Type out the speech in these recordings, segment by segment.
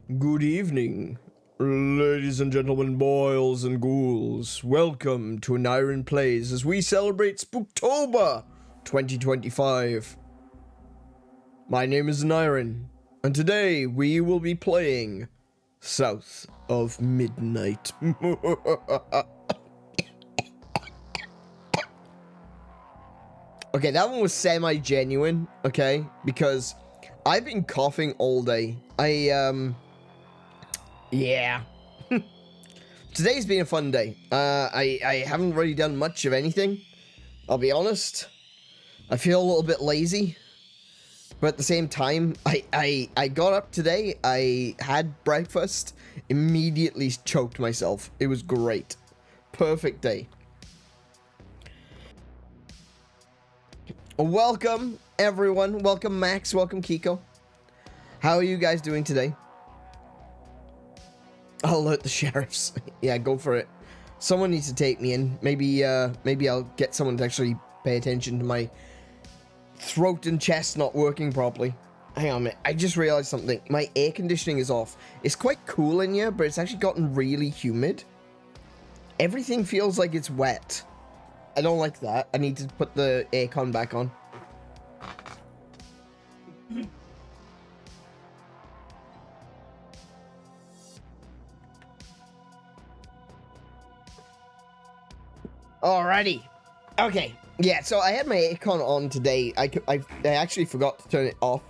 Good evening, ladies and gentlemen, boys and ghouls. Welcome to AneurynPlays as we celebrate Spooktober 2025. My name is Aneuryn, and today we will be playing South of Midnight. Okay, that one was semi-genuine, okay? Because I've been coughing all day. Yeah. Today's been a fun day. I haven't really done much of anything. I'll be honest. I feel a little bit lazy. But at the same time, I got up today, I had breakfast, immediately choked myself. It was great. Perfect day. Welcome, everyone. Welcome, Max. Welcome, Kiko. How are you guys doing today? I'll alert the sheriffs. Yeah, go for it. Someone needs to take me in. Maybe I'll get someone to actually pay attention to my throat and chest not working properly. Hang on a minute. I just realized something. My air conditioning is off. It's quite cool in here, but it's actually gotten really humid. Everything feels like it's wet. I don't like that. I need to put the aircon back on. Alrighty. Okay. Yeah, so I had my aircon on today. I actually forgot to turn it off.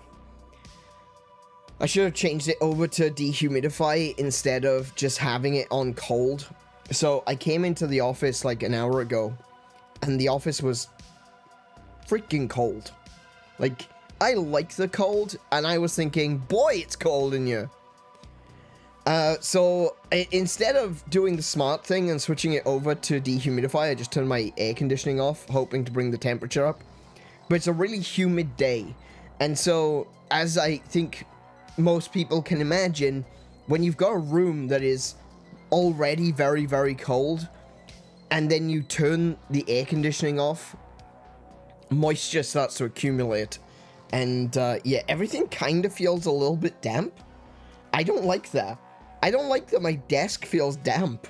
I should have changed it over to dehumidify instead of just having it on cold. So I came into the office like an hour ago, and the office was freaking cold. Like, I like the cold, and I was thinking, boy, it's cold in here. So instead of doing the smart thing and switching it over to dehumidify, I just turned my air conditioning off, hoping to bring the temperature up. But it's a really humid day. And so, as I think most people can imagine, when you've got a room that is already very, very cold, and then you turn the air conditioning off, moisture starts to accumulate. And yeah, everything kind of feels a little bit damp. I don't like that. I don't like that my desk feels damp.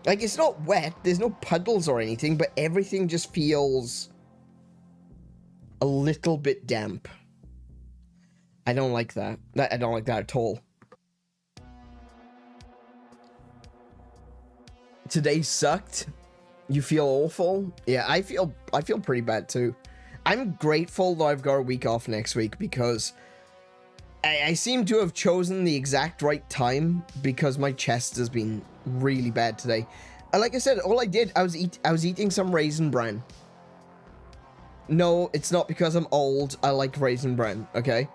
Like, it's not wet, there's no puddles or anything, but everything just feels a little bit damp. I don't like that. I don't like that at all. Today sucked. You feel awful? Yeah, I feel pretty bad too. I'm grateful that I've got a week off next week because I seem to have chosen the exact right time because my chest has been really bad today. And like I said, all I did, I was eating some Raisin Bran. No, it's not because I'm old. I like Raisin Bran, okay?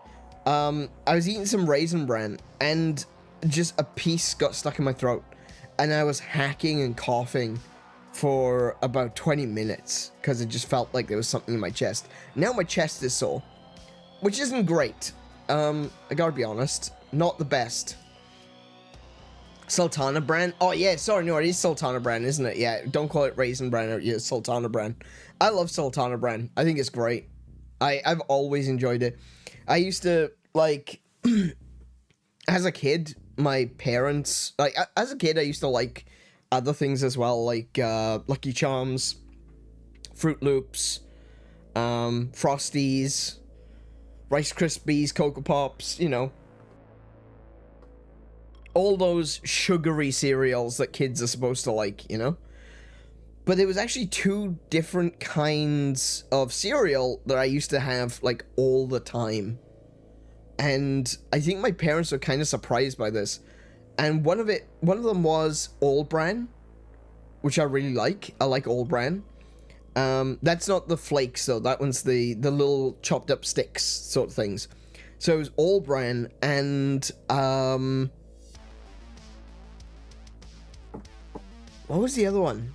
I was eating some Raisin Bran and just a piece got stuck in my throat. And I was hacking and coughing for about 20 minutes because it just felt like there was something in my chest. Now my chest is sore, which isn't great. I gotta be honest, not the best. Sultana Bran? Oh yeah, sorry, no, it is Sultana Bran, isn't it? Yeah, don't call it Raisin Bran, or yeah, Sultana Bran. I love Sultana Bran. I think it's great. I've always enjoyed it. I used to, like, as a kid, my parents, like, as a kid, I used to like other things as well, like, Lucky Charms, Fruit Loops, Frosties, Rice Krispies, Cocoa Pops, you know. All those sugary cereals that kids are supposed to like, you know. But there was actually two different kinds of cereal that I used to have, like, all the time. And I think my parents were kind of surprised by this. And one of them was All Bran, which I really like. I like All Bran. That's not the flakes though, that one's the little chopped up sticks sort of things. So it was All Bran and what was the other one?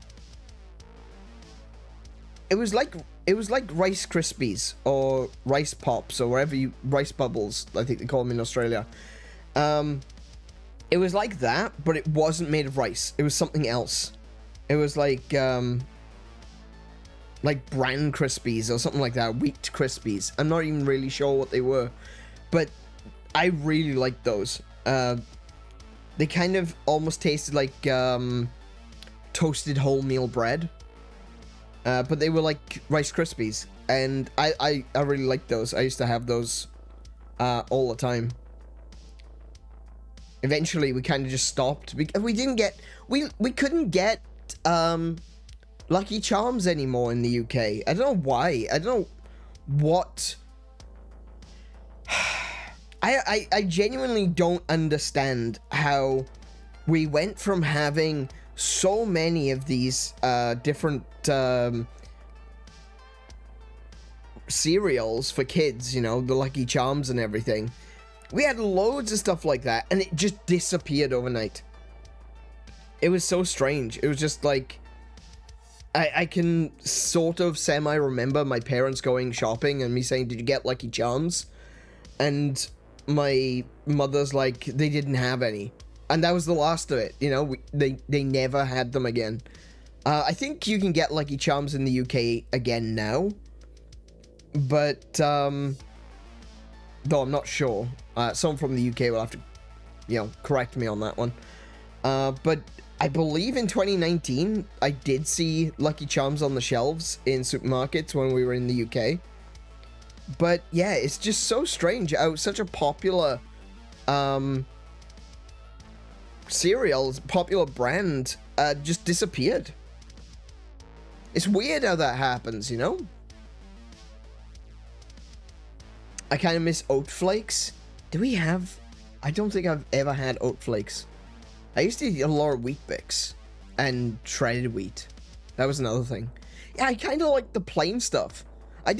It was like Rice Krispies or Rice Pops or wherever you, Rice Bubbles, I think they call them in Australia. It was like that, but it wasn't made of rice. It was something else. It was like Bran Krispies or something like that, Wheat Krispies. I'm not even really sure what they were, but I really liked those. They kind of almost tasted like toasted wholemeal bread, but they were like Rice Krispies, and I really liked those. I used to have those all the time. Eventually, we kind of just stopped. We didn't get we couldn't get Lucky Charms anymore in the UK. I don't know why. I don't know what. I genuinely don't understand how we went from having so many of these different cereals for kids, you know, the Lucky Charms and everything. We had loads of stuff like that, and it just disappeared overnight. It was so strange. It was just like, I can sort of semi-remember my parents going shopping and me saying, did you get Lucky Charms? And my mother's like, they didn't have any. And that was the last of it, you know, they never had them again. I think you can get Lucky Charms in the UK again now. But, though I'm not sure. Someone from the UK will have to, you know, correct me on that one. But I believe in 2019, I did see Lucky Charms on the shelves in supermarkets when we were in the UK. But yeah, it's just so strange how such a popular cereal, popular brand, just disappeared. It's weird how that happens, you know? I kind of miss oat flakes. Do we have... I don't think I've ever had oat flakes. I used to eat a lot of Wheat Bix and shredded wheat. That was another thing. Yeah, I kind of like the plain stuff. I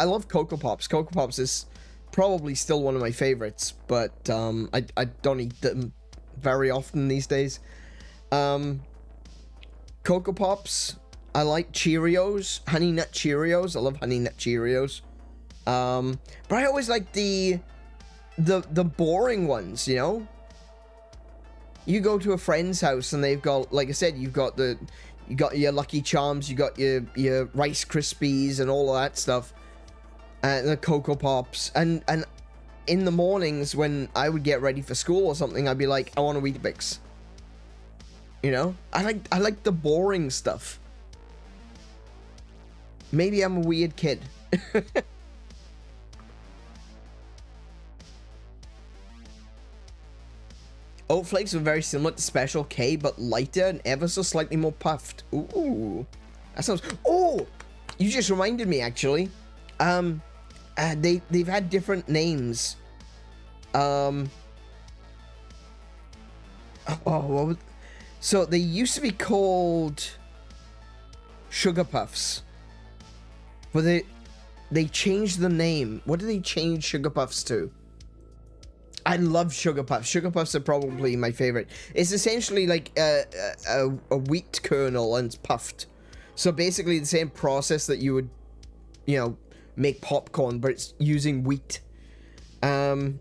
love Cocoa Pops. Cocoa Pops is probably still one of my favorites, but I don't eat them very often these days. Cocoa Pops. I like Cheerios. Honey Nut Cheerios. I love Honey Nut Cheerios. But I always like the boring ones, you know? You go to a friend's house and they've got, like I said, you got your Lucky Charms, you got your Rice Krispies and all of that stuff, and the Cocoa Pops, and in the mornings when I would get ready for school or something, I'd be like, I want a Wheat Bix. You know, I like the boring stuff. Maybe I'm a weird kid. Oat Flakes are very similar to Special K, but lighter and ever so slightly more puffed. Ooh, that sounds... Oh, you just reminded me, actually. They've had different names. So they used to be called Sugar Puffs, but they changed the name. What did they change Sugar Puffs to? I love Sugar Puffs. Sugar Puffs are probably my favorite. It's essentially like a wheat kernel and it's puffed. So basically the same process that you would, you know, make popcorn, but it's using wheat. What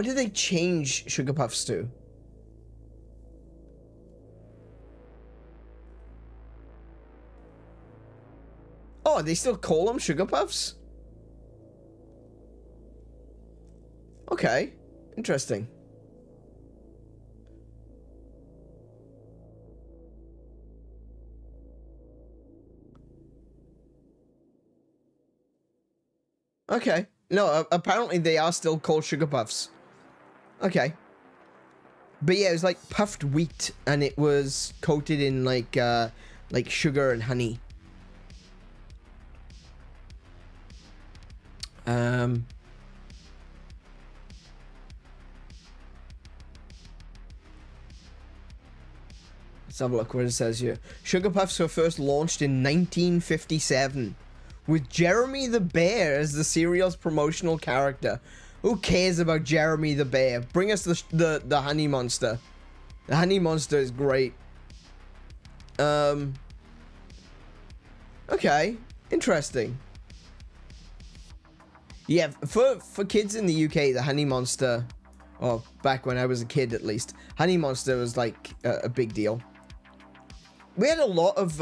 did they change Sugar Puffs to? Oh, they still call them Sugar Puffs? Okay, interesting. Okay. No, apparently they are still called Sugar Puffs. Okay. But yeah, it was like puffed wheat, and it was coated in like sugar and honey. Let's have a look what it says here. Sugar Puffs were first launched in 1957 with Jeremy the Bear as the cereal's promotional character. Who cares about Jeremy the Bear? Bring us the Honey Monster. The Honey Monster is great. Okay, interesting. Yeah, for kids in the UK, the Honey Monster, or back when I was a kid at least, Honey Monster was like a big deal. We had a lot of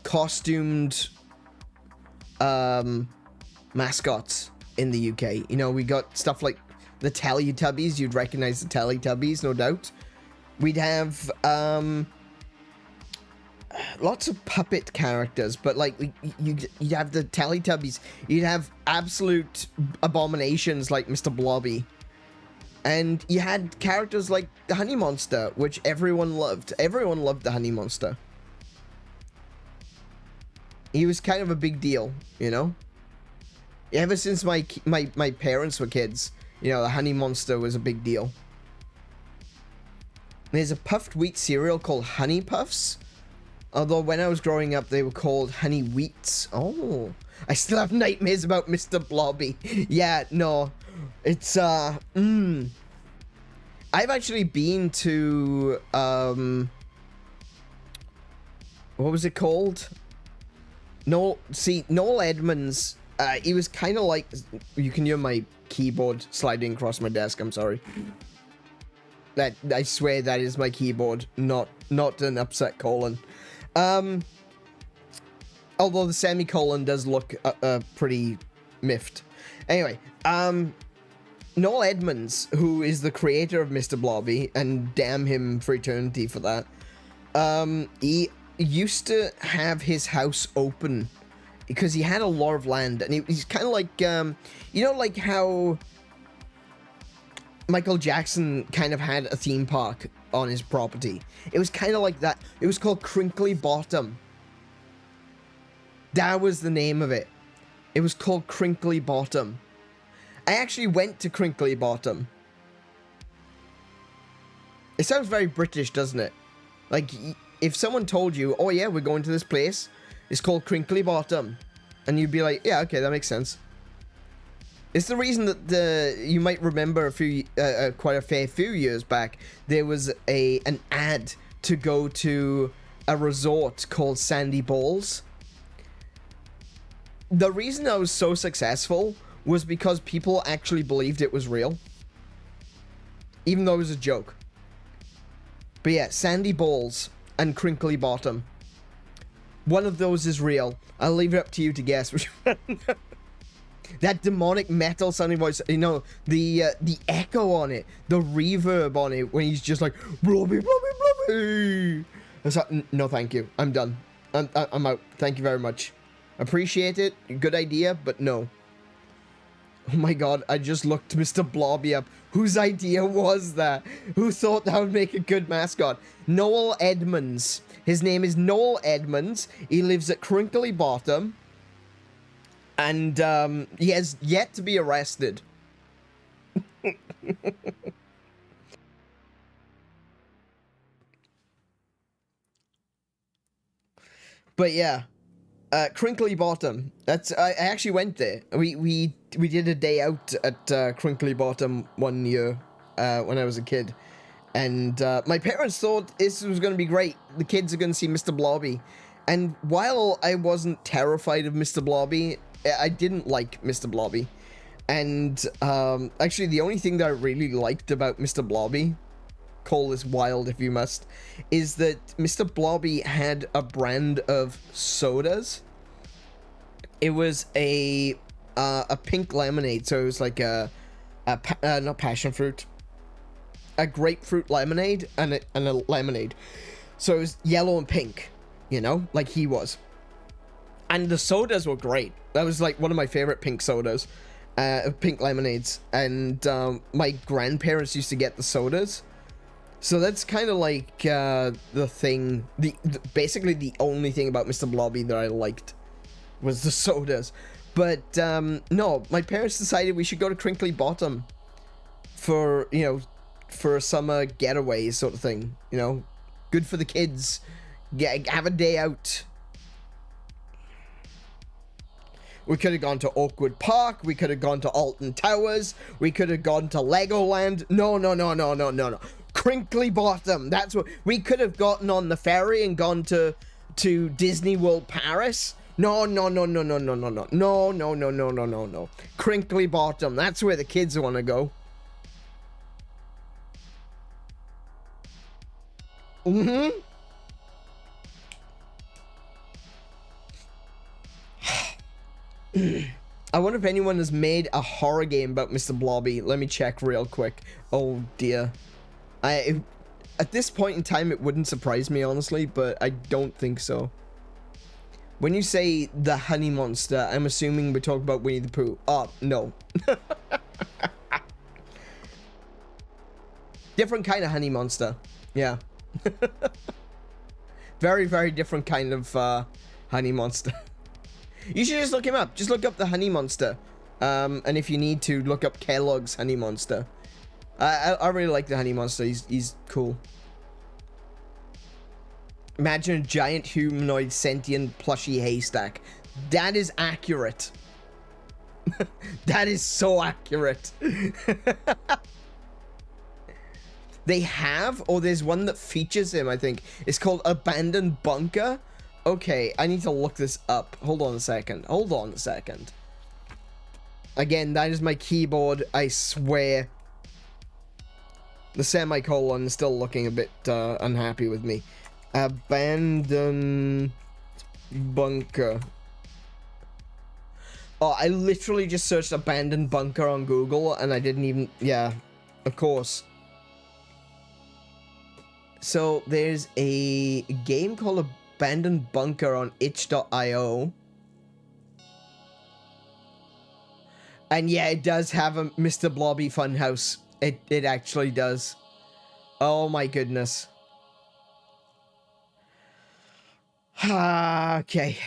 costumed mascots in the UK. You know, we got stuff like the Teletubbies. You'd recognize the Teletubbies, no doubt. We'd have lots of puppet characters, but like you'd have the Teletubbies. You'd have absolute abominations like Mr. Blobby. And you had characters like the Honey Monster, which everyone loved. Everyone loved the Honey Monster. He was kind of a big deal, you know? Ever since my parents were kids, you know, the Honey Monster was a big deal. There's a puffed wheat cereal called Honey Puffs. Although when I was growing up, they were called Honey Wheats. Oh, I still have nightmares about Mr. Blobby. Yeah, no. It's, I've actually been to, what was it called? Noel Edmonds, he was kind of like, you can hear my keyboard sliding across my desk, I'm sorry. That, I swear that is my keyboard, not an upset colon. Although the semicolon does look, pretty miffed. Anyway, Noel Edmonds, who is the creator of Mr. Blobby, and damn him for eternity for that, he used to have his house open because he had a lot of land, and he's kind of like, you know, like how Michael Jackson kind of had a theme park on his property. It was kind of like that. It was called Crinkly Bottom. That was the name of it. It was called Crinkly Bottom. I actually went to Crinkly Bottom. It sounds very British, doesn't it? Like, if someone told you, oh yeah, we're going to this place, it's called Crinkly Bottom, and you'd be like, yeah, okay, that makes sense. It's the reason that you might remember quite a fair few years back, there was an ad to go to a resort called Sandy Balls. The reason I was so successful was because people actually believed it was real, even though it was a joke. But yeah, Sandy Balls and Crinkly Bottom. One of those is real. I'll leave it up to you to guess which one. That demonic metal sounding voice, you know, the echo on it, the reverb on it, when he's just like, blobby, blobby, blobby. It's like, no, thank you. I'm done. I'm out. Thank you very much. Appreciate it. Good idea, but no. Oh my god, I just looked Mr. Blobby up. Whose idea was that? Who thought that would make a good mascot? Noel Edmonds. His name is Noel Edmonds. He lives at Crinkly Bottom. And he has yet to be arrested. But yeah, Crinkly Bottom. That's I actually went there. We did a day out at Crinkly Bottom one year when I was a kid, and my parents thought this was going to be great. The kids are going to see Mr. Blobby, and while I wasn't terrified of Mr. Blobby, I didn't like Mr. Blobby. And actually, the only thing that I really liked about Mr. Blobby, call this wild if you must, is that Mr. Blobby had a brand of sodas. It was a pink lemonade, so it was like not passion fruit, a grapefruit lemonade and a lemonade. So it was yellow and pink, you know, like he was. And the sodas were great. That was like one of my favorite pink sodas, pink lemonades. And my grandparents used to get the sodas. So that's kind of like the thing, basically the only thing about Mr. Blobby that I liked was the sodas. But no, my parents decided we should go to Crinkly Bottom for, you know, for a summer getaway sort of thing, you know, good for the kids, have a day out. We could have gone to Oakwood Park. We could have gone to Alton Towers. We could have gone to Legoland. No. Crinkly Bottom. That's what we could have gotten on the ferry and gone to Disney World Paris. No. Crinkly Bottom. That's where the kids want to go. I wonder if anyone has made a horror game about Mr. Blobby. Let me check real quick. Oh dear. At this point in time, it wouldn't surprise me, honestly, but I don't think so. When you say the honey monster, I'm assuming we're talking about Winnie the Pooh. Oh, no. Different kind of honey monster. Yeah. Very, very different kind of honey monster. You should just look him up. Just look up the honey monster. And if you need to, look up Kellogg's honey monster. I really like the honey monster. He's cool. Imagine a giant humanoid sentient plushy haystack. That is accurate. That is so accurate. They have, or there's one that features him, I think. It's called Abandoned Bunker. Okay, I need to look this up. Hold on a second. Hold on a second. Again, that is my keyboard, I swear. The semicolon is still looking a bit unhappy with me. Abandoned Bunker. Oh, I literally just searched Abandoned Bunker on Google and I didn't even... Yeah, of course. So, there's a game called Abandoned Bunker on itch.io. And yeah, it does have a Mr. Blobby Funhouse. It actually does. Oh my goodness. Okay.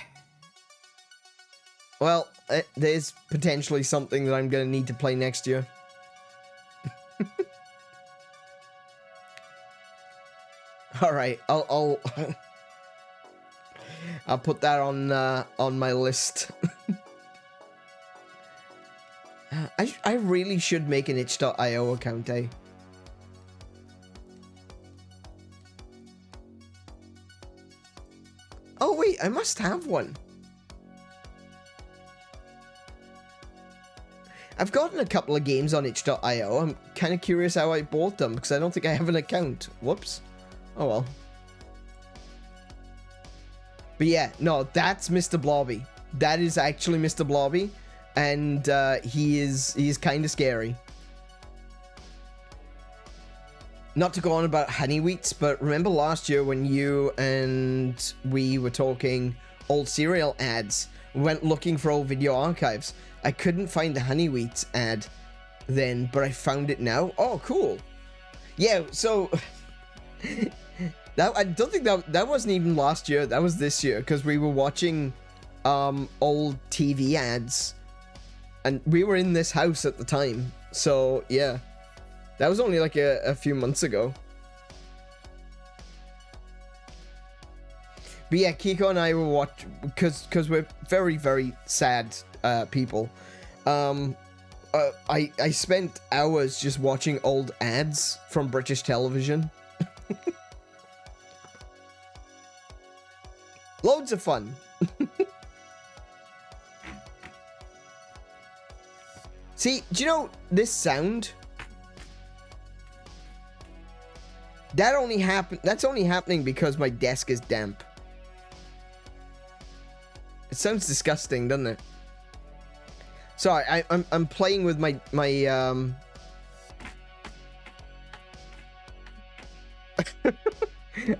Well, there's potentially something that I'm gonna need to play next year. All right, I'll put that on my list. I really should make an itch.io account, eh? Oh wait, I must have one. I've gotten a couple of games on itch.io. I'm kind of curious how I bought them because I don't think I have an account. Whoops. Oh well. But yeah, no, that's Mr. Blobby. That is actually Mr. Blobby, and he is kind of scary. Not to go on about honeyweeds, but remember last year when you and we were talking old cereal ads? We went looking for old video archives. I couldn't find the honeyweeds ad then, but I found it now. Oh, cool. Yeah, so that I don't think that wasn't even last year. That was this year because we were watching old TV ads, and we were in this house at the time. So yeah, that was only like a few months ago. But yeah, Kiko and I were watching because we're very, very sad people. I spent hours just watching old ads from British television. Loads of fun. See, do you know this sound? That's only happening because my desk is damp. It sounds disgusting, doesn't it? Sorry, I'm playing with my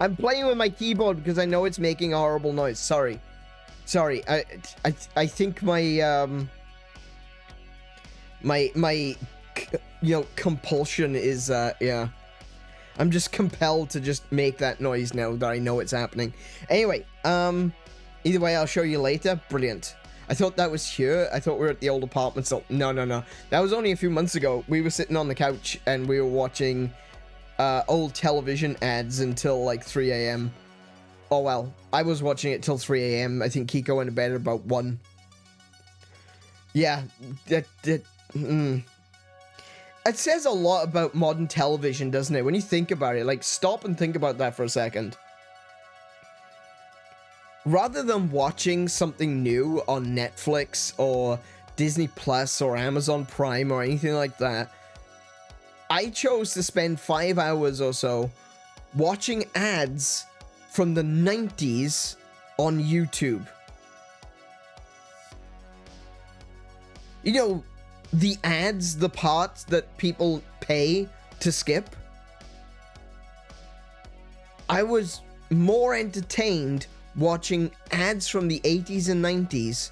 I'm playing with my keyboard because I know it's making a horrible noise. Sorry. I think my my compulsion is yeah. I'm just compelled to just make that noise now that I know it's happening. Anyway, either way, I'll show you later. Brilliant. I thought that was here. I thought we were at the old apartment. So no. That was only a few months ago. We were sitting on the couch and we were watching old television ads until like 3 a.m. Oh well, I was watching it till 3 a.m. I think Kiko went to bed at about 1. Yeah, it says a lot about modern television, doesn't it? When you think about it, like stop and think about that for a second. Rather than watching something new on Netflix or Disney Plus or Amazon Prime or anything like that, I chose to spend 5 hours or so watching ads from the 90s on YouTube. You know, the ads, the parts that people pay to skip. I was more entertained watching ads from the 80s and 90s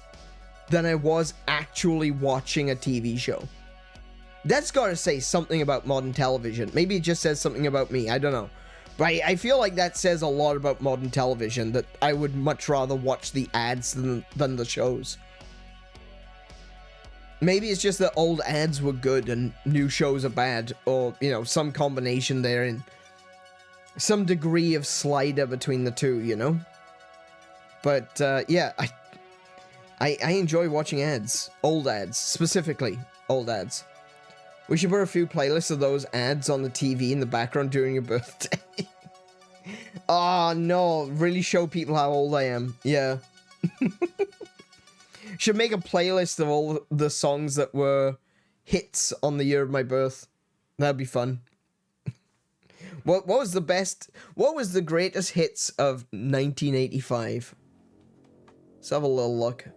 than I was actually watching a TV show. That's gotta say something about modern television. Maybe it just says something about me, I don't know. But I feel like that says a lot about modern television, that I would much rather watch the ads than the shows. Maybe it's just that old ads were good and new shows are bad, or, you know, some combination therein. Some degree of slider between the two, you know? But, yeah, I enjoy watching ads. Old ads, specifically old ads. We should put a few playlists of those ads on the TV in the background during your birthday. Oh, no. Really show people how old I am. Yeah. Should make a playlist of all the songs that were hits on the year of my birth. That'd be fun. What was the best... What was the greatest hits of 1985? Let's have a little look.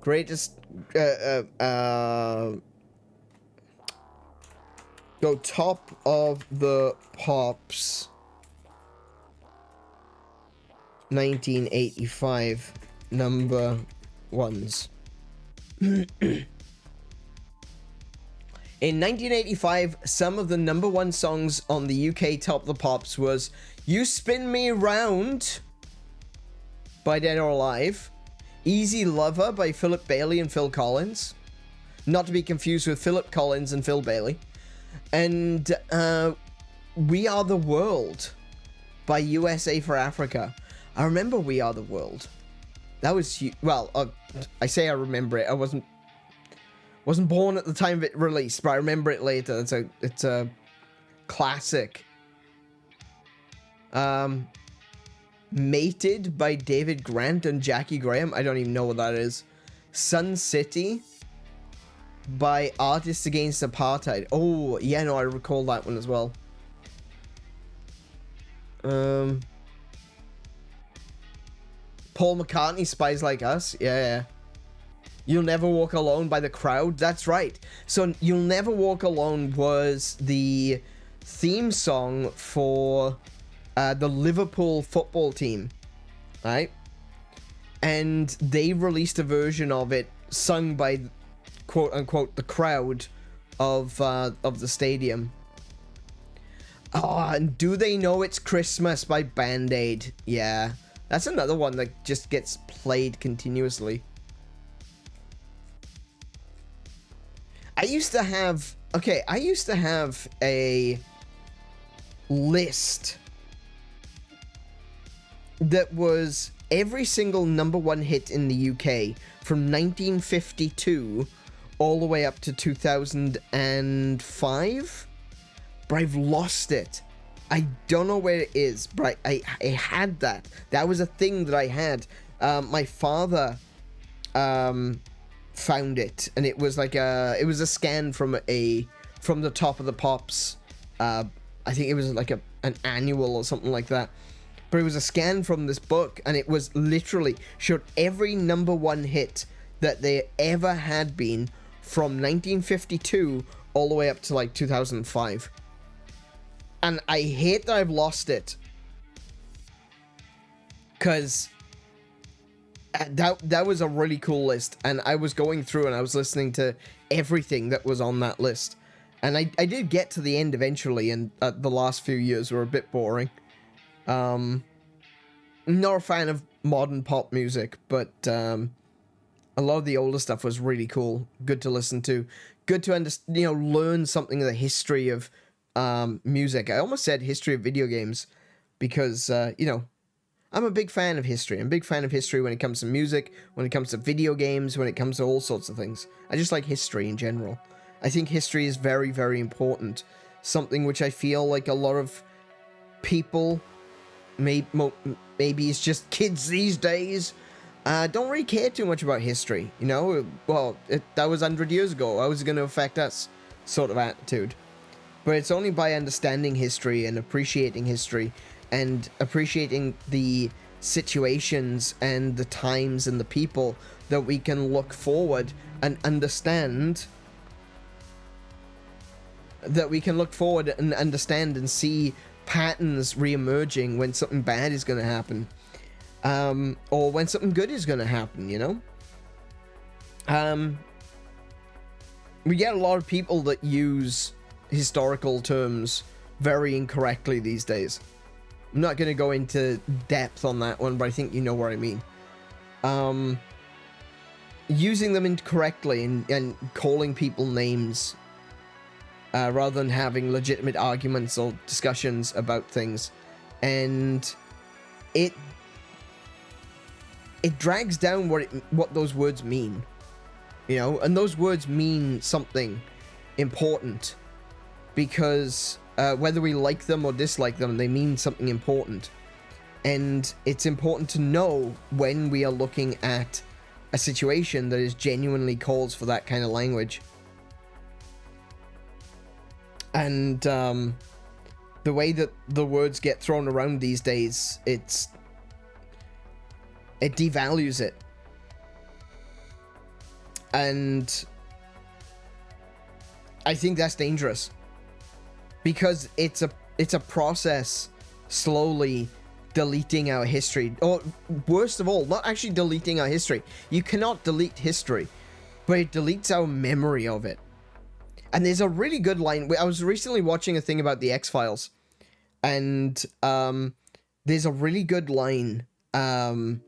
Greatest... Go top of the pops. 1985 number ones. In 1985, some of the number one songs on the UK Top of the Pops was You Spin Me Round by Dead or Alive, Easy Lover by Philip Bailey and Phil Collins, not to be confused with Philip Collins and Phil Bailey, and We Are the World by USA for Africa. I remember We Are the World. That was, well, I say I remember it. I wasn't born at the time of it released, but I remember it later. It's a classic. Mated by David Grant and Jackie Graham. I don't even know what that is. Sun City by Artists Against Apartheid. Oh, yeah, no, I recall that one as well. Paul McCartney, Spies Like Us. Yeah. You'll Never Walk Alone by The Crowd. That's right. So You'll Never Walk Alone was the theme song for the Liverpool football team, right? And they released a version of it sung by, quote unquote, the crowd of the stadium. Oh, and Do They Know It's Christmas by Band Aid. Yeah, that's another one that just gets played continuously. I used to have a list that was every single number one hit in the UK from 1952 all the way up to 2005, but I've lost it. I don't know where it is, but I had that. That was a thing that I had. My father found it, and it was like it was a scan from the Top of the Pops. I think it was like an annual or something like that. But it was a scan from this book, and it was literally showed every number one hit that there ever had been from 1952 all the way up to like 2005. And I hate that I've lost it, because that was a really cool list, and I was going through and I was listening to everything that was on that list, and I did get to the end eventually, and the last few years were a bit boring. Not a fan of modern pop music, but a lot of the older stuff was really cool. Good to listen to. Good to learn something of the history of music. I almost said history of video games, because I'm a big fan of history. I'm a big fan of history when it comes to music, when it comes to video games, when it comes to all sorts of things. I just like history in general. I think history is very, very important. Something which I feel like a lot of people, maybe it's just kids these days, don't really care too much about history. Well, that was 100 years ago. How was it going to affect us? Sort of attitude. But it's only by understanding history and appreciating history and appreciating the situations and the times and the people that we can look forward and understand, and see patterns re-emerging when something bad is going to happen, or when something good is going to happen, you know? We get a lot of people that use historical terms very incorrectly these days. I'm not going to go into depth on that one, but I think you know what I mean. Using them incorrectly and calling people names, rather than having legitimate arguments or discussions about things. And it drags down what those words mean. You know, and those words mean something important, because whether we like them or dislike them, they mean something important. And it's important to know when we are looking at a situation that is genuinely calls for that kind of language. And the way that the words get thrown around these days, it devalues it. And I think that's dangerous, because it's a process slowly deleting our history, or worst of all, not actually deleting our history. You cannot delete history, but it deletes our memory of it. And there's a really good line. I was recently watching a thing about the X-Files, and there's a really good line from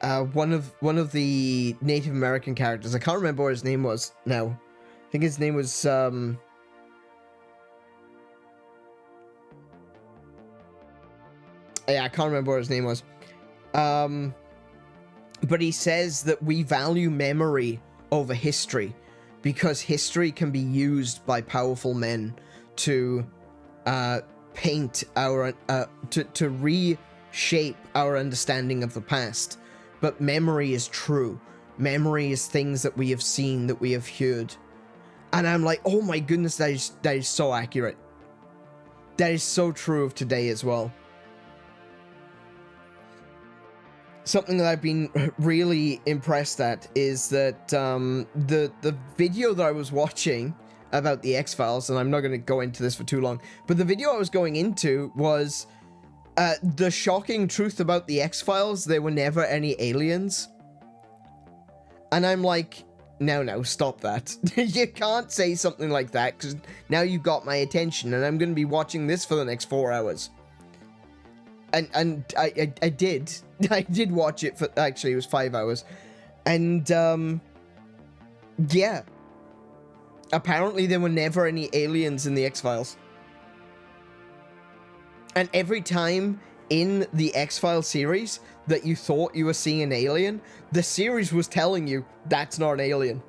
one of the Native American characters. I can't remember what his name was now. I think his name was yeah, I can't remember what his name was. But he says that we value memory over history, because history can be used by powerful men to paint our to reshape our understanding of the past. But memory is true. Memory is things that we have seen, that we have heard. And I'm like, oh my goodness, that is so accurate. That is so true of today as well. Something that I've been really impressed at is that the video that I was watching about the X-Files, and I'm not going to go into this for too long, but the video I was going into was the shocking truth about the X-Files. There were never any aliens. And I'm like, no, stop that. You can't say something like that, because now you got my attention, and I'm going to be watching this for the next 4 hours. And I did. I did watch it for, actually, it was 5 hours. And, yeah. Apparently there were never any aliens in the X-Files. And every time in the X-Files series that you thought you were seeing an alien, the series was telling you that's not an alien.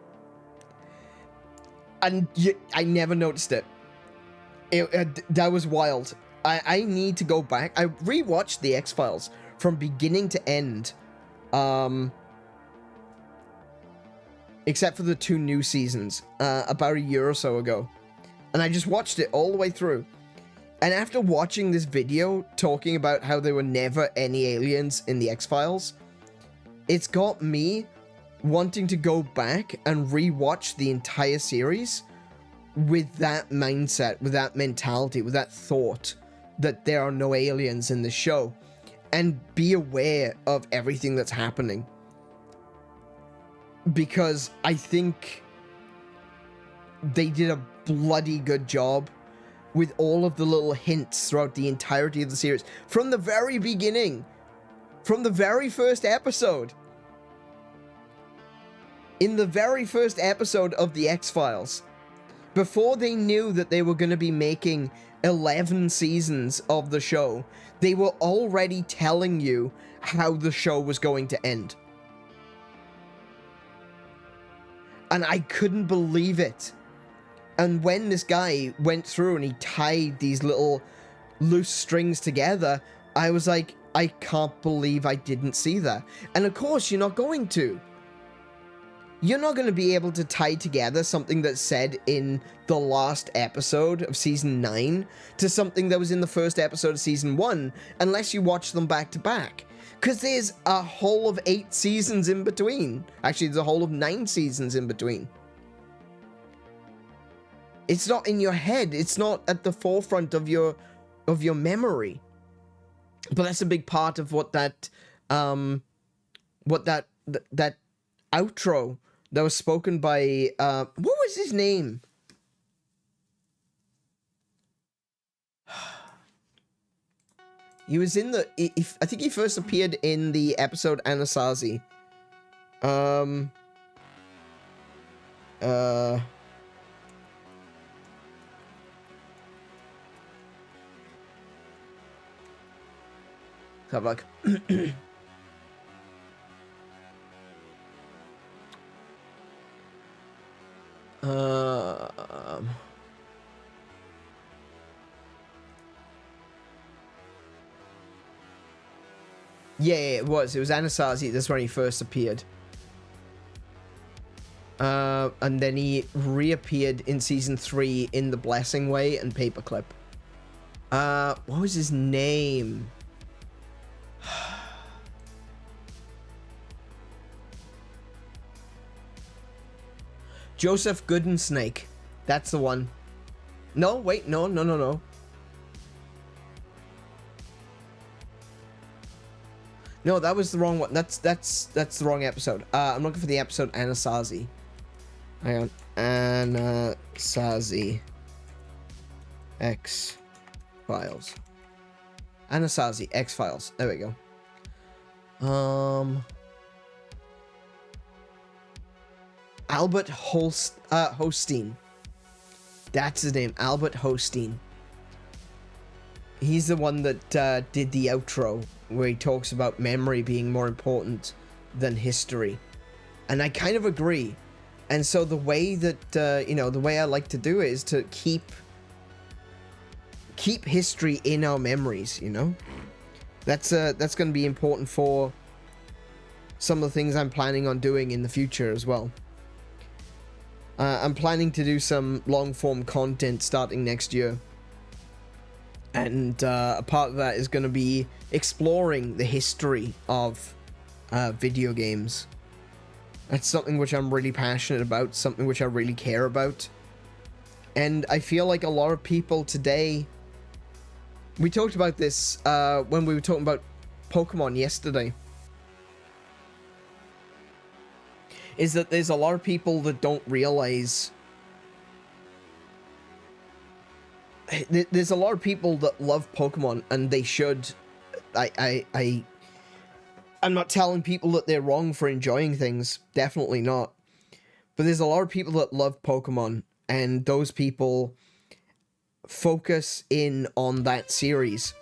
And I never noticed it. That was wild. I need to go back. I rewatched the X-Files from beginning to end. Except for the 2 new seasons, about a year or so ago. And I just watched it all the way through. And after watching this video talking about how there were never any aliens in the X-Files, it's got me wanting to go back and rewatch the entire series with that mindset, with that mentality, with that thought that there are no aliens in the show, and be aware of everything that's happening. Because I think they did a bloody good job with all of the little hints throughout the entirety of the series. From the very beginning. From the very first episode. In the very first episode of the X-Files. Before they knew that they were going to be making 11 seasons of the show, they were already telling you how the show was going to end. And I couldn't believe it. And when this guy went through and he tied these little loose strings together, I was like, I can't believe I didn't see that. And of course, you're not going to. You're not going to be able to tie together something that's said in the last episode of Season 9 to something that was in the first episode of Season 1 unless you watch them back to back. Because there's a whole of 8 seasons in between. Actually, there's a whole of 9 seasons in between. It's not in your head. It's not at the forefront of your memory. But that's a big part of what that that outro that was spoken by what was his name? He was in the I think he first appeared in the episode Anasazi. Have like yeah, it was Anasazi. That's when he first appeared. And then he reappeared in season 3 in The Blessing Way and Paperclip. What was his name? Joseph Goodensnake. That's the one. No, wait, no. No, that was the wrong one. That's the wrong episode. I'm looking for the episode Anasazi. Hang on. Anasazi. X-Files. Anasazi. X-Files. There we go. Albert Hosteen. That's his name. Albert Hosteen. He's the one that did the outro where he talks about memory being more important than history. And I kind of agree. And so the way that, you know, the way I like to do it is to keep history in our memories, you know? That's going to be important for some of the things I'm planning on doing in the future as well. I'm planning to do some long-form content starting next year. And a part of that is going to be exploring the history of video games. That's something which I'm really passionate about, something which I really care about. And I feel like a lot of people today... We talked about this when we were talking about Pokemon yesterday. Is that there's a lot of people that don't realize... There's a lot of people that love Pokemon, and they should. I'm not telling people that they're wrong for enjoying things. Definitely not. But there's a lot of people that love Pokemon, and those people focus in on that series,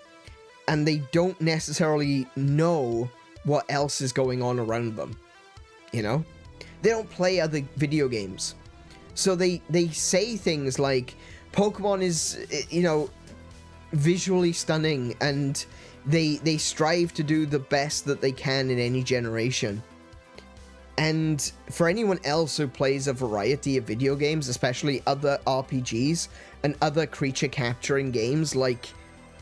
and they don't necessarily know what else is going on around them. You know? They don't play other video games. So they say things like, Pokemon is, you know, visually stunning, and they strive to do the best that they can in any generation. And for anyone else who plays a variety of video games, especially other RPGs and other creature capturing games like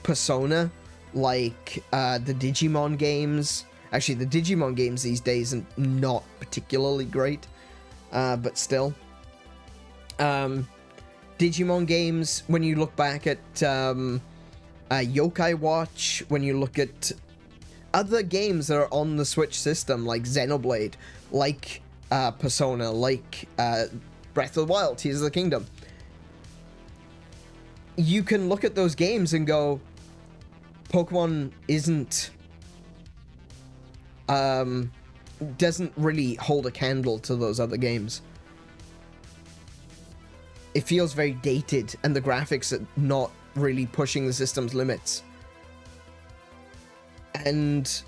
Persona, like the Digimon games. Actually, the Digimon games these days are not particularly great, but still. Digimon games, when you look back at Yokai Watch, when you look at other games that are on the Switch system, like Xenoblade, like Persona, like Breath of the Wild, Tears of the Kingdom, you can look at those games and go, Pokemon doesn't really hold a candle to those other games. It feels very dated, and the graphics are not really pushing the system's limits. And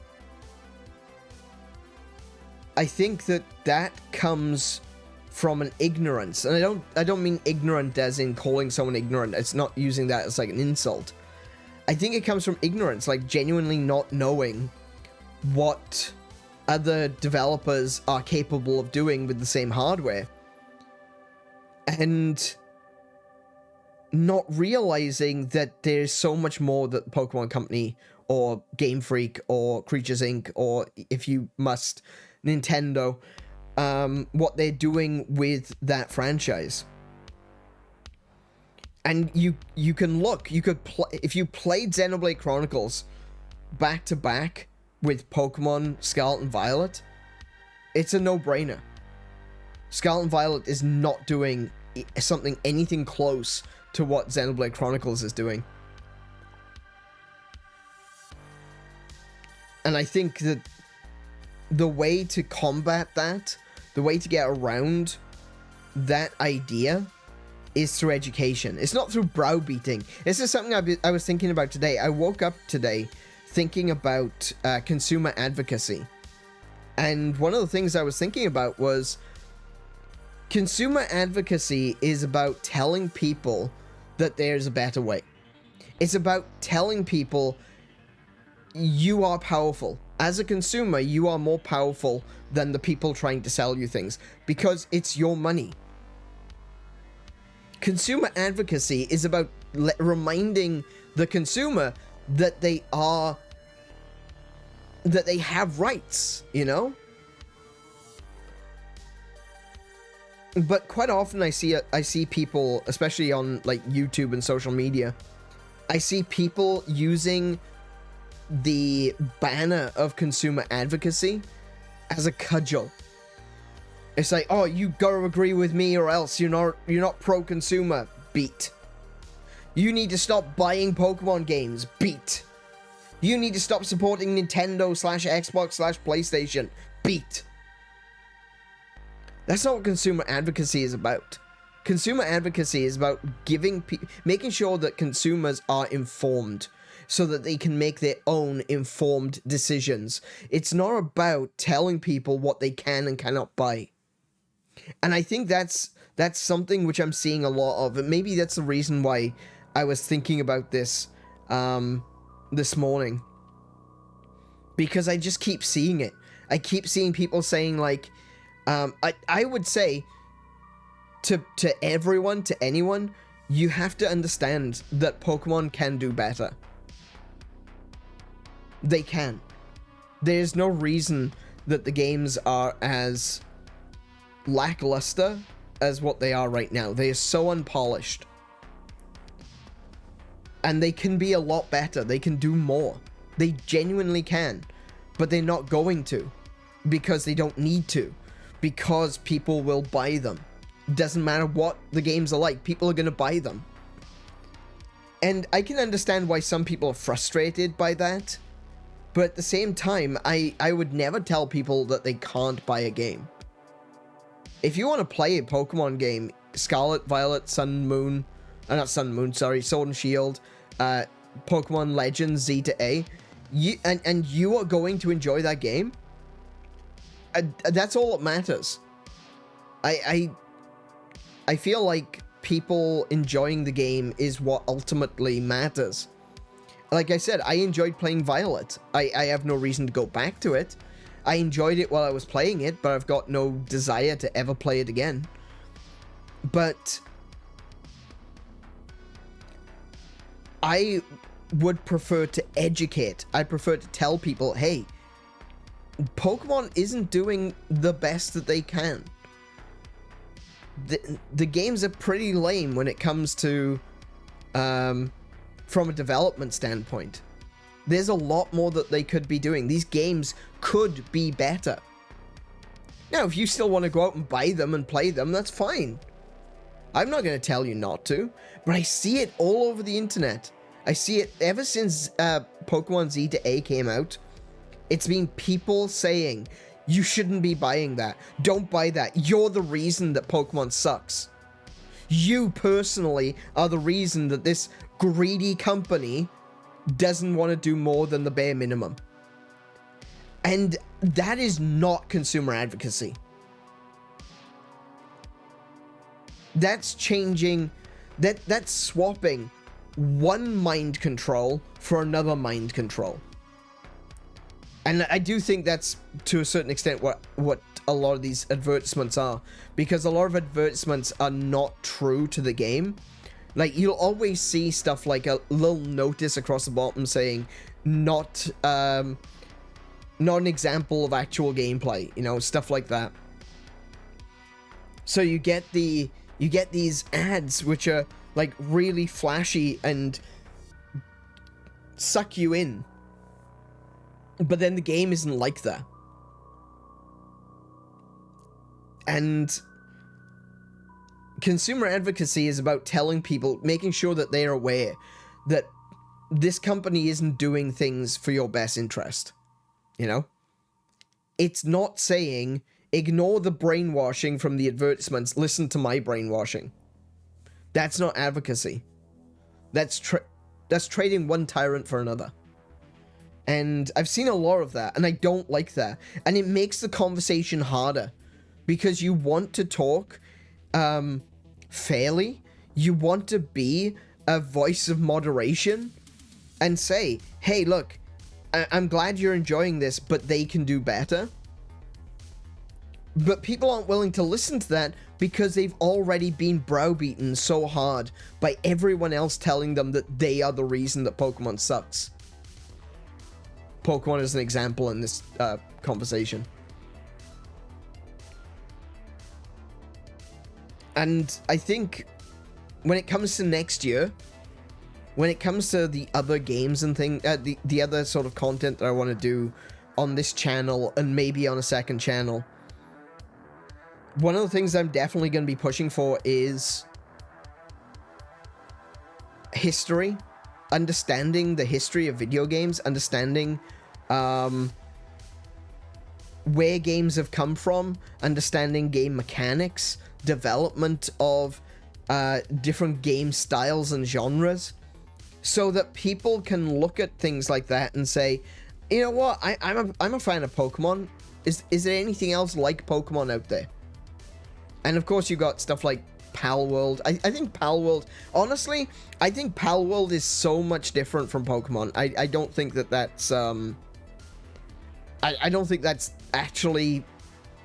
I think that comes from an ignorance, and I don't mean ignorant as in calling someone ignorant. It's not using that as like an insult. I think it comes from ignorance, like genuinely not knowing what other developers are capable of doing with the same hardware. And not realizing that there's so much more that the Pokemon Company or Game Freak or Creatures Inc. or, if you must, Nintendo, what they're doing with that franchise. And you can look, you could play, if you played Xenoblade Chronicles back to back with Pokemon Scarlet and Violet, it's a no-brainer. Scarlet and Violet is not doing something anything close to what Xenoblade Chronicles is doing. And I think that the way to combat that, the way to get around that idea, is through education. It's not through browbeating. This is something I was thinking about today. I woke up today thinking about consumer advocacy. And one of the things I was thinking about was consumer advocacy is about telling people that there's a better way. It's about telling people you are powerful. As a consumer, you are more powerful than the people trying to sell you things because it's your money. Consumer advocacy is about reminding the consumer that they have rights, you know? But quite often I see people, especially on like YouTube and social media, I see people using the banner of consumer advocacy as a cudgel. It's like, oh, you gotta agree with me or else you're not pro-consumer. Beat. You need to stop buying Pokemon games. Beat. You need to stop supporting Nintendo/Xbox/PlayStation. Beat. That's not what consumer advocacy is about. Consumer advocacy is about making sure that consumers are informed so that they can make their own informed decisions. It's not about telling people what they can and cannot buy. And I think that's something which I'm seeing a lot of, and maybe that's the reason why I was thinking about this this morning, because I just keep seeing it. I keep seeing people saying like, I would say to everyone, to anyone, you have to understand that Pokemon can do better. They can. There's no reason that the games are as lackluster as what they are right now. They are so unpolished. And they can be a lot better. They can do more. They genuinely can. But they're not going to. Because they don't need to. Because people will buy them. Doesn't matter what the games are like. People are going to buy them. And I can understand why some people are frustrated by that. But at the same time, I would never tell people that they can't buy a game. If you want to play a Pokemon game, Scarlet, Violet, Sun, Moon, not Sun, Moon, sorry, Sword and Shield, Pokemon Legends Z to A, and you are going to enjoy that game, that's all that matters. I feel like people enjoying the game is what ultimately matters. Like I said, I enjoyed playing Violet. I have no reason to go back to it. I enjoyed it while I was playing it, but I've got no desire to ever play it again. But I would prefer to educate. I prefer to tell people, hey, Pokemon isn't doing the best that they can. The games are pretty lame when it comes to from a development standpoint. There's a lot more that they could be doing. These games could be better. Now, if you still want to go out and buy them and play them, that's fine. I'm not going to tell you not to, but I see it all over the internet. I see it ever since Pokemon Z to A came out. It's been people saying, you shouldn't be buying that. Don't buy that. You're the reason that Pokemon sucks. You personally are the reason that this greedy company doesn't want to do more than the bare minimum. And that is not consumer advocacy. That's changing, that's swapping one mind control for another mind control. And I do think that's, to a certain extent, what a lot of these advertisements are. Because a lot of advertisements are not true to the game. Like, you'll always see stuff like a little notice across the bottom saying, not an example of actual gameplay, you know, stuff like that. So you get these ads which are like really flashy and suck you in. But then the game isn't like that. And consumer advocacy is about telling people, making sure that they're aware that this company isn't doing things for your best interest. You know? It's not saying, ignore the brainwashing from the advertisements, listen to my brainwashing. That's not advocacy. That's trading one tyrant for another. And I've seen a lot of that, and I don't like that. And it makes the conversation harder, because you want to talk fairly. You want to be a voice of moderation and say, hey, look, I'm glad you're enjoying this, but they can do better. But people aren't willing to listen to that because they've already been browbeaten so hard by everyone else telling them that they are the reason that Pokemon sucks. Pokemon is an example in this conversation. And I think when it comes to next year, when it comes to the other games and the other sort of content that I want to do on this channel and maybe on a second channel, one of the things I'm definitely going to be pushing for is history, understanding the history of video games, understanding where games have come from, understanding game mechanics, development of different game styles and genres, so that people can look at things like that and say, you know what, I'm a fan of Pokemon. Is there anything else like Pokemon out there? And of course you got stuff like Palworld. I think Palworld, honestly, I think Palworld is so much different from Pokemon. I don't think that's I don't think that's actually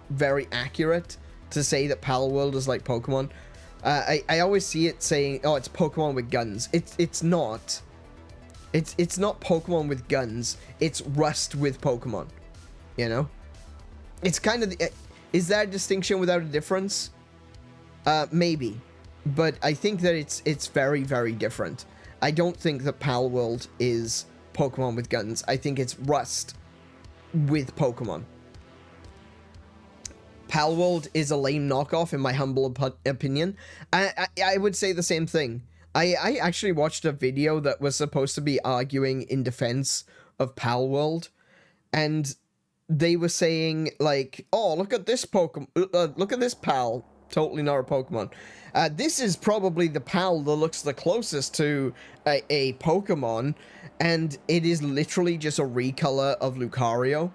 very accurate to say that Palworld is like Pokemon. I always see it saying, oh, it's Pokemon with guns. It's not. It's not Pokemon with guns. It's Rust with Pokemon. You know? It's kind of is that a distinction without a difference? Maybe. But I think that it's very, very different. I don't think that Palworld is Pokemon with guns. I think it's Rust with Pokemon. Palworld is a lame knockoff, in my humble opinion. I would say the same thing. I actually watched a video that was supposed to be arguing in defense of Palworld, and they were saying, like, oh, look at this Pokemon, look at this Pal, totally not a Pokemon. This is probably the Pal that looks the closest to a Pokemon, and it is literally just a recolor of Lucario.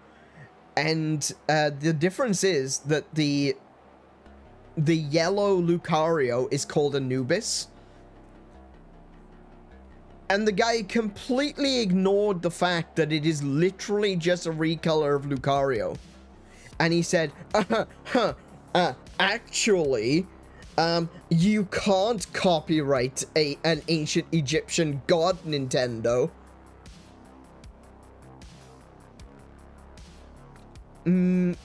And the difference is that the yellow Lucario is called Anubis. And the guy completely ignored the fact that it is literally just a recolor of Lucario. And he said, actually, you can't copyright an ancient Egyptian god, Nintendo. No,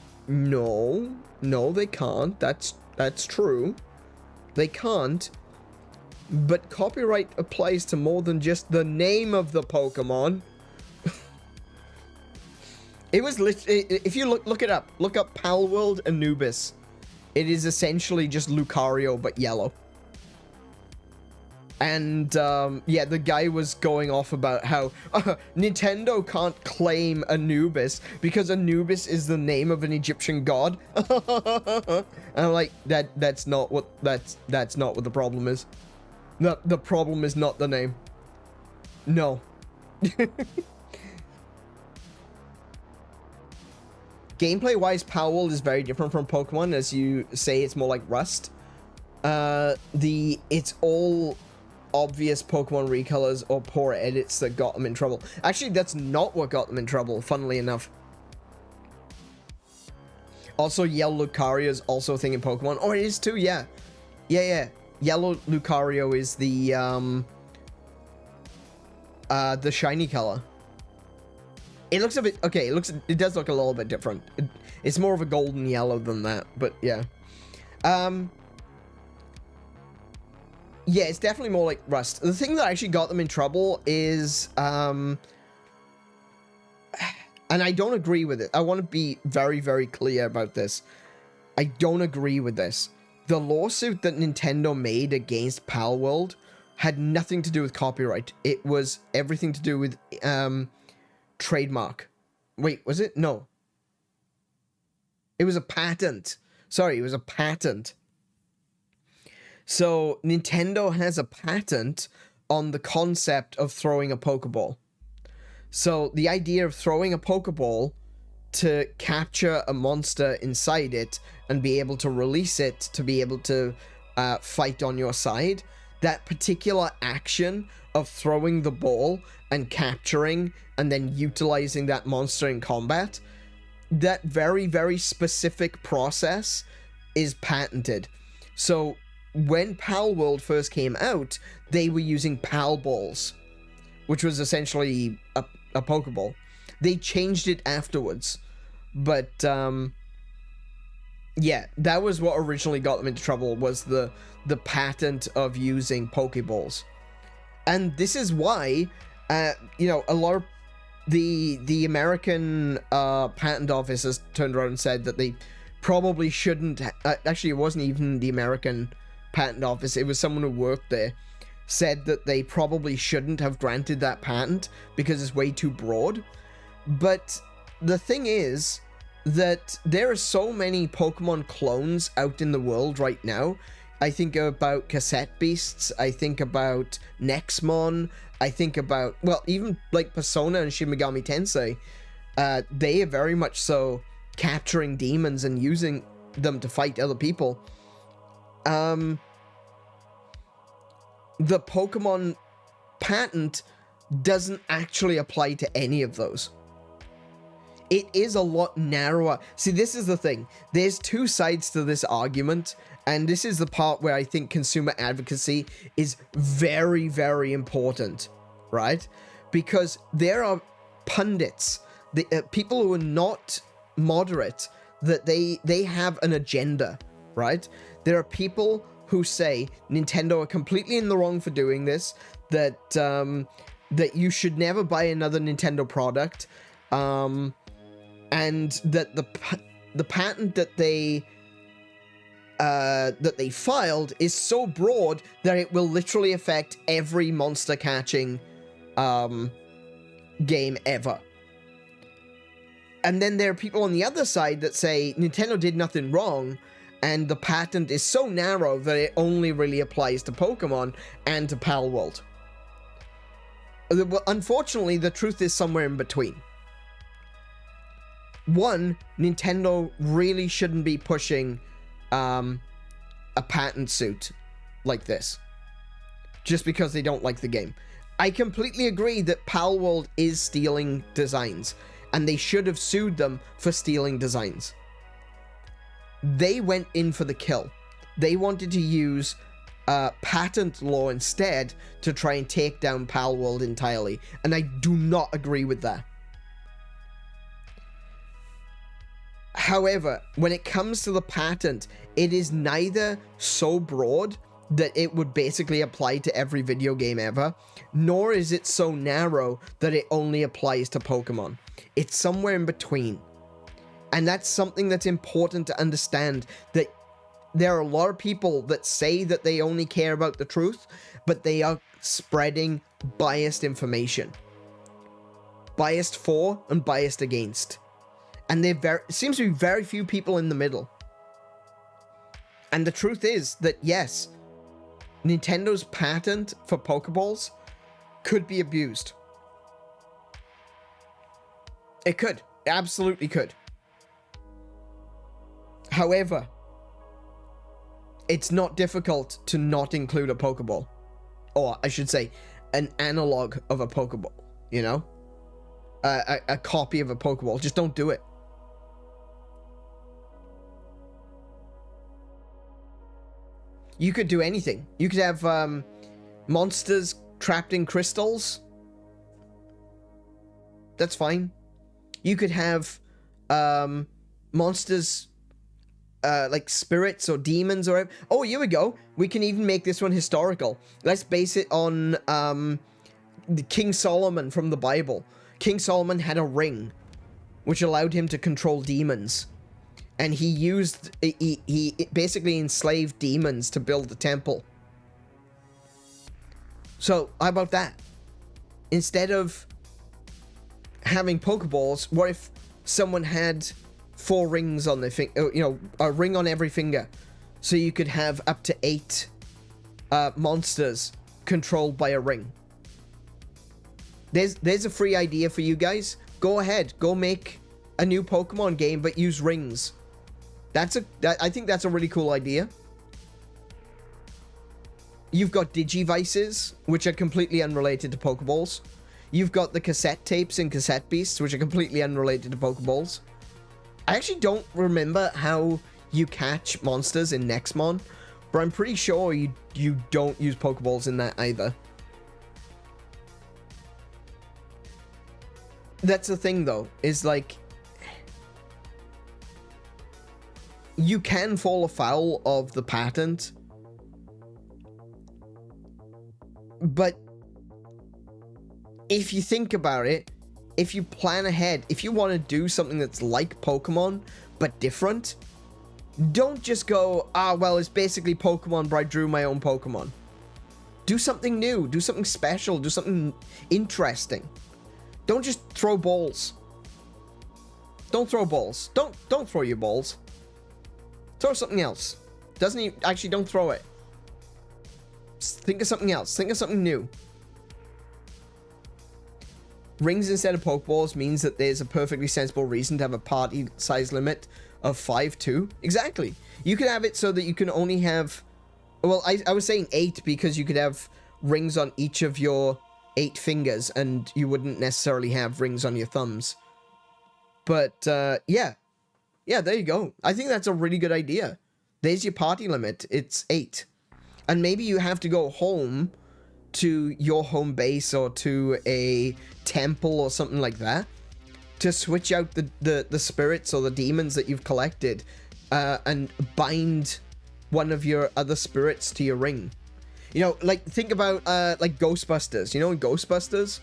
they can't. That's true. They can't. But copyright applies to more than just the name of the Pokemon. It was if you look it up, look up Palworld Anubis. It is essentially just Lucario but yellow. And yeah, the guy was going off about how Nintendo can't claim Anubis because Anubis is the name of an Egyptian god. And I'm like, that's not what the problem is. The problem is not the name. No. Gameplay-wise, Palworld is very different from Pokemon. As you say, it's more like Rust. It's all obvious Pokemon recolors or poor edits that got them in trouble. Actually, that's not what got them in trouble, funnily enough. Also, Yellow Lucario is also a thing in Pokemon. Oh, it is too, yeah. Yeah. yellow Lucario is the shiny color. It looks a bit, okay, it does look a little bit different. It's more of a golden yellow than that, but yeah. Yeah, it's definitely more like rust. The thing that actually got them in trouble is, and I don't agree with it. I want to be very, very clear about this. I don't agree with this. The lawsuit that Nintendo made against Palworld had nothing to do with copyright. It was everything to do with, trademark. Wait, was it? No. It was a patent. Sorry, it was a patent. So, Nintendo has a patent on the concept of throwing a Pokeball. So, the idea of throwing a Pokeball to capture a monster inside it and be able to release it to be able to fight on your side, that particular action of throwing the ball and capturing and then utilizing that monster in combat, that very, very specific process is patented. So, when Palworld first came out, they were using Pal Balls, which was essentially a Pokeball. They changed it afterwards, but yeah, that was what originally got them into trouble, was the patent of using Pokeballs. And this is why, you know, a lot of the American patent office has turned around and said that they probably shouldn't. Actually, it wasn't even the American patent office, it was someone who worked there, said that they probably shouldn't have granted that patent because it's way too broad. But the thing is that there are so many Pokemon clones out in the world right now. I think about Cassette Beasts, I think about Nexmon, I think about, well, even like Persona and Shin Megami Tensei, they are very much so capturing demons and using them to fight other people. The Pokemon patent doesn't actually apply to any of those. It is a lot narrower. See, this is the thing. There's two sides to this argument, and this is the part where I think consumer advocacy is very, very important, right? Because there are pundits, people who are not moderate, that they have an agenda, right? There are people who say Nintendo are completely in the wrong for doing this, that that you should never buy another Nintendo product, and that the patent that they filed is so broad that it will literally affect every monster catching game ever. And then there are people on the other side that say Nintendo did nothing wrong, and the patent is so narrow that it only really applies to Pokemon and to Palworld. Unfortunately, the truth is somewhere in between. One, Nintendo really shouldn't be pushing a patent suit like this, just because they don't like the game. I completely agree that Palworld is stealing designs, and they should have sued them for stealing designs. They went in for the kill. They wanted to use patent law instead to try and take down Palworld entirely, and I do not agree with that. However, when it comes to the patent, it is neither so broad that it would basically apply to every video game ever, nor is it so narrow that it only applies to Pokemon. It's somewhere in between. And that's something that's important to understand, that there are a lot of people that say that they only care about the truth, but they are spreading biased information. Biased for and biased against. And there seems to be very few people in the middle. And the truth is that, yes, Nintendo's patent for Pokeballs could be abused. It could. It absolutely could. However, it's not difficult to not include a Pokeball. Or, I should say, an analog of a Pokeball, you know? A copy of a Pokeball. Just don't do it. You could do anything. You could have monsters trapped in crystals. That's fine. You could have monsters like spirits or demons or... Oh, here we go. We can even make this one historical. Let's base it on the King Solomon from the Bible. King Solomon had a ring which allowed him to control demons. And he used... He basically enslaved demons to build the temple. So, how about that? Instead of having Pokeballs, what if someone had 4 rings on their finger, you know, a ring on every finger, so you could have up to 8 monsters controlled by a ring. There's a free idea for you guys. Go ahead, go make a new Pokemon game, but use rings. I think that's a really cool idea. You've got Digivices, which are completely unrelated to Pokeballs. You've got the cassette tapes and cassette beasts, which are completely unrelated to Pokeballs. I actually don't remember how you catch monsters in Nextmon, but I'm pretty sure you don't use Pokeballs in that either. That's the thing, though, is like... You can fall afoul of the patent, but if you think about it, if you plan ahead, if you want to do something that's like Pokemon, but different, don't just go, well, it's basically Pokemon, but I drew my own Pokemon. Do something new, do something special, do something interesting. Don't just throw balls. Don't throw balls. Don't throw your balls. Throw something else. Actually, don't throw it. Think of something else. Think of something new. Rings instead of Pokeballs means that there's a perfectly sensible reason to have a party size limit of 5 too. Exactly. You could have it so that you can only have... Well, I was saying 8 because you could have rings on each of your 8 fingers and you wouldn't necessarily have rings on your thumbs. But, yeah. Yeah, there you go. I think that's a really good idea. There's your party limit. It's 8. And maybe you have to go home to your home base or to a temple or something like that to switch out the spirits or the demons that you've collected and bind one of your other spirits to your ring. You know, like, think about like Ghostbusters. You know in Ghostbusters,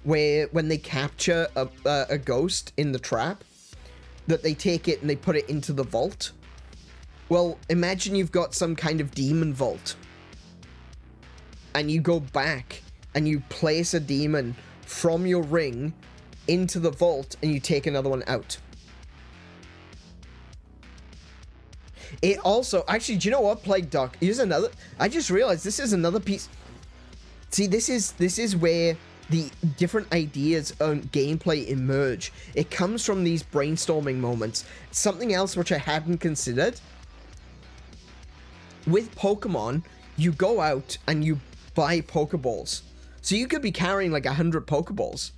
where when they capture a ghost in the trap, that they take it and they put it into the vault? Well, imagine you've got some kind of demon vault, and you go back and you place a demon from your ring into the vault and you take another one out. It also, actually, do you know what, Plague Doc? Here's another, I just realized this is another piece. See, this is where the different ideas on gameplay emerge. It comes from these brainstorming moments. Something else which I hadn't considered. With Pokemon, you go out and you buy Pokeballs. So you could be carrying like 100 Pokeballs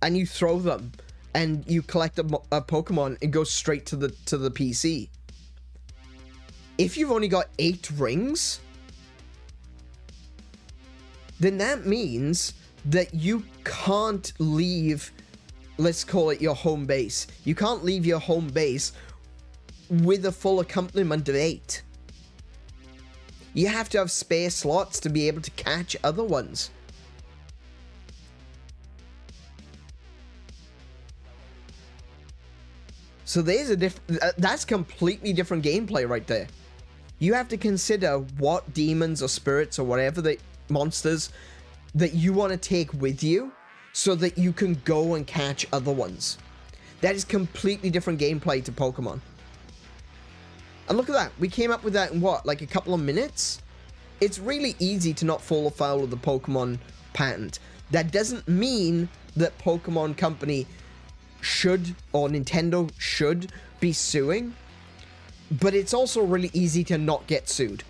and you throw them and you collect a Pokemon and go straight to the PC. If you've only got 8 rings, then that means that you can't leave, let's call it your home base. You can't leave your home base with a full accompaniment of 8. You have to have spare slots to be able to catch other ones. So there's a that's completely different gameplay right there. You have to consider what demons or spirits or whatever the monsters that you want to take with you so that you can go and catch other ones. That is completely different gameplay to Pokemon. And look at that. We came up with that in what, like a couple of minutes? It's really easy to not fall afoul of the Pokemon patent. That doesn't mean that Pokemon Company should, or Nintendo should, be suing. But it's also really easy to not get sued.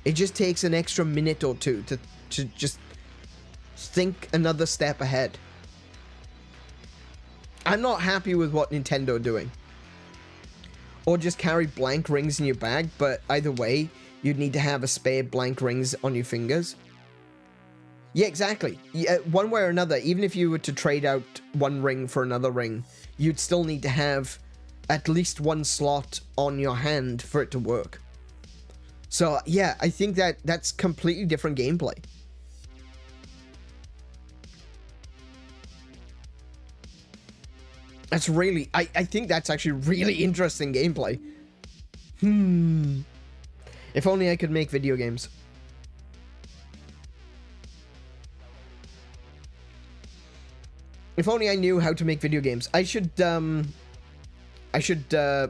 It just takes an extra minute or two to just think another step ahead. I'm not happy with what Nintendo are doing. Or just carry blank rings in your bag, but either way, you'd need to have a spare blank rings on your fingers. Yeah, exactly. Yeah, one way or another, even if you were to trade out one ring for another ring, you'd still need to have at least one slot on your hand for it to work. So, yeah, I think that's completely different gameplay. That's really... I think that's actually really interesting gameplay. If only I could make video games. If only I knew how to make video games. I should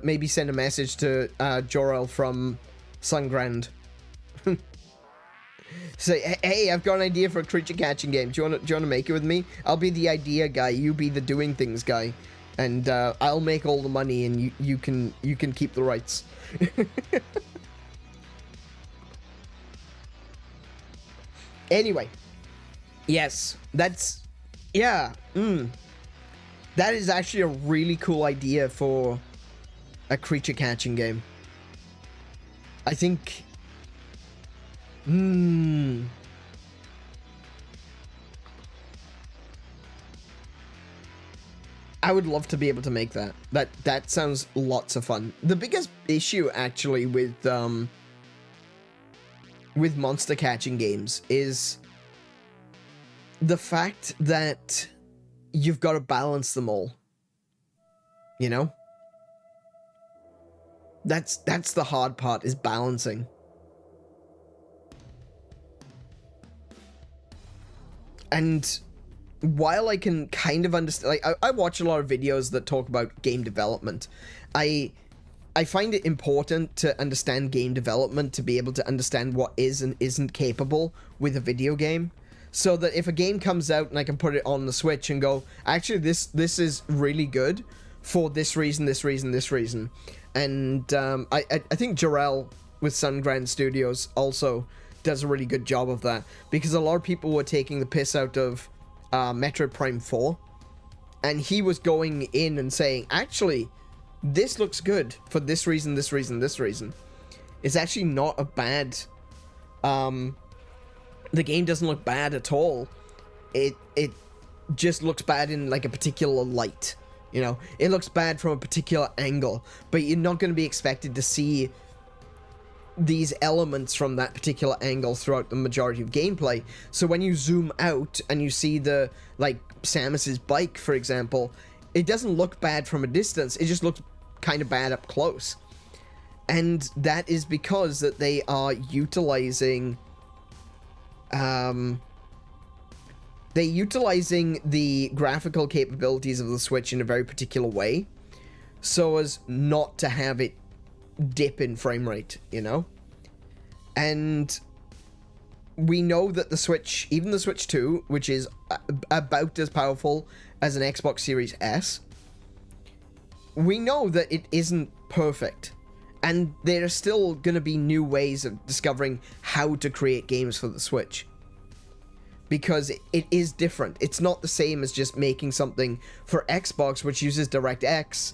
maybe send a message to Jor-El from Sungrand. Say, hey, I've got an idea for a creature catching game. Do you want to make it with me? I'll be the idea guy. You be the doing things guy, and I'll make all the money, and you can keep the rights. Anyway, yes, that's... Yeah, that is actually a really cool idea for a creature catching game. I think... I would love to be able to make that. That sounds lots of fun. The biggest issue, actually, with monster catching games is the fact that you've got to balance them all. You know? That's the hard part, is balancing. And while I can kind of understand, like, I watch a lot of videos that talk about game development. I find it important to understand game development to be able to understand what is and isn't capable with a video game. So that if a game comes out and I can put it on the Switch and go, actually, this is really good for this reason, this reason, this reason. And I think Jor-El with Sungrand Studios also does a really good job of that, because a lot of people were taking the piss out of Metroid Prime 4, and he was going in and saying, actually, this looks good for this reason, this reason, this reason. It's actually not a bad... the game doesn't look bad at all. It just looks bad in, like, a particular light. You know, it looks bad from a particular angle, but you're not going to be expected to see these elements from that particular angle throughout the majority of gameplay. So when you zoom out and you see the, like, Samus's bike, for example, it doesn't look bad from a distance, it just looks kind of bad up close. And that is because that they are utilizing they're utilizing the graphical capabilities of the Switch in a very particular way, so as not to have it dip in frame rate, you know? And we know that the Switch, even the Switch 2, which is about as powerful as an Xbox Series S, we know that it isn't perfect. And there are still going to be new ways of discovering how to create games for the Switch. Because it is different. It's not the same as just making something for Xbox, which uses DirectX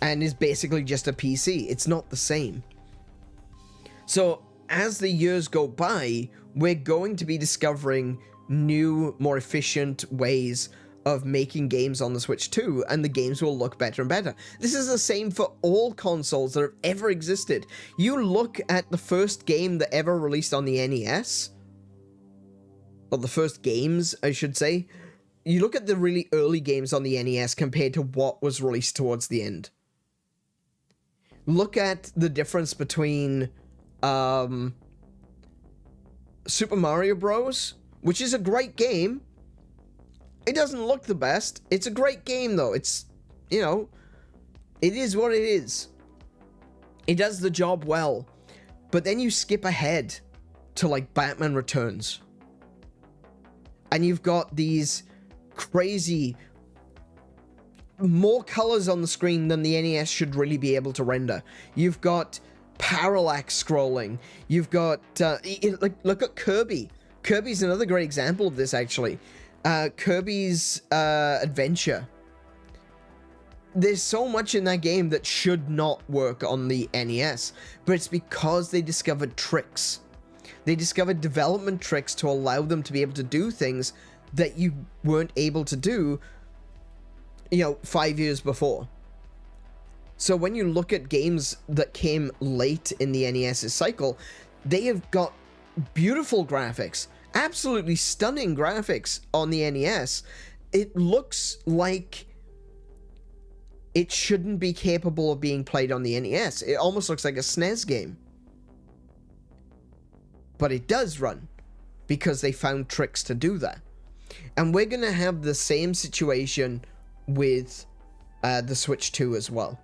and is basically just a PC. It's not the same. So, as the years go by, we're going to be discovering new, more efficient ways of making games on the Switch 2, and the games will look better and better. This is the same for all consoles that have ever existed. You look at the first game that ever released on the NES, or the first games, I should say. You look at the really early games on the NES compared to what was released towards the end. Look at the difference between Super Mario Bros., which is a great game. It doesn't look the best. It's a great game, though. It's, you know, it is what it is. It does the job well. But then you skip ahead to, like, Batman Returns. And you've got these crazy... more colors on the screen than the NES should really be able to render. You've got parallax scrolling. You've got... look at Kirby. Kirby's another great example of this, actually. Kirby's Adventure. there's so much in that game that should not work on the NES, but it's because they discovered tricks. They discovered development tricks to allow them to be able to do things that you weren't able to do, you know, 5 years before. So when you look at games that came late in the NES's cycle, they have got beautiful graphics, absolutely stunning graphics on the NES. It looks like it shouldn't be capable of being played on the NES. It almost looks like a SNES game. But it does run, because they found tricks to do that. And we're going to have the same situation with the Switch 2 as well.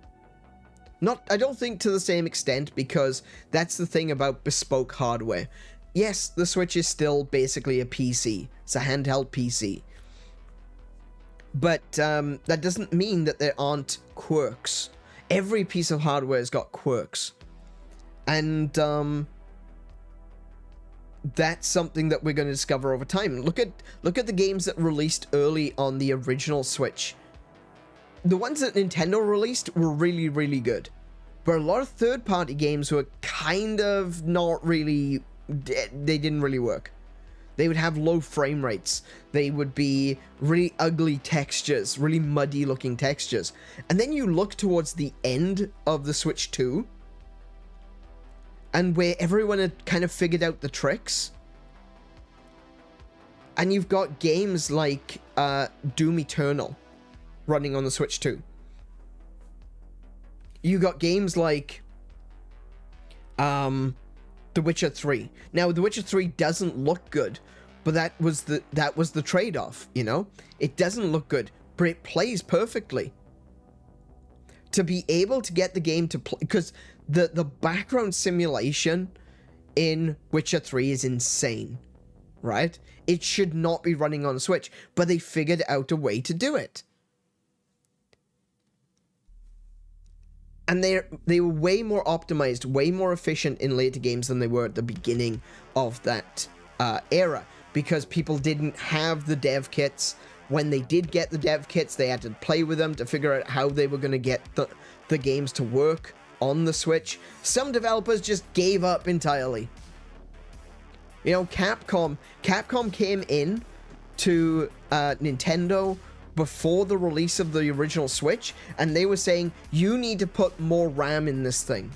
I don't think to the same extent, because that's the thing about bespoke hardware. Yes, the Switch is still basically a PC. It's a handheld PC. But that doesn't mean that there aren't quirks. Every piece of hardware has got quirks. And that's something that we're going to discover over time. Look at the games that released early on the original Switch. The ones that Nintendo released were really, really good. But a lot of third-party games were kind of not really... They didn't really work. They would have low frame rates. They would be really ugly textures, really muddy-looking textures. And then you look towards the end of the Switch 2, and where everyone had kind of figured out the tricks. And you've got games like Doom Eternal running on the Switch 2. You got games like The Witcher 3. Now, The Witcher 3 doesn't look good, but that was the trade-off, you know? It doesn't look good, but it plays perfectly. To be able to get the game to play, because the background simulation in Witcher 3 is insane, right? It should not be running on Switch, but they figured out a way to do it. And they were way more optimized, way more efficient in later games than they were at the beginning of that era, because people didn't have the dev kits. When they did get the dev kits, they had to play with them to figure out how they were going to get the games to work on the Switch. Some developers just gave up entirely. You know, Capcom came in to Nintendo before the release of the original Switch, and they were saying, you need to put more RAM in this thing.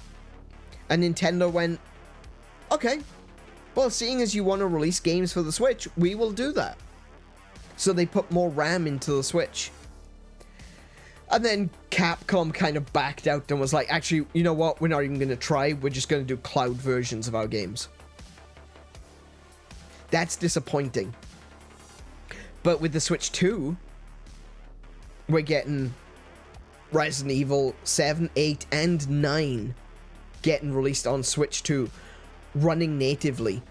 And Nintendo went, okay, well, seeing as you want to release games for the Switch, we will do that. So they put more RAM into the Switch. And then Capcom kind of backed out and was like, actually, you know what? We're not even going to try. We're just going to do cloud versions of our games. That's disappointing. But with the Switch 2, we're getting Resident Evil 7, 8, and 9 getting released on Switch 2, running natively.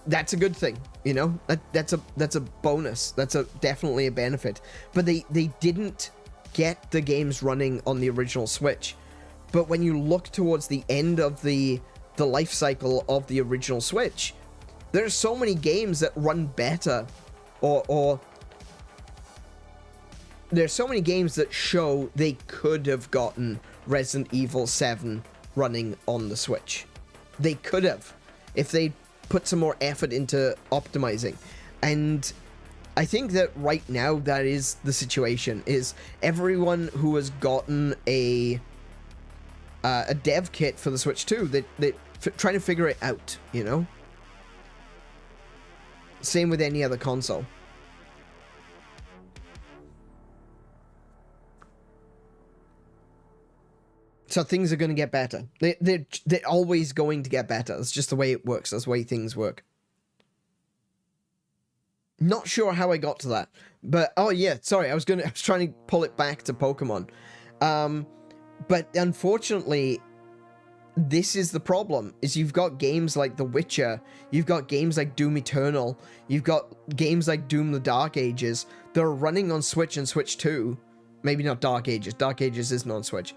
That's a good thing, you know. That's a bonus. That's definitely a benefit. But they didn't get the games running on the original Switch. But when you look towards the end of the life cycle of the original Switch, there are so many games that run better, or there's so many games that show they could have gotten Resident Evil 7 running on the Switch. They could have, if they put some more effort into optimizing. And I think that right now that is the situation, is everyone who has gotten a dev kit for the Switch 2, they're trying to figure it out, you know? Same with any other console. So things are going to get better. They're always going to get better. That's just the way it works. That's the way things work. Not sure how I got to that, but oh yeah, sorry. I was trying to pull it back to Pokemon, but unfortunately, this is the problem. Is you've got games like The Witcher, you've got games like Doom Eternal, you've got games like Doom: The Dark Ages. They're running on Switch and Switch 2. Maybe not Dark Ages. Dark Ages isn't on Switch.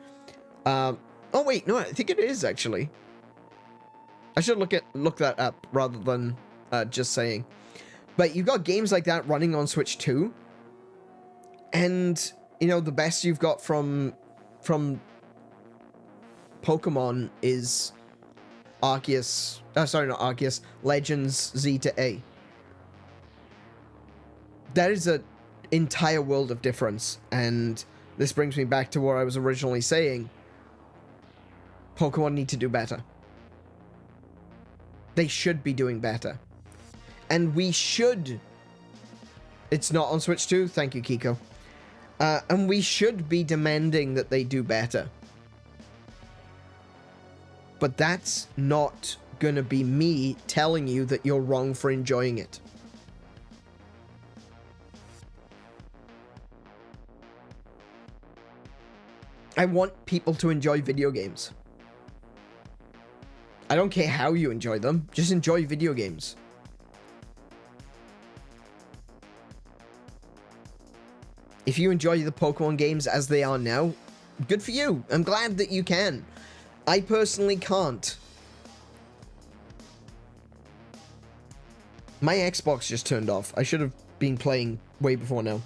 Oh wait, no, I think it is actually. I should look that up rather than just saying. But you've got games like that running on Switch too. And, you know, the best you've got from Pokemon is Arceus, sorry, not Arceus, Legends Z to A. That is an entire world of difference, and this brings me back to what I was originally saying. Pokemon need to do better. They should be doing better. And we should... It's not on Switch 2, thank you, Kiko. And we should be demanding that they do better. But that's not gonna be me telling you that you're wrong for enjoying it. I want people to enjoy video games. I don't care how you enjoy them, just enjoy video games. If you enjoy the Pokemon games as they are now, good for you. I'm glad that you can. I personally can't. My Xbox just turned off. I should have been playing way before now.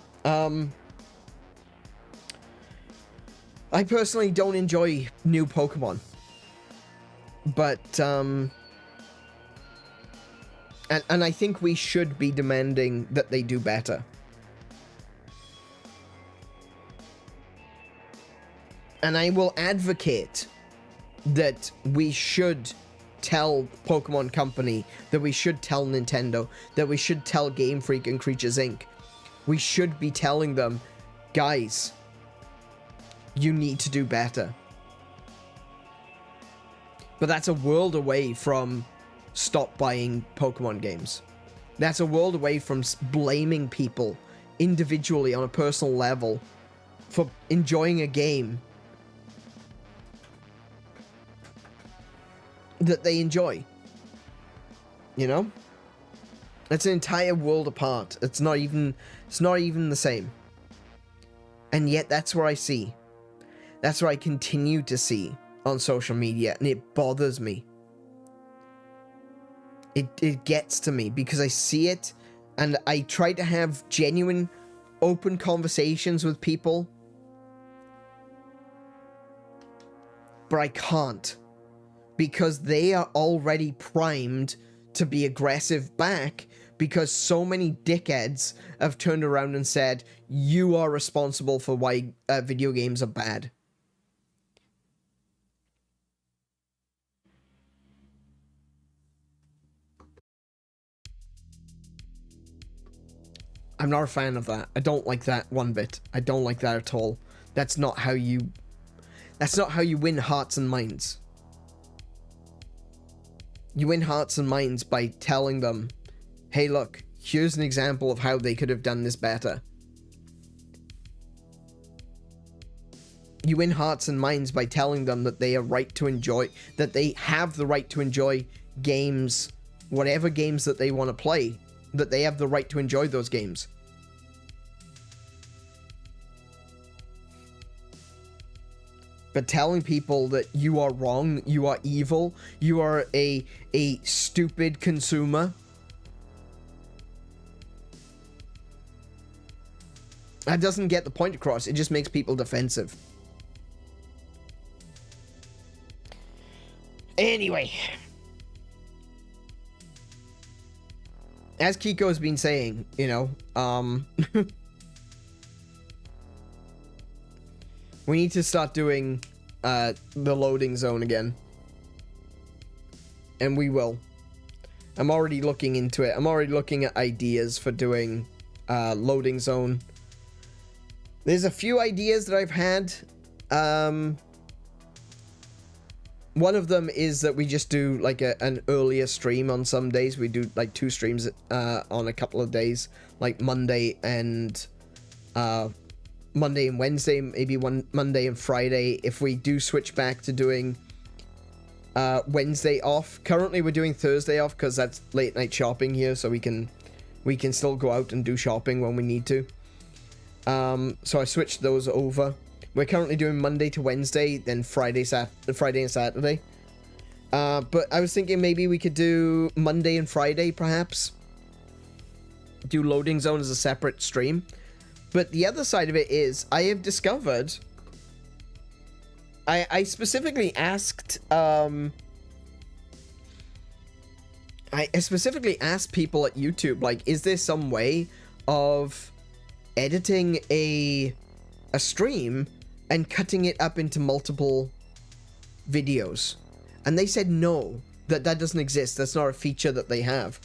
I personally don't enjoy new Pokemon. But, and I think we should be demanding that they do better. And I will advocate that we should tell Pokemon Company, that we should tell Nintendo, that we should tell Game Freak and Creatures Inc. We should be telling them, guys, you need to do better. But that's a world away from stop buying Pokemon games. That's a world away from blaming people individually on a personal level for enjoying a game that they enjoy. You know? It's an entire world apart. It's not even the same. And yet that's what I see. That's what I continue to see on social media, and it bothers me. It gets to me because I see it, and I try to have genuine, open conversations with people, but I can't, because they are already primed to be aggressive back, because so many dickheads have turned around and said, you are responsible for why video games are bad. I'm not a fan of that. I don't like that one bit. I don't like that at all. That's not how you win hearts and minds. You win hearts and minds by telling them, hey look, here's an example of how they could have done this better. You win hearts and minds by telling them that they are right to enjoy, that they have the right to enjoy games, whatever games that they want to play, that they have the right to enjoy those games. But telling people that you are wrong, you are evil, you are a stupid consumer, that doesn't get the point across. It just makes people defensive. Anyway, as Kiko has been saying, you know, we need to start doing the loading zone again. And we will. I'm already looking into it. I'm already looking at ideas for doing loading zone. There's a few ideas that I've had. One of them is that we just do like an earlier stream on some days. We do like 2 streams on a couple of days, like Monday and Wednesday, maybe one Monday and Friday. If we do switch back to doing Wednesday off, currently we're doing Thursday off because that's late night shopping here, so we can still go out and do shopping when we need to. So I switched those over. We're currently doing Monday to Wednesday, then Friday and Saturday. But I was thinking maybe we could do Monday and Friday, perhaps. do Loading Zone as a separate stream. But the other side of it is, I have discovered... I specifically asked... I specifically asked people at YouTube, like, is there some way of editing a stream and cutting it up into multiple videos? And they said no, that doesn't exist. That's not a feature that they have.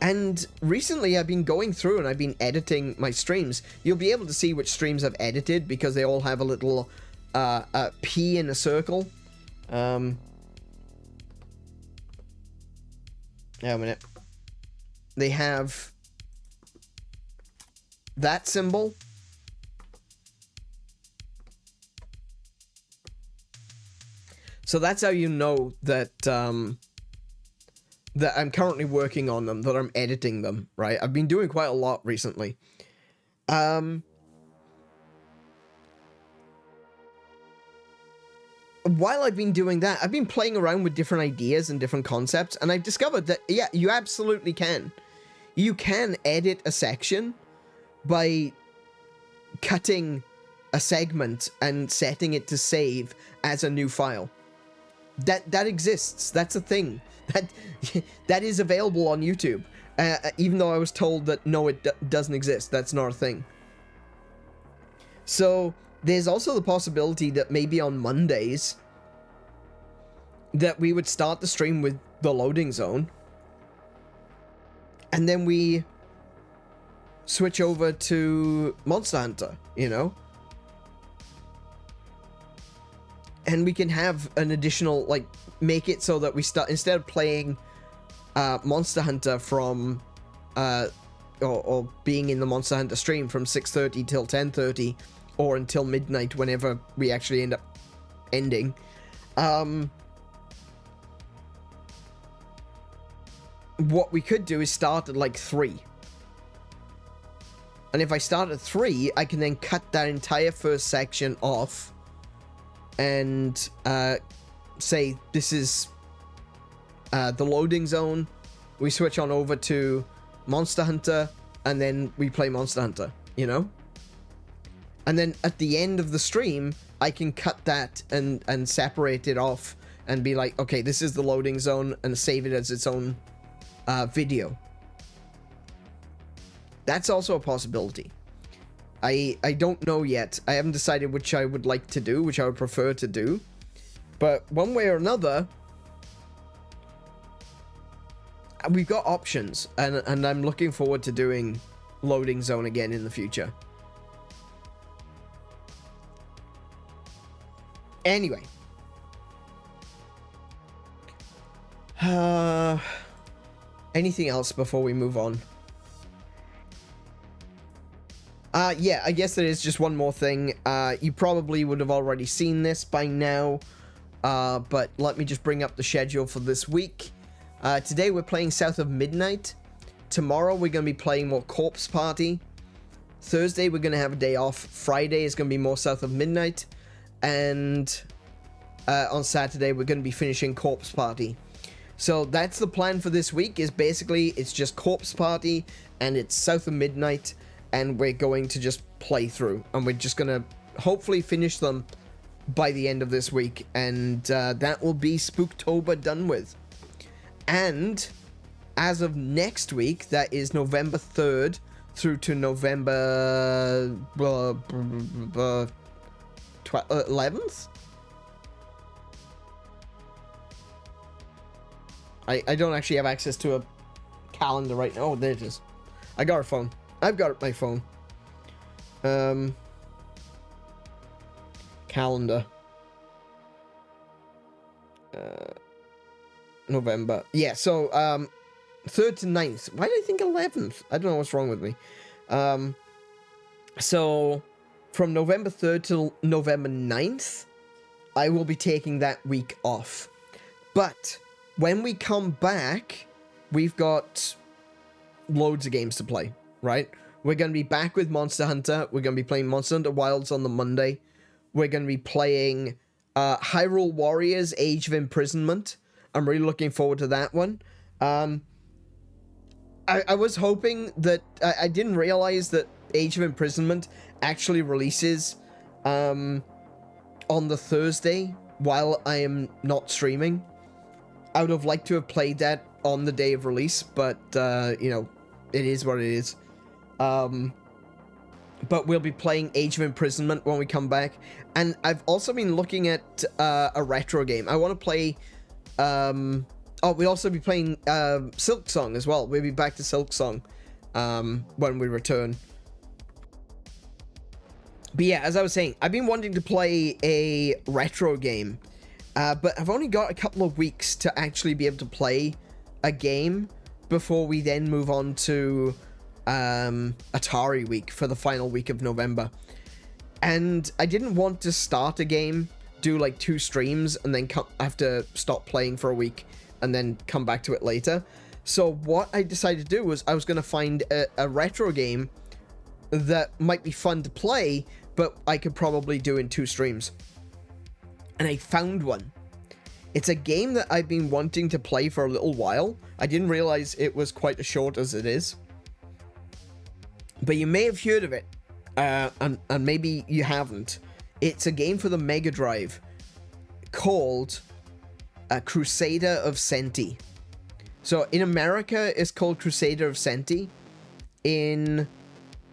And recently I've been going through and I've been editing my streams. You'll be able to see which streams I've edited because they all have a little a P in a circle. Now a minute. They have that symbol. So that's how you know that that I'm currently working on them, that I'm editing them, right? I've been doing quite a lot recently. While I've been doing that, I've been playing around with different ideas and different concepts, and I've discovered that, yeah, you absolutely can. You can edit a section by cutting a segment and setting it to save as a new file. That exists. That's a thing. That is available on YouTube. Even though I was told that no, it doesn't exist. That's not a thing. So there's also the possibility that maybe on Mondays that we would start the stream with the Loading Zone, and then we switch over to Monster Hunter, you know? And we can have an additional, like, make it so that we start, instead of playing Monster Hunter from, or being in the Monster Hunter stream from 6:30 till 10:30, or until midnight, whenever we actually end up ending, what we could do is start at, like, 3. And if I start at 3, I can then cut that entire first section off and say this is the Loading Zone. We switch on over to Monster Hunter, and then we play Monster Hunter, you know? And then at the end of the stream, I can cut that and separate it off and be like, okay, this is the Loading Zone, and save it as its own video. That's also a possibility. I don't know yet. I haven't decided which I would like to do, which I would prefer to do. But one way or another, we've got options, and I'm looking forward to doing Loading Zone again in the future. Anyway. Anything else before we move on? Yeah, I guess there is just one more thing. You probably would have already seen this by now, but let me just bring up the schedule for this week. Today we're playing South of Midnight. Tomorrow we're going to be playing more Corpse Party. Thursday we're going to have a day off. Friday is going to be more South of Midnight. And on Saturday we're going to be finishing Corpse Party. So that's the plan for this week, is basically it's just Corpse Party and it's South of Midnight, and we're going to just play through, and we're just going to hopefully finish them by the end of this week, and that will be Spooktober done with. And as of next week, that is November 3rd through to November 11th? I don't actually have access to a calendar right now. Oh, there it is. I got a phone. I've got my phone. Calendar. November. Yeah, so, 3rd to 9th. Why did I think 11th? I don't know what's wrong with me. So, from November 3rd to November 9th, I will be taking that week off. But when we come back, we've got loads of games to play, right? We're going to be back with Monster Hunter. We're going to be playing Monster Hunter Wilds on the Monday. We're going to be playing Hyrule Warriors Age of Imprisonment. I'm really looking forward to that one. I was hoping that I didn't realize that Age of Imprisonment actually releases on the Thursday while I am not streaming. I would have liked to have played that on the day of release, but you know, it is what it is. But we'll be playing Age of Imprisonment when we come back, and I've also been looking at a retro game. I want to play we'll also be playing Silksong as well. We'll be back to Silksong when we return. But yeah, as I was saying, I've been wanting to play a retro game, but I've only got a couple of weeks to actually be able to play a game before we then move on to Atari week for the final week of November. And I didn't want to start a game, do like 2 streams, and then have to stop playing for a week and then come back to it later. So what I decided to do was I was going to find a retro game that might be fun to play, but I could probably do in 2 streams. And I found one. It's a game that I've been wanting to play for a little while. I didn't realize it was quite as short as it is. But you may have heard of it, and maybe you haven't. It's a game for the Mega Drive called Crusader of Senti. So in America, it's called Crusader of Senti. In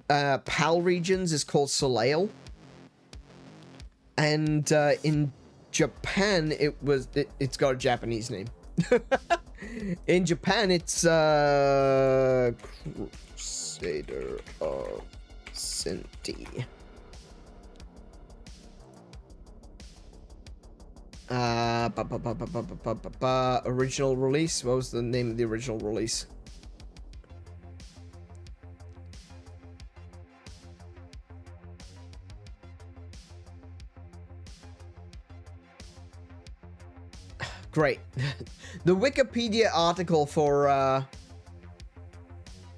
PAL regions, it's called ＳOCIAL. And in Japan, it's got a Japanese name. In Japan, it's Crusader of Senti. Original release. What was the name of the original release? Great. The Wikipedia article for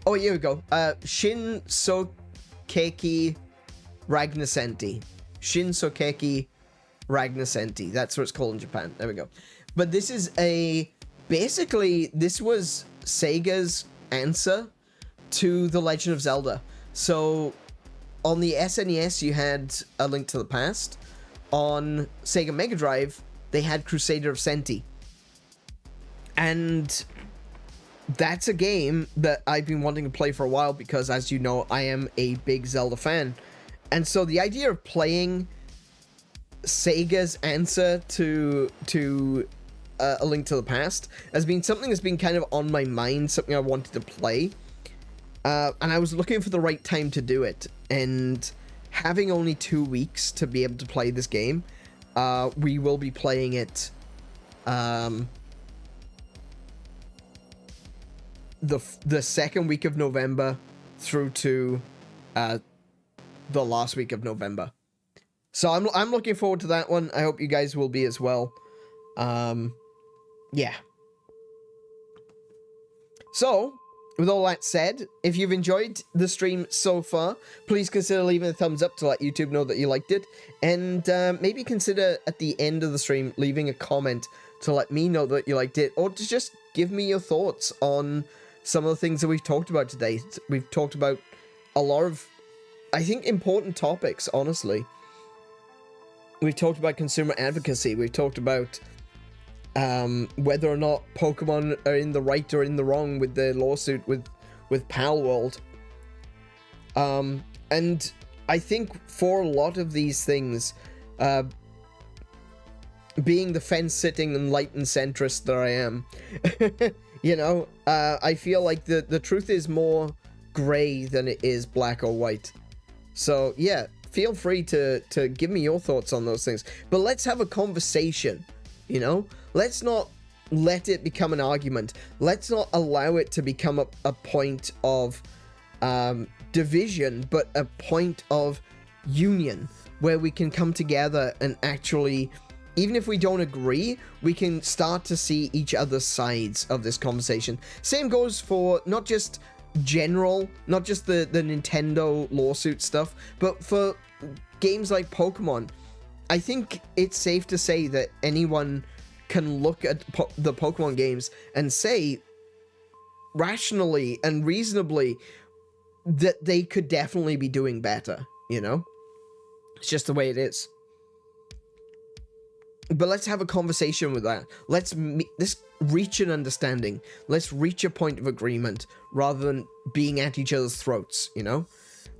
oh, here we go. Shin Sokeki Ragnasenti. Shin Sokeki Ragnasenti. That's what it's called in Japan. There we go. But this is basically, this was Sega's answer to The Legend of Zelda. So, on the SNES, you had A Link to the Past. On Sega Mega Drive, they had Crusader of Senti. And that's a game that I've been wanting to play for a while because, as you know, I am a big Zelda fan. And so the idea of playing Sega's answer to A Link to the Past has been something that's been kind of on my mind, something I wanted to play. And I was looking for the right time to do it. And having only 2 weeks to be able to play this game, we will be playing it the second week of November through to the last week of November. So I'm looking forward to that one. I hope you guys will be as well. Yeah. So, with all that said, if you've enjoyed the stream so far, please consider leaving a thumbs up to let YouTube know that you liked it. And maybe consider at the end of the stream leaving a comment to let me know that you liked it. Or to just give me your thoughts on some of the things that we've talked about today. We've talked about a lot of, I think, important topics, honestly. We've talked about consumer advocacy. We've talked about whether or not Pokemon are in the right or in the wrong with the lawsuit with Pal World. And I think for a lot of these things, being the fence-sitting enlightened centrist that I am, you know, I feel like the truth is more gray than it is black or white. So, yeah, feel free to give me your thoughts on those things. But let's have a conversation, you know? Let's not let it become an argument. Let's not allow it to become a point of division, but a point of union, where we can come together and actually, even if we don't agree, we can start to see each other's sides of this conversation. Same goes for not just general, not just the Nintendo lawsuit stuff, but for games like Pokemon. I think it's safe to say that anyone can look at the Pokemon games and say rationally and reasonably that they could definitely be doing better, you know? It's just the way it is. But let's have a conversation with that. Let's reach an understanding. Let's reach a point of agreement rather than being at each other's throats, you know?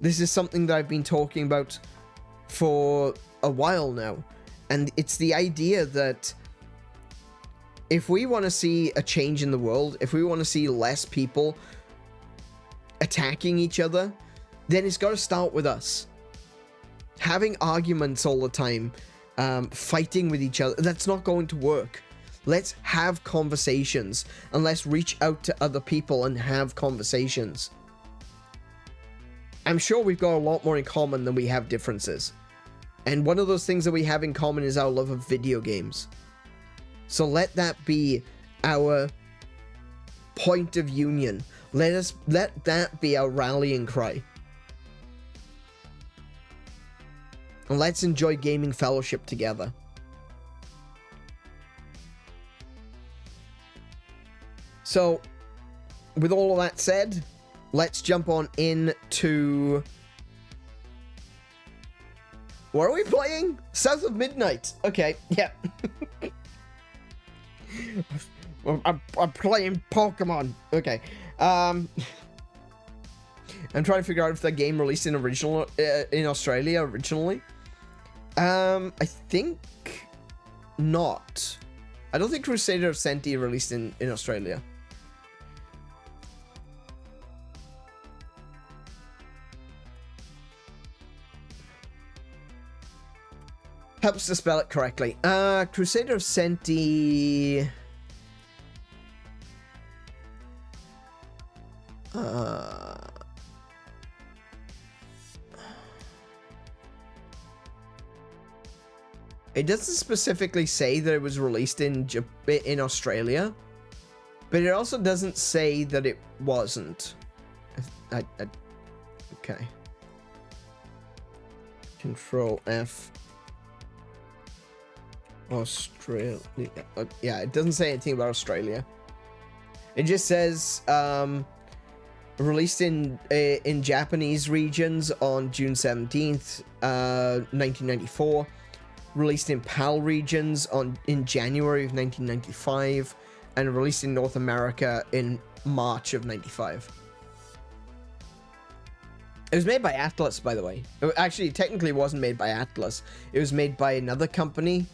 This is something that I've been talking about for a while now. And it's the idea that if we want to see a change in the world, if we want to see less people attacking each other, then it's got to start with us. Having arguments all the time, fighting with each other, that's not going to work. Let's have conversations, and let's reach out to other people and have conversations. I'm sure we've got a lot more in common than we have differences. And one of those things that we have in common is our love of video games. So let that be our point of union. Let that be our rallying cry. And let's enjoy gaming fellowship together. So, with all of that said, let's jump on into... What are we playing? South of Midnight. Okay, yeah. I'm playing Pokemon. Okay. I'm trying to figure out if that game released in Australia originally. I think not. I don't think Crusader of Senti released in Australia. Helps to spell it correctly. Crusader of Senti... It doesn't specifically say that it was released in Australia, but it also doesn't say that it wasn't. Okay. Control F. Australia. Yeah, it doesn't say anything about Australia. It just says released in Japanese regions on June 17th, 1994. Released in PAL regions in January of 1995, and released in North America in March of 95. It was made by Atlus, by the way. Actually, technically it wasn't made by Atlus. It was made by another company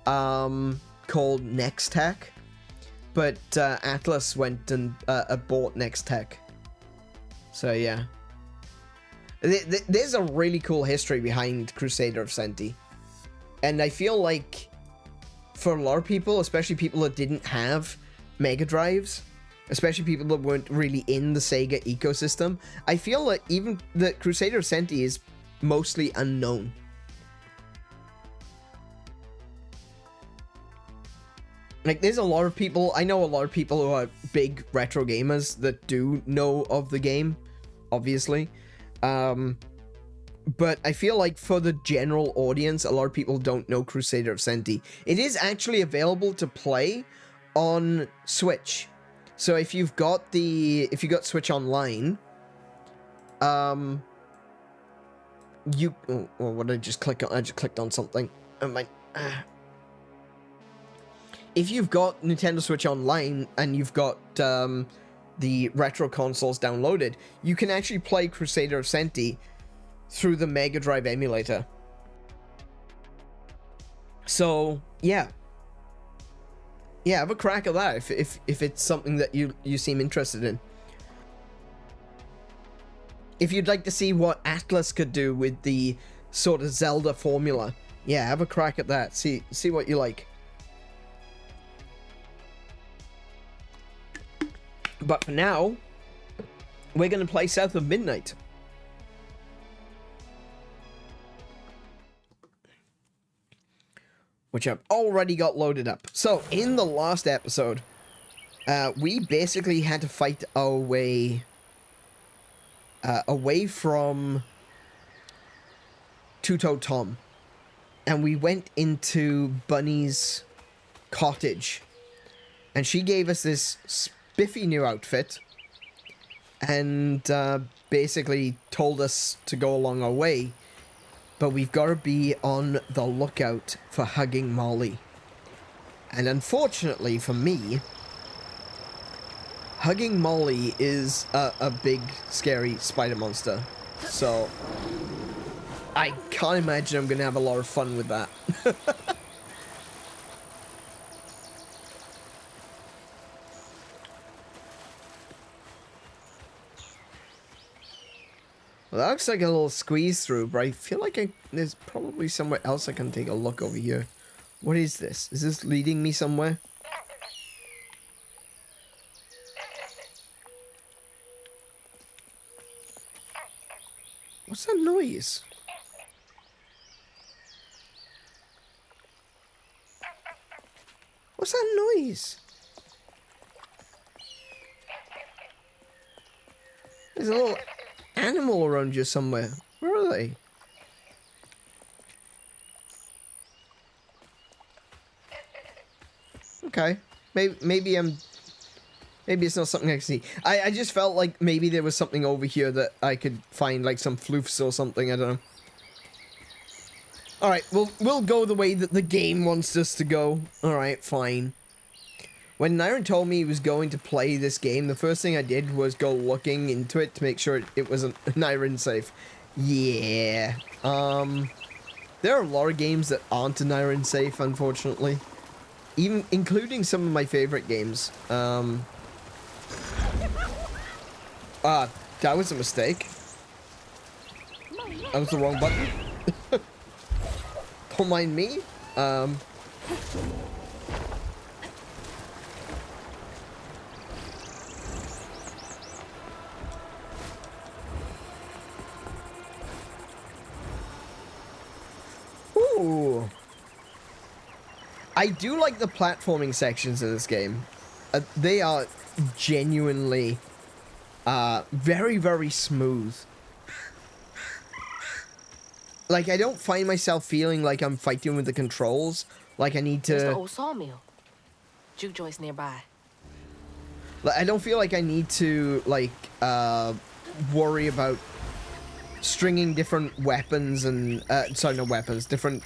called Nextech, but Atlus went and bought Nextech. So yeah. There's a really cool history behind Crusader of Senti. And I feel like for a lot of people, especially people that didn't have Mega Drives, especially people that weren't really in the Sega ecosystem, I feel like even the Crusader of Senti is mostly unknown. Like, there's a lot of people, I know a lot of people who are big retro gamers that do know of the game, obviously. But I feel like for the general audience, a lot of people don't know Crusader of Senti. It is actually available to play on Switch. So if you've got Switch Online, what did I just click on? I just clicked on something. If you've got Nintendo Switch Online and you've got the retro consoles downloaded, you can actually play Crusader of Senti through the Mega Drive emulator. So yeah, have a crack at that if it's something that you seem interested in. If you'd like to see what Atlus could do with the sort of Zelda formula, yeah, have a crack at that. See what you like. But for now, we're gonna play South of Midnight. Which I've already got loaded up. So, in the last episode, we basically had to fight our way away from Two-Toe Tom. And we went into Bunny's cottage. And she gave us this spiffy new outfit. and basically told us to go along our way, but we've got to be on the lookout for Hugging Molly. And unfortunately for me, Hugging Molly is a big, scary spider monster. So I can't imagine I'm going to have a lot of fun with that. Well, that looks like a little squeeze through, but I feel like there's probably somewhere else I can take a look over here. What is this? Is this leading me somewhere? What's that noise? What's that noise? There's a little animal around you somewhere. Where are they? Okay. Maybe it's not something I can see. I just felt like maybe there was something over here that I could find, like some floofs or something. I don't know. All right, we'll go the way that the game wants us to go. All right, fine. When Aneuryn told me he was going to play this game, the first thing I did was go looking into it to make sure it was an Aneuryn safe. Yeah. There are a lot of games that aren't Aneuryn safe, unfortunately. Even including some of my favorite games. That was a mistake. That was the wrong button. Don't mind me. Ooh. I do like the platforming sections of this game. They are genuinely very, very smooth. Like, I don't find myself feeling like I'm fighting with the controls. Like, I need to... There's the old sawmill. Juke joints nearby. Like, I don't feel like I need to, like, worry about stringing different weapons and... sorry, no weapons. Different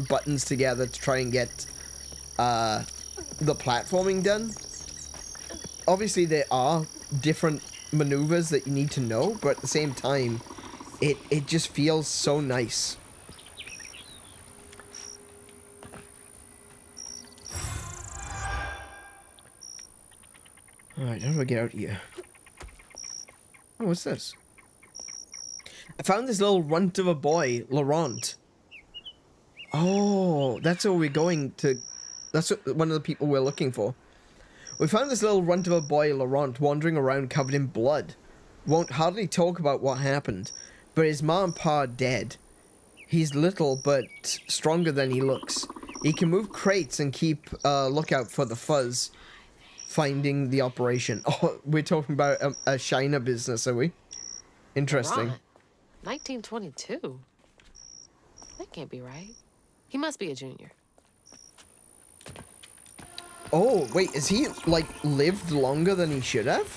buttons together to try and get the platforming done. Obviously, there are different maneuvers that you need to know, but at the same time, it just feels so nice. Alright, how do I get out here? Oh, what's this? I found this little runt of a boy, Laurent. Oh, that's where we're going to... That's one of the people we're looking for. We found this little runt of a boy, Laurent, wandering around covered in blood. Won't hardly talk about what happened, but his ma and pa are dead. He's little, but stronger than he looks. He can move crates and keep lookout for the fuzz, finding the operation. Oh, we're talking about a Shiner business, are we? Interesting. Ron, 1922? That can't be right. He must be a junior. Oh, wait, is he, like, lived longer than he should have?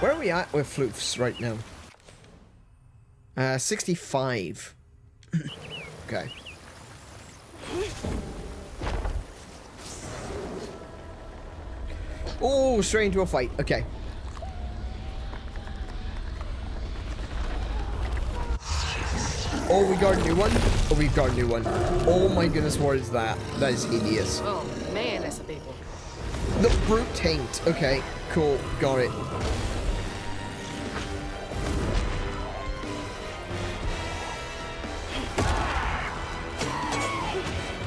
Where are we at with floofs right now? 65. Okay. Oh, straight into a fight. Okay. Oh, we got a new one? Oh, we've got a new one. Oh my goodness, what is that? That is hideous. Oh, man, that's a big one. The brute taint. Okay, cool. Got it.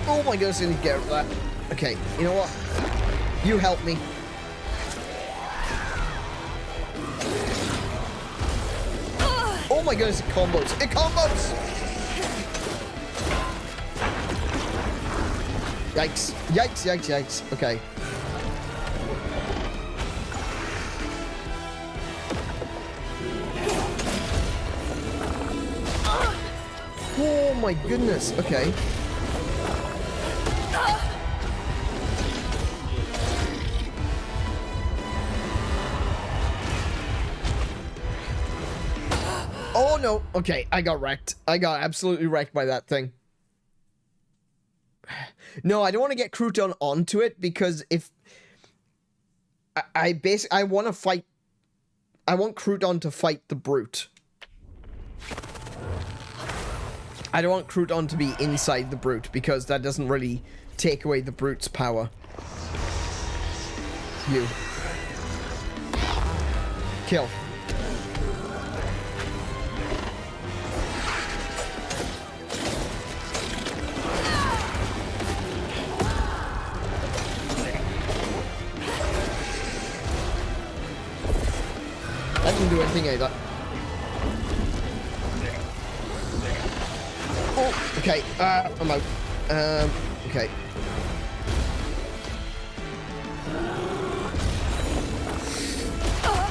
Oh my goodness, I need to get rid of that. Okay, you know what? You help me. Oh my goodness, it combos. It combos! Yikes. Yikes, yikes, yikes. Okay. Oh my goodness. Okay. Oh no. Okay, I got wrecked. I got absolutely wrecked by that thing. No, I don't want to get Crouton onto it because if I want to fight, I want Crouton to fight the brute. I don't want Crouton to be inside the brute because that doesn't really take away the brute's power. You. Kill. That didn't do anything either. Oh, okay. I'm out. Okay.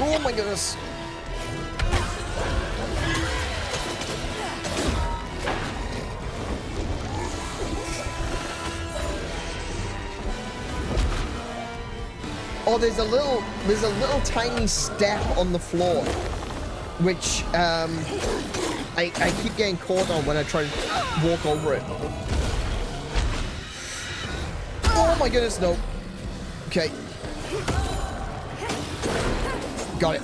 Oh my goodness. Oh, there's a little tiny step on the floor, which I keep getting caught on when I try to walk over it. Oh my goodness, no. Okay. Got it.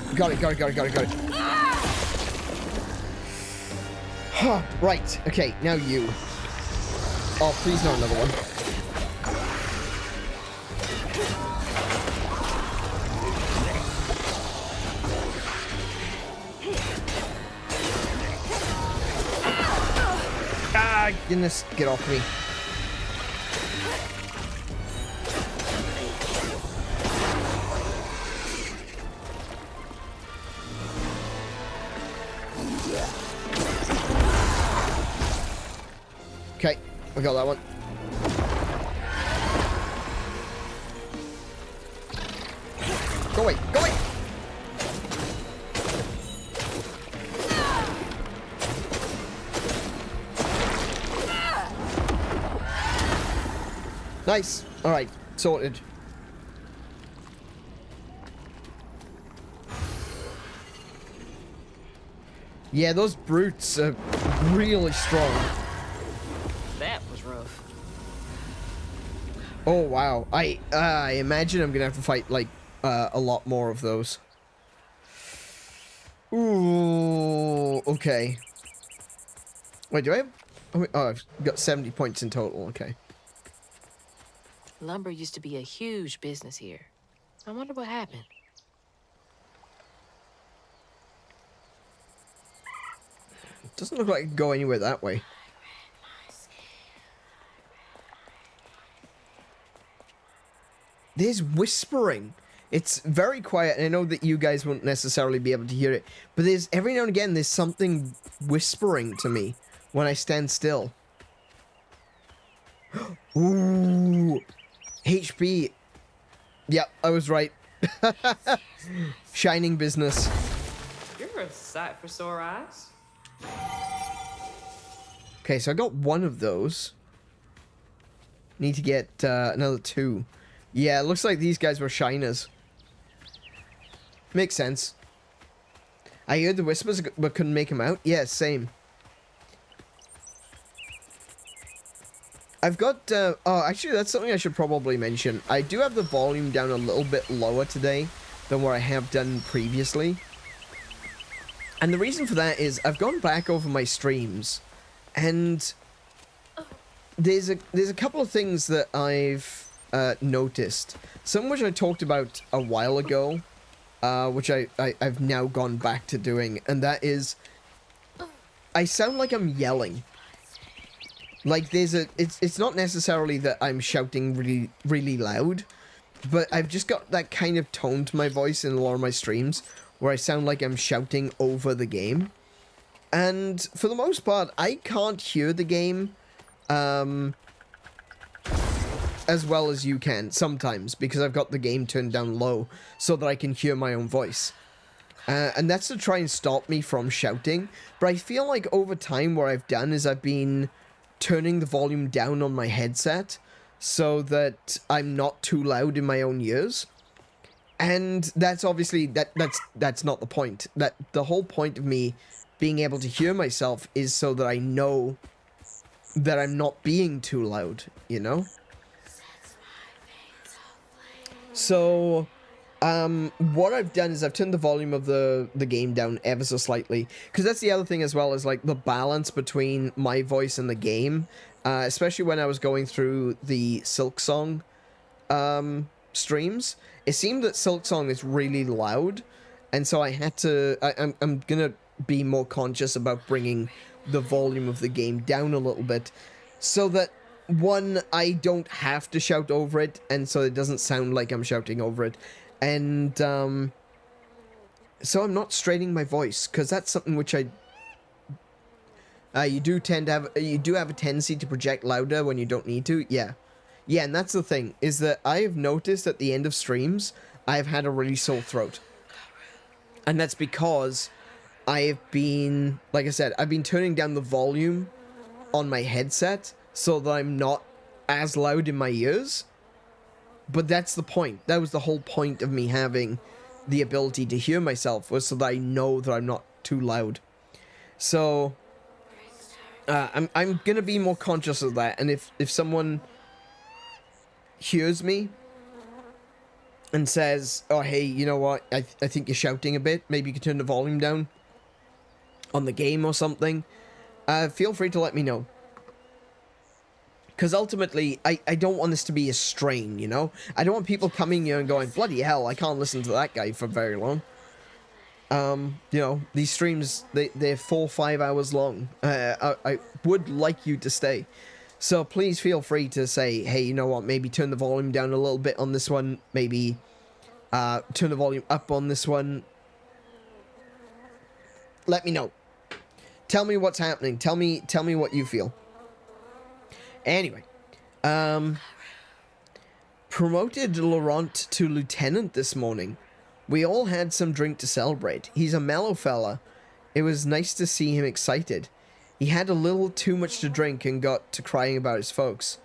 Huh, right, okay, now you. Oh, please not another one. Ah, goodness, get off me. Okay, I got that one. Go away, go away! Nice. Alright, sorted. Yeah, those brutes are really strong. That was rough. Oh, wow. I imagine I'm gonna have to fight, like, a lot more of those. Ooh, okay. Wait, do I have... Oh, I've got 70 points in total, okay. Lumber used to be a huge business here. I wonder what happened. Doesn't look like it can go anywhere that way. There's whispering. It's very quiet, and I know that you guys won't necessarily be able to hear it, but there's every now and again there's something whispering to me when I stand still. Ooh, HP. Yep, I was right. Shining business. You're a sight for sore eyes. Okay, so I got one of those. Need to get another 2. Yeah, it looks like these guys were shiners. Makes sense. I heard the whispers but couldn't make them out. Yeah, same. I've got, oh, actually, that's something I should probably mention. I do have the volume down a little bit lower today than what I have done previously. And the reason for that is I've gone back over my streams, and there's a couple of things that I've noticed. Some which I talked about a while ago, which I've now gone back to doing, and that is I sound like I'm yelling. Like it's not necessarily that I'm shouting really, really loud, but I've just got that kind of tone to my voice in a lot of my streams where I sound like I'm shouting over the game. And for the most part, I can't hear the game as well as you can sometimes, because I've got the game turned down low so that I can hear my own voice. And that's to try and stop me from shouting. But I feel like over time what I've done is I've been turning the volume down on my headset so that I'm not too loud in my own ears. And that's obviously, that's not the point. That the whole point of me being able to hear myself is so that I know that I'm not being too loud, you know? So, what I've done is I've turned the volume of the game down ever so slightly, because that's the other thing as well, is like the balance between my voice and the game, especially when I was going through the Silksong streams. It seemed that Silksong is really loud, and so I had to, I'm gonna be more conscious about bringing the volume of the game down a little bit, so that, one, I don't have to shout over it, and so it doesn't sound like I'm shouting over it, and so I'm not straining my voice, because that's something which you do have a tendency to project louder when you don't need to. Yeah, and that's the thing, is that I have noticed at the end of streams I've had a really sore throat, and that's because I have been, like I said, I've been turning down the volume on my headset so that I'm not as loud in my ears. But that's the point. That was the whole point of me having the ability to hear myself, was so that I know that I'm not too loud. So I'm gonna be more conscious of that. And if someone hears me and says, "Oh, hey, you know what? I think you're shouting a bit. Maybe you could turn the volume down on the game or something," feel free to let me know. Because ultimately, I don't want this to be a strain, you know? I don't want people coming here and going, bloody hell, I can't listen to that guy for very long. You know, these streams, they're 4 or 5 hours long. I would like you to stay. So please feel free to say, hey, you know what, maybe turn the volume down a little bit on this one. Maybe turn the volume up on this one. Let me know. Tell me what's happening. Tell me what you feel. Anyway, promoted Laurent to lieutenant this morning. We all had some drink to celebrate. He's a mellow fella. It was nice to see him excited. He had a little too much to drink and got to crying about his folks.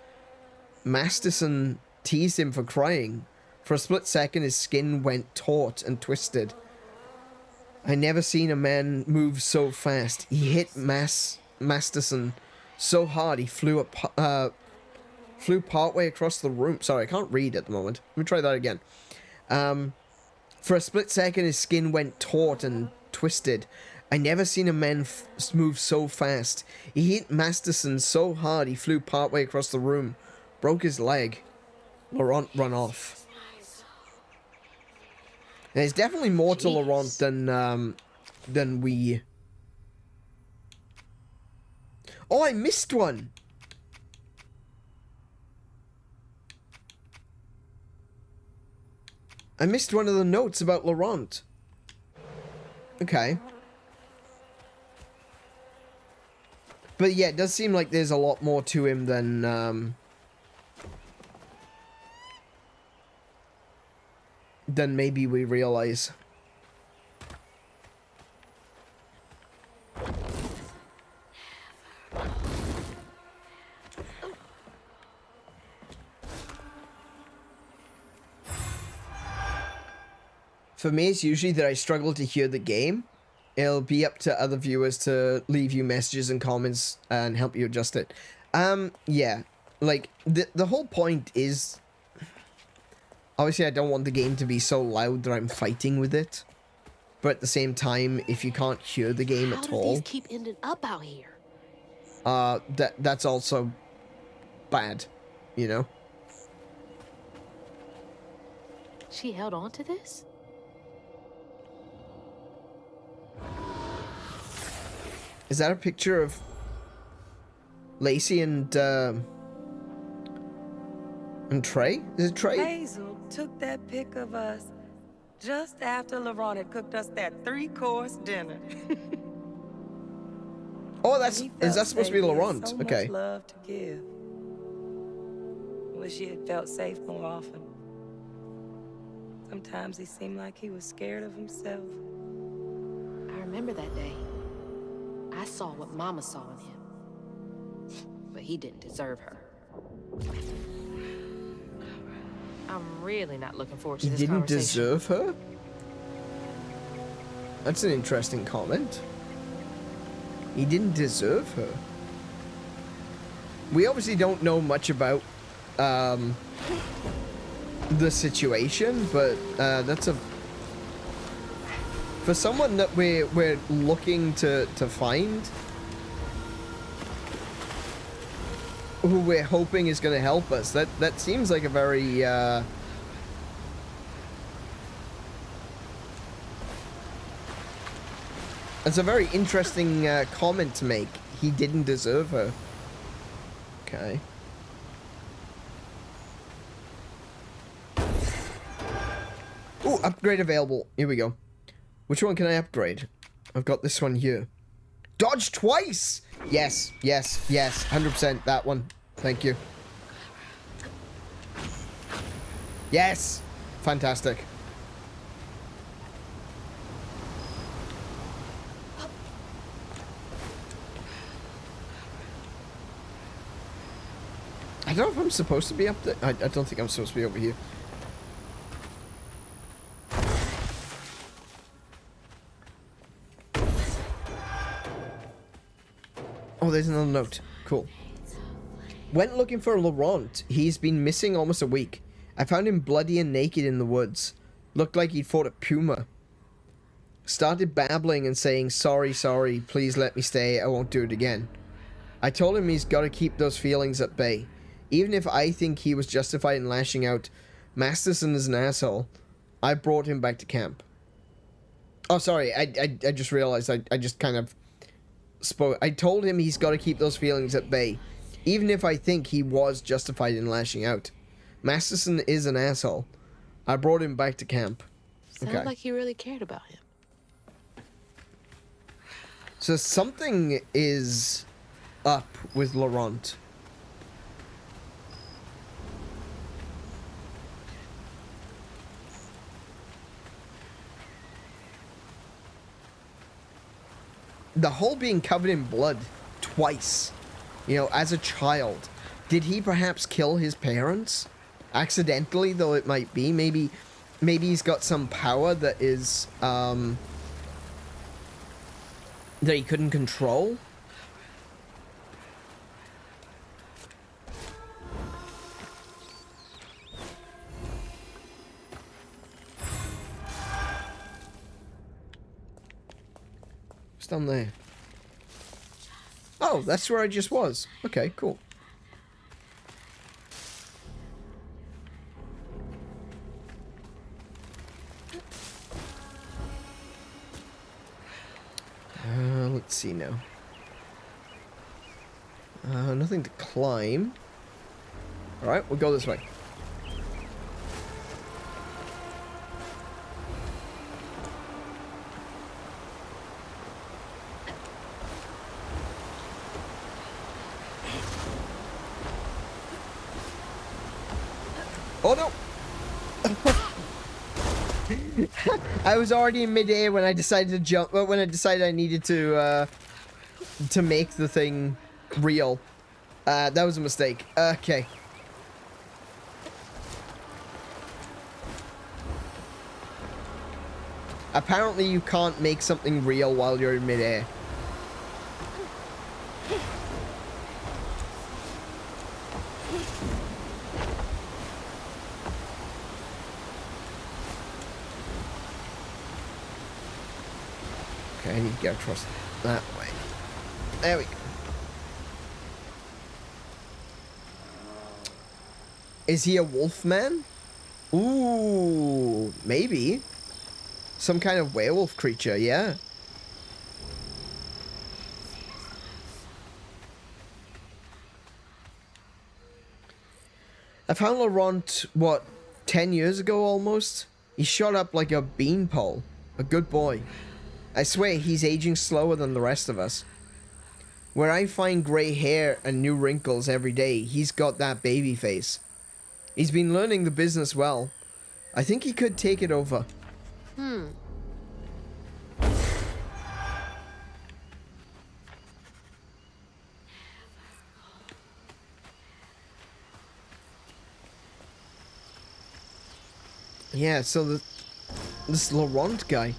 Masterson teased him for crying. For a split second, his skin went taut and twisted. I never seen a man move so fast. He hit Masterson so hard he flew partway across the room. Sorry, I can't read at the moment. Let me try that again. For a split second, his skin went taut and twisted. I never seen a man move so fast. He hit Masterson so hard he flew partway across the room. Broke his leg. Laurent run off. There's definitely more to Laurent than we... Oh, I missed one! I missed one of the notes about Laurent. Okay. But yeah, it does seem like there's a lot more to him than maybe we realize. For me, it's usually that I struggle to hear the game. It'll be up to other viewers to leave you messages and comments and help you adjust it. Yeah. Like, the whole point is... Obviously, I don't want the game to be so loud that I'm fighting with it. But at the same time, if you can't hear the game at all... How do these keep ending up out here? That's also bad, you know? She held on to this? Is that a picture of Lacey and Trey? Is it Trey? Hazel took that pic of us just after Laurent had cooked us that 3-course dinner. Oh, is that supposed to be Laurent? So okay. much love to give. Wish he had felt safe more often. Sometimes he seemed like he was scared of himself. remember that day. I saw what Mama saw in him. But he didn't deserve her. I'm really not looking forward to He this didn't conversation. deserve her? That's an interesting comment. He didn't deserve her. We obviously don't know much about the situation, but that's a... For someone that we're looking to find, who we're hoping is going to help us, that seems like a very it's a very interesting comment to make. He didn't deserve her. Okay. Ooh, upgrade available. Here we go. Which one can I upgrade? I've got this one here. Dodge twice! Yes, yes, yes. 100% that one. Thank you. Yes! Fantastic. I don't know if I'm supposed to be up there. I don't think I'm supposed to be over here. Oh, there's another note. Cool. Went looking for Laurent. He's been missing almost a week. I found him bloody and naked in the woods. Looked like he'd fought a puma. Started babbling and saying, sorry, sorry, please let me stay, I won't do it again. I told him he's got to keep those feelings at bay. Even if I think he was justified in lashing out, Masterson is an asshole. I brought him back to camp. Oh, sorry, I just realized I just kind of spoke. I told him he's got to keep those feelings at bay. Even if I think he was justified in lashing out. Masterson is an asshole. I brought him back to camp. Sounded like you really cared about him. So something is up with Laurent. The whole being covered in blood twice, you know, as a child. Did he perhaps kill his parents? Accidentally, though it might be. Maybe he's got some power that is, that he couldn't control? What's down there? Oh, that's where I just was. Okay, cool. Let's see now. Nothing to climb. Alright, we'll go this way. Oh no! I was already in midair when I decided to jump. When I decided I needed to make the thing real. That was a mistake. Okay. Apparently, you can't make something real while you're in midair. I need to get across that way. There we go. Is he a wolf man? Ooh, maybe. Some kind of werewolf creature, yeah. I found Laurent, what, 10 years ago almost? He shot up like a beanpole. A good boy. I swear he's aging slower than the rest of us. Where I find grey hair and new wrinkles every day, he's got that baby face. He's been learning the business well. I think he could take it over. yeah, so this Laurent guy,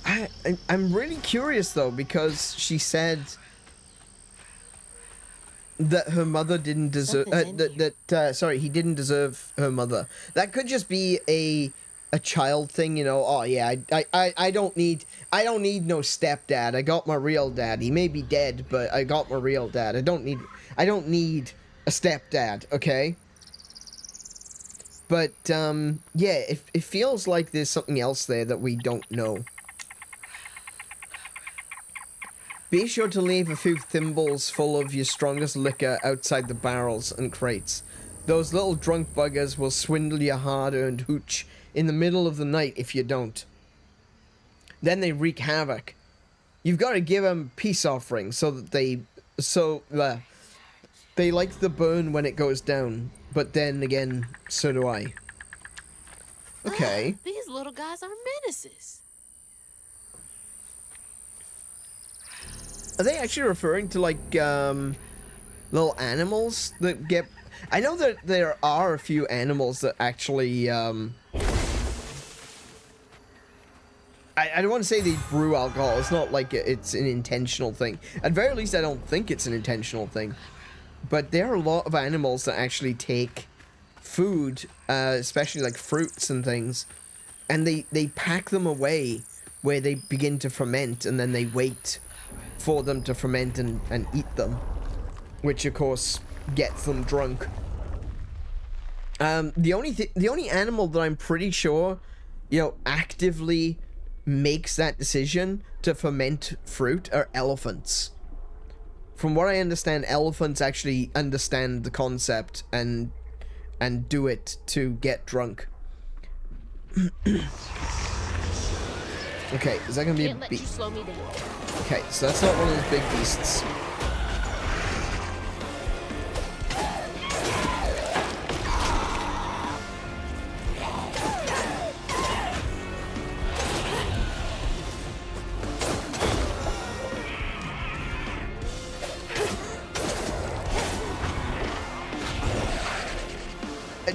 I'm really curious though, because she said that her mother didn't deserve sorry, he didn't deserve her mother. That could just be a child thing, you know. Oh yeah, I don't need no stepdad. I got my real dad. He may be dead, but I got my real dad. I don't need a stepdad, okay? But yeah, it feels like there's something else there that we don't know. Be sure to leave a few thimbles full of your strongest liquor outside the barrels and crates. Those little drunk buggers will swindle your hard-earned hooch in the middle of the night if you don't. Then they wreak havoc. You've got to give them peace offerings so that they like the burn when it goes down. But then again, so do I. Okay. These little guys are menaces. Are they actually referring to, like, little animals that get... I know that there are a few animals that actually, I don't want to say they brew alcohol. It's not like it's an intentional thing. At very least, I don't think it's an intentional thing. But there are a lot of animals that actually take food, especially, like, fruits and things, and they pack them away where they begin to ferment, and then they wait for them to ferment and eat them, which of course gets them drunk. The only animal that I'm pretty sure, you know, actively makes that decision to ferment fruit are elephants. From what I understand, elephants actually understand the concept and do it to get drunk. Okay, is that gonna be Can't let you slow me down. Okay, so that's not one of those big beasts.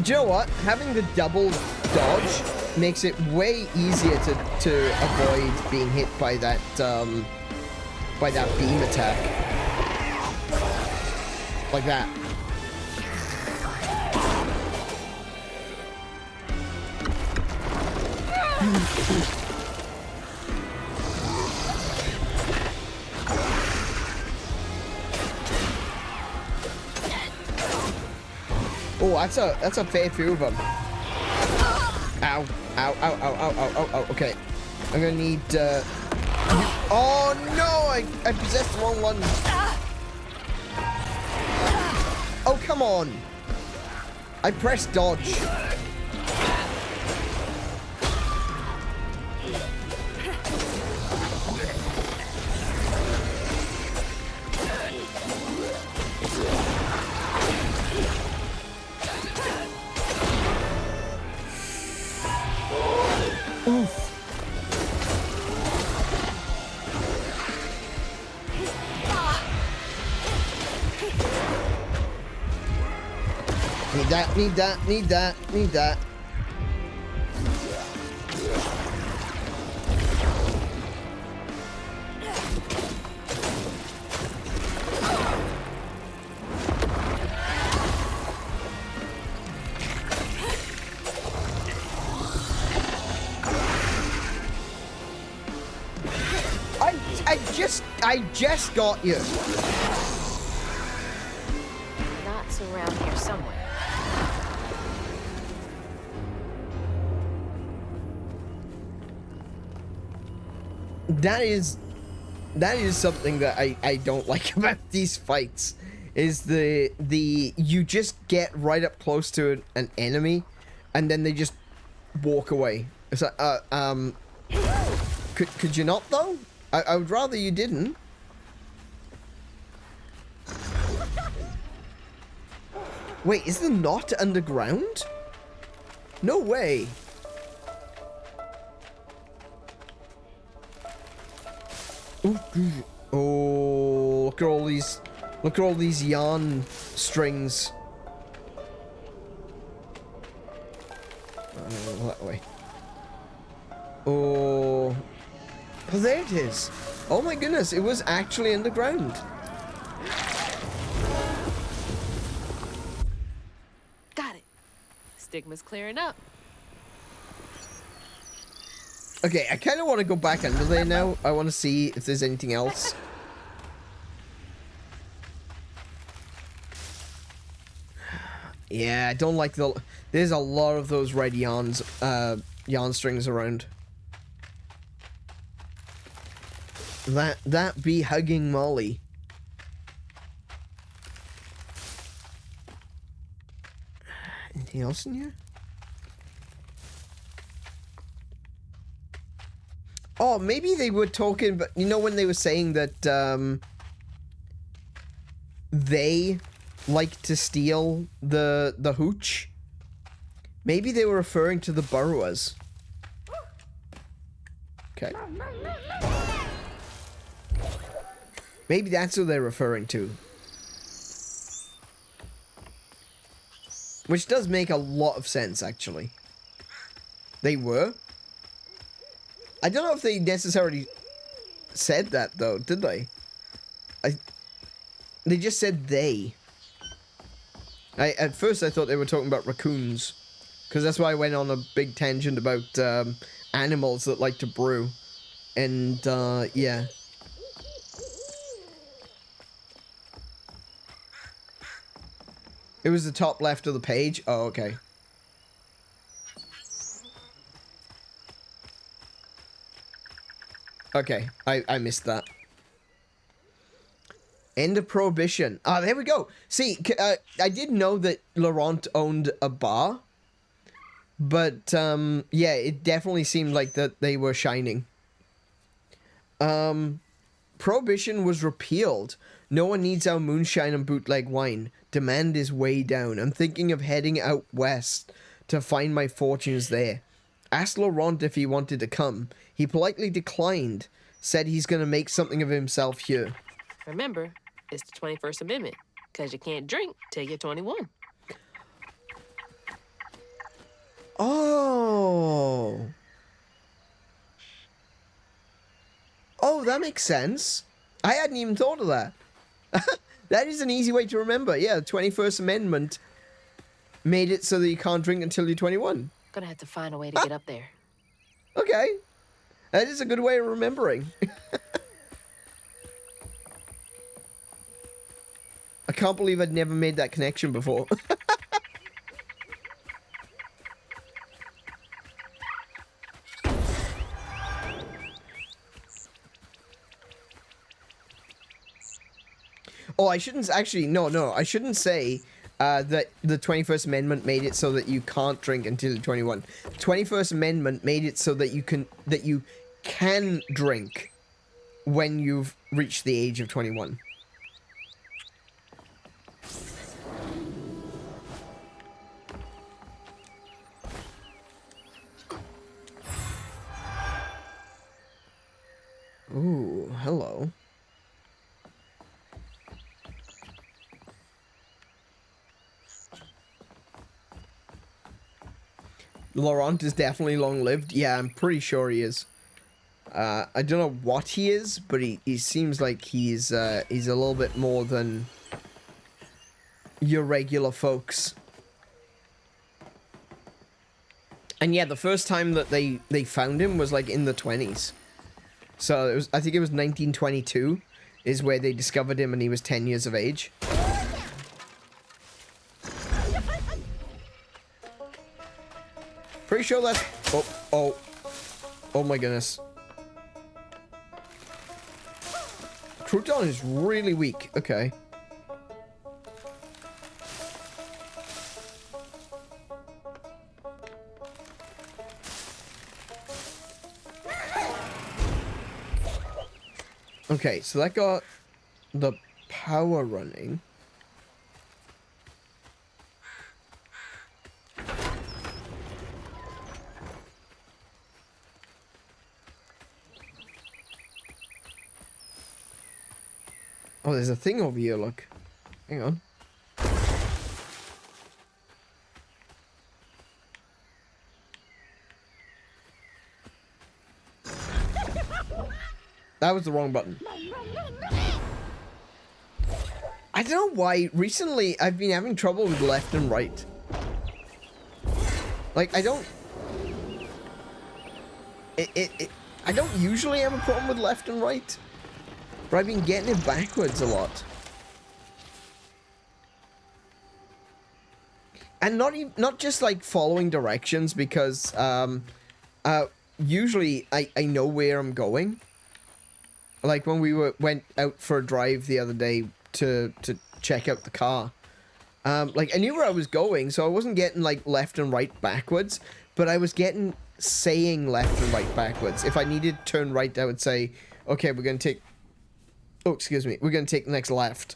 Do you know what? Having the double dodge makes it way easier to avoid being hit by that beam attack. Like that. Oh, that's a fair few of them. Ow. Ow, ow, ow, ow, ow, ow, ow. Okay. I'm gonna need, Oh, no! I possessed the wrong one. Oh, come on. I pressed dodge. Need that. I just got you. Knots around here somewhere. That is something that I don't like about these fights, is the you just get right up close to an enemy and then they just walk away. It's like could you not though? I would rather you didn't. Wait, is the knot underground? No way. Oh, look at all these yarn strings. That way. Oh, oh, there it is. Oh my goodness, it was actually underground. Got it. Stigma's clearing up. Okay, I kind of want to go back under there now. I want to see if there's anything else. Yeah, I don't like the... There's a lot of those red yarn strings around. That be hugging Molly. Anything else in here? Oh, maybe they were talking, but you know when they were saying that they like to steal the hooch? Maybe they were referring to the burrowers. Okay. Maybe that's who they're referring to. Which does make a lot of sense, actually. They were? I don't know if they necessarily said that, though, did they? They just said they. At first I thought they were talking about raccoons. Because that's why I went on a big tangent about animals that like to brew. And, yeah. It was the top left of the page? Oh, okay. Okay, I missed that. End of Prohibition. Ah, there we go. See, I did know that Laurent owned a bar. But, yeah, it definitely seemed like that they were shining. Prohibition was repealed. No one needs our moonshine and bootleg wine. Demand is way down. I'm thinking of heading out west to find my fortunes there. Asked Laurent if he wanted to come. He politely declined. Said he's going to make something of himself here. Remember, it's the 21st Amendment, because you can't drink till you're 21. Oh. Oh, that makes sense. I hadn't even thought of that. That is an easy way to remember. Yeah, the 21st Amendment made it so that you can't drink until you're 21. Gonna have to find a way to get up there. Okay. That is a good way of remembering. I can't believe I'd never made that connection before. Oh, I shouldn't actually. No. I shouldn't say that the 21st Amendment made it so that you can't drink until you're 21. The 21st Amendment made it so that you can drink when you've reached the age of 21. Ooh, hello. Laurent is definitely long-lived. Yeah, I'm pretty sure he is. I don't know what he is, but he seems like he's a little bit more than your regular folks. And yeah, the first time that they found him was like in the 20s. So it was, I think it was 1922 is where they discovered him, and he was 10 years of age. Pretty sure that's... Oh my goodness. Crouton is really weak. Okay. Okay, so that got the power running. Oh, there's a thing over here, look. Hang on. that was the wrong button. I don't know why. Recently, I've been having trouble with left and right. Like, I don't... I don't usually have a problem with left and right. But I've been getting it backwards a lot. And not just, like, following directions, because, usually I know where I'm going. Like, when we went out for a drive the other day to check out the car. Like, I knew where I was going, so I wasn't getting, like, left and right backwards, but I was getting saying left and right backwards. If I needed to turn right, I would say, okay, we're going to take... Oh, excuse me. We're going to take the next left.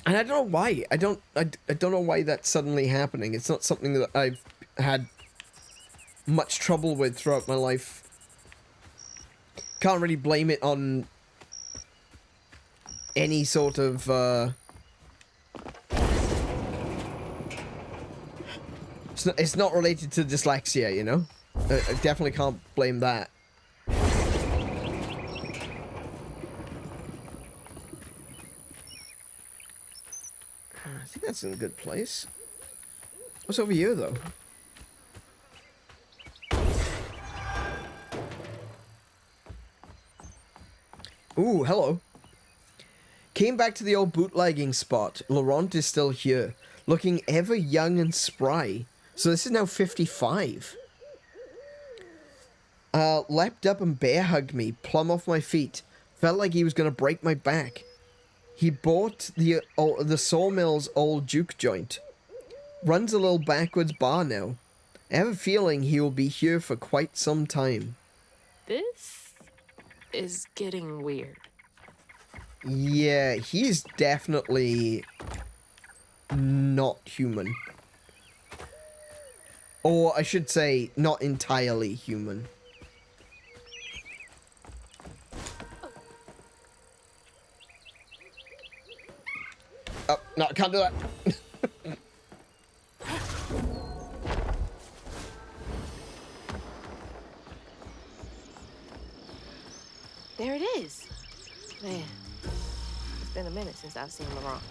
And I don't know why. I don't know why that's suddenly happening. It's not something that I've had much trouble with throughout my life. Can't really blame it on any sort of, It's not related to dyslexia, you know? I definitely can't blame that. I think that's in a good place. What's over here, though? Ooh, hello. Came back to the old bootlegging spot. Laurent is still here, looking ever young and spry. So this is now 55. Leapt up and bear hugged me, plumb off my feet. Felt like he was going to break my back. He bought the Sawmill's old juke joint. Runs a little backwards bar now. I have a feeling he will be here for quite some time. This is getting weird. Yeah, he's definitely not human. Or I should say, not entirely human. Oh, no, I can't do that. There it is. Man, it's been a minute since I've seen Laurent.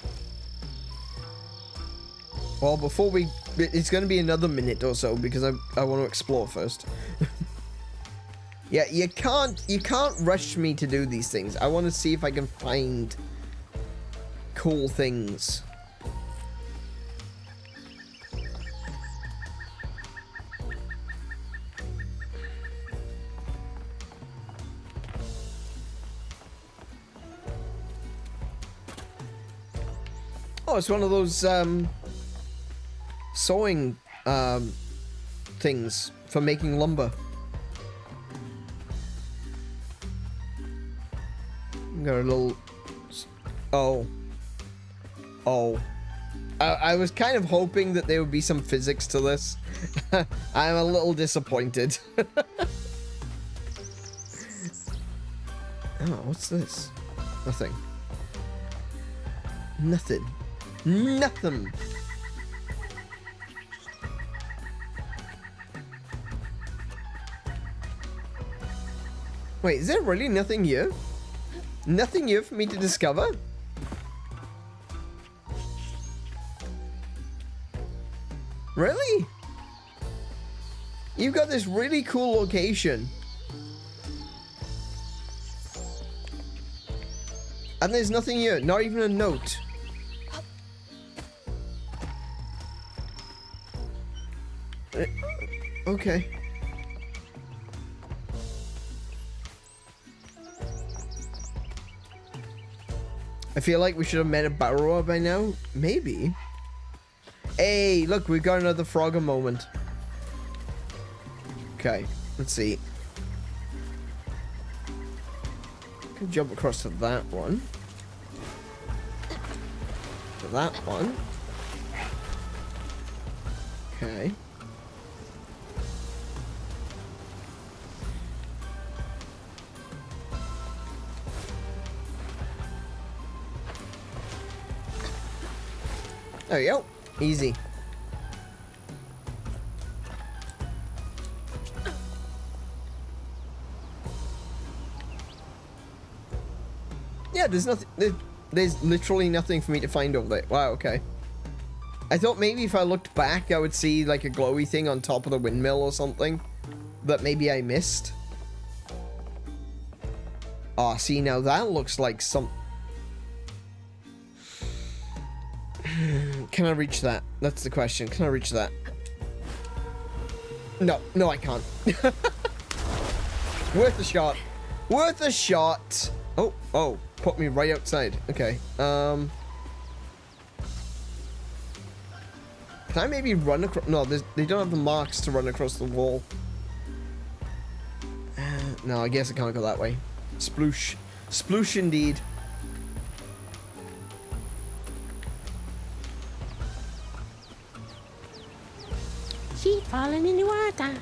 Well, before we... It's going to be another minute or so, because I want to explore first. Yeah, you can't rush me to do these things. I want to see if I can find cool things. Oh, it's one of those, sewing, things for making lumber. Got a little... Oh. Oh. I was kind of hoping that there would be some physics to this. I'm a little disappointed. Oh, what's this? Nothing. Nothing. Nothing. Wait, is there really nothing here? Nothing here for me to discover? Really? You've got this really cool location. And there's nothing here, not even a note. Okay. I feel like we should have met a borrower by now. Maybe. Hey, look, we've got another Frogger moment. Okay, let's see. Can jump across to that one. To that one. Okay. There we go. Easy. there's nothing. There's literally nothing for me to find over there. Wow, okay. I thought maybe if I looked back, I would see like a glowy thing on top of the windmill or something that maybe I missed. Oh, see, now that looks like some... Can I reach that? That's the question. Can I reach that? No, no, I can't. Worth a shot. Worth a shot. Oh, oh, put me right outside. Okay. Can I maybe run across? No, they don't have the marks to run across the wall. No, I guess I can't go that way. Sploosh. Sploosh indeed. She's falling in the water.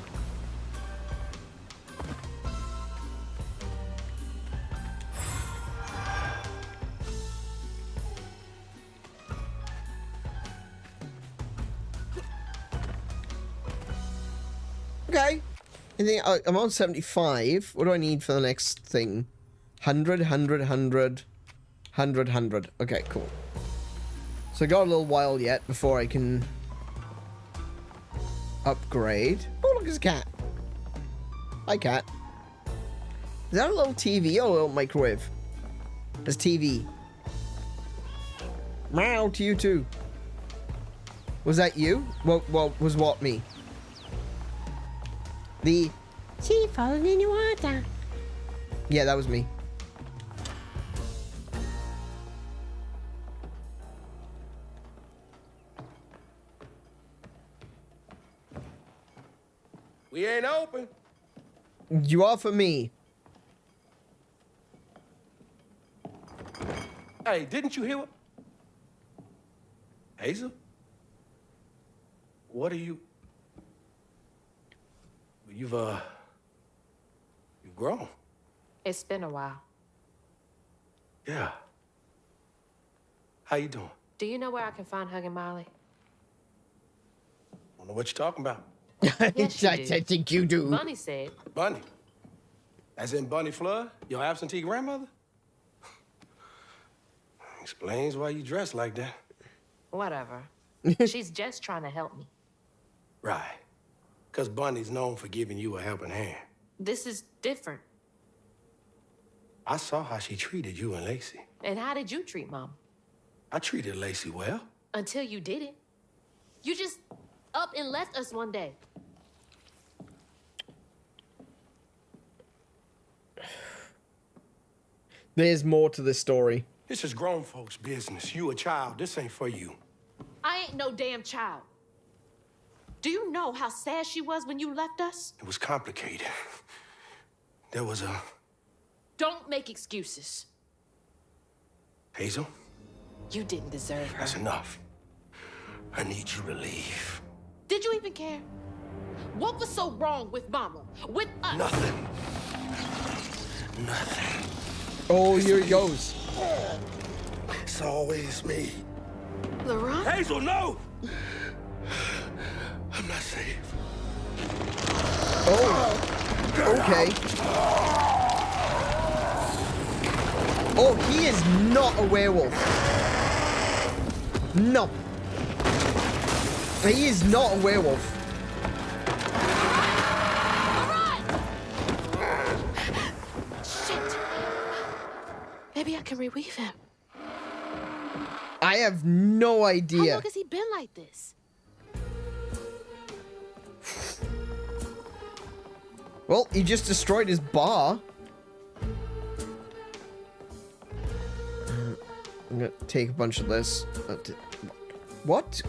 Okay. I think I'm on 75. What do I need for the next thing? 100, 100, 100, 100, 100. Okay, cool. So I got a little while yet before I can upgrade. Oh, look, there's a cat. Hi, cat. Is that a little TV or a little microwave? There's TV. Meow to you too. Was that you? What was what me? The... She's falling in the water. Yeah, that was me. We ain't open. You are for me. Hey, didn't you hear what? Hazel? What are you? You've grown. It's been a while. Yeah. How you doing? Do you know where I can find Hugging Molly? Don't know what you're talking about. Yes, you do. I think you do. Bunny said. Bunny. As in Bunny Flood, your absentee grandmother? Explains why you dress like that. Whatever. She's just trying to help me. Right. Because Bunny's known for giving you a helping hand. This is different. I saw how she treated you and Lacey. And how did you treat Mom? I treated Lacey well. Until you didn't. You just up and left us one day. There's more to this story. This is grown folks' business. You a child. This ain't for you. I ain't no damn child. Do you know how sad she was when you left us? It was complicated. There was a... Don't make excuses. Hazel, You didn't deserve her. that's enough. I need you to leave. Did you even care? What was so wrong with Mama? With us? Nothing. Nothing. Oh, here he goes. It's always me. Laurent? Hazel, no! I'm not safe. Oh. Okay. Oh, he is not a werewolf. No. He is not a werewolf. Shit. Maybe I can reweave him. I have no How idea. long has he been like this? Well, he just destroyed his bar. I'm gonna take a bunch of this. What?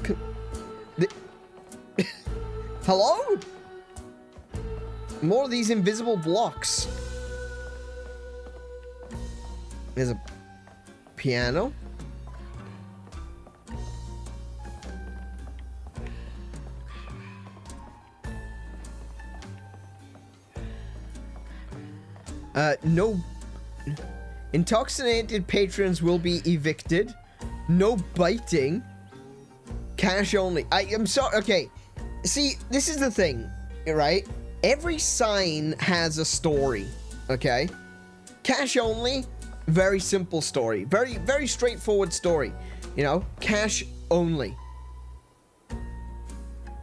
Hello? More of these invisible blocks. There's a piano. No. Intoxicated patrons will be evicted. No biting. Cash only. I'm sorry. Okay. See, this is the thing, right? Every sign has a story. Okay. Cash only Very simple story. Very, very straightforward story. You know, cash only.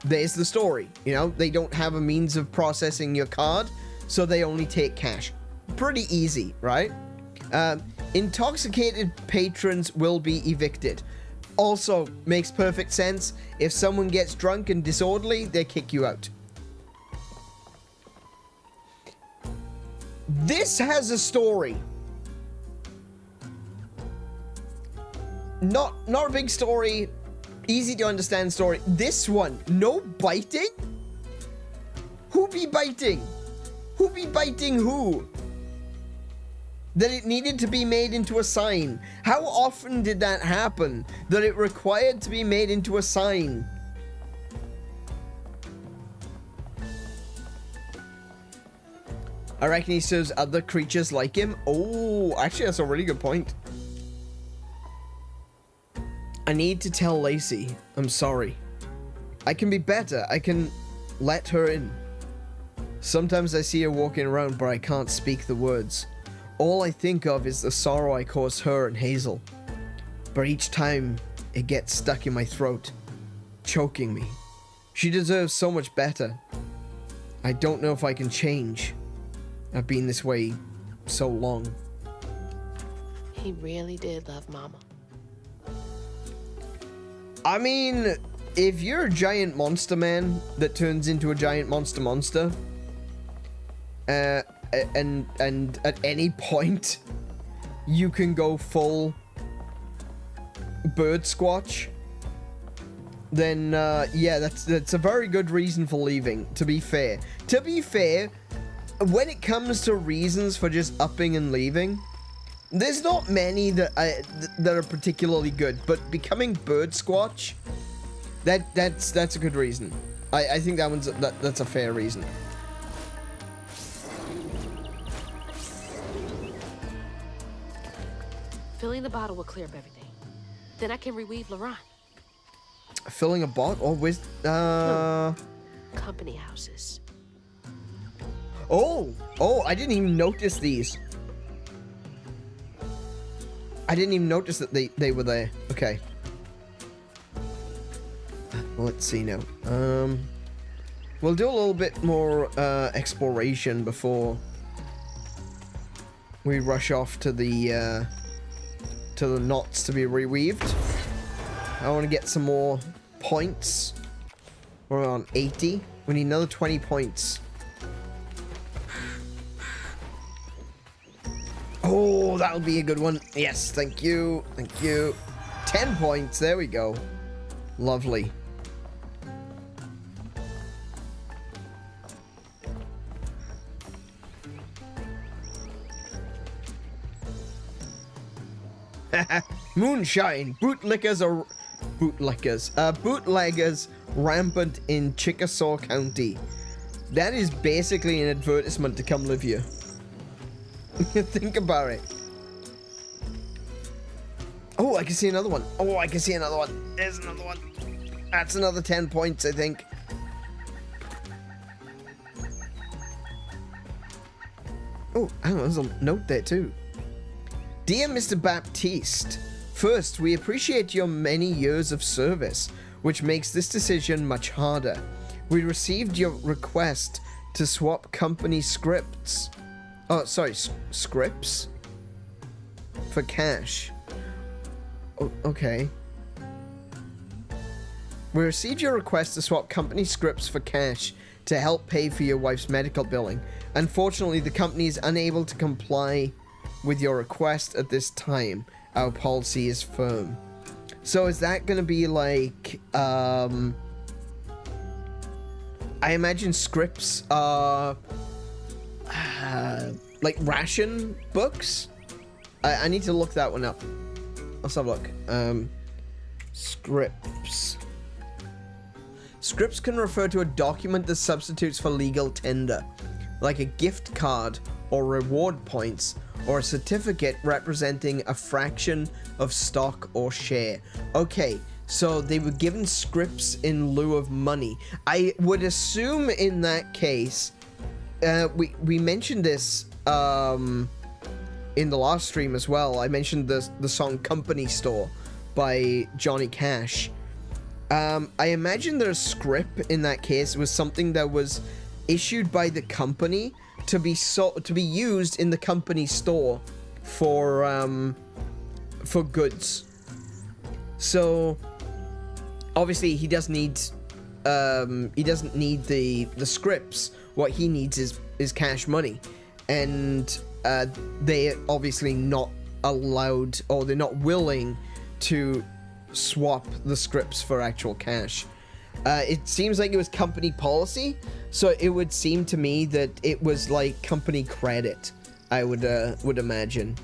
There's the story. You know, they don't have a means of processing your card, so they only take cash. Pretty easy, right? Intoxicated patrons will be evicted. Also makes perfect sense. If someone gets drunk and disorderly, they kick you out. This has a story. Not a big story, easy to understand story. This one, no biting? Who be biting? Who be biting who? That it needed to be made into a sign. How often did that happen? That it required to be made into a sign? I reckon he serves other creatures like him. Oh, actually, that's a really good point. I need to tell Lacey. I'm sorry. I can be better. I can let her in. Sometimes I see her walking around, but I can't speak the words. All I think of is the sorrow I caused her and Hazel. But each time, it gets stuck in my throat, choking me. She deserves so much better. I don't know if I can change. I've been this way so long. He really did love Mama. I mean, if you're a giant monster man that turns into a giant monster, and at any point you can go full bird squatch, then yeah, that's a very good reason for leaving. To be fair, when it comes to reasons for just upping and leaving, there's not many that are particularly good, but becoming bird squatch, that's a good reason. I think that's a fair reason. Filling the bottle will clear up everything. Then I can reweave Laurent. Filling a bottle with Company houses. Oh, I didn't even notice these. I didn't even notice that they were there. Okay. Let's see now. We'll do a little bit more exploration before we rush off to the knots to be reweaved. I want to get some more points. We're on 80. We need another 20 points. Oh, that'll be a good one. Yes, thank you. Thank you. 10 points. There we go. Lovely. Moonshine. Bootleggers rampant in Chickasaw County. That is basically an advertisement to come live here. Think about it. Oh, I can see another one. Oh, I can see another one. There's another one. That's another 10 points, I think. Oh, hang on, there's a note there too. Dear Mr. Baptiste, first, we appreciate your many years of service, which makes this decision much harder. We received your request to swap company scripts. Oh, sorry, scripts? For cash. Oh, okay. We received your request to swap company scripts for cash to help pay for your wife's medical billing. Unfortunately, the company is unable to comply with your request at this time. Our policy is firm. So is that going to be like, I imagine scripts are like ration books? I need to look that one up. Let's have a look. Scripts. Scripts can refer to a document that substitutes for legal tender, like a gift card or reward points, or a certificate representing a fraction of stock or share. Okay, so they were given scripts in lieu of money. I would assume in that case, we mentioned this in the last stream as well, I mentioned the song Company Store by Johnny Cash. I imagine their script in that case was something that was issued by the company to be used in the company store for goods. So obviously he doesn't need the scripts. What he needs is cash money, and they obviously not allowed, or they're not willing to swap the scripts for actual cash. It seems like it was company policy, so it would seem to me that it was like company credit. I would imagine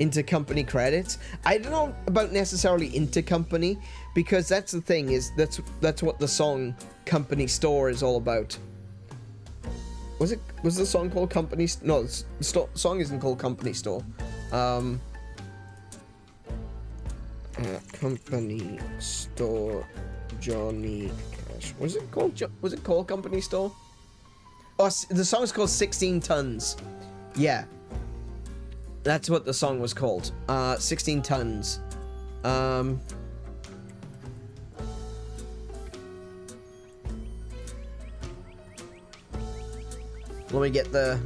intercompany credits. I don't know about necessarily intercompany, because that's the thing, is that's what the song Company Store is all about. Was the song called Company? No, the song isn't called Company Store. Company Store, Johnny Cash. Was it called Company Store? Oh, the song's called 16 Tons. Yeah. That's what the song was called. 16 Tons. Let me get the...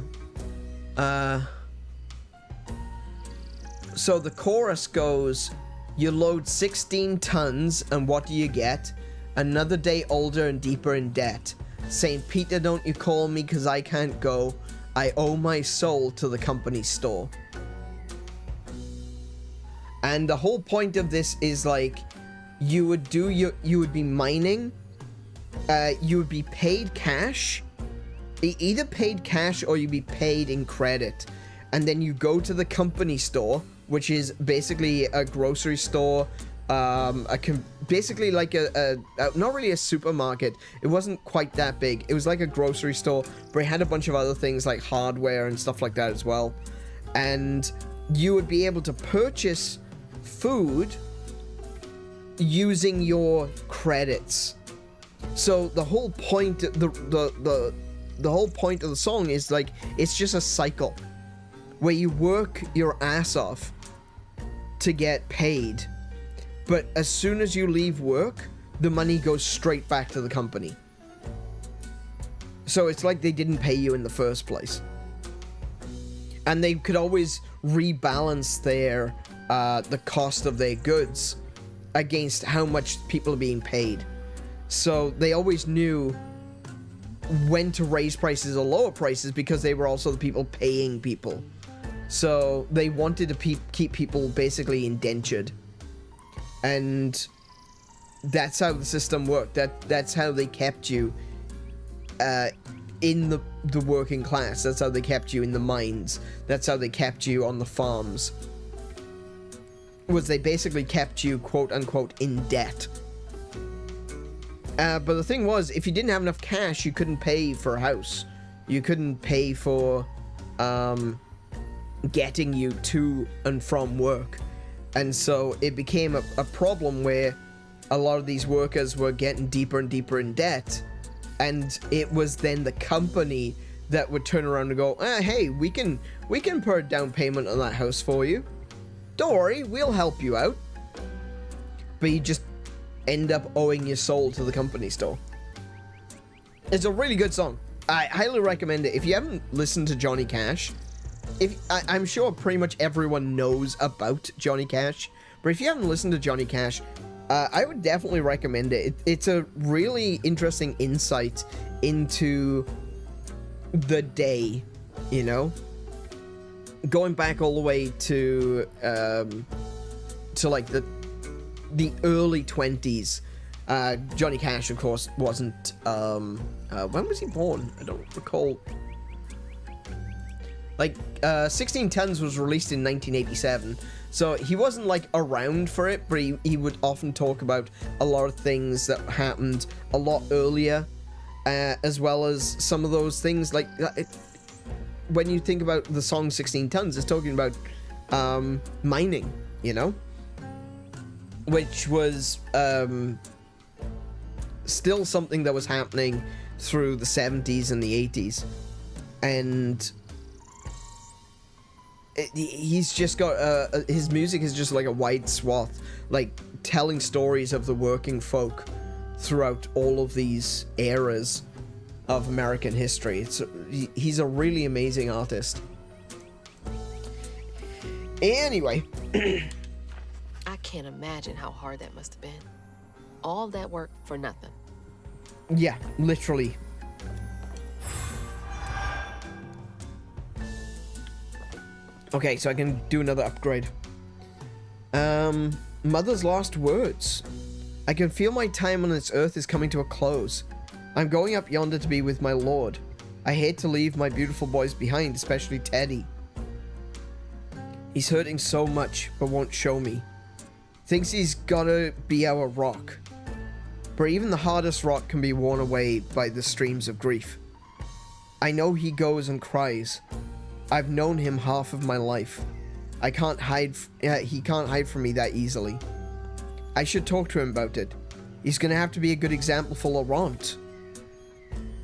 So the chorus goes, you load 16 tons, and what do you get? Another day older and deeper in debt. St. Peter, don't you call me, 'cause I can't go. I owe my soul to the company store. And the whole point of this is, like, you would be mining, you would be paid cash, either paid cash or you'd be paid in credit, and then you go to the company store, which is basically a grocery store, basically like a not really a supermarket. It wasn't quite that big. It was like a grocery store, but it had a bunch of other things like hardware and stuff like that as well. And you would be able to purchase food using your credits. So the whole point, the whole point of the song is, like, it's just a cycle where you work your ass off to get paid, but as soon as you leave work, the money goes straight back to the company. So it's like they didn't pay you in the first place, and they could always rebalance their the cost of their goods against how much people are being paid. So they always knew when to raise prices or lower prices, because they were also the people paying people. So they wanted to keep people basically indentured, and that's how the system worked. That's how they kept you in the working class. That's how they kept you in the mines. That's how they kept you on the farms. Was they basically kept you, quote unquote, in debt. But the thing was, if you didn't have enough cash, you couldn't pay for a house. You couldn't pay for getting you to and from work. And so it became a problem where a lot of these workers were getting deeper and deeper in debt. And it was then the company that would turn around and go, hey, we can put a down payment on that house for you. Don't worry, we'll help you out. But you just end up owing your soul to the company store. It's a really good song. I highly recommend it. If you haven't listened to Johnny Cash, I'm sure pretty much everyone knows about Johnny Cash, but if you haven't listened to Johnny Cash, I would definitely recommend it. It's a really interesting insight into the day, you know? Going back all the way to like the early 20s. Johnny Cash, of course, wasn't, when was he born? I don't recall. Like, 16 Tons was released in 1987, so he wasn't, like, around for it, but he would often talk about a lot of things that happened a lot earlier, as well as some of those things, like, when you think about the song 16 Tons, it's talking about, mining, you know? Which was, still something that was happening through the 70s and the 80s. And he's just got his music is just like a wide swath, like telling stories of the working folk throughout all of these eras of American history. He's a really amazing artist. Anyway. I can't imagine how hard that must have been. All that work for nothing. Yeah, literally. Okay, so I can do another upgrade. Mother's last words. I can feel my time on this earth is coming to a close. I'm going up yonder to be with my lord. I hate to leave my beautiful boys behind, especially Teddy. He's hurting so much, but won't show me. Thinks he's gotta be our rock. But even the hardest rock can be worn away by the streams of grief. I know he goes and cries. I've known him half of my life. He can't hide from me that easily. I should talk to him about it. He's gonna have to be a good example for Laurent.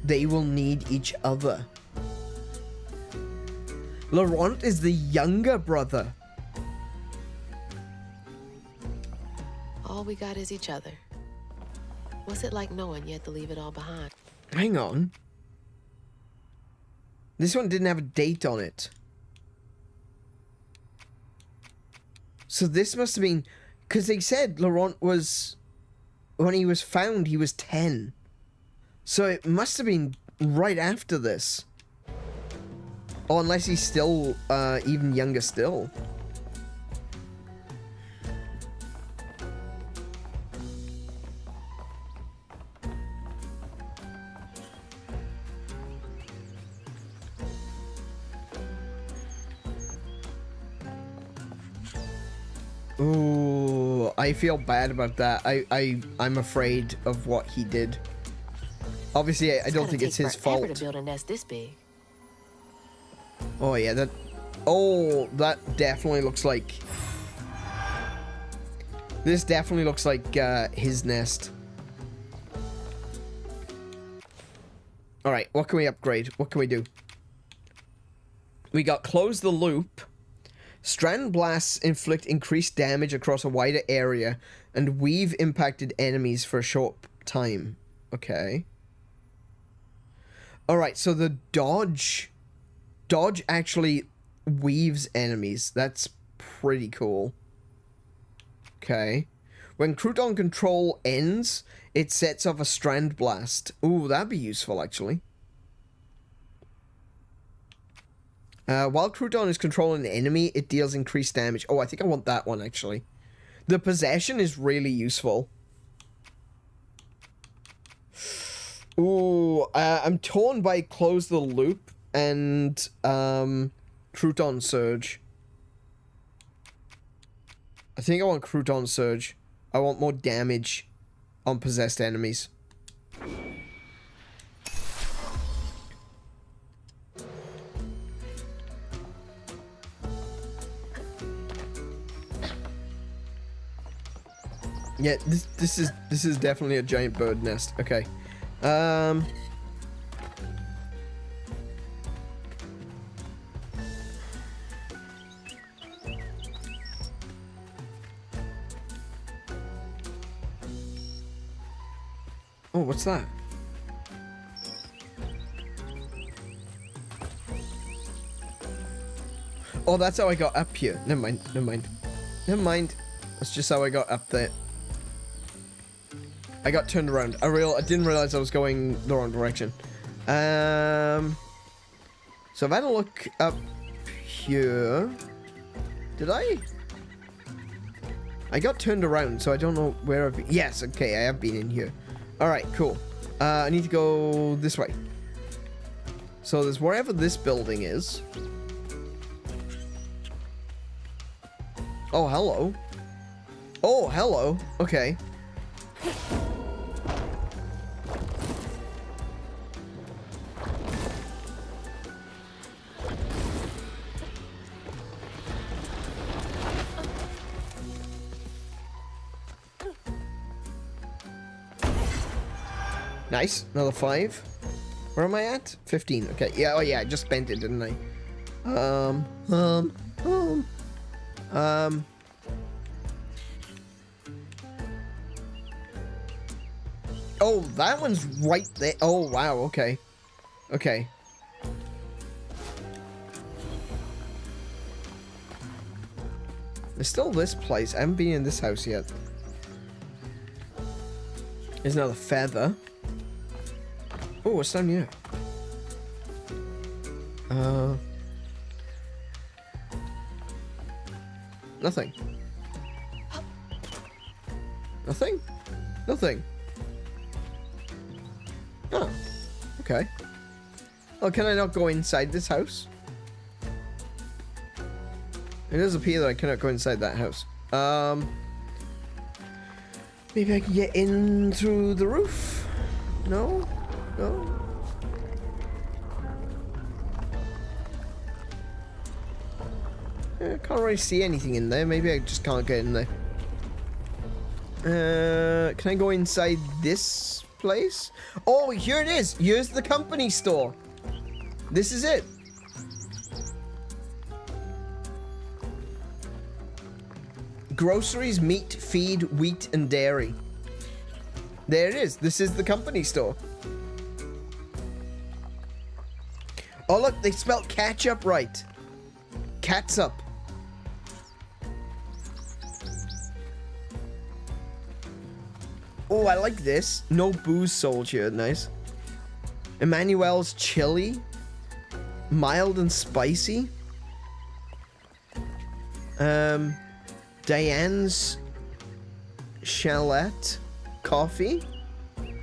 They will need each other. Laurent is the younger brother. All we got is each other. What's it like knowing you had to leave it all behind? Hang on. This one didn't have a date on it. So this must have been... Because they said Laurent was... When he was found, he was 10. So it must have been right after this. Or unless he's still even younger still. Ooh, I feel bad about that. I'm afraid of what he did. Obviously, I don't think it's his fault. To build a nest this big. Oh yeah, that. Oh, that definitely looks like. This definitely looks like his nest. All right, what can we upgrade? What can we do? We got close the loop. Strand blasts inflict increased damage across a wider area and weave impacted enemies for a short time. Okay. Alright, so the dodge actually weaves enemies. That's pretty cool. Okay. When crouton control ends, it sets off a strand blast. Ooh, that'd be useful, actually. While crouton is controlling an enemy, it deals increased damage. Oh, I think I want that one, actually. The possession is really useful. Ooh, I'm torn by close the loop and crouton surge. I think I want crouton surge. I want more damage on possessed enemies. Yeah, this is definitely a giant bird nest. Okay. Oh, what's that? Oh, that's how I got up here. Never mind, never mind. Never mind. That's just how I got up there. I got turned around. I didn't realize I was going the wrong direction. So if I had a look up here... Did I? I got turned around, so I don't know where I've been. Yes, okay, I have been in here. Alright, cool. I need to go this way. So there's wherever this building is. Oh, hello. Oh, hello. Okay. Nice, another 5. Where am I at? 15. Okay, yeah. Oh yeah, I just spent it, didn't I? home. Oh, that one's right there. Oh, wow. Okay. Okay. There's still this place. I haven't been in this house yet. There's another feather. Oh, what's down here? Nothing. Nothing? Nothing. Oh, okay. Oh, can I not go inside this house? It does appear that I cannot go inside that house. Maybe I can get in through the roof? No? No? I can't really see anything in there. Maybe I just can't get in there. Can I go inside this place? Oh, here it is. Here's the company store. This is it. Groceries, meat, feed, wheat, and dairy. There it is. This is the company store. Oh, look. They spelled ketchup right. Catsup. Oh, I like this. No booze sold here. Nice. Emmanuel's chili. Mild and spicy. Diane's shallot. Coffee.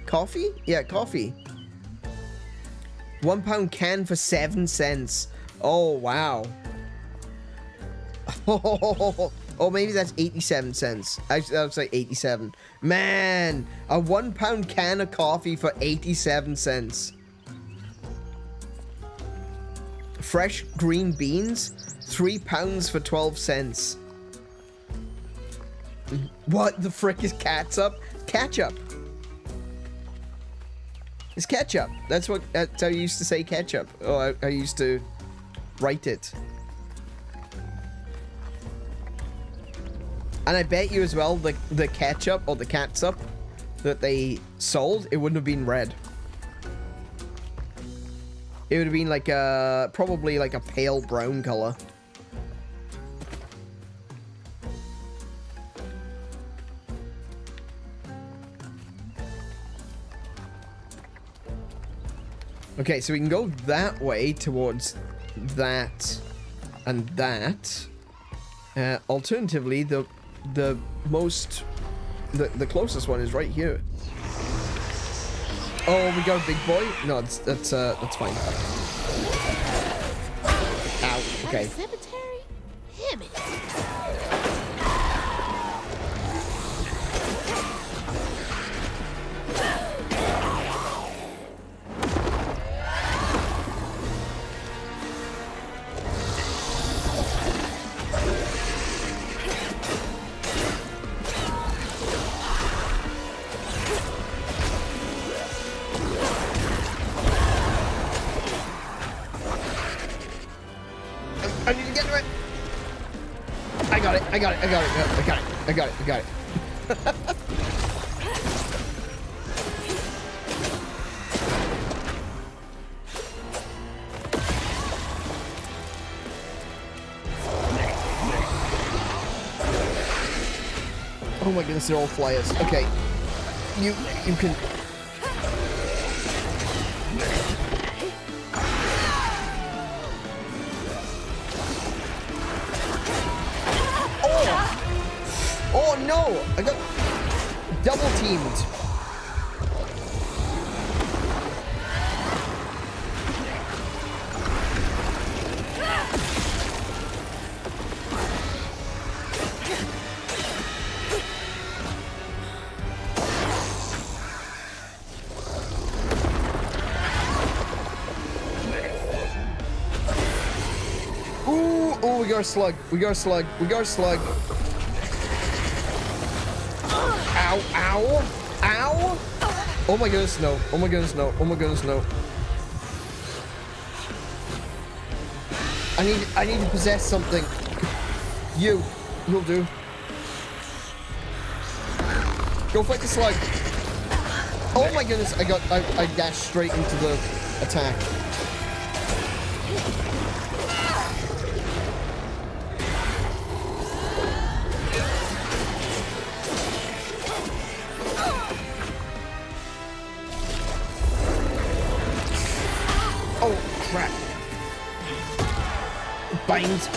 Coffee? Yeah, coffee. £1 can for 7 cents. Oh, wow. Oh, maybe that's 87 cents. Actually, that looks like 87. Man, a £1 can of coffee for 87 cents. Fresh green beans, £3 for 12 cents. What the frick is catsup? Ketchup. It's ketchup. That's how you used to say ketchup. Oh, I used to write it. And I bet you as well, the ketchup or the catsup that they sold, it wouldn't have been red. It would have been like probably like a pale brown color. Okay, so we can go that way towards that and that. Alternatively, the closest one is right here. Oh, we got a big boy? No, that's fine. Ow, okay. Cemetery? Damn it. I need to get to it. I got it. Oh my goodness, they're all flyers. Okay. You can... Oh no! I got double teamed. Ooh, oh, we got a slug. Ow, ow, ow! Oh my goodness, no. Oh my goodness, no. I need to possess something. You'll do. Go fight the slug. Oh my goodness, I dashed straight into the attack. Oh crap. Bind.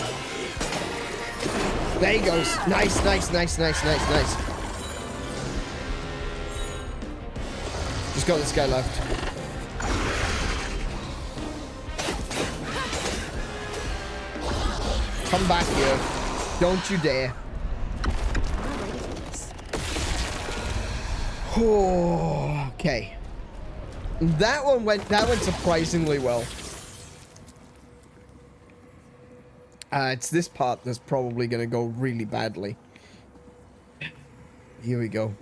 There he goes. Nice. Just got this guy left. Come back here. Don't you dare. Oh, okay. That one went surprisingly well. It's this part that's probably gonna go really badly. Here we go.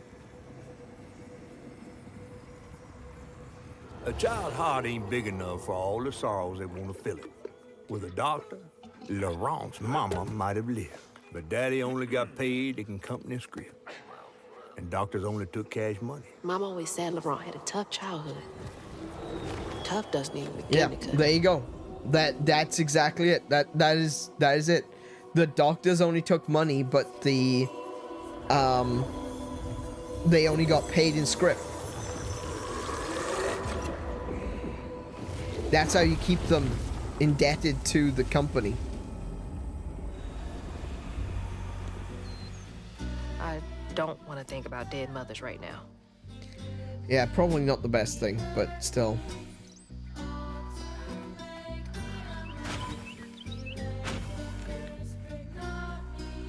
A child's heart ain't big enough for all the sorrows that want to fill it. With a doctor, Laurent's mama might have lived, but Daddy only got paid to accompany a script. And doctors only took cash money. Mom always said Laurent had a tough childhood. Tough doesn't even begin Yeah, to cut. there you go. That's exactly it. That is it. The doctors only took money, but they only got paid in script. That's how you keep them indebted to the company. I don't want to think about dead mothers right now. Yeah, probably not the best thing, but still.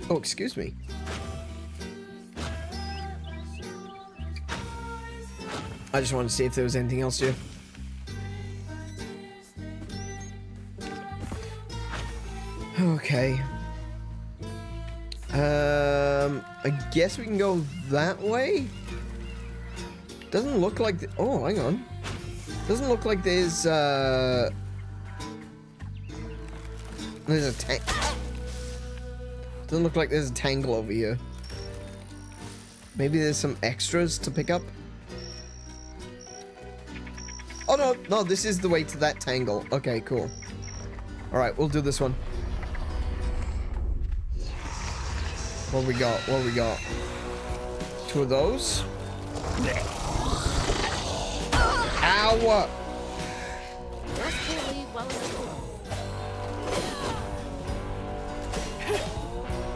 Oh, excuse me. I just wanted to see if there was anything else here. Okay. I guess we can go that way? Doesn't look like oh, hang on. Doesn't look like there's a tank. Doesn't look like there's a tangle over here. Maybe there's some extras to pick up. Oh no, this is the way to that tangle. Okay, cool. Alright, we'll do this one. What we got? Two of those. Ow! Just can't leave well enough alone.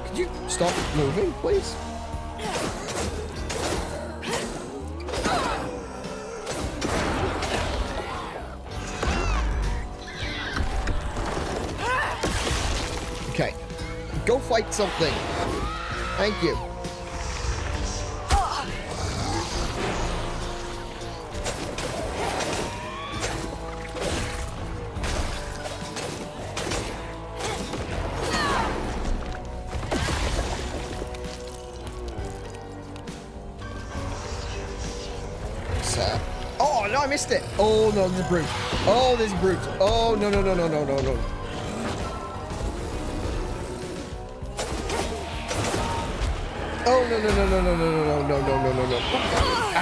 Could you stop moving, please? Okay. Go fight something. Thank you. Oh no, I missed it. Oh no, there's a brute. Oh, there's a brute. Oh no. Oh no.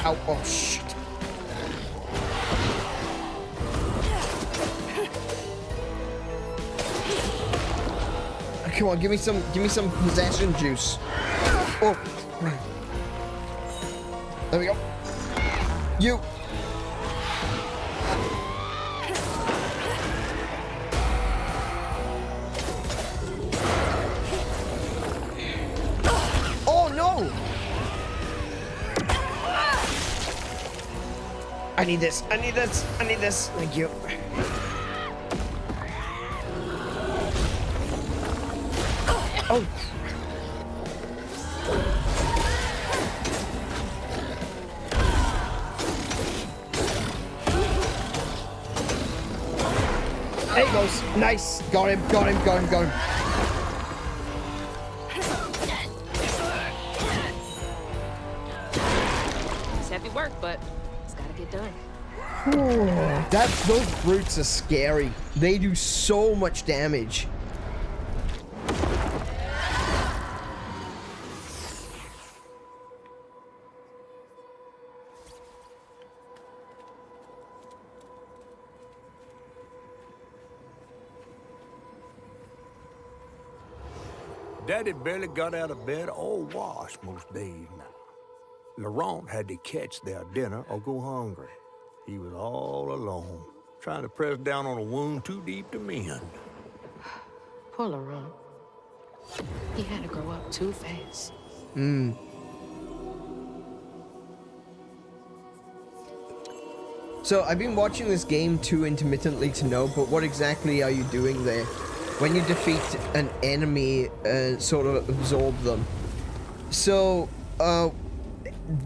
Ow, oh shit. Come on, give me some possession juice. Oh, right. There we go. You. Oh no! I need this. Thank you. Oh. There he goes. Nice. Got him. It's heavy work, but it's gotta get done. Those brutes are scary. They do so much damage. Daddy barely got out of bed or washed most days now. Laurent had to catch their dinner or go hungry. He was all alone, trying to press down on a wound too deep to mend. Poor Laurent. He had to grow up too fast. So I've been watching this game too intermittently to know, but what exactly are you doing there? When you defeat an enemy, sort of absorb them. So,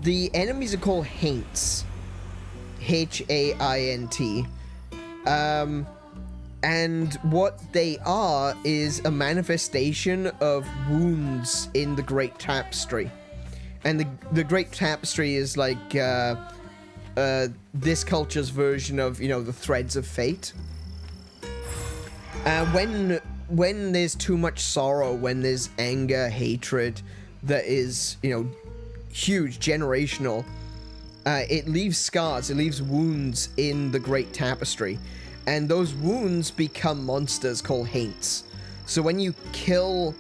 the enemies are called Haints. H-A-I-N-T. And what they are is a manifestation of wounds in the Great Tapestry. And the Great Tapestry is like, this culture's version of, you know, the threads of fate. When there's too much sorrow, when there's anger, hatred that is, you know, huge, generational, it leaves scars, it leaves wounds in the Great Tapestry. And those wounds become monsters called Haints. So when you kill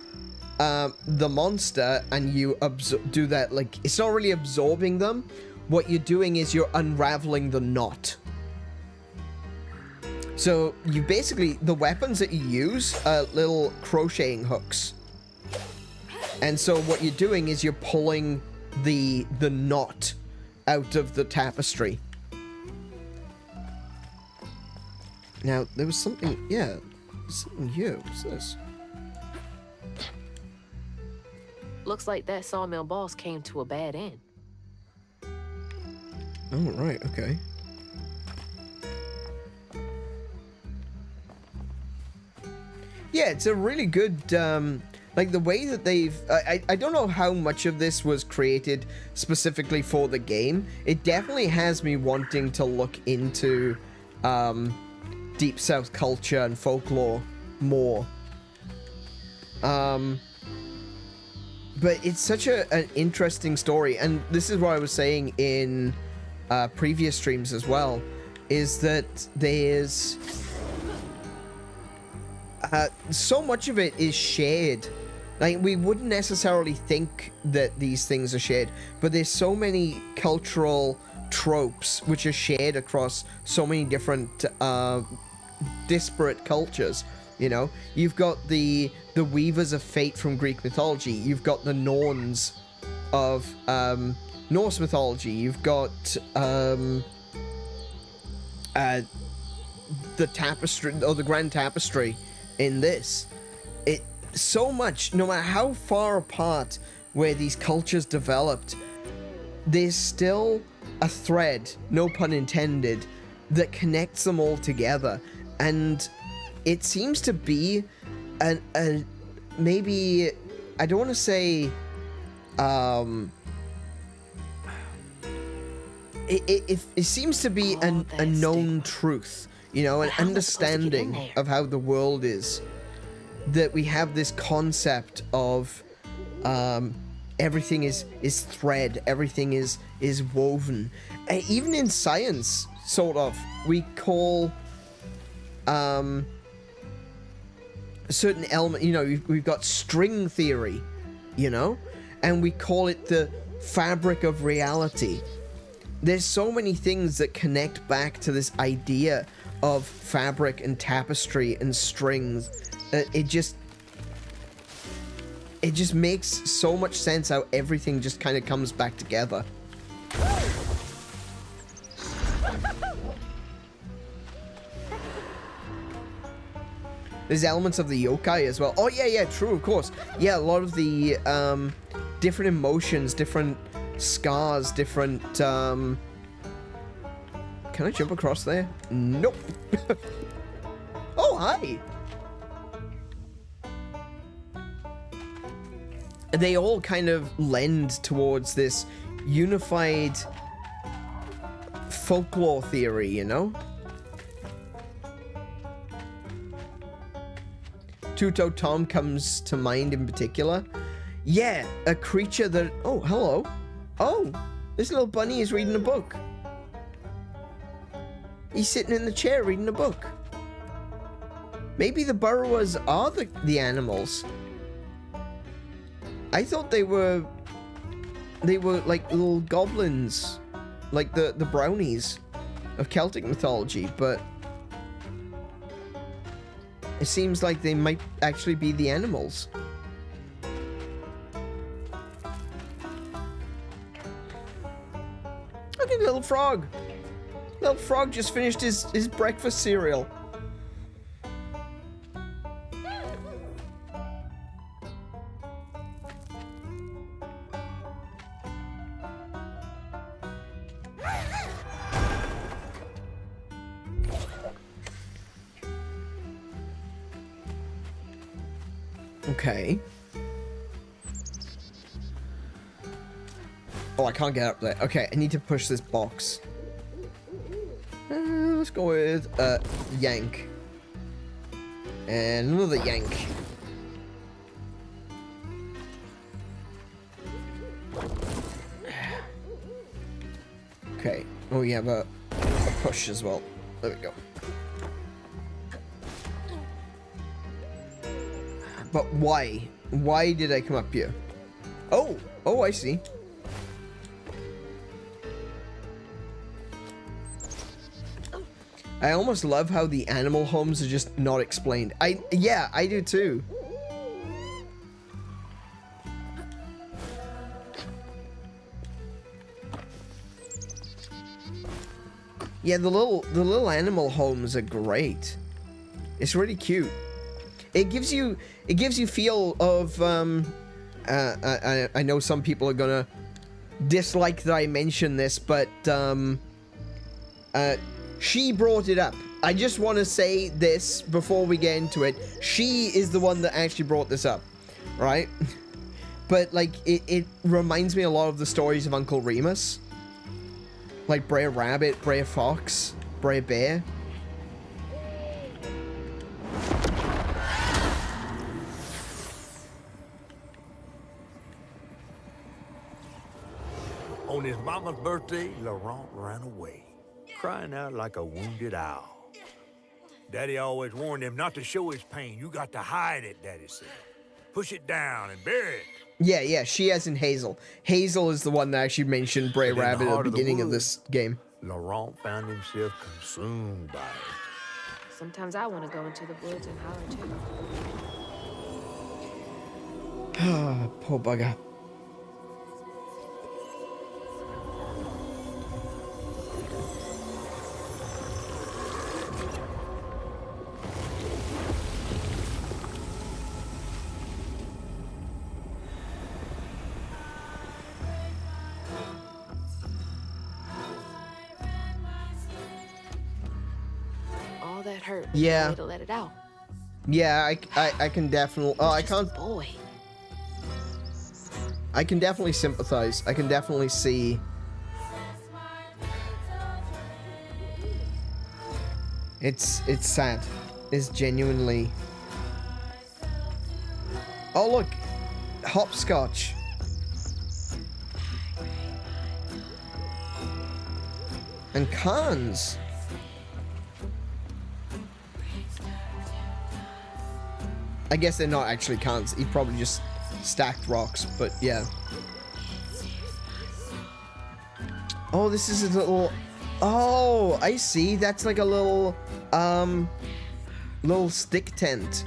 the monster and you do that, like, it's not really absorbing them. What you're doing is you're unraveling the knot. So you basically, the weapons that you use are little crocheting hooks. And so what you're doing is you're pulling the knot out of the tapestry. Now, there was something, yeah, something here. What's this? Looks like that sawmill boss came to a bad end. Oh, right, okay. Yeah, it's a really good, like, the way that they've... I don't know how much of this was created specifically for the game. It definitely has me wanting to look into Deep South culture and folklore more. But it's such an interesting story, and this is what I was saying in previous streams as well, is that there's... so much of it is shared. Like, we wouldn't necessarily think that these things are shared, but there's so many cultural tropes which are shared across so many different disparate cultures. You know, you've got the weavers of fate from Greek mythology, you've got the Norns of Norse mythology, you've got the tapestry, or the Grand Tapestry in this. It so much, no matter how far apart where these cultures developed, there's still a thread, no pun intended, that connects them all together. And it seems to be a maybe, I don't want to say it seems to be a known truth, you know, an understanding of how the world is, that we have this concept of everything is thread, everything is woven. Even in science, sort of, we call a certain element, you know, we've got string theory, you know, and we call it the fabric of reality. There's so many things that connect back to this idea of fabric and tapestry and strings. It just makes so much sense how everything just kind of comes back together. There's elements of the yokai as well. Oh yeah, true, of course. Yeah, a lot of the different emotions, different scars, different can I jump across there? Nope. Oh, hi. They all kind of lend towards this unified folklore theory, you know? Two-Toe Tom comes to mind in particular. Yeah, a creature that... Oh, hello. Oh, this little bunny is reading a book. He's sitting in the chair reading a book. Maybe the burrowers are the animals. I thought they were like little goblins, like the brownies of Celtic mythology, but it seems like they might actually be the animals. Look at little frog. Little frog just finished his breakfast cereal. Okay. Oh, I can't get up there. Okay, I need to push this box. Let's go with yank. And another yank. Okay. Oh, we have a push as well. There we go. But why? Why did I come up here? Oh! Oh, I see. I almost love how the animal homes are just not explained. Yeah, I do too. Yeah, the little animal homes are great. It's really cute. It gives you feel of I know some people are gonna dislike that I mention this, but she brought it up. I just want to say this before we get into it. She is the one that actually brought this up, right? But like it reminds me a lot of the stories of Uncle Remus, like Brer Rabbit, Brer Fox, Brer Bear. On his mama's birthday, Laurent ran away, crying out like a wounded owl. Daddy always warned him not to show his pain. You got to hide it, Daddy said. Push it down and bury it. Yeah, she as in Hazel. Hazel is the one that actually mentioned Brer Rabbit at the beginning of this game. Laurent found himself consumed by it. Sometimes I want to go into the woods and holler too. Ah, poor bugger. Hurt. Yeah. Way to let it out. Yeah, I can definitely. Oh, I can't. Boy. I can definitely sympathize. I can definitely see. It's sad. It's genuinely. Oh look, hopscotch. And cans. I guess they're not actually cans. He probably just stacked rocks, but yeah. Oh, this is a little... Oh, I see. That's like a little, little stick tent.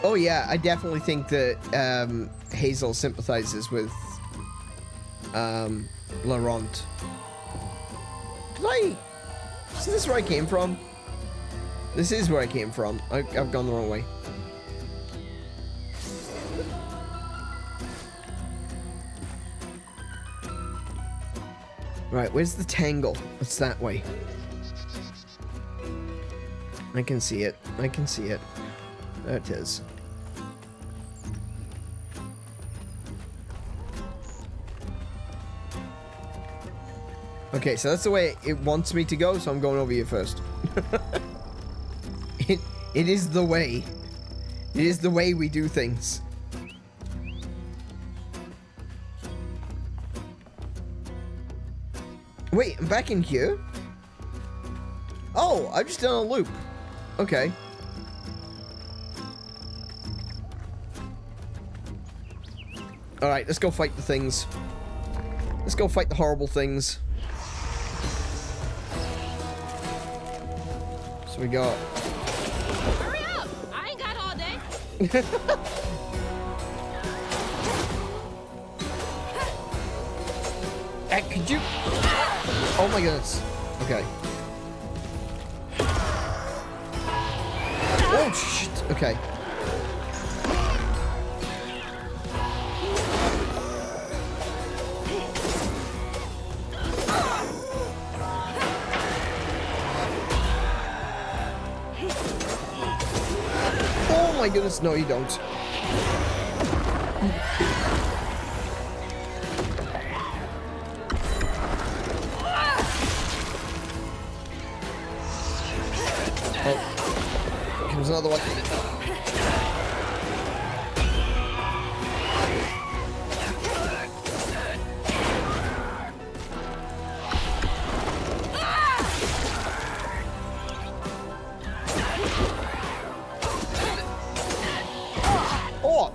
Oh yeah, I definitely think that Hazel sympathizes with Laurent. Is this where I came from? This is where I came from. I've gone the wrong way. Right, where's the tangle? It's that way. I can see it. I can see it. There it is. Okay, so that's the way it wants me to go, so I'm going over here first. It is the way. It is the way we do things. Wait, I'm back in here? Oh, I've just done a loop. Okay. Alright, let's go fight the things. Let's go fight the horrible things. So we got... Hurry up! I ain't got all day. Could you... Oh my goodness. Okay. Oh shit. Okay. Oh my goodness, no you don't. Oh. Here's another one. Oh!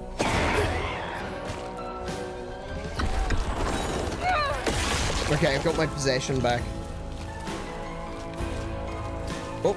Okay, I've got my possession back. Oh.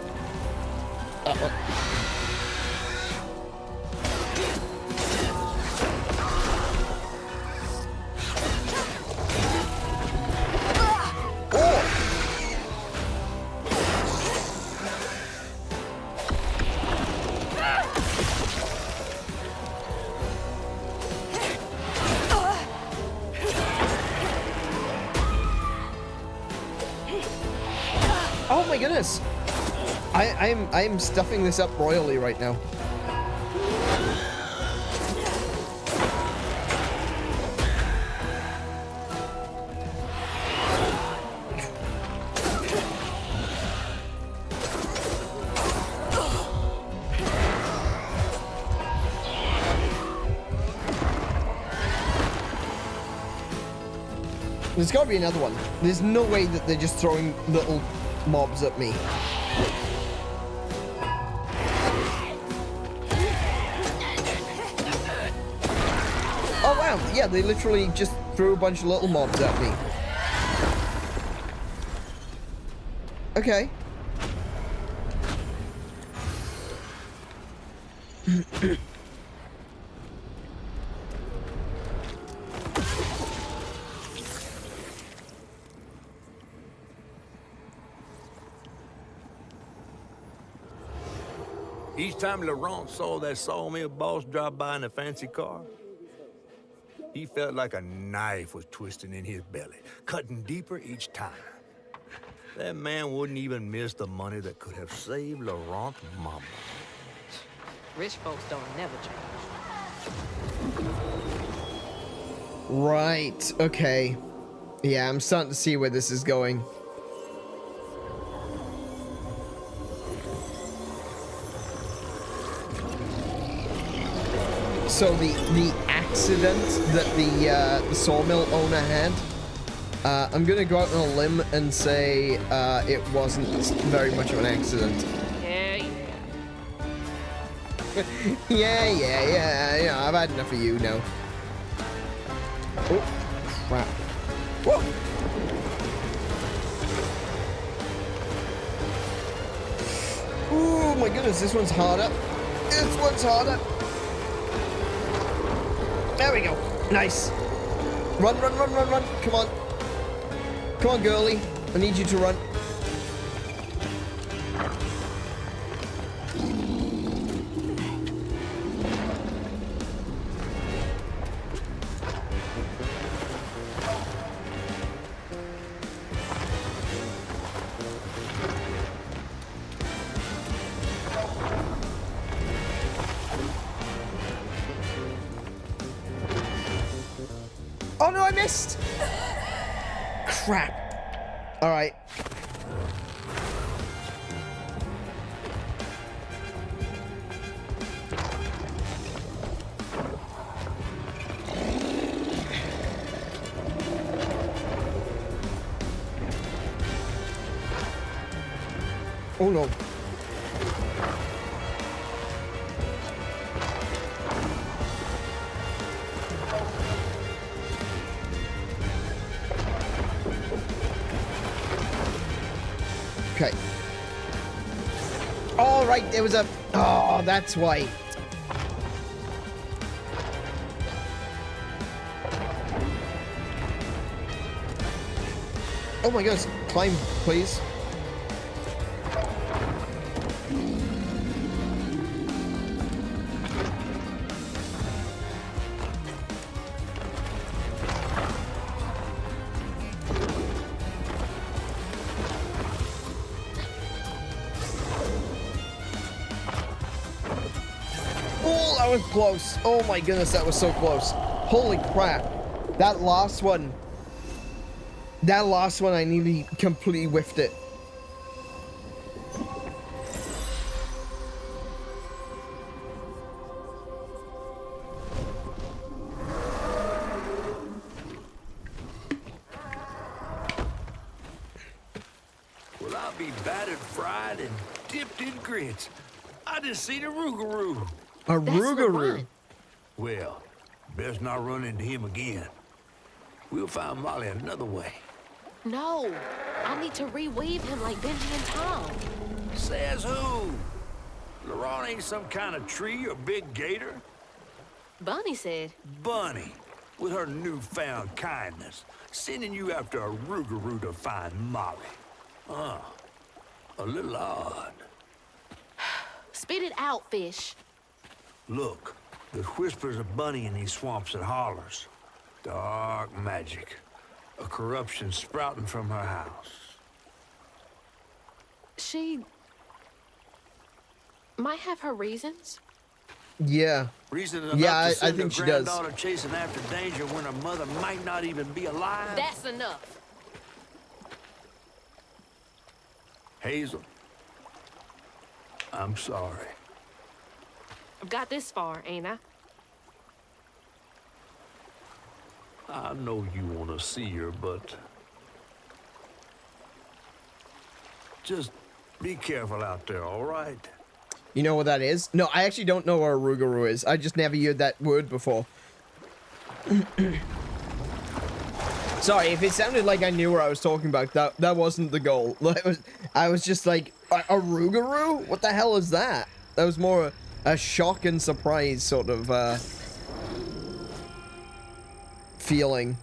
Oh my goodness! I'm stuffing this up royally right now. There's gotta be another one. There's no way that they're just throwing little mobs at me. Oh wow, yeah, they literally just threw a bunch of little mobs at me. Okay. Each time Laurent saw that sawmill boss drive by in a fancy car, he felt like a knife was twisting in his belly, cutting deeper each time. That man wouldn't even miss the money that could have saved Laurent's mama. Rich folks don't never change. Right, okay. Yeah, I'm starting to see where this is going. So the accident that the sawmill owner had, I'm gonna go out on a limb and say it wasn't very much of an accident. Yeah, I've had enough of you now. Oh, crap. Whoa! Oh my goodness, this one's harder. This one's harder. There we go. Nice. Run. Come on. Come on, girlie. I need you to run. Oh no, I missed! Crap. Alright. Oh no. Okay. All right, there was a... Oh, that's why. Oh my goodness. Climb, please. Oh, that was close. Oh my goodness, that was so close. Holy crap. That last one, I nearly completely whiffed it. Well, I'll be battered, fried, and dipped in grits. I just seen a Rougarou. A That's Rougarou. LeBron. Well, best not run into him again. We'll find Molly another way. No, I need to reweave him like Benji and Tom. Says who? Laurent ain't some kind of tree or big gator. Bunny said, Bunny, with her newfound kindness, sending you after a Rougarou to find Molly. A little odd. spit it out, fish. Look, there's whispers of Bunny in these swamps and hollers. Dark magic. A corruption sprouting from her house. She might have her reasons. Yeah. Reason enough Yeah, to send I think her she does. granddaughter chasing after danger when her mother might not even be alive. That's enough. Hazel, I'm sorry. I've got this far, ain't I? I know you want to see her, but just be careful out there, all right? You know what that is? No, I actually don't know what a Rougarou is. I just never heard that word before. Sorry, if it sounded like I knew what I was talking about, that wasn't the goal. I was just like, a Rougarou? What the hell is that? That was more a shock and surprise sort of, feeling.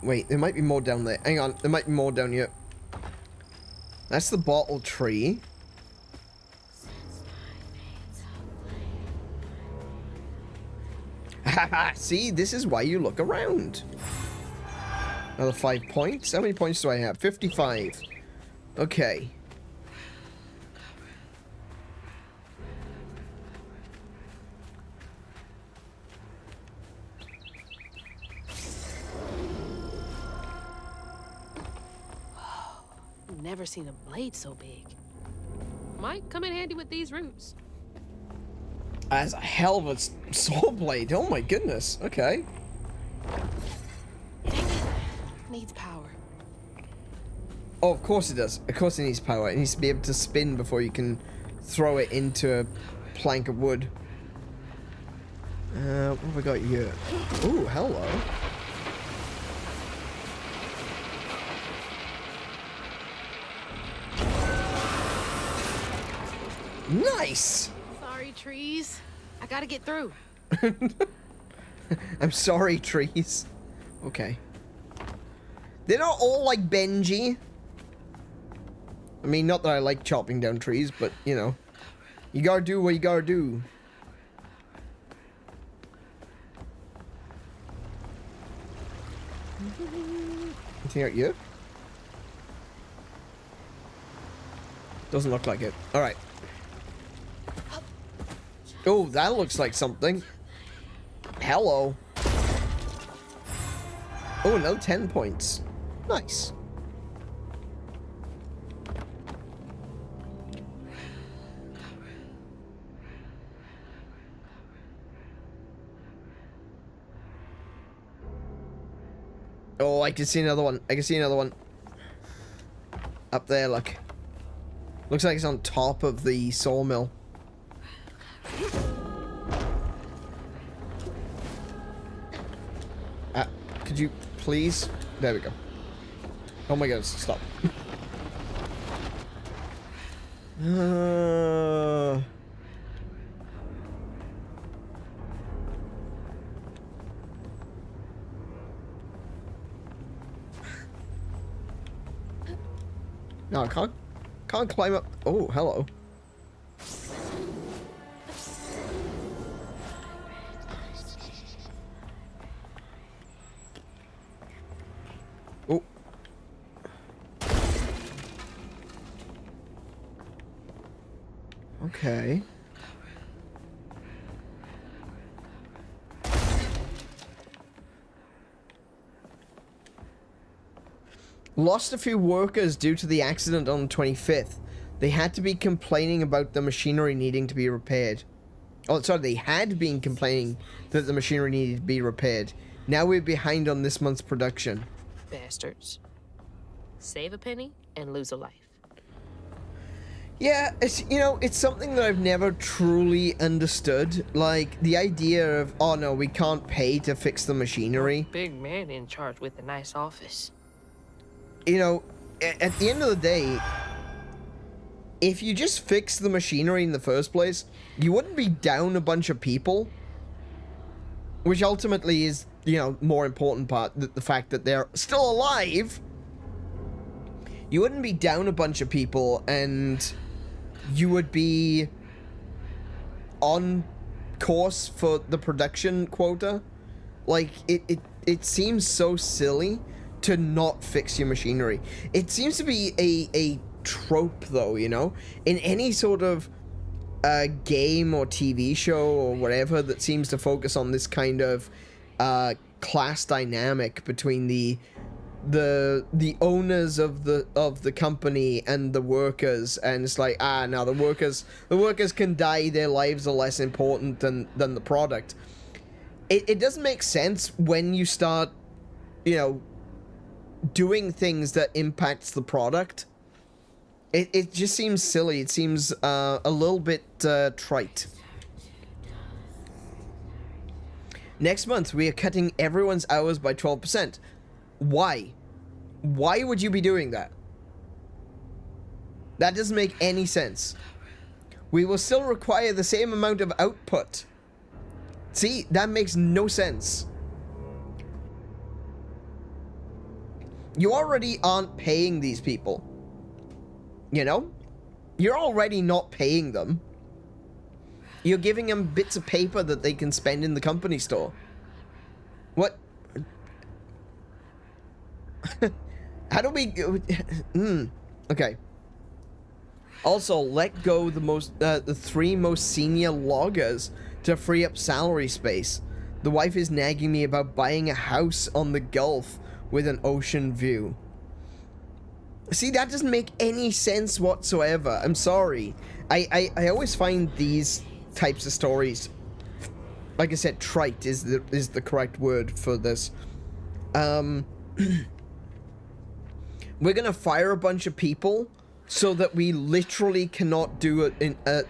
Wait, there might be more down there. Hang on, there might be more down here. That's the bottle tree. Haha, see, this is why you look around. Another 5 points. How many points do I have? 55. Okay. Never seen a blade so big. Might come in handy with these roots. That's a hell of a saw blade. Oh my goodness. Okay. Dang it. Needs power. Oh, of course it does. Of course it needs power. It needs to be able to spin before you can throw it into a plank of wood. What have we got here? Ooh, hello. Nice! Sorry, trees. I gotta get through. I'm sorry, trees. Okay. They're not all like Benji. I mean, not that I like chopping down trees, but, you know. You gotta do what you gotta do. Anything out here? Doesn't look like it. Alright. Oh, that looks like something. Hello. Oh, another 10 points. Nice. Oh, I can see another one. I can see another one. Up there, look. Looks like it's on top of the sawmill. Could you please? There we go. Oh my goodness, stop. No, I can't climb up. Oh, hello. Oh. Okay. Lost a few workers due to the accident on the 25th. They had to be complaining about the machinery needing to be repaired. Oh, sorry, they had been complaining that the machinery needed to be repaired. Now we're behind on this month's production. Bastards. Save a penny and lose a life. Yeah, it's, you know, it's something that I've never truly understood. Like, the idea of, oh no, we can't pay to fix the machinery. Big man in charge with a nice office. You know, at the end of the day, if you just fix the machinery in the first place, you wouldn't be down a bunch of people. Which ultimately is, you know, more important part, the fact that they're still alive. You wouldn't be down a bunch of people and you would be on course for the production quota. Like, it seems so silly to not fix your machinery. It seems to be a trope, though, you know? In any sort of game or TV show or whatever that seems to focus on this kind of class dynamic between the owners of the company and the workers, and it's like, now the workers can die, their lives are less important than the product. It doesn't make sense when you start, you know, doing things that impacts the product. It just seems silly. It seems a little bit trite. Next month, we are cutting everyone's hours by 12%. Why? Why would you be doing that? That doesn't make any sense. We will still require the same amount of output. See, that makes no sense. You already aren't paying these people. You know? You're already not paying them. You're giving them bits of paper that they can spend in the company store. What? How do we... Okay. Also, let go the 3 most senior loggers to free up salary space. The wife is nagging me about buying a house on the Gulf with an ocean view. See, that doesn't make any sense whatsoever. I'm sorry. I always find these types of stories, like I said, trite is the correct word for this. We're gonna fire a bunch of people so that we literally cannot do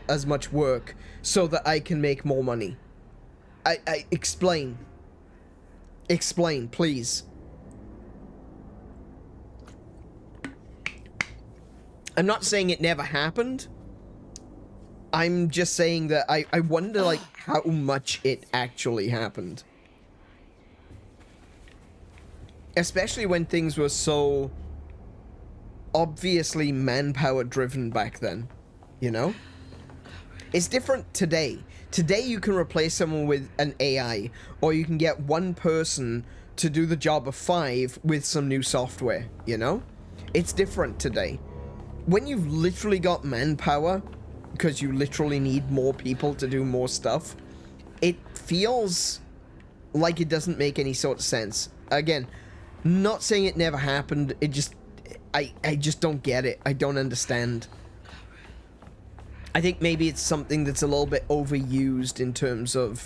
as much work so that I can make more money. Explain. Explain, please. I'm not saying it never happened. I'm just saying that I wonder, like, how much it actually happened. Especially when things were so obviously manpower driven back then, you know? It's different today. Today you can replace someone with an AI, or you can get one person to do the job of 5 with some new software, you know? It's different today. When you've literally got manpower, because you literally need more people to do more stuff, it feels like it doesn't make any sort of sense. Again, not saying it never happened, it just... I just don't get it. I don't understand. I think maybe it's something that's a little bit overused in terms of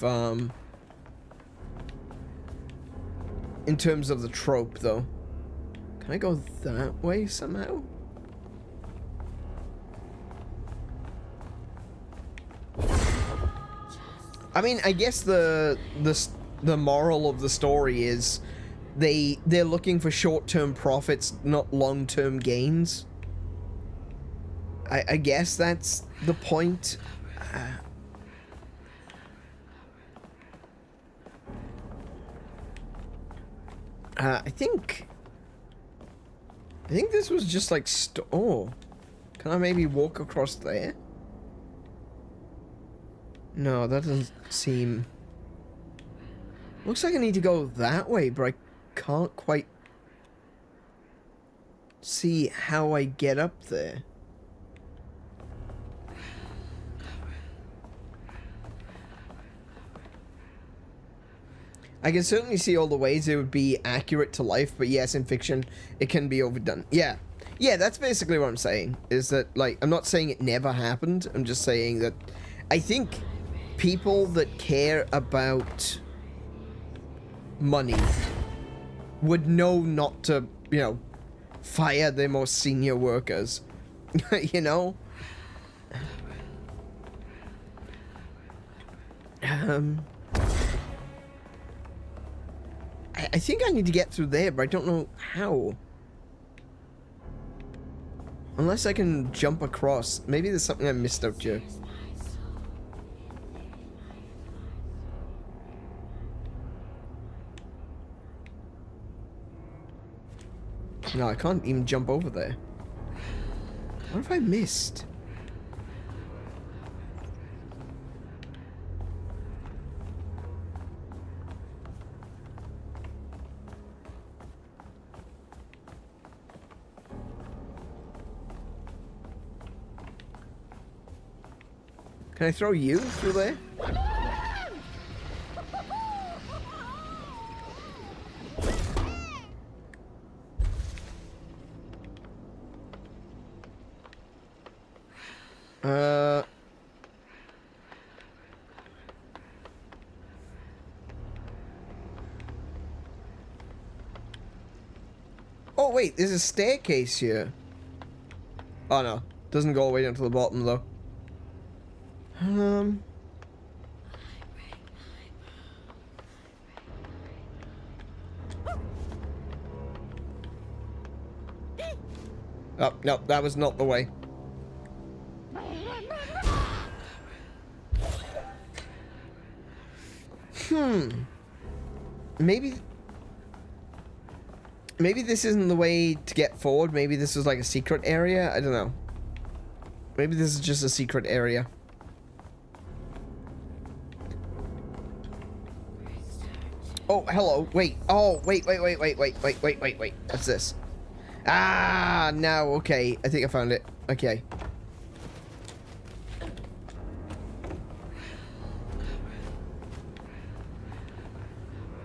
the trope, though. Can I go that way somehow? I mean, I guess the moral of the story is they're looking for short-term profits, not long-term gains. I guess that's the point. I think this was just like oh, can I maybe walk across there? No, that doesn't seem. Looks like I need to go that way, but I can't quite see how I get up there. I can certainly see all the ways it would be accurate to life, but yes, in fiction, it can be overdone. Yeah. Yeah, that's basically what I'm saying, is that, like, I'm not saying it never happened, I'm just saying that I think people that care about money would know not to, you know, fire their most senior workers, you know? I think I need to get through there, but I don't know how. Unless I can jump across. Maybe there's something I missed out here. No, I can't even jump over there. What have I missed? Can I throw you through there? Oh wait, there's a staircase here. Oh no, doesn't go all the way down to the bottom though. Oh, no, that was not the way. Maybe this isn't the way to get forward. Maybe this is like a secret area. I don't know. Maybe this is just a secret area. Oh, hello. Wait. Oh, wait. What's this? Ah, no. Okay. I think I found it. Okay.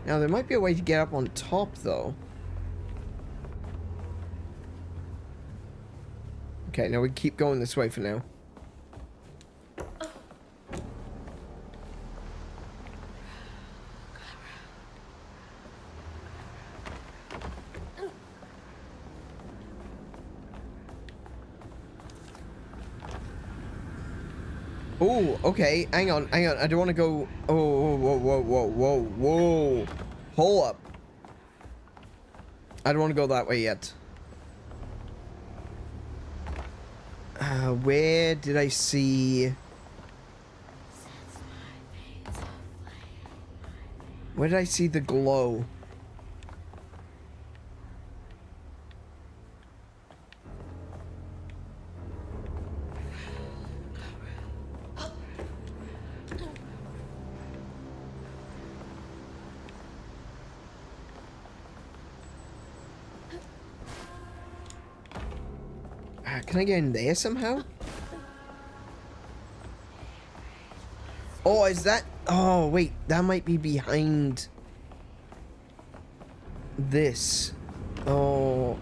Now, there might be a way to get up on top, though. Okay, now we keep going this way for now. Oh, okay. Hang on. I don't want to go. Oh, whoa. Hold up. I don't want to go that way yet. Where did I see? Where did I see the glow? Can I get in there somehow? Oh, is that... Oh, wait. That might be behind this. Oh.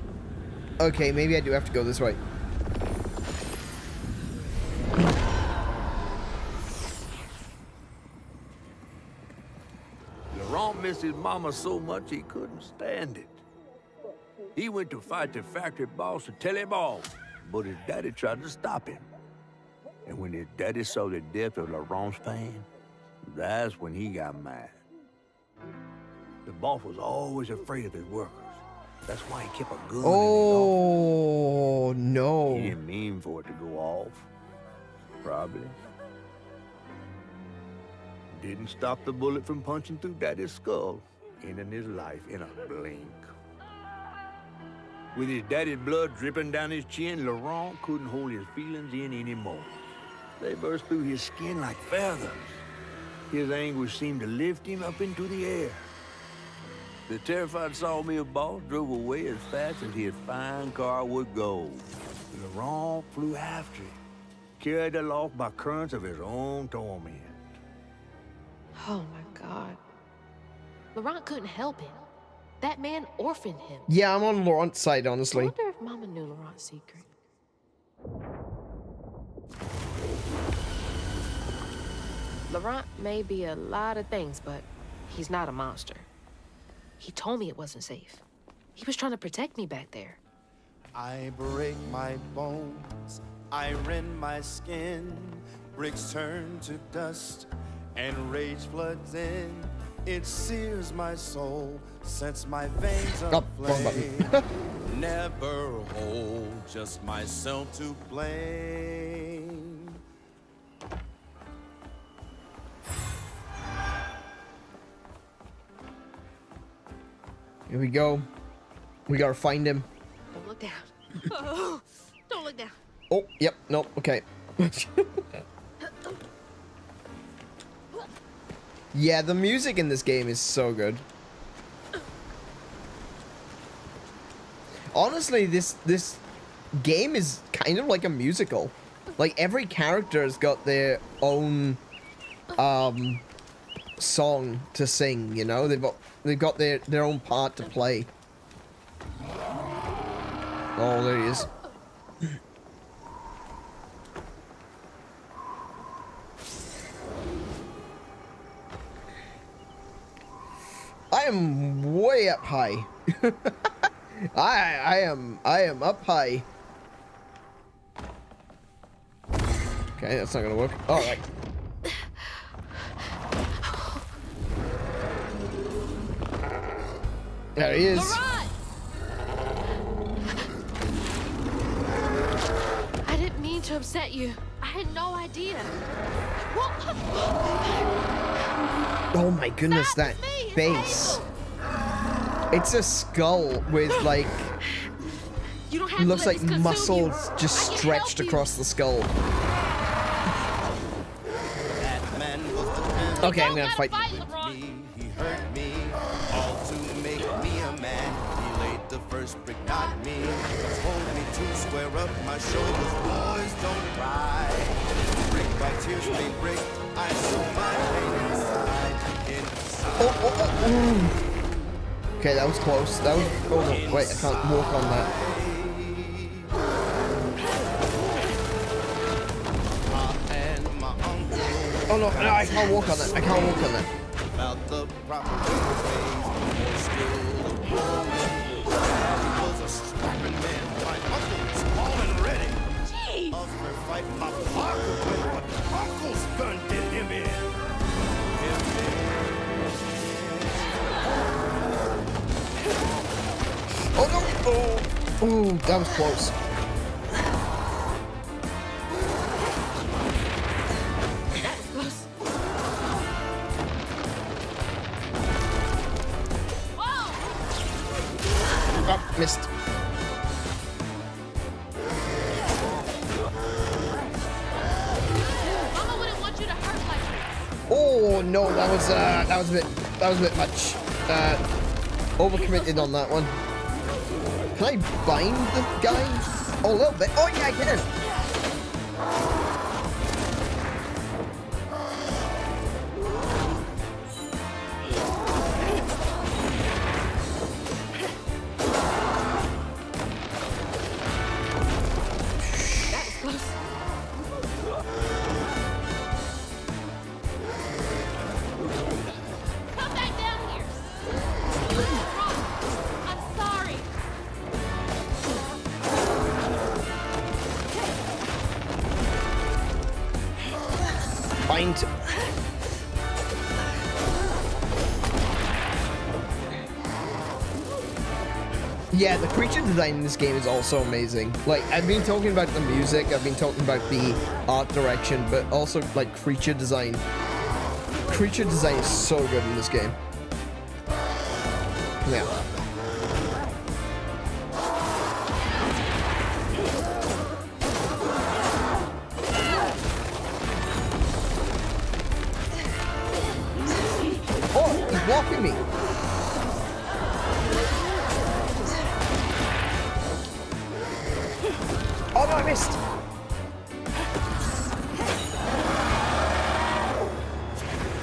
Okay, maybe I do have to go this way. Laurent missed his mama so much he couldn't stand it. He went to fight the factory boss to tell him all, but his daddy tried to stop him. And when his daddy saw the depth of Laurent's pain, that's when he got mad. The boss was always afraid of his workers. That's why he kept a gun in his office. Oh, He no. didn't mean for it to go off. Probably. Didn't stop the bullet from punching through Daddy's skull, ending his life in a blink. With his daddy's blood dripping down his chin, Laurent couldn't hold his feelings in anymore. They burst through his skin like feathers. His anguish seemed to lift him up into the air. The terrified sawmill boss drove away as fast as his fine car would go. Laurent flew after it, carried aloft by currents of his own torment. Oh my God. Laurent couldn't help it. That man orphaned him. Yeah, I'm on Laurent's side, I honestly. wonder if Mama knew Laurent's secret. Laurent may be a lot of things, but he's not a monster. He told me it wasn't safe. He was trying to protect me back there. I break my bones, I rend my skin, bricks turn to dust, and rage floods in. It sears my soul, sets my veins Oh, wrong aflame. button. Never hold, just myself to blame. Here we go. We gotta find him. Don't look down. Oh, don't look down. Oh, yep, nope, okay. Yeah, the music in this game is so good. Honestly, this game is kind of like a musical. Like, every character has got their own song to sing, you know? They've got their own part to play. Oh, there he is. I am way up high. I am up high. Okay, that's not gonna work. All right. There he is. Laurent! I didn't mean to upset you. I had no idea. Oh my goodness, Stop that me, it's face. Hazel. It's a skull with like, You don't have to looks let like this consume muscles you. just I can stretched help you. across the skull. That man was the Okay, I'm You gonna don't fight. gotta LeBron. me, he hurt me, all to make me a man. He laid the first brick, not me. Told me to square up my shoulders, boys don't cry. Brick by tears they break, I saw my pain inside. Okay, that was close. That was. Oh no, wait, I can't walk on that. And my uncle Oh no, no, I can't walk on that. I can't walk on that. about the proper ways, still Daddy was a strapping man. My uncle was all and ready. Jeez. Up for fight my Parker with what uncle's gun did him in. Oh no! Oh, that was close. Oh, missed. Mama wouldn't want you to hurt like this. Oh no, that was a bit much. Overcommitted on that one. Can I bind the guy? Oh, a little bit. Oh yeah, I can. Come back down here. You were wrong. I'm sorry. Bind. Yeah, the creature design in this game is also amazing. Like, I've been talking about the music, I've been talking about the art direction, but also, like, creature design. Creature design is so good in this game. Yeah. Oh, he's blocking me. Oh no, I missed!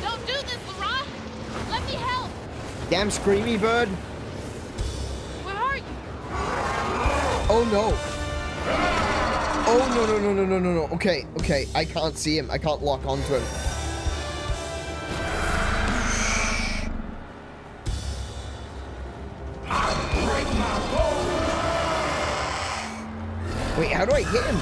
Don't do this, Laurent! Let me help! Damn screamy bird! Where are you? Oh no! Oh no no no no no no no! Okay, okay, I can't see him. I can't lock onto him. Wait, how do I hit him?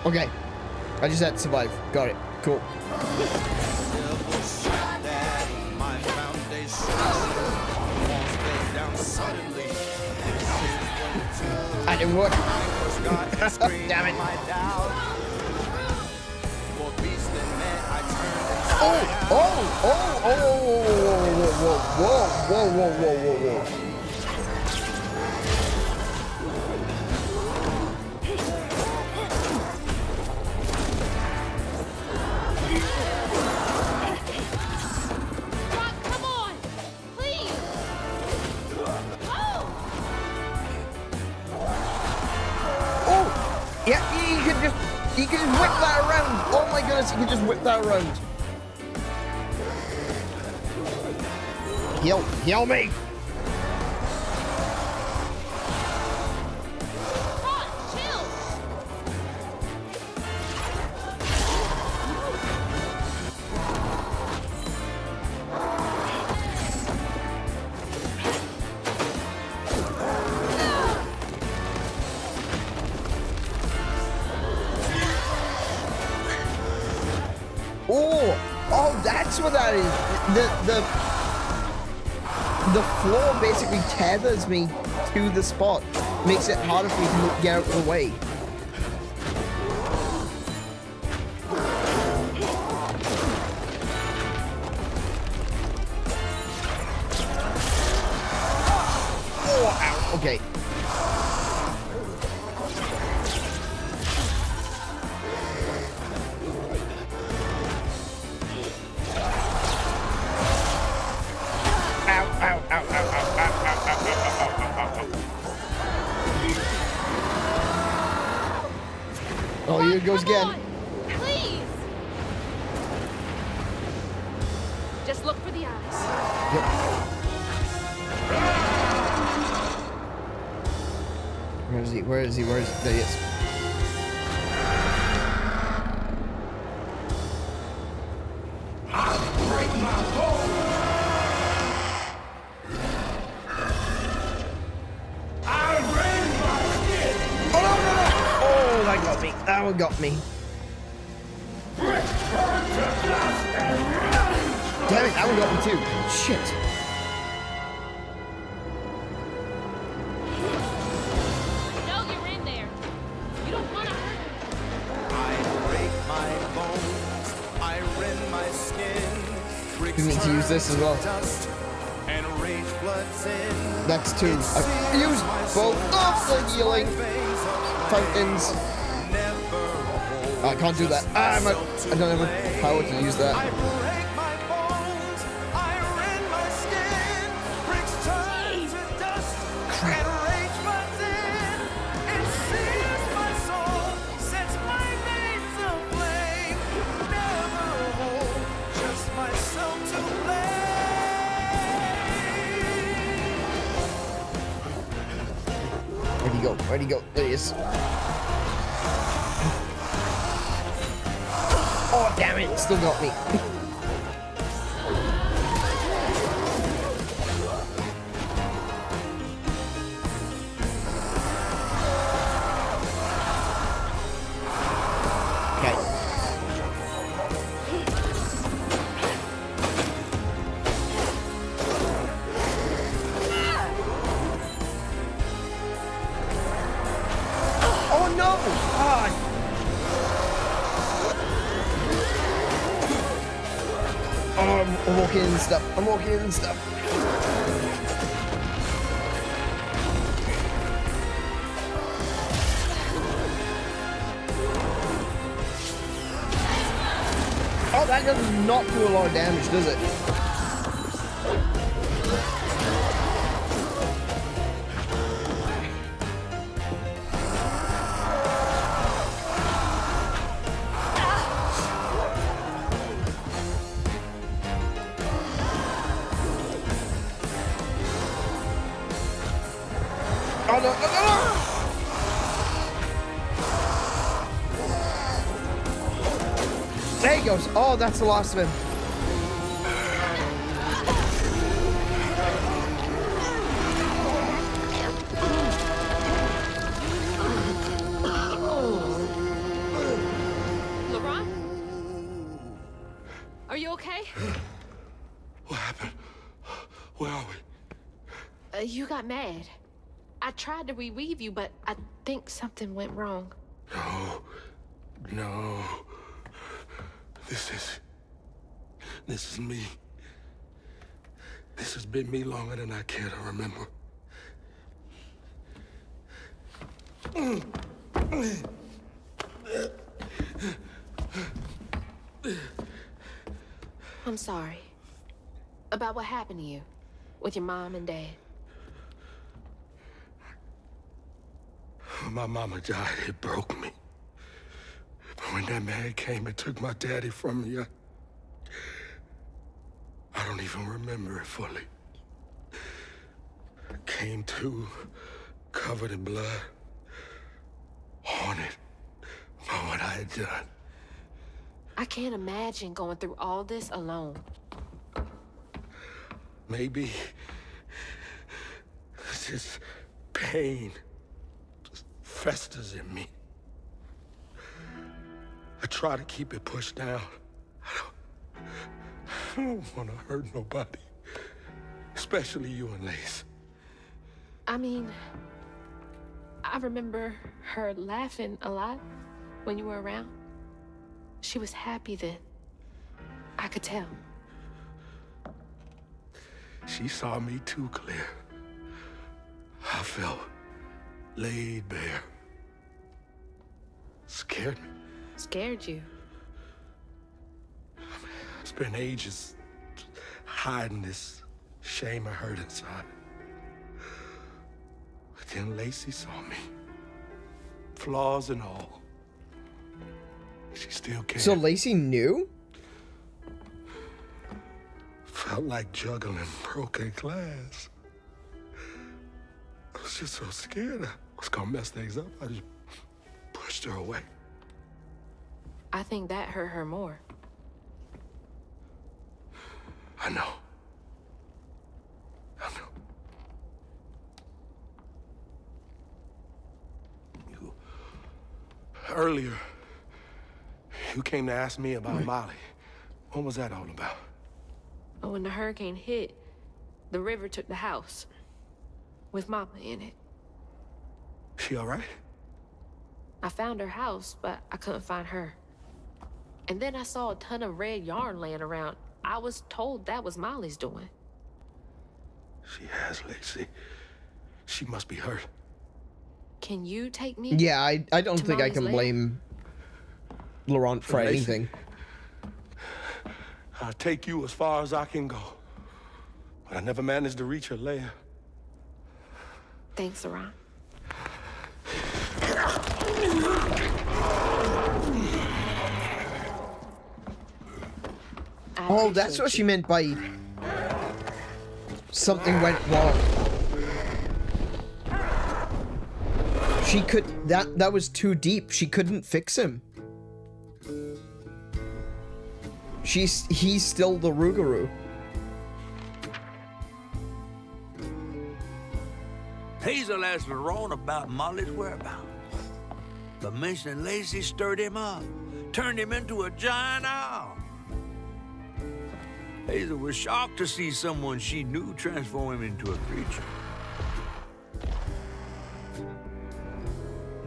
Okay, I just had to survive. Got it. Cool. That didn't work. Damn it. Oh, oh, oh, oh, whoa, whoa, whoa, whoa, whoa, whoa, whoa, whoa. Rock, come on! Please! Oh! Oh, yeah, he can just whip that around. Oh my goodness, he can just whip that around. Heal me! Rock, chill! Oh, that's what that is. The floor basically tethers me to the spot. Makes it harder for me to get out of the way. Oh, ow. Okay. Oh, here it goes again. On, please! Just look for the eyes. Yep. Where is he? Where is he? Where is he? There he is. That one got me. Damn it, that one got me too. Shit. No, you're in there. You don't want to hurt him. I break my bones, I rend my skin. You need to use this as well. And rage floods in. That's two. I've used both of the healing fountains. I can't do that. I don't have the power to use that. I break my bones, I rend my skin. Bricks turn to dust, and rage floods in. It sears my soul, sets my veins aflame. Never hold just myself to blame. Where'd he go? Where'd he go? There he is. Oh, damn it. Still got me. I'm walking in stuff. I'm walking in stuff. Oh, that does not do a lot of damage, does it? Oh, no, no, no, no. There he goes. Oh, that's the last of him. LaRon? Are you okay? What happened? Where are we? You got mad. I tried to reweave you, but I think something went wrong. No. No. This is me. This has been me longer than I care to remember. I'm sorry. About what happened to you with your mom and dad. My mama died, it broke me. But when that man came and took my daddy from me, I don't even remember it fully. Came to, covered in blood, haunted by what I had done. I can't imagine going through all this alone. Maybe this pain just festers in me. I try to keep it pushed down. I don't want to hurt nobody, especially you and Lace. I mean, I remember her laughing a lot when you were around. She was happy then. I could tell. She saw me too clear. I felt laid bare. Scared me. Scared you? I spent ages hiding this shame I hurt inside. But then Lacey saw me. Flaws and all. She still cared. So Lacey knew? Felt like juggling broken glass. I was just so scared I was gonna mess things up. I just pushed her away. I think that hurt her more. I know. I know. Earlier, you came to ask me about Molly. What was that all about? But when the hurricane hit, the river took the house with Mama in it. She all right? I found her house, but I couldn't find her. And then I saw a ton of red yarn laying around. I was told that was Molly's doing. She has, Lacey. She must be hurt. Can you take me? Yeah, I don't think I Molly's can lair? blame Laurent for Lacey, anything. I'll take you as far as I can go. But I never managed to reach her lair. Thanks, Laurent. Oh, that's what she meant by something went wrong. She could that was too deep. She couldn't fix him. He's still the Rougarou. Hazel asked Laurent about Molly's whereabouts. The mention of Lacey stirred him up, turned him into a giant owl. Hazel was shocked to see someone she knew transform him into a creature.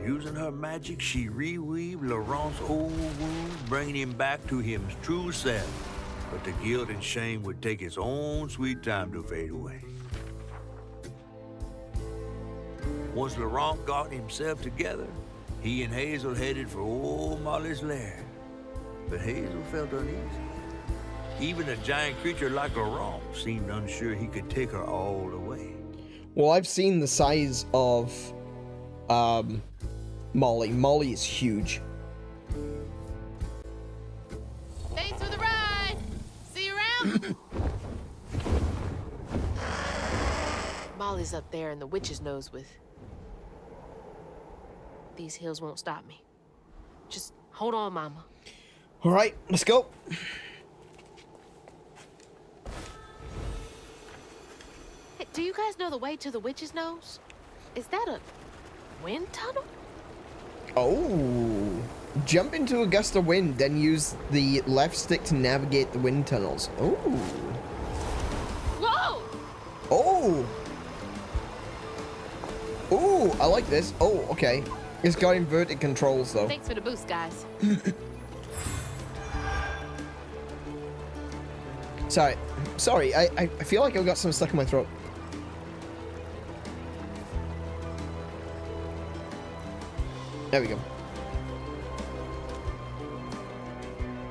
Using her magic, she reweaved Laurent's old wounds, bringing him back to his true self. but the guilt and shame would take its own sweet time to fade away. Once Laurent got himself together, he and Hazel headed for old Molly's lair. But Hazel felt uneasy. Even a giant creature like Laurent seemed unsure he could take her all the way. Well, I've seen the size of Molly. Molly is huge. Thanks for the ride. See you around. Molly's up there in the witch's nose with... These hills won't stop me. Just hold on, Mama. All right, let's go. Hey, do you guys know the way to the witch's nose? Is that a wind tunnel? Oh. Jump into a gust of wind, then use the left stick to navigate the wind tunnels. Oh. Whoa! Oh. Oh, I like this. Oh, okay. It's got inverted controls, though. Thanks for the boost, guys. Sorry, I feel like I've got something stuck in my throat. There we go.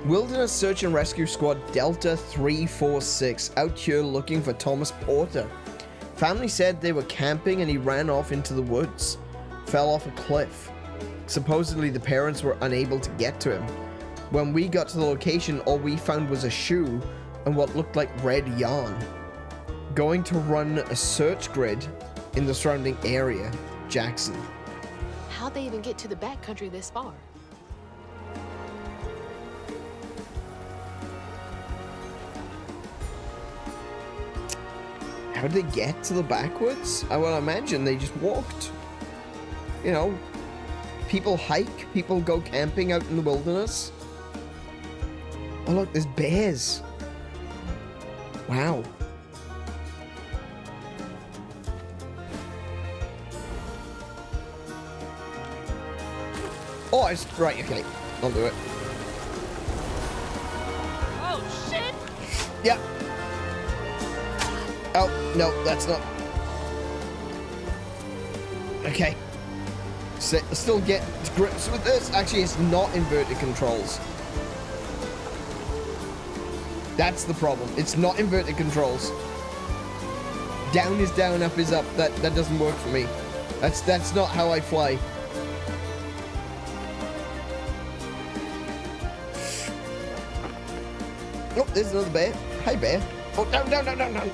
Wilderness Search and Rescue Squad Delta 346 out here looking for Thomas Porter. Family said they were camping and he ran off into the woods. Fell off a cliff. Supposedly the parents were unable to get to him. When we got to the location, all we found was a shoe and what looked like red yarn. Going to run a search grid in the surrounding area. Jackson. How'd they even get to the backcountry this far? How did they get to the backwoods? I would imagine they just walked. You know, people hike, people go camping out in the wilderness. Oh look, there's bears. Wow. Oh, right, okay. I'll do it. Oh, shit! Yeah. Oh, no, that's not. Okay. Still get to grips with this. Actually, it's not inverted controls. That's the problem. It's not inverted controls. Down is down, up is up. That doesn't work for me. That's not how I fly. Oh, there's another bear. Hi, bear. Oh, down, down, down, down, down.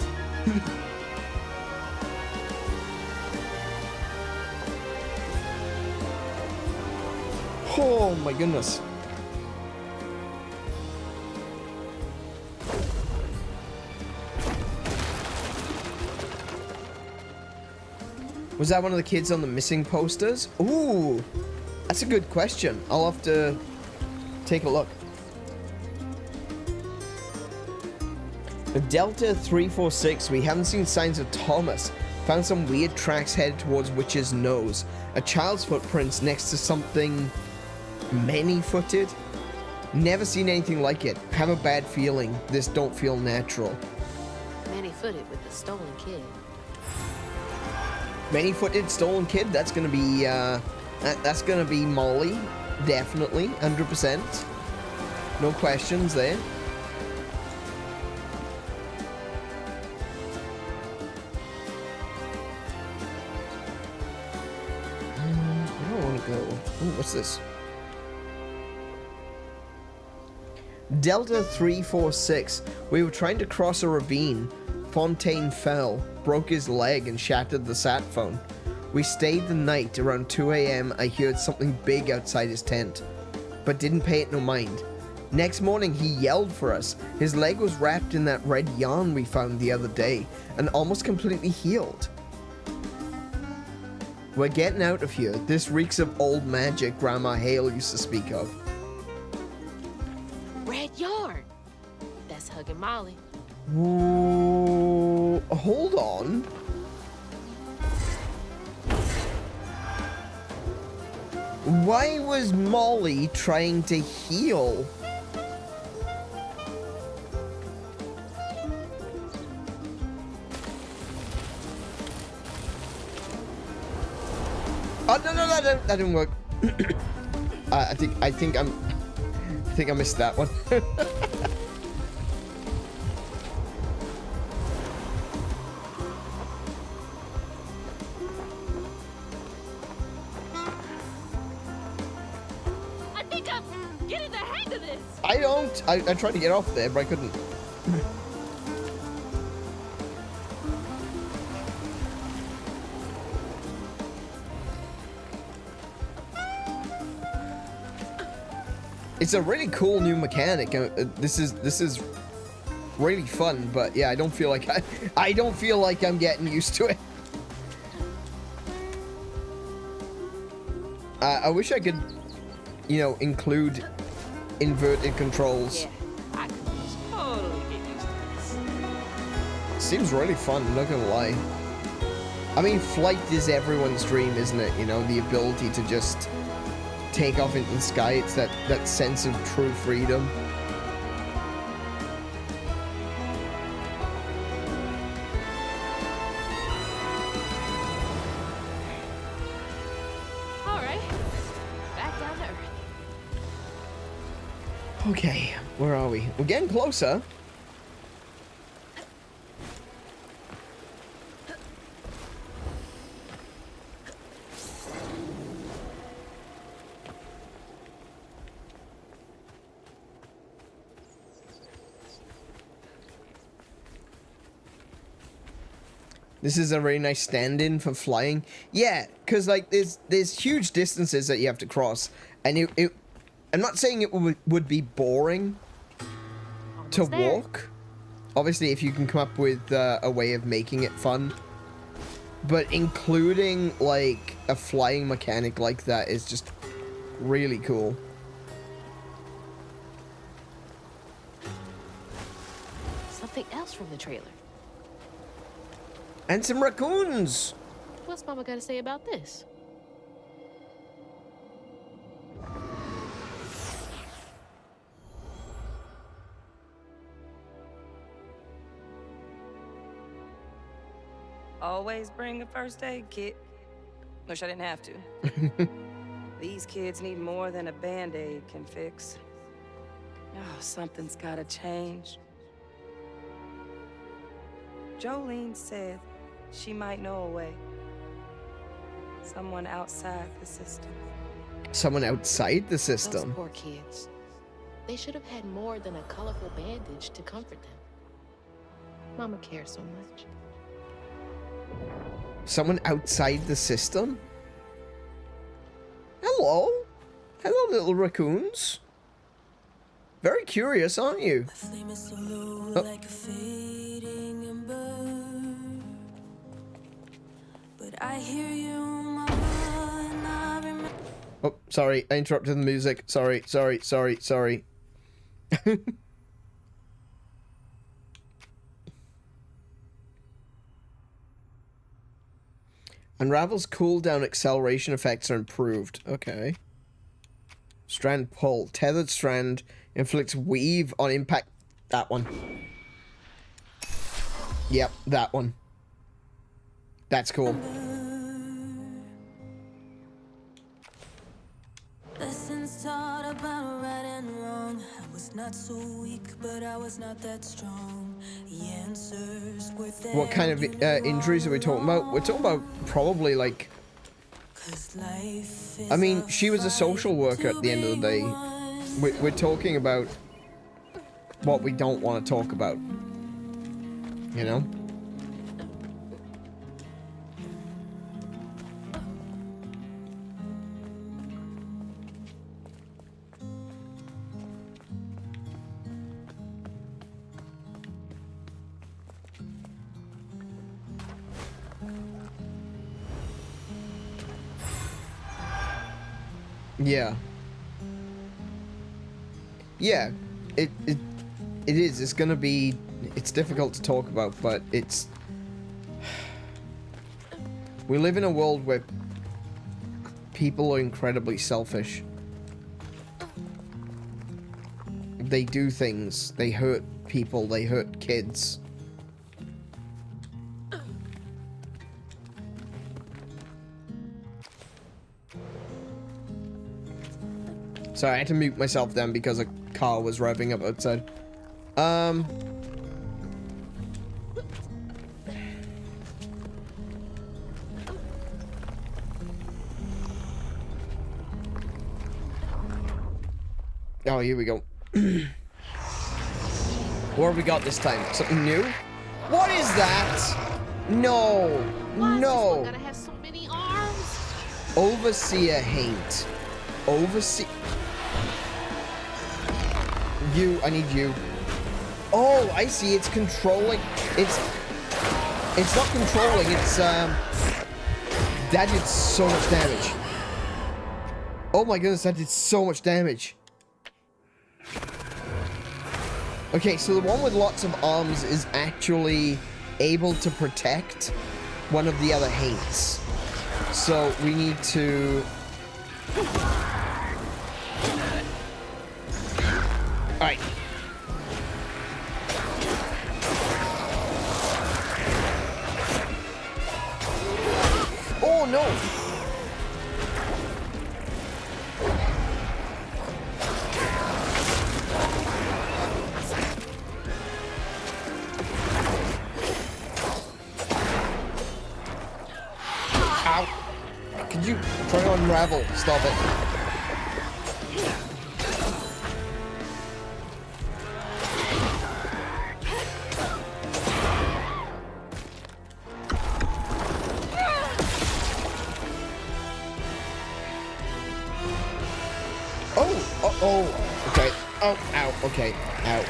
Oh my goodness. Was that one of the kids on the missing posters? Ooh, that's a good question. I'll have to take a look. Delta 346, we haven't seen signs of Thomas. Found some weird tracks headed towards Witch's Nose. A child's footprints next to something many-footed. Never seen anything like it. Have a bad feeling. This don't feel natural. Many-footed with the stolen kid. Many-footed stolen kid. That's gonna be that's gonna be Molly, definitely, 100%. No questions there. I don't want to go. Ooh, what's this? Delta 346. We were trying to cross a ravine. Fontaine fell, broke his leg, and shattered the sat phone. We stayed the night. Around 2 a.m. I heard something big outside his tent, but didn't pay it no mind. Next morning, he yelled for us. His leg was wrapped in that red yarn we found the other day, and almost completely healed. We're getting out of here. This reeks of old magic Grandma Hale used to speak of. Red yarn. That's hugging Molly. Whoa, hold on. Why was Molly trying to heal Oh no, that didn't work. I think I missed that one. I think I'm getting the hang of this. I tried to get off there, but I couldn't. It's a really cool new mechanic. This is really fun, but yeah, I don't feel like I'm getting used to it. I wish I could, you know, include inverted controls. Yeah, I could totally get used to this. Seems really fun, I'm not gonna lie. I mean, flight is everyone's dream, isn't it? You know, the ability to just take off into the sky. It's that sense of true freedom. All right, back down to earth. Okay, where are we? We're getting closer. This is a really nice stand-in for flying. Yeah, because like there's huge distances that you have to cross, and I'm not saying it would be boring to walk. Obviously, if you can come up with a way of making it fun, but including like a flying mechanic like that is just really cool. Something else from the trailer. And some raccoons. What's Mama got to say about this? Always bring a first aid kit. Wish I didn't have to. These kids need more than a band-aid can fix. Oh, something's gotta change. Jolene said she might know a way. Someone outside the system. Someone outside the Those system. poor kids. They should have had more than a colorful bandage to comfort them. Mama cares so much. Someone outside the system? Hello? Hello, little raccoons. Very curious, aren't you? Oh. Oh, sorry, I interrupted the music. Sorry. Unravel's cooldown acceleration effects are improved. Okay. Strand pull. Tethered strand inflicts weave on impact. That one. Yep, that one. That's cool. Lessons taught about right and wrong. I was not so weak, but I was not that strong. The answers were there. What kind of injuries are we talking about? We're talking about probably like... I mean, she was a social worker at the end of the day. We're talking about what we don't want to talk about. You know? Yeah. Yeah, it is. It's gonna be... It's difficult to talk about, but it's... We live in a world where people are incredibly selfish. They do things. They hurt people. They hurt kids. Sorry, I had to mute myself then because a car was revving up outside. Oh, here we go. What have we got this time? Something new? What is that? No. Why No. is this one gonna have so many arms? Overseer hate. Overseer. You, I need you. Oh, I see. It's controlling. It's not controlling. It's that did so much damage. Oh my goodness, that did so much damage. Okay, so the one with lots of arms is actually able to protect one of the other hates. So we need to... Alright. Oh no! Could you try to unravel? Stop it. Oh, okay. Oh, ow, okay, ow.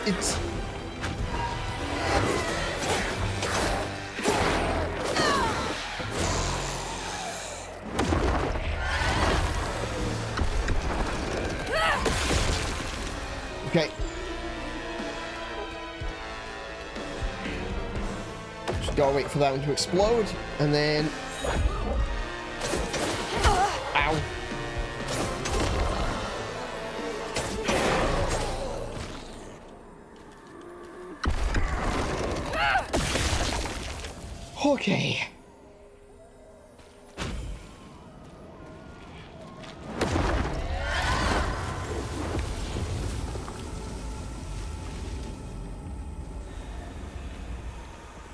It's... Okay. Just gotta wait for that one to explode, and then... Ow. Okay.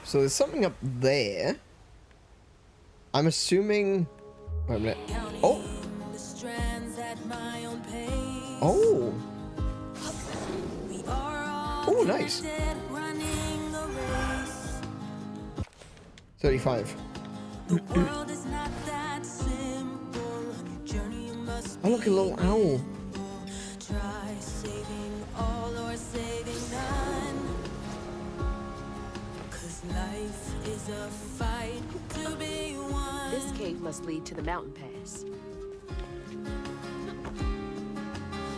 So there's something up there. I'm assuming... Wait a minute. Oh! Oh! Oh, nice. 35. Oh, look, a little owl. Try saving all or saving none. 'Cause life is a fight to be won. This cave must lead to the mountain pass.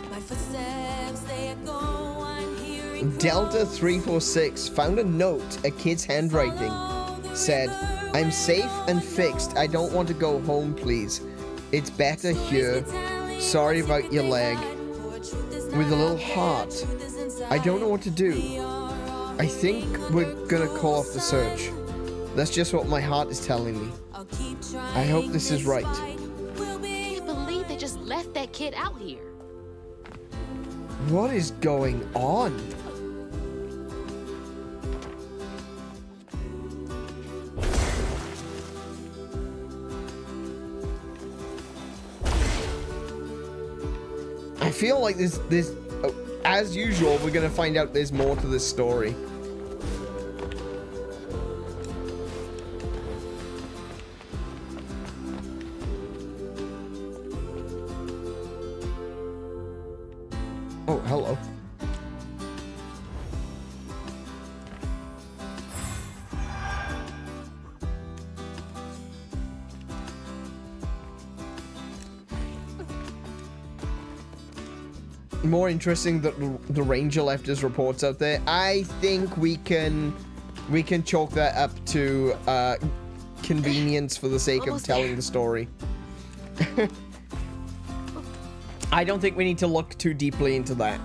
My footsteps, they echo, I'm hearing Delta 346 found a note, a kid's handwriting. Said, I'm safe and fixed. I don't want to go home, please. It's better here. Sorry about your leg. With a little heart. I don't know what to do. I think we're gonna call off the search. That's just what my heart is telling me. I hope this is right. I can't believe they just left that kid out here. What is going on? I feel like this as usual, we're gonna find out there's more to this story. Oh, hello. More interesting that the ranger left his reports out there. I think we can chalk that up to convenience for the sake of telling the story. I don't think we need to look too deeply into that.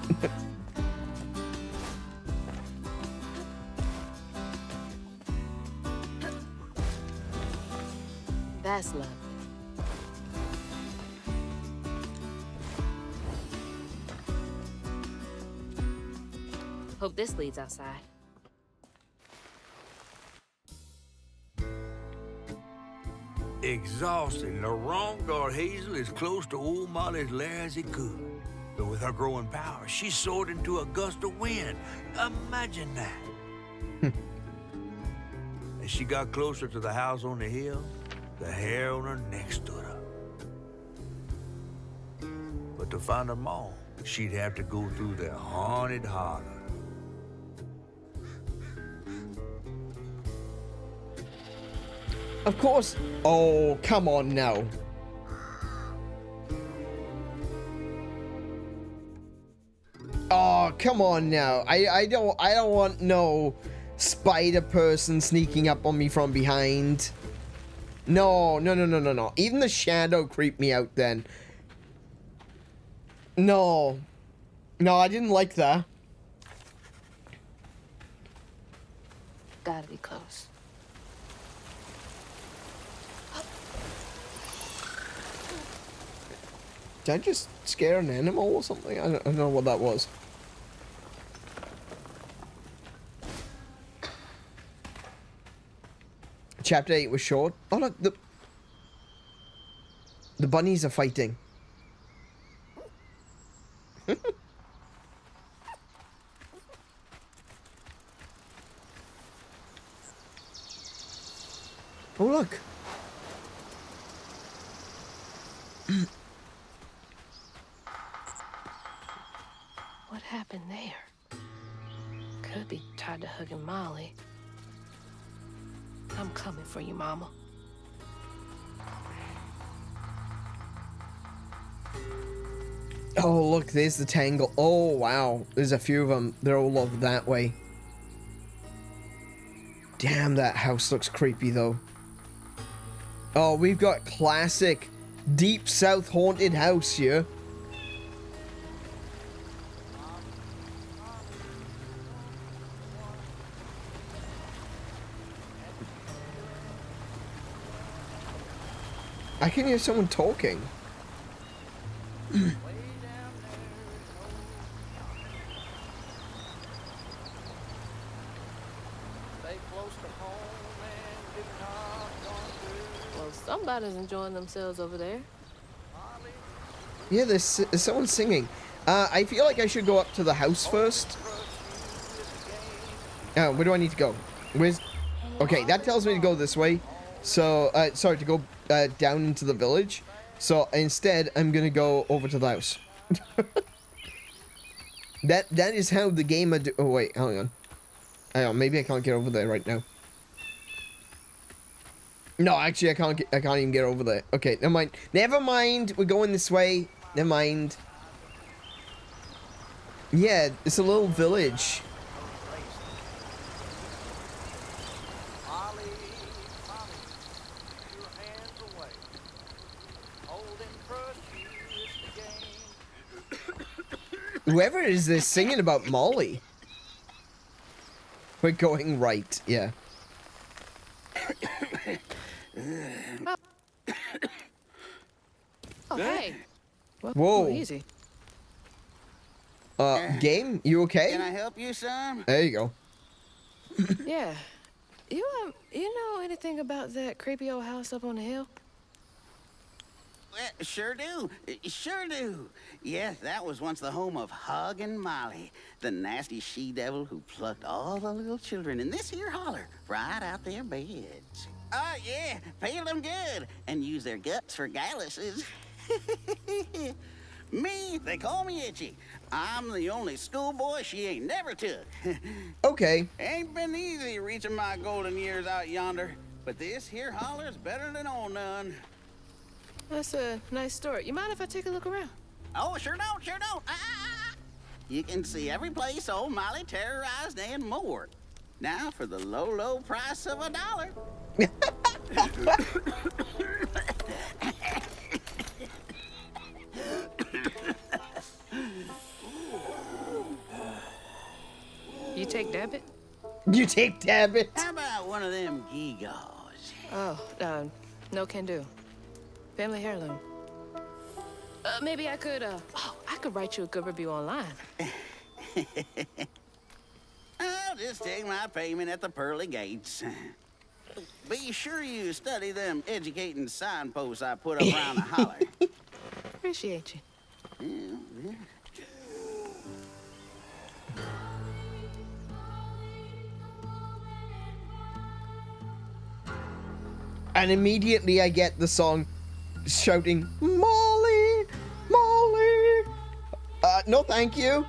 That's lovely. Hope this leads outside. Exhausted, Laurent got Hazel as close to old Molly's lair as he could. But with her growing power, she soared into a gust of wind. Imagine that. As she got closer to the house on the hill, the hair on her neck stood up. But to find her mom, she'd have to go through the haunted holler. Of course. Oh, come on now. Oh, come on now. I don't want no spider person sneaking up on me from behind. No. Even the shadow creeped me out then. No, I didn't like that. Gotta be close. Did I just scare an animal or something? I don't know what that was. Chapter 8 was short. Oh look, the bunnies are fighting. Oh look. What happened there? Could be tied to hugging Molly. I'm coming for you, Mama. Oh, look, there's the tangle. Oh, wow. There's a few of them. They're all over that way. Damn, that house looks creepy, though. Oh, we've got classic deep south haunted house here. I can hear someone talking. Well, somebody's enjoying themselves over there. Yeah, there's someone singing. I feel like I should go up to the house first. Oh, where do I need to go? Where's... Okay, that tells me to go this way. So, sorry, to go down into the village. So, instead, I'm gonna go over to the house. That is how the game... Oh, wait, hang on. Hang on, maybe I can't get over there right now. No, actually, I can't even get over there. Okay, never mind. Never mind, we're going this way. Never mind. Yeah, it's a little village. Whoever it is, they're singing about Molly. We're going right, yeah. Oh, hey. Whoa. Easy. Game, you okay? Can I help you, son? There you go. Yeah. You know anything about that creepy old house up on the hill? Well, sure do. Sure do. Yes, that was once the home of Huggin' Molly, the nasty she-devil who plucked all the little children in this here holler right out their beds. Oh, yeah, paid them good and used their guts for galluses. Me, they call me Itchy. I'm the only schoolboy she ain't never took. Okay. Ain't been easy reaching my golden years out yonder, but this here holler's better than old none. That's a nice story. You mind if I take a look around? Oh, sure don't, sure don't. You can see every place old Molly terrorized and more. Now for the low, low price of $1. You take debit. How about one of them gewgaws? Oh, no can do. Family heirloom. Maybe I could, I could write you a good review online. I'll just take my payment at the pearly gates. Be sure you study them educating signposts I put up around the holler. Appreciate you. Yeah. And immediately I get the song shouting, Molly, Molly. No, thank you.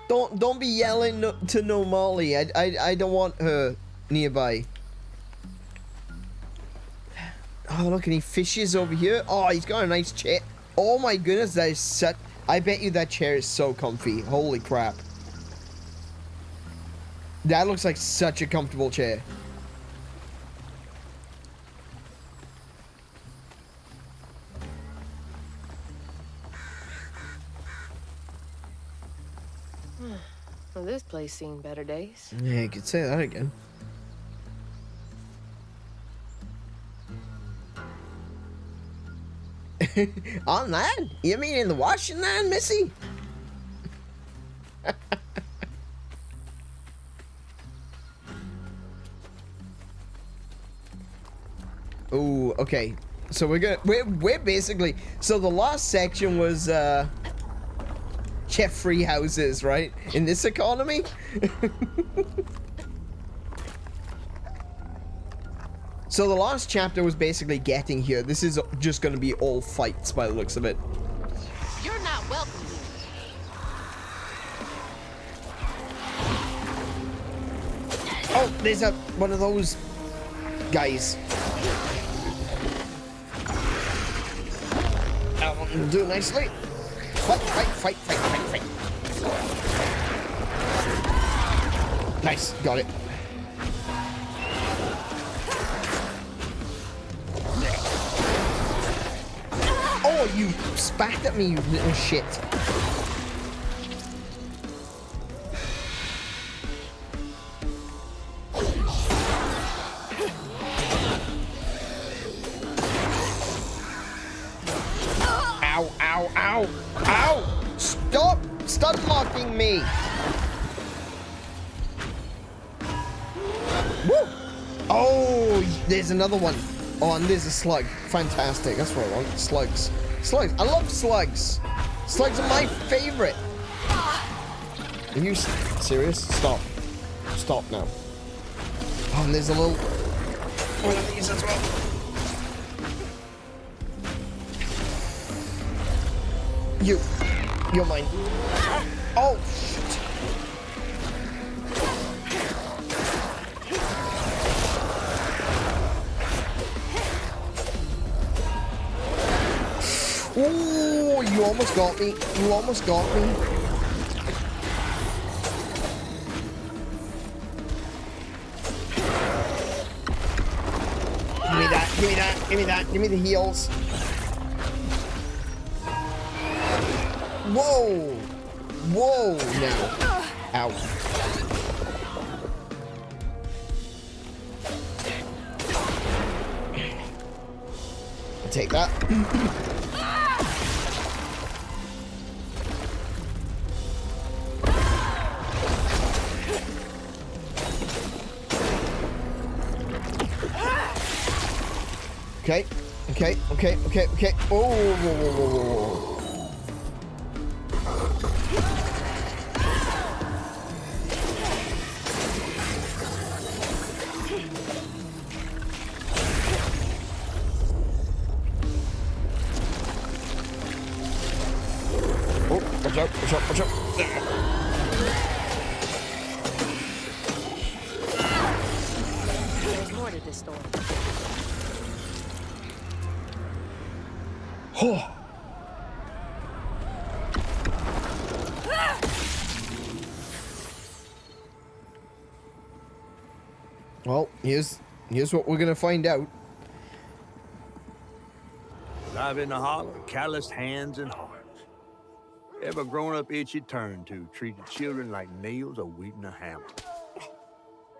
Don't be yelling to no Molly. I don't want her nearby. Oh, look, and he fishes over here. Oh, he's got a nice chair. Oh my goodness, that is such... I bet you that chair is so comfy. Holy crap. That looks like such a comfortable chair. Well, this place seen better days. Yeah, you could say that again. On that? You mean in the washing line, Missy? Ooh, okay. So we're basically, so the last section was free houses, right? In this economy? So the last chapter was basically getting here. This is just going to be all fights by the looks of it. You're not welcome here. Oh, there's one of those guys. That one will do nicely. Fight, fight, fight, fight, fight, fight. Nice, got it. Oh, you spat at me, you little shit. Ow, ow, ow, ow! Stop stun locking me! Woo! Oh, there's another one. Oh, and there's a slug. Fantastic. That's what I want. Slugs. Slugs. I love slugs. Slugs are my favorite. Are you serious? Stop. Stop now. Oh, and there's a little one of these as well. You're mine. Oh, shit. Oh, you almost got me. You almost got me. Give me that. Give me that. Give me that. Give me the heals. Whoa. Whoa, now. Ow. I'll take that. Okay, okay, okay, okay, okay. Oh, whoa, whoa, whoa, whoa, whoa. Oh, watch out, watch out, watch out. There's more to this story. Oh. Well, here's what we're gonna find out. Live in the holler, calloused hands and hearts. Ever grown up itchy turn to treated children like nails or wheating a hammer.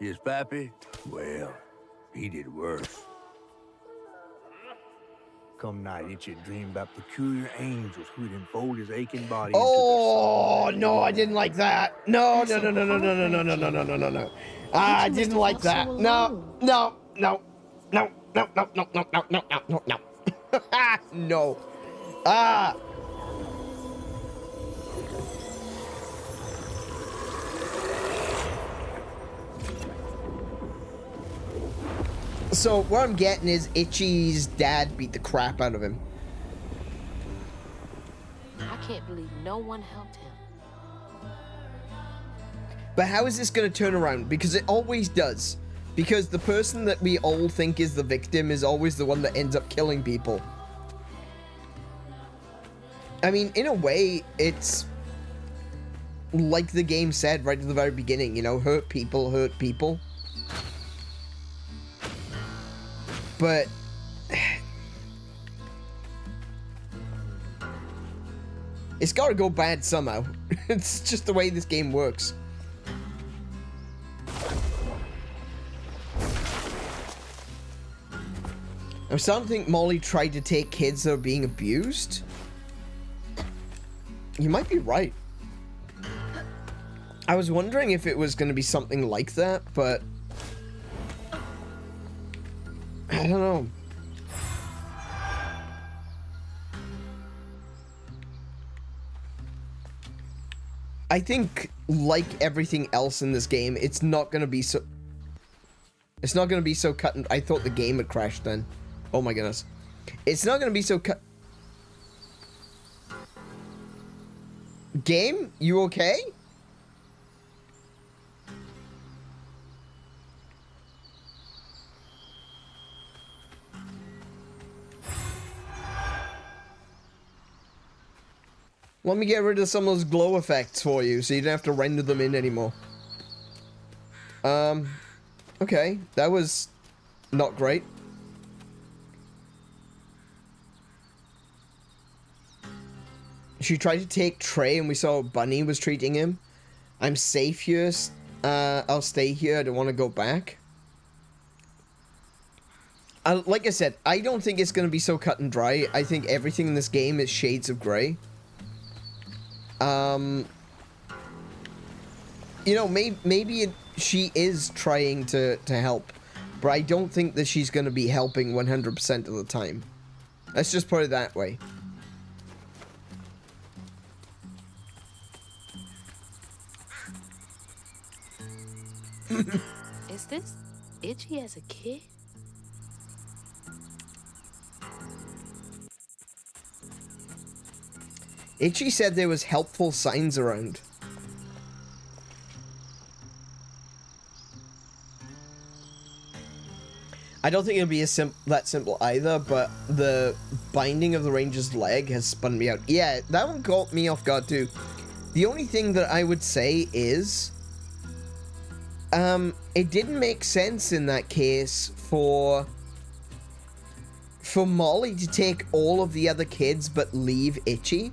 His pappy? Well, he did worse. Come night, Itchy dreamed about peculiar angels who'd enfold his aching body Oh, no, I didn't like that. No, no, no, no, no, no, no, no, no, no, no, no, no, no. I didn't like that. No, no, no, no, no, no, no, no, no, no, no, no, no. No. Ah. So what I'm getting is Itchy's dad beat the crap out of him. I can't believe no one helped him. But how is this going to turn around? Because it always does. Because the person that we all think is the victim is always the one that ends up killing people. I mean, in a way, it's like the game said right at the very beginning, you know, hurt people hurt people. But it's got to go bad somehow. It's just the way this game works. I'm starting to think Molly tried to take kids that are being abused. You might be right. I was wondering if it was going to be something like that, but I don't know. I think, like everything else in this game, it's not going to be so... It's not going to be so cut and... I thought the game had crashed then. Oh my goodness. It's not going to be so cut... Game? You okay? Let me get rid of some of those glow effects for you so you don't have to render them in anymore. Okay. That was not great. She tried to take Trey and we saw Bunny was treating him. I'm safe here. I'll stay here. I don't want to go back. Like I said, I don't think it's going to be so cut and dry. I think everything in this game is shades of grey. You know, maybe she is trying to help, but I don't think that she's going to be helping 100% of the time. Let's just put it that way. Is this Itchy as a kid? Itchy said there was helpful signs around. I don't think it'll be that simple either, but the binding of the ranger's leg has spun me out. Yeah, that one caught me off guard too. The only thing that I would say is, it didn't make sense in that case for Molly to take all of the other kids but leave Itchy.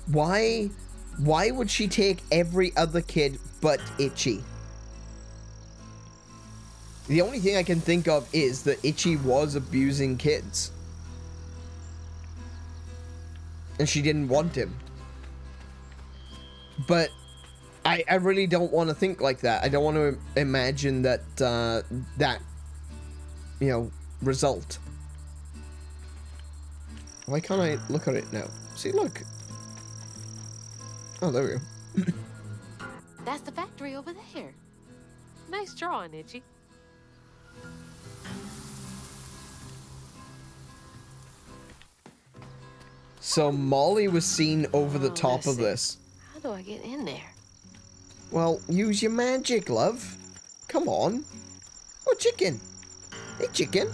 Why would she take every other kid but Itchy? The only thing I can think of is that Itchy was abusing kids. And she didn't want him. But I really don't want to think like that. I don't want to imagine that, you know, result. Why can't I look at it now? See, look. Oh, there we go. That's the factory over there. Nice drawing, Itchy. So Molly was seen over the top of this. How do I get in there? Well, use your magic, love. Come on. Oh, chicken. Hey, chicken.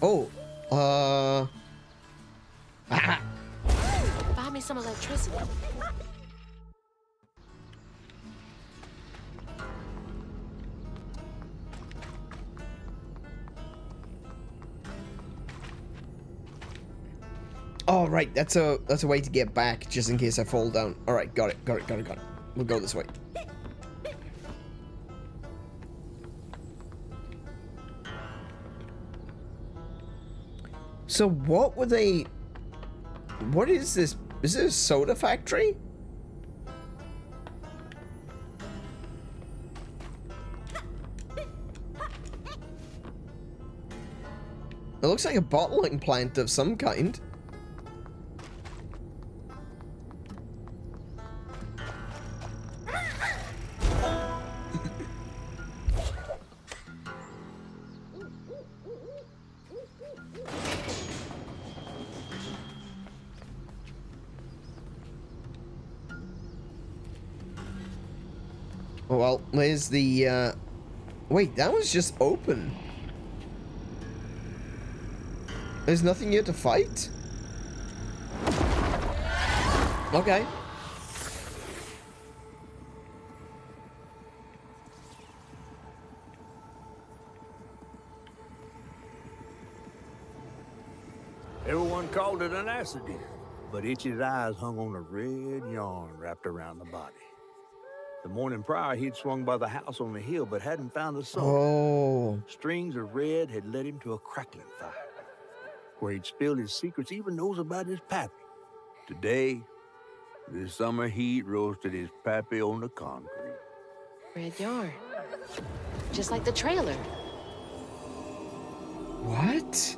Oh, Buy me some electricity. right, that's a way to get back, just in case I fall down. All right, got it. We'll go this way. So what were they... What is this? Is this a soda factory? It looks like a bottling plant of some kind. Well, there's the, wait, that was just open. There's nothing here to fight? Okay. Everyone called it an accident, but Itchy's eyes hung on a red yarn wrapped around the body. The morning prior, he'd swung by the house on the hill, but hadn't found the sun. Oh. Strings of red had led him to a crackling fire, where he'd spilled his secrets, even knows about his pappy. Today, the summer heat roasted his pappy on the concrete. Red yarn. Just like the trailer. What?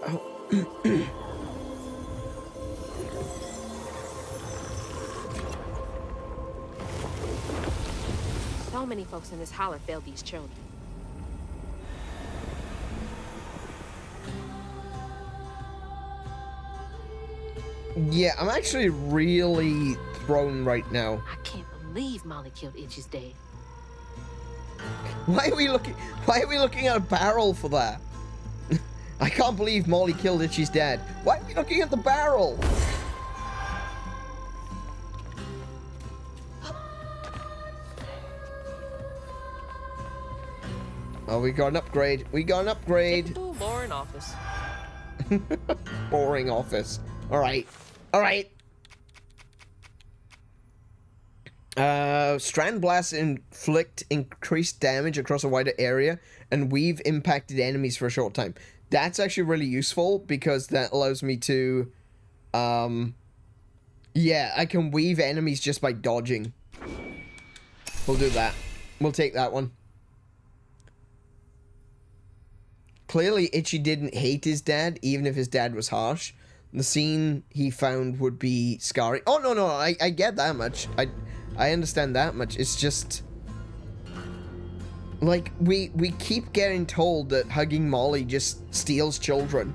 Oh. So many folks in this holler failed these children. Yeah, I'm actually really thrown right now. I can't believe Molly killed Itchy's dad. Why are we looking at a barrel for that? I can't believe Molly killed Itchy's dad. Why are we looking at the barrel? Oh, we got an upgrade. We got an upgrade. Typical boring office. Boring office. All right. All right. Strand blasts inflict increased damage across a wider area and weave impacted enemies for a short time. That's actually really useful because that allows me to, yeah, I can weave enemies just by dodging. We'll do that. We'll take that one. Clearly, Itchy didn't hate his dad, even if his dad was harsh. The scene he found would be scarring. Oh, no, I get that much. I understand that much. It's just... like, we keep getting told that hugging Molly just steals children.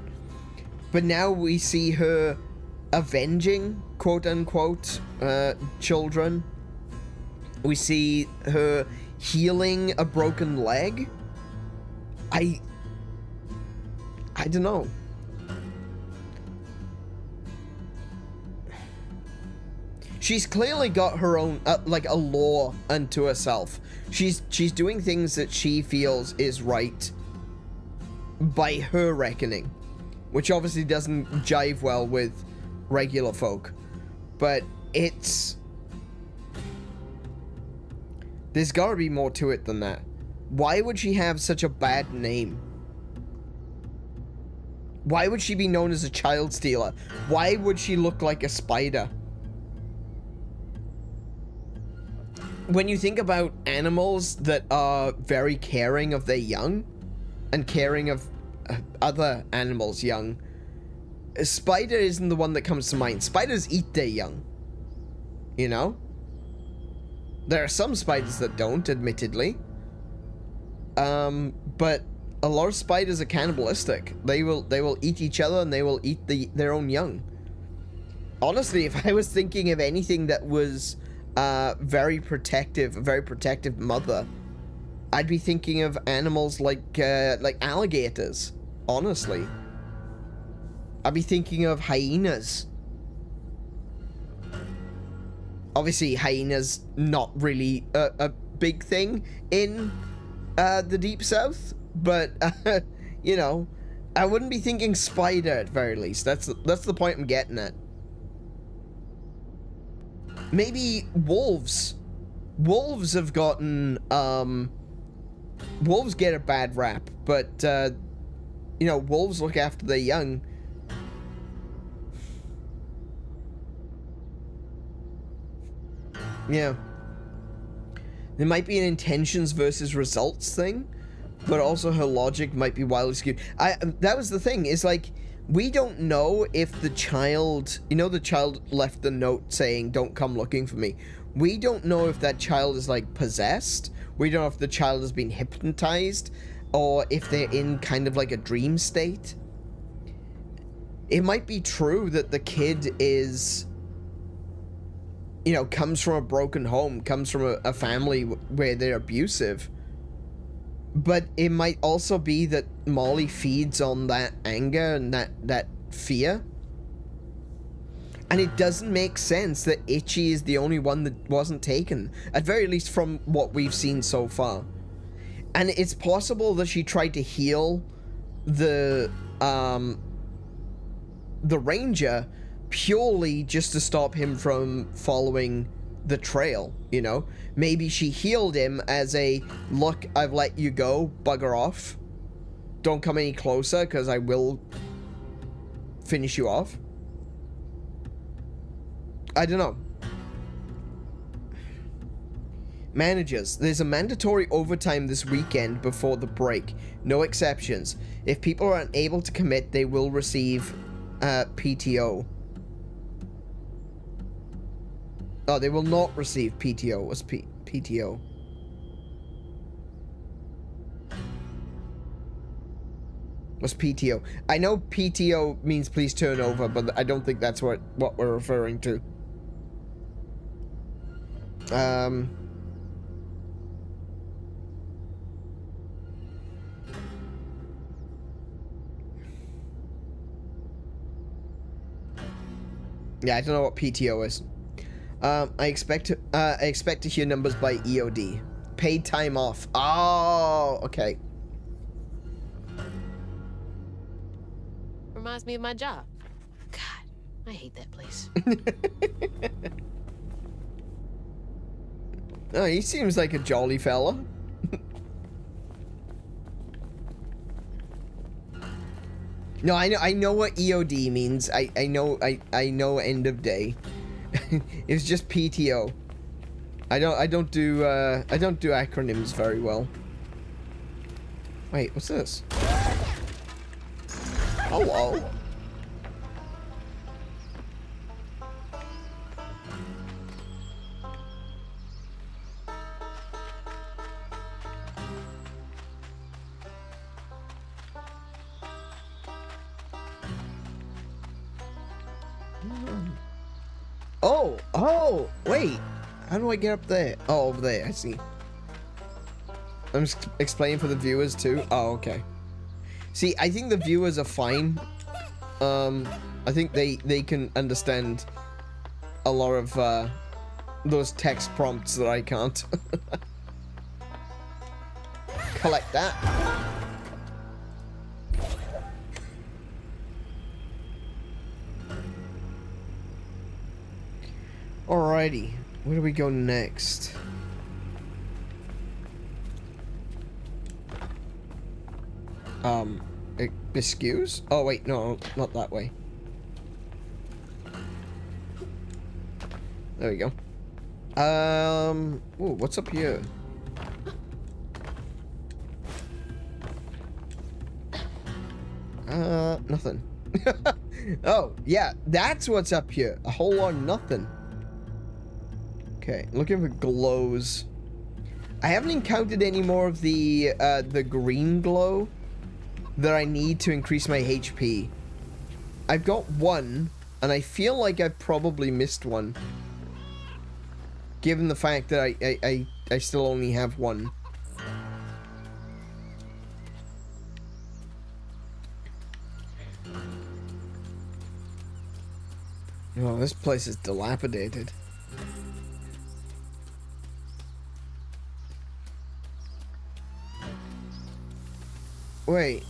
But now we see her avenging, quote-unquote, children. We see her healing a broken leg. I don't know. She's clearly got her own, like, a law unto herself. She's doing things that she feels is right by her reckoning, which obviously doesn't jive well with regular folk. But it's... there's gotta be more to it than that. Why would she have such a bad name? Why would she be known as a child stealer? Why would she look like a spider? When you think about animals that are very caring of their young and caring of other animals' young, a spider isn't the one that comes to mind. Spiders eat their young, you know? There are some spiders that don't, admittedly. But a lot of spiders are cannibalistic. They will eat each other and they will eat their own young. Honestly, if I was thinking of anything that was a very protective mother, I'd be thinking of animals like alligators. Honestly, I'd be thinking of hyenas. Obviously, hyenas not really a big thing in the Deep South, but you know, I wouldn't be thinking spider at very least. That's the point I'm getting at. Maybe wolves. Wolves have gotten, wolves get a bad rap, but, you know, wolves look after their young. Yeah. There might be an intentions versus results thing, but also her logic might be wildly skewed. That was the thing, is like, we don't know if the child, you know, the child left the note saying, don't come looking for me. We don't know if that child is, like, possessed. We don't know if the child has been hypnotized, or if they're in kind of like a dream state. It might be true that the kid is, you know, comes from a broken home, comes from a family where they're abusive. But it might also be that Molly feeds on that anger and that fear. And it doesn't make sense that Itchy is the only one that wasn't taken, at very least from what we've seen so far. And it's possible that she tried to heal the ranger purely just to stop him from following the trail, you know? Maybe she healed him as a, look, I've let you go, bugger off. Don't come any closer, because I will finish you off. I don't know. Managers, there's a mandatory overtime this weekend before the break. No exceptions. If people are unable to commit, they will receive PTO. Oh, they will not receive PTO. What's PTO? What's PTO? I know PTO means please turn over, but I don't think that's what we're referring to. Yeah, I don't know what PTO is. I expect to hear numbers by EOD. Paid time off. Oh, okay. Reminds me of my job. God, I hate that place. Oh, he seems like a jolly fella. No, I know what EOD means. I know end of day. It's just PTO. I don't do acronyms very well. Wait, what's this? Hello. Oh, wait. How do I get up there? Oh, over there, I see. I'm just explaining for the viewers too. Oh, okay. See, I think the viewers are fine. I think they can understand a lot of those text prompts that I can't. Collect that. Alrighty, where do we go next? Excuse? Oh wait, no, not that way. There we go. Ooh, what's up here? Nothing. Oh, yeah, that's what's up here. A whole lot of nothing. Okay, looking for glows. I haven't encountered any more of the green glow that I need to increase my HP. I've got one, and I feel like I've probably missed one, given the fact that I still only have one. Oh, this place is dilapidated. Wait.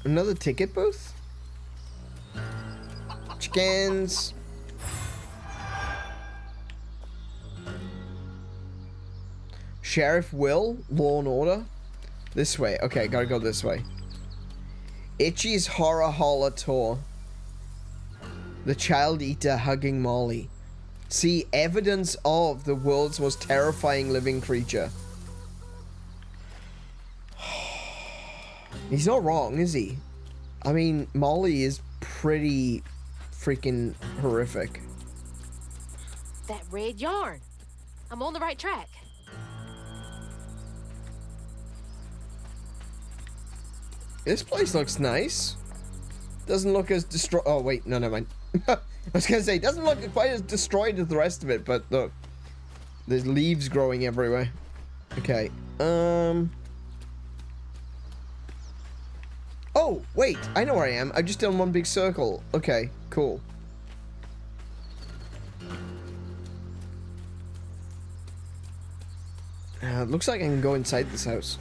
Another ticket booth? Chickens. Sheriff Will, Law and Order. This way. Okay, gotta go this way. Itchy's Horror Holler Tour. The Child Eater hugging Molly. See evidence of the world's most terrifying living creature. He's not wrong, is he? I mean, Molly is pretty freaking horrific. That red yarn. I'm on the right track. This place looks nice. Doesn't look as destroyed. Oh, wait. No, never mind. I was going to say, doesn't look quite as destroyed as the rest of it, but look. There's leaves growing everywhere. Okay. Oh, wait. I know where I am. I've just done one big circle. Okay, cool. It looks like I can go inside this house.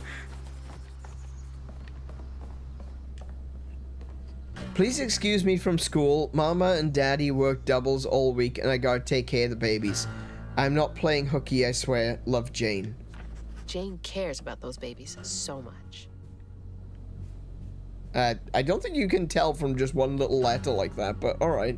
Please excuse me from school. Mama and Daddy work doubles all week and I gotta take care of the babies. I'm not playing hooky, I swear. Love, Jane. Jane cares about those babies so much. I don't think you can tell from just one little letter like that, but alright.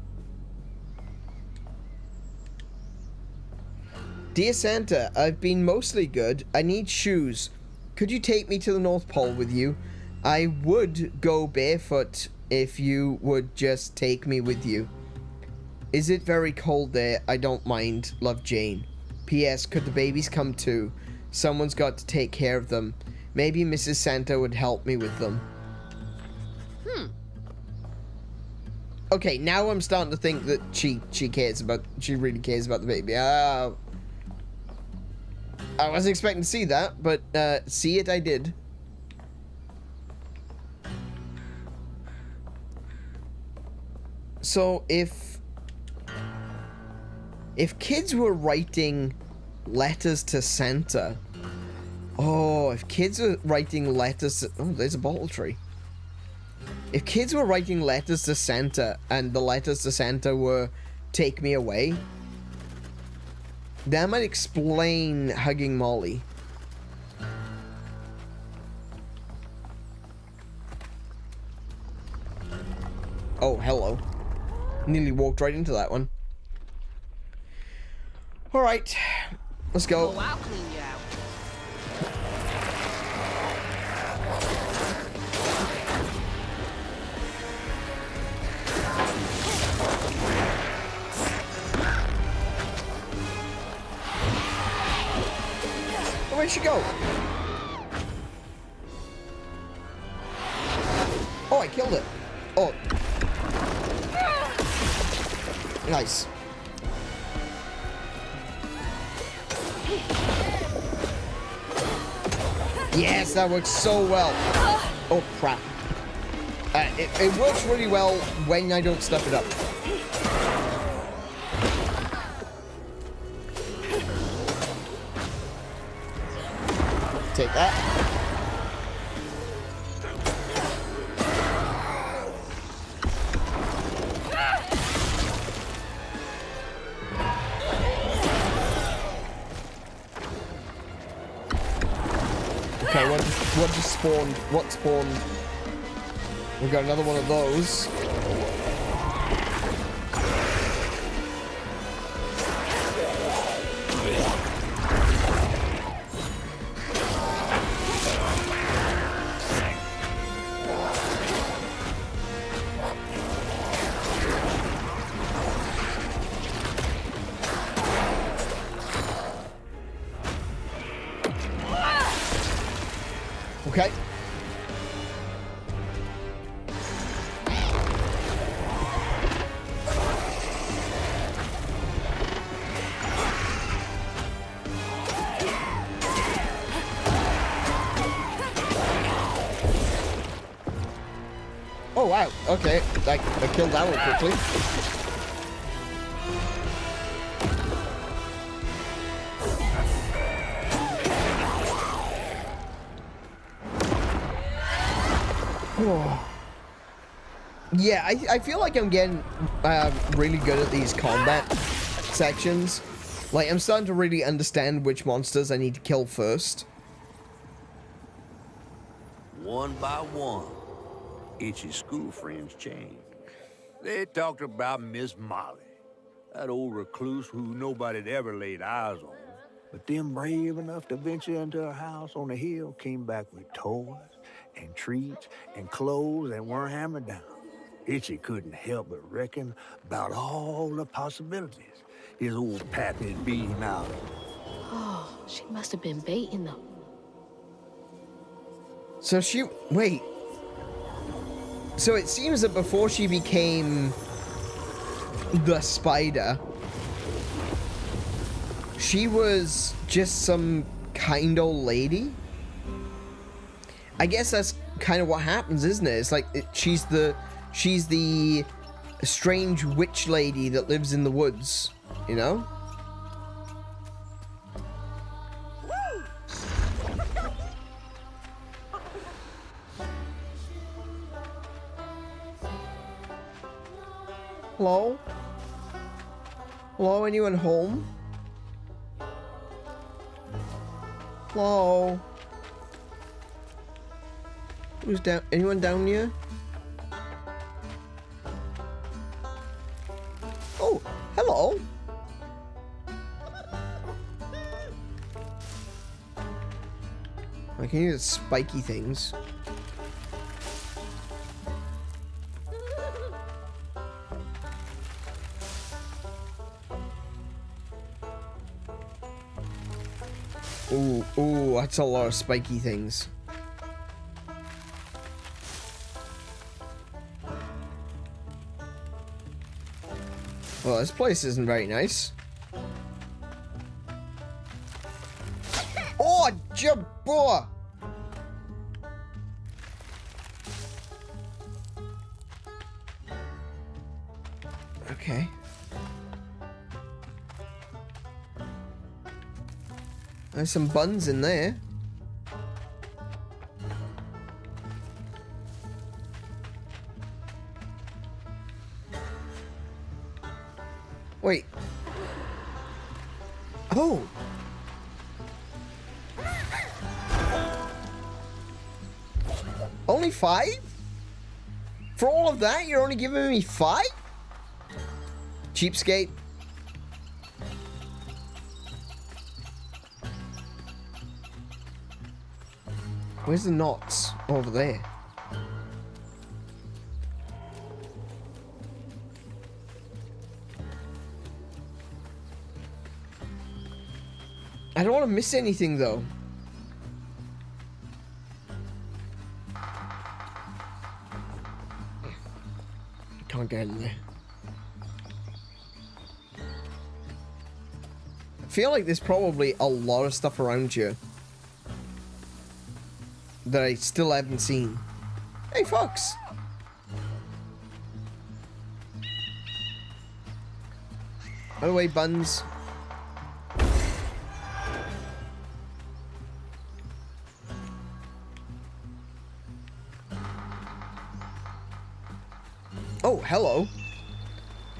Dear Santa, I've been mostly good. I need shoes. Could you take me to the North Pole with you? I would go barefoot if you would just take me with you. Is it very cold there? I don't mind. Love, Jane. P.S. Could the babies come too? Someone's got to take care of them. Maybe Mrs. Santa would help me with them. Okay, now I'm starting to think that she really cares about the baby. I wasn't expecting to see that, but see it I did. So if kids were writing letters to Santa, if kids were writing letters to, there's a bottle tree. If kids were writing letters to Santa and the letters to Santa were take me away, that might explain hugging Molly. Oh, hello. Nearly walked right into that one. Alright. Let's go. Oh, I'll clean you out. Where'd she go? Oh, I killed it. Oh. Nice. Yes, that works so well. Oh, crap. It works really well when I don't stuff it up. Take that. Okay, what just spawned? What spawned? We've got another one of those. Okay. Oh wow, okay. I killed that one quickly. Oh. Yeah, I feel like I'm getting really good at these combat sections. Like, I'm starting to really understand which monsters I need to kill first. One by one, Itchy's school friends changed. They talked about Miss Molly, that old recluse who nobody'd ever laid eyes on. But them brave enough to venture into her house on the hill came back with toys and treats and clothes that weren't hammered down. Itchy couldn't help but reckon about all the possibilities his old pappy had beat him out of. Oh, she must have been baiting them. So wait. So it seems that before she became the spider, she was just some kind old lady? I guess that's kind of what happens, isn't it? It's like she's the strange witch lady that lives in the woods, you know? Hello? Hello, anyone home? Hello? Who's down? Anyone down here? Oh, hello. I can use spiky things. Ooh, that's a lot of spiky things. Well, this place isn't very nice. Oh, jabba! Okay. There's some buns in there. Wait. Oh. Only 5? For all of that, you're only giving me 5? Cheapskate. Where's the knots? Over there. I don't want to miss anything, though. Can't get in there. I feel like there's probably a lot of stuff around here that I still haven't seen. Hey, Fox! By the way, Buns. Oh, hello.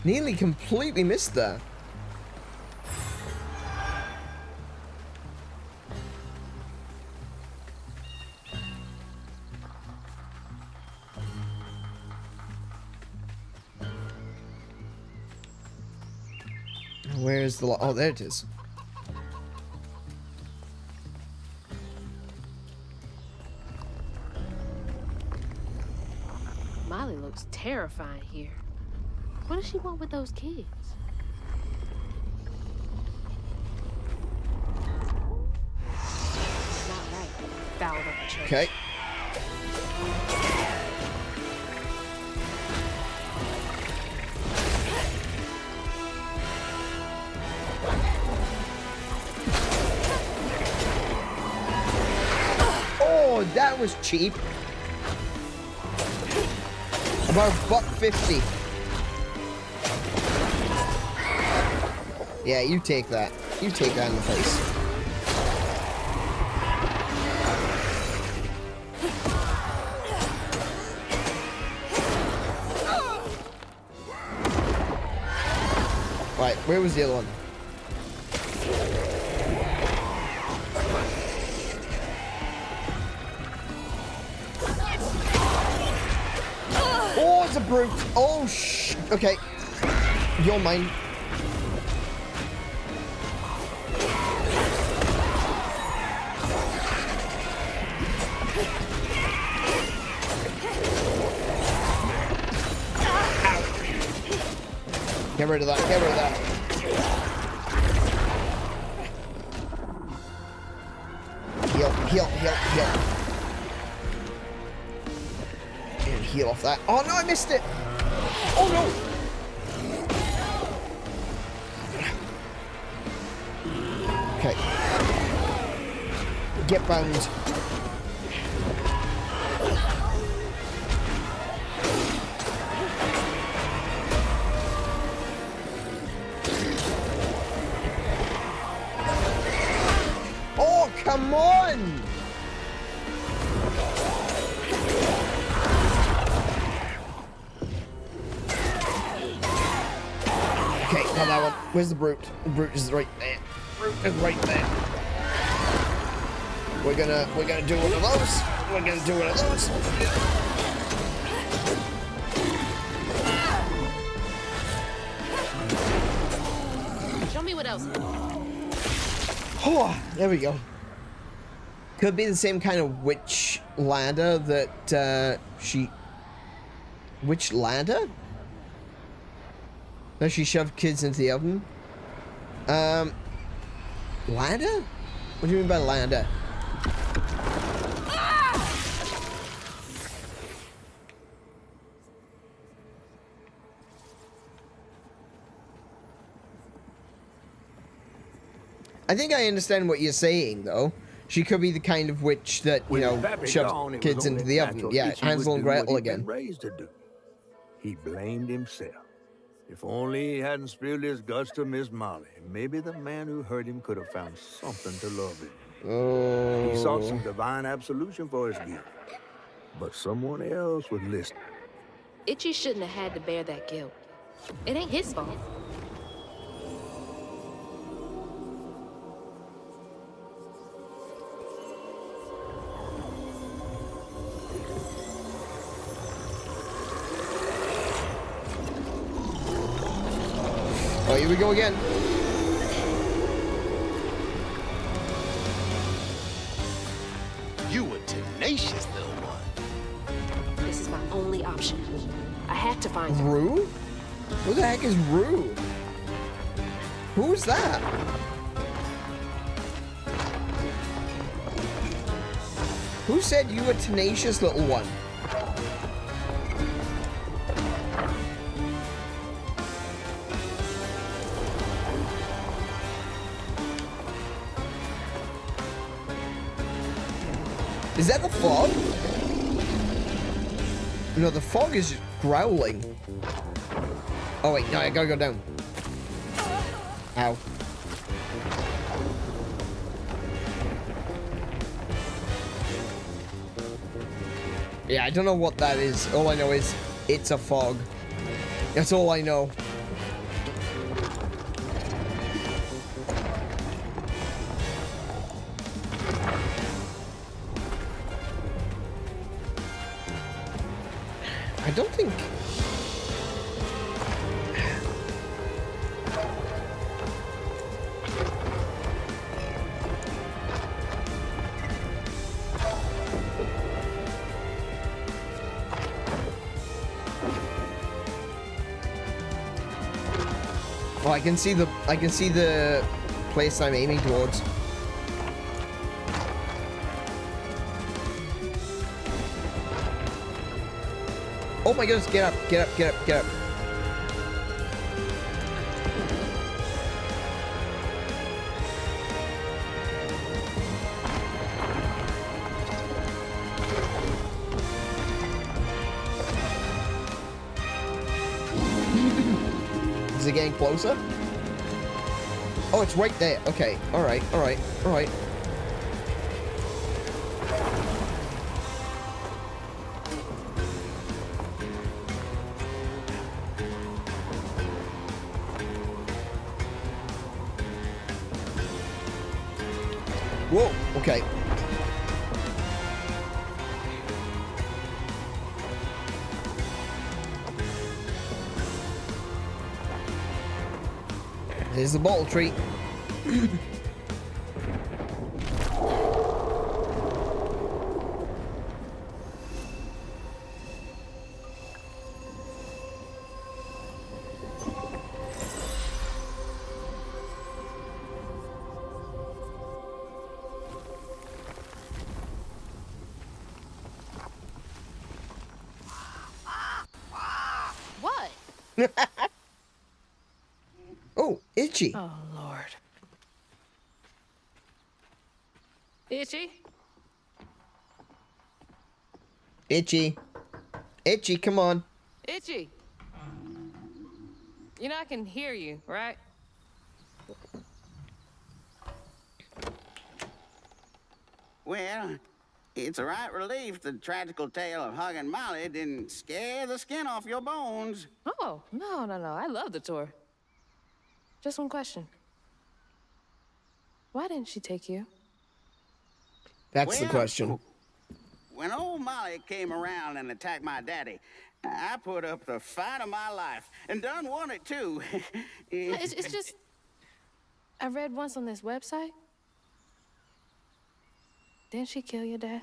Nearly completely missed that. Where's the... Oh, there it is. Molly looks terrifying here. What does she want with those kids? Not right. Fouled up the church. Okay. Oh, that was cheap. About $1.50. Yeah, you take that. You take that in the face. Right, where was the other one? Oh, it's a brute. Oh, okay. You're mine. Get rid of that, get rid of that. Heal, heal, heal, heal. And heal off that. Oh no, I missed it! Oh no! Okay. Get bound. Come on! Okay, got that one. Where's the brute? The brute is right there. Brute is right there. We're gonna do one of those. We're gonna do one of those. Show me what else. Oh, there we go. Could be the same kind of witch ladder that witch ladder? That she shoved kids into the oven? Ladder? What do you mean by ladder? I think I understand what you're saying, though. She could be the kind of witch that, you know, shoves kids into the oven. Yeah, Hazel and Gretel again. Raised to do. He blamed himself. If only he hadn't spilled his guts to Miss Molly, maybe the man who hurt him could have found something to love him. Oh. He sought some divine absolution for his guilt, but someone else would listen. Itchy shouldn't have had to bear that guilt. It ain't his fault. Oh, here we go again. You a tenacious little one. This is my only option. I have to find her. Rue? Who the heck is Rue? Who's that? Who said you a tenacious little one? Is that the fog? No, the fog is growling. Oh wait, no, I gotta go down. Ow. Yeah, I don't know what that is. All I know is it's a fog. That's all I know. I don't think... Oh, I can see the place I'm aiming towards. Oh my goodness, get up, get up, get up, get up. Is it getting closer? Oh, it's right there. Okay, alright, alright, alright. Whoa, okay. Here's the bottle tree. What? Oh, itchy. Oh, Lord. Itchy? Itchy. Itchy, come on. Itchy. You know I can hear you, right? Well, it's a right relief the tragical tale of Hug and Molly didn't scare the skin off your bones. Oh, no. I love the tour. Just one question. Why didn't she take you? That's the question. When old Molly came around and attacked my daddy, I put up the fight of my life and done won it too. It's just, I read once on this website. Didn't she kill your dad?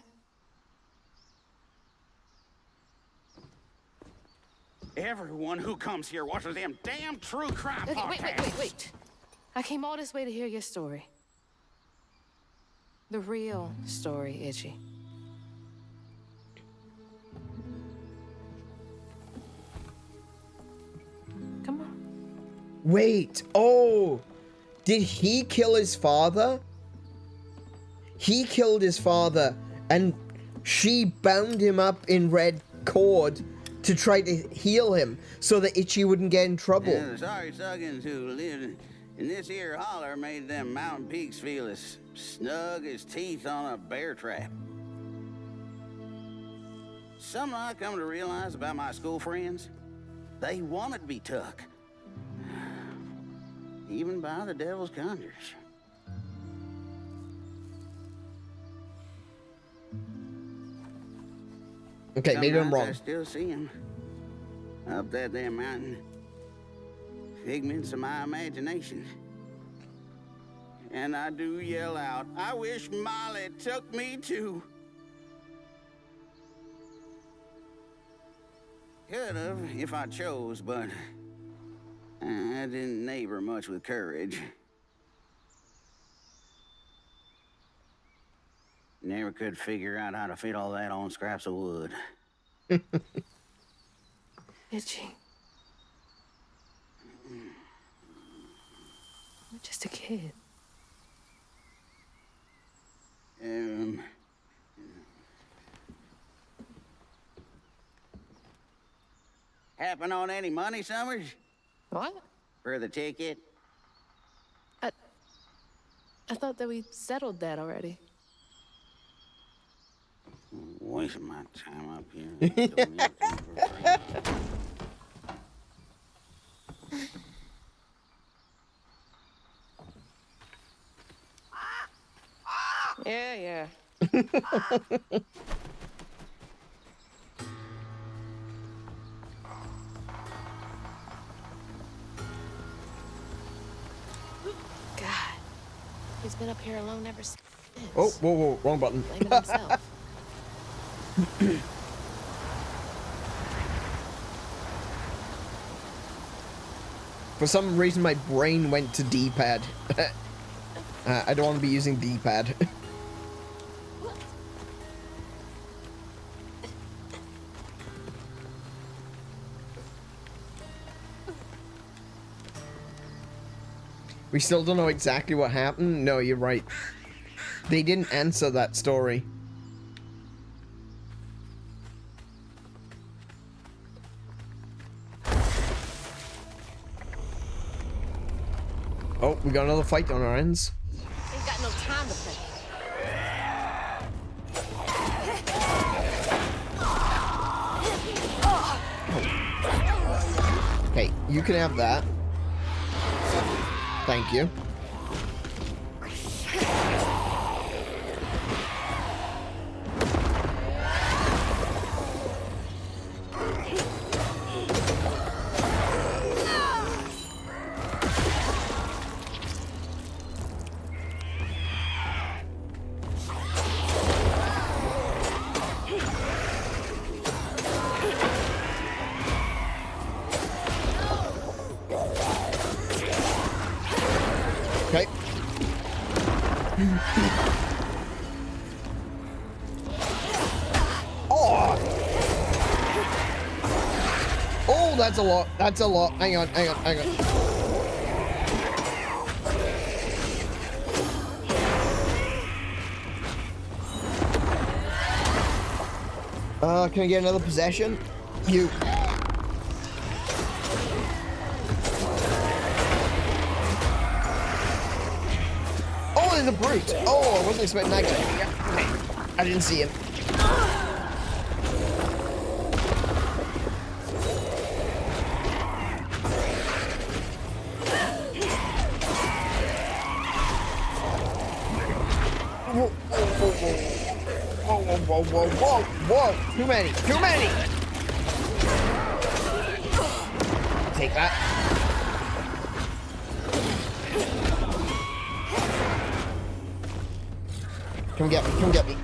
Everyone who comes here watches them damn true crime Okay, podcasts. wait. I came all this way to hear your story. The real story, Itchy. Come on. Wait. Oh. Did he kill his father? He killed his father, and she bound him up in red cord to try to heal him so that Itchy wouldn't get in trouble. Yeah, the sorry Suggins who lived in this here holler made them mountain peaks feel as snug as teeth on a bear trap. Something I come to realize about my school friends, they wanted to be took. Even by the devil's conjures. Okay, maybe I'm wrong. I still see him up that damn mountain. Figments of my imagination. And I do yell out, I wish Molly took me too. Could have if I chose, but I didn't neighbor much with courage. Never could figure out how to fit all that on scraps of wood. Itchy. You're just a kid. Happen on any money, Summers? What? For the ticket? I thought that we settled that already. Wasting my time up here. Don't need to for free. Yeah. God, he's been up here alone ever since. Oh, whoa, wrong button. Blaming himself. For some reason, my brain went to D-pad. I don't want to be using D-pad. We still don't know exactly what happened. No, you're right. They didn't answer that story. Oh, we got another fight on our ends. Ain't got no time to play. Okay, you can have that. Thank you. Oh! Oh, that's a lot. That's a lot. Hang on, hang on, hang on. Can I get another possession? You. Oh, there's a brute. Oh, I wasn't expecting that guy. I didn't see him. Whoa, whoa, whoa, whoa. Whoa, whoa, whoa, whoa, whoa. Too many, too many. Take that. Come get me, come get me.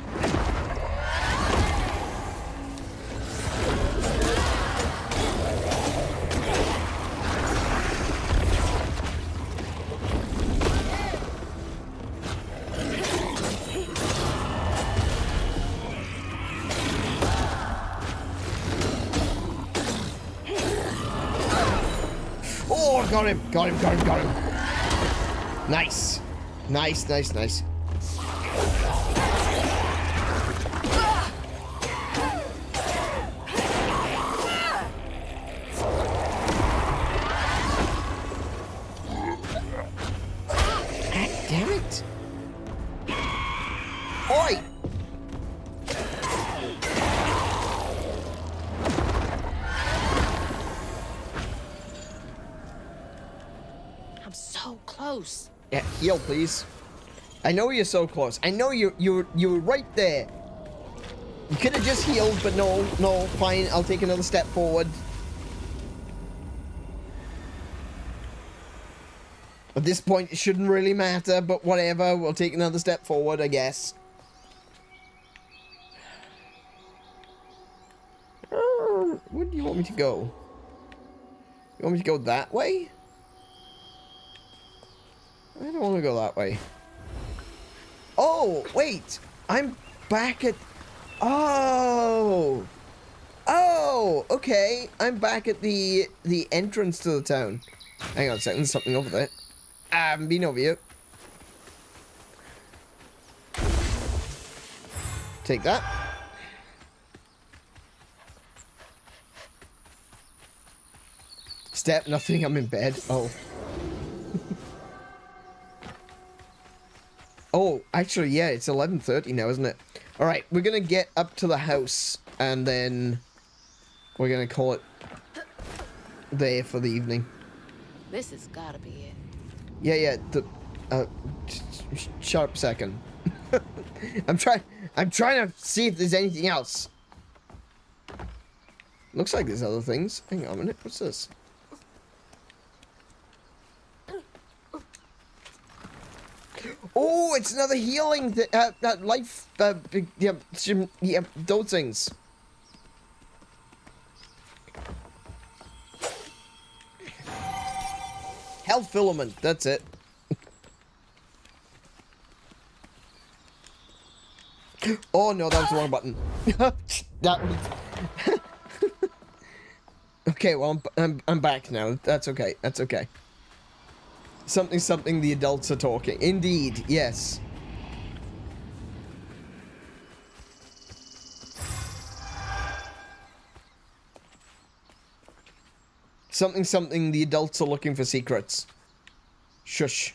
Oh, got him, got him, got him, got him. Nice. Nice, nice, nice. Damn it. Oi! I'm so close. Yeah, heal, please. I know you're so close. I know you were right there. You could have just healed, but no, no, fine. I'll take another step forward. At this point, it shouldn't really matter, but whatever. We'll take another step forward, I guess. Where do you want me to go? You want me to go that way? I don't want to go that way. Oh, wait. I'm back at... Oh. Oh, okay. I'm back at the entrance to the town. Hang on a second. There's something over there. I haven't been over here. Take that. Step, nothing. I'm in bed. Oh. Oh, actually, yeah, it's 11:30 now, isn't it? All right, we're going to get up to the house, and then we're going to call it there for the evening. This has got to be it. Yeah, yeah, shut up a second. I'm trying to see if there's anything else. Looks like there's other things. Hang on a minute, what's this? Oh, it's another healing life, yeah, those things. Health filament, that's it. Oh no, that was the wrong button. That was... Okay, well, I'm back now. That's okay, that's okay. Something, the adults are talking. Indeed, yes. Something, the adults are looking for secrets. Shush.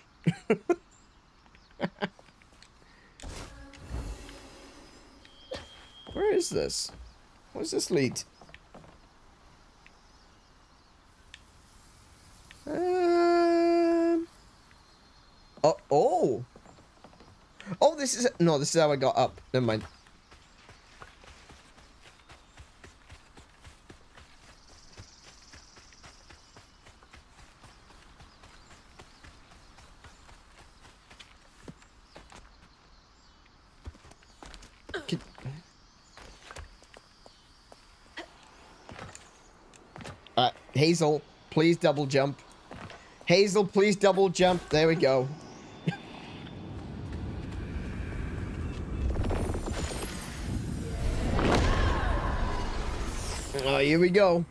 Where is this? Where's this lead? Oh. Oh, this is... No, this is how I got up. Never mind. Hazel, please double jump. Hazel, please double jump. There we go. Oh, here we go.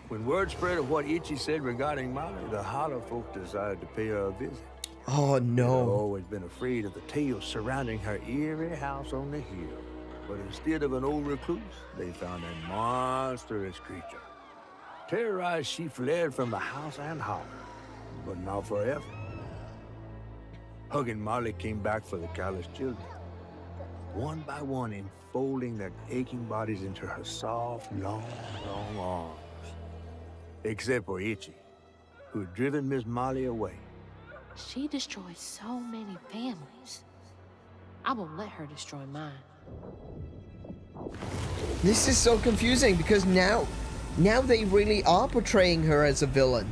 When word spread of what Itchy said regarding Molly, the Hollow folk decided to pay her a visit. Oh, They'd no. always been afraid of the tales surrounding her eerie house on the hill. But instead of an old recluse, they found a monstrous creature. Terrorized, she fled from the house and holler, but not forever. Hug and Molly came back for the callous children, one by one enfolding their aching bodies into her soft, long arms. Except for Itchy, who had driven Miss Molly away. She destroyed so many families. I won't let her destroy mine. This is so confusing because now they really are portraying her as a villain.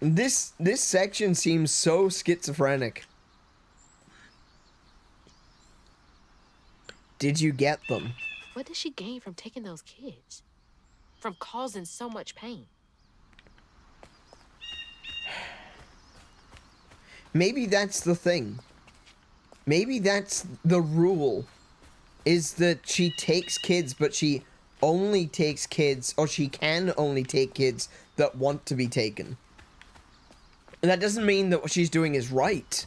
This section seems so schizophrenic. Did you get them? What did she gain from taking those kids? From causing so much pain? Maybe that's the thing. Maybe that's the rule. Is that she takes kids, but she only takes kids, or she can only take kids that want to be taken. And that doesn't mean that what she's doing is right.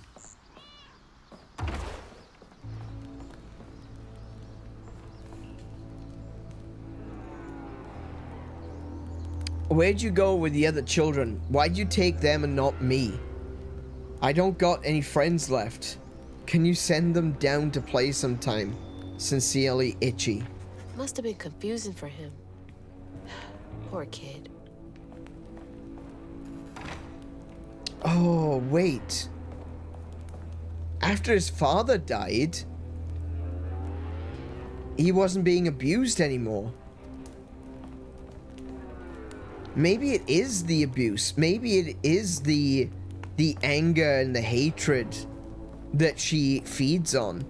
Where'd you go with the other children? Why'd you take them and not me? I don't got any friends left. Can you send them down to play sometime? Sincerely, Itchy. Must have been confusing for him. Poor kid. Oh, wait. After his father died, he wasn't being abused anymore. Maybe it is the abuse. Maybe it is the anger and the hatred that she feeds on.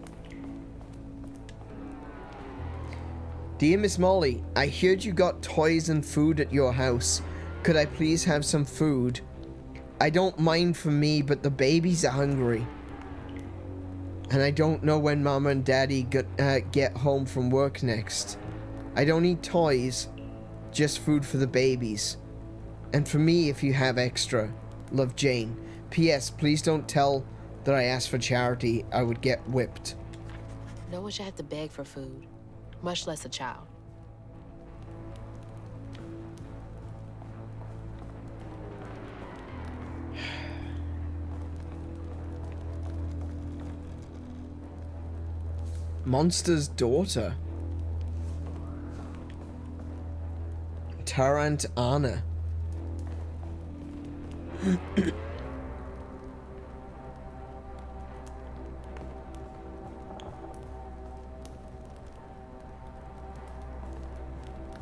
Dear Miss Molly, I heard you got toys and food at your house. Could I please have some food? I don't mind for me, but the babies are hungry. And I don't know when Mama and Daddy get home from work next. I don't need toys, just food for the babies. And for me if you have extra. Love, Jane. P.S. Please don't tell that I asked for charity. I would get whipped. No one should have to beg for food, much less a child. Monster's daughter. Tarrant Anna.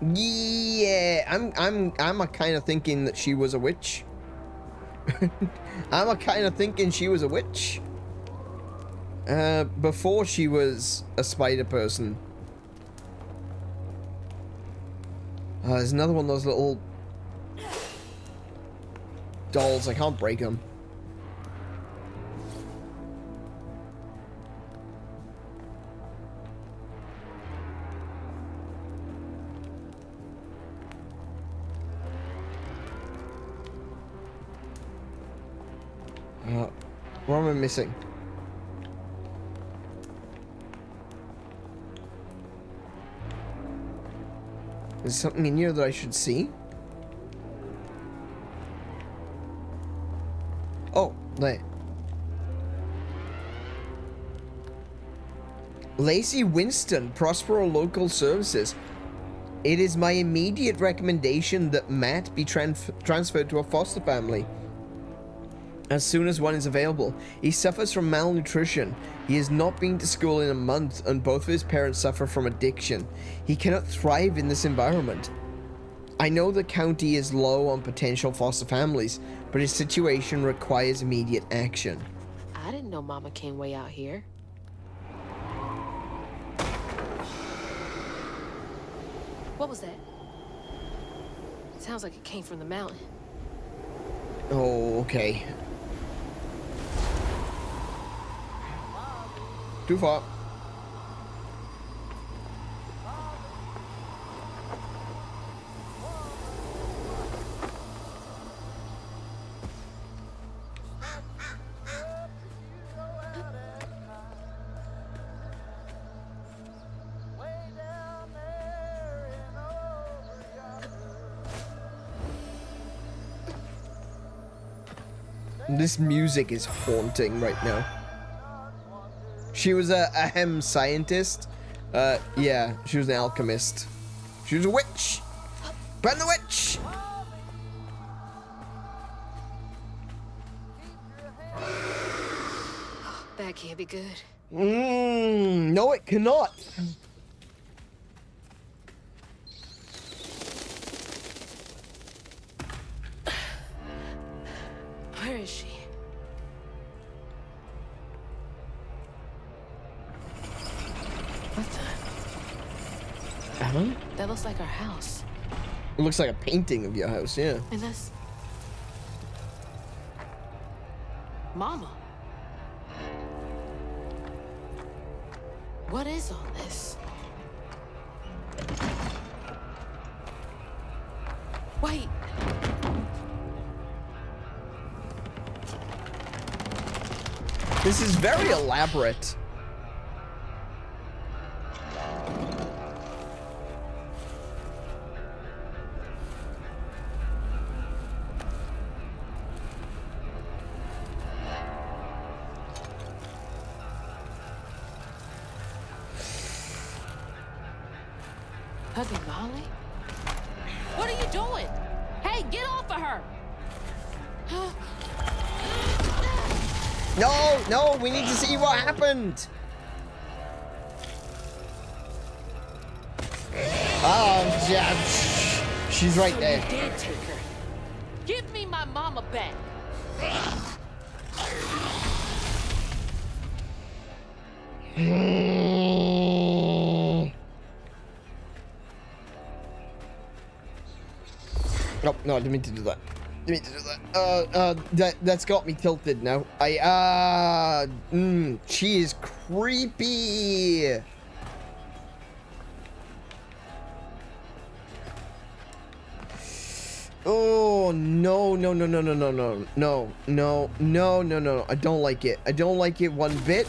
Yeah, I'm a kind of thinking that she was a witch. I'm a kind of thinking she was a witch. Before she was a spider person. There's another one of those little dolls. I can't break them. What am I missing? Is something in here that I should see? Oh, there. Lacey Winston, Prospero Local Services. It is my immediate recommendation that Matt be transferred to a foster family as soon as one is available. He suffers from malnutrition. He has not been to school in a month, and both of his parents suffer from addiction. He cannot thrive in this environment. I know the county is low on potential foster families, but his situation requires immediate action. I didn't know Mama came way out here. What was that? Sounds like it came from the mountain. Oh, okay. Too far. This music is haunting right now. She was a scientist. Yeah, she was an alchemist. She was a witch. Burn the witch! That can't be good. No, it cannot. Where is she? What the? Huh? That looks like our house. It looks like a painting of your house, yeah. And that's... Mama. What is all this? Wait. This is very elaborate. Hugging Molly? What are you doing? Hey, get off of her! No, no, we need to see what happened. Oh, yeah, she's right there. You did take her. Give me my mama back. Oh, no, I didn't mean to do that. Didn't mean to do that. That's got me tilted now. She is creepy. Oh, no, no, no, no, no, no, no, no, no, no, no, no. I don't like it. I don't like it one bit.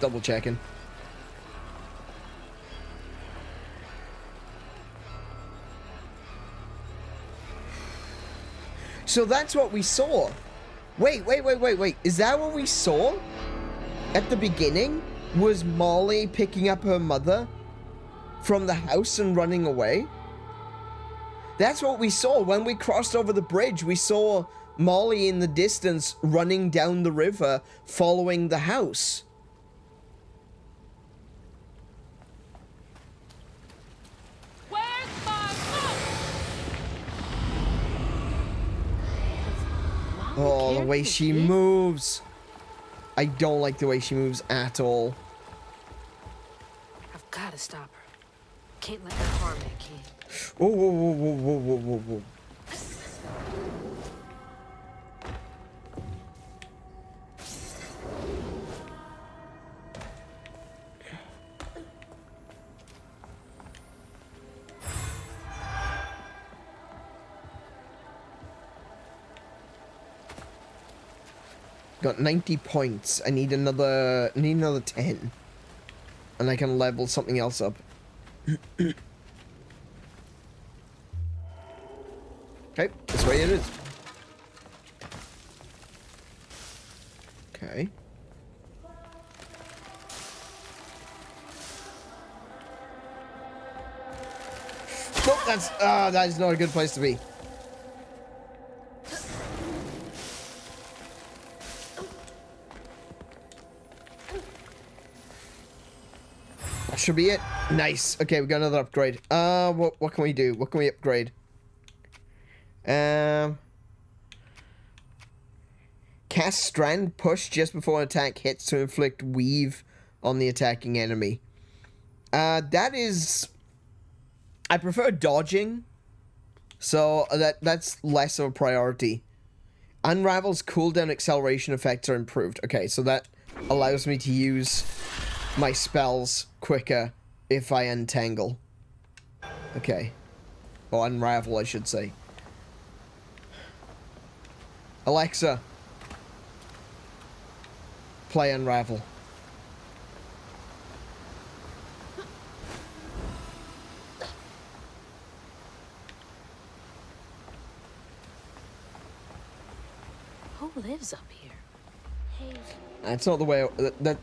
Double checking. So that's what we saw. Wait. Is that what we saw at the beginning? Was Molly picking up her mother from the house and running away? That's what we saw when we crossed over the bridge. We saw Molly in the distance running down the river, following the house. Oh, the way she moves. I don't like the way she moves at all. I've got to stop her. Can't let her harm that kid. Whoa, whoa, whoa, whoa, whoa, whoa, whoa, whoa. Got 90 points. I need another 10. And I can level something else up. Okay, this way it is. Okay. Nope, that is not a good place to be. That should be it. Nice. Okay, we got another upgrade. What can we do? What can we upgrade? Cast Strand Push just before an attack hits to inflict Weave on the attacking enemy. That is... I prefer dodging, so that's less of a priority. Unravel's cooldown acceleration effects are improved. Okay, so that allows me to use my spells quicker if I untangle. Okay. Or unravel, I should say. Alexa, play Unravel. lives up here? Hey. That's not the way.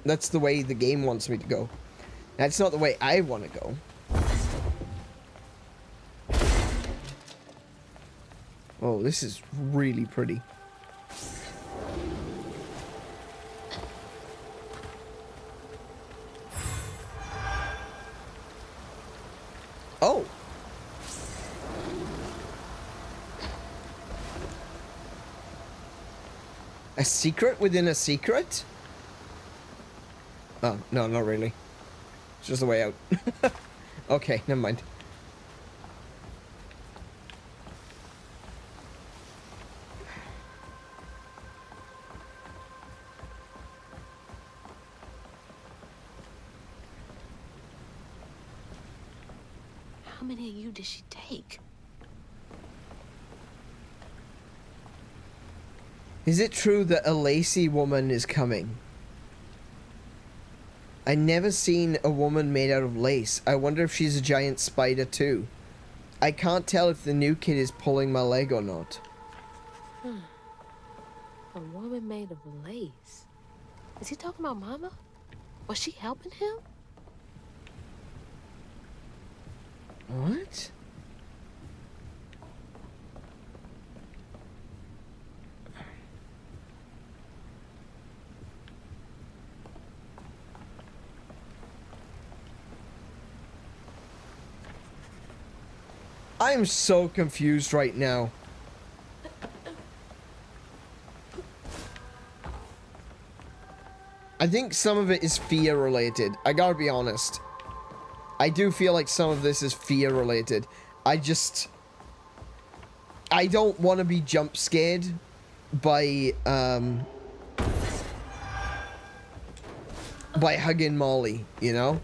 That's the way the game wants me to go. That's not the way I want to go. Oh, this is really pretty. Oh. A secret within a secret? Oh, no, not really. It's just the way out. Okay, never mind. How many of you did she take? Is it true that a lacy woman is coming? I never seen a woman made out of lace. I wonder if she's a giant spider too. I can't tell if the new kid is pulling my leg or not. A woman made of lace. Is he talking about Mama? Was she helping him? What? I am so confused right now. I think some of it is fear related. I gotta be honest. I do feel like some of this is fear related. I don't want to be jump scared by hugging Molly, you know?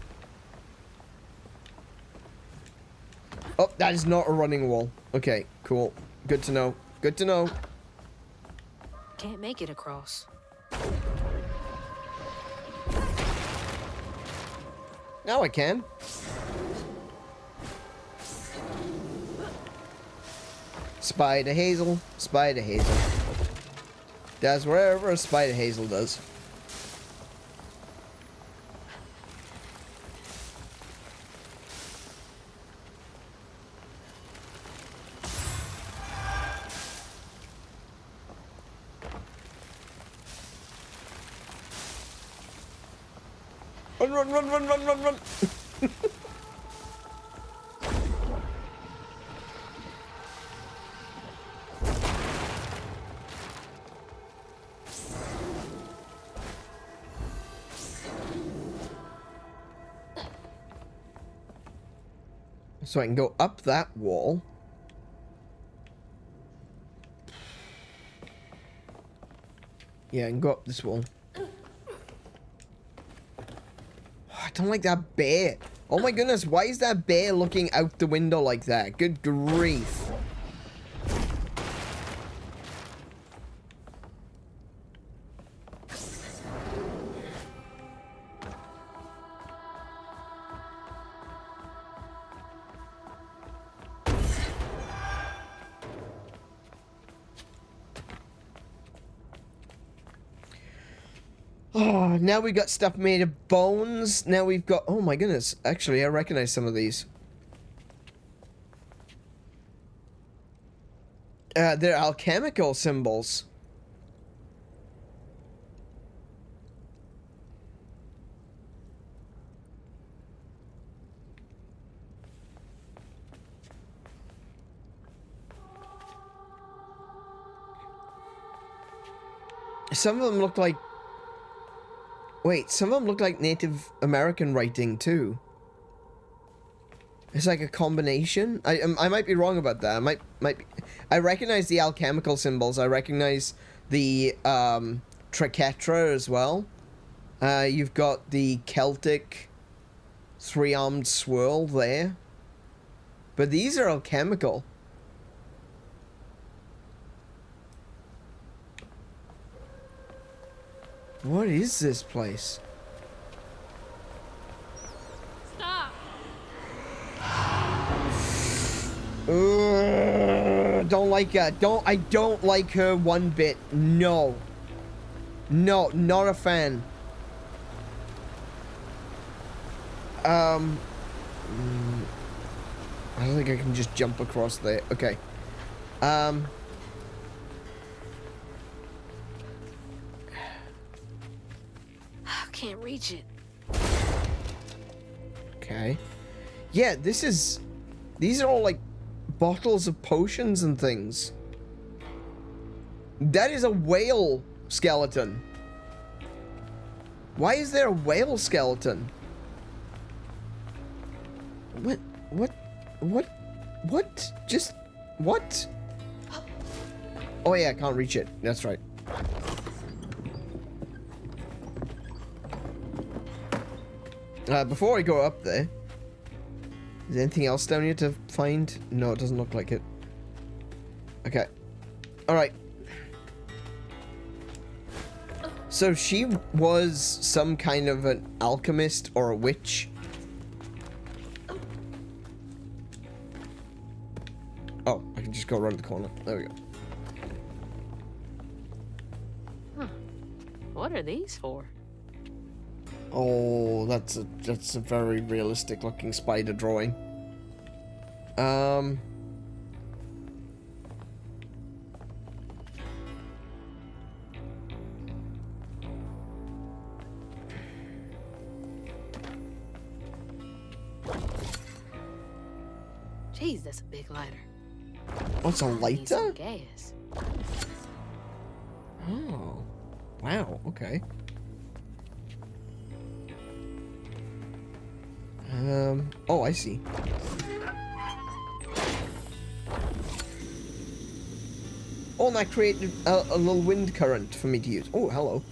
Oh, that is not a running wall. Okay, cool. Good to know. Good to know. Can't make it across. Now I can. Spider Hazel. Spider Hazel. Does wherever a Spider Hazel does. Run, run, run, run, run, run, run. So I can go up that wall. Yeah, I can go up this wall. I don't like that bear. Oh my goodness, why is that bear looking out the window like that? Good grief. Oh, now we got stuff made of bones. Now we've got... Oh my goodness. Actually, I recognize some of these. They're alchemical symbols. Some of them look like... Wait, some of them look like Native American writing too. It's like a combination. I might be wrong about that. I recognize the alchemical symbols. I recognize the triquetra as well. You've got the Celtic three-armed swirl there. But these are alchemical. What is this place? Stop. don't like her. I don't like her one bit. No. No, not a fan. I don't think I can just jump across there. Okay. I can't reach it. Okay. Yeah, these are all like bottles of potions and things. That is a whale skeleton. Why is there a whale skeleton? What? Just, what? Oh yeah, I can't reach it. That's right. Before I go up there, is there anything else down here to find? No, it doesn't look like it. Okay. Alright. So she was some kind of an alchemist or a witch. Oh, I can just go around the corner. There we go. Huh. What are these for? Oh, that's a very realistic looking spider drawing. Jeez, that's a big lighter. What's a lighter? Some gas. Oh, wow. Okay. Oh, I see. Oh, and I created a little wind current for me to use. Oh, hello.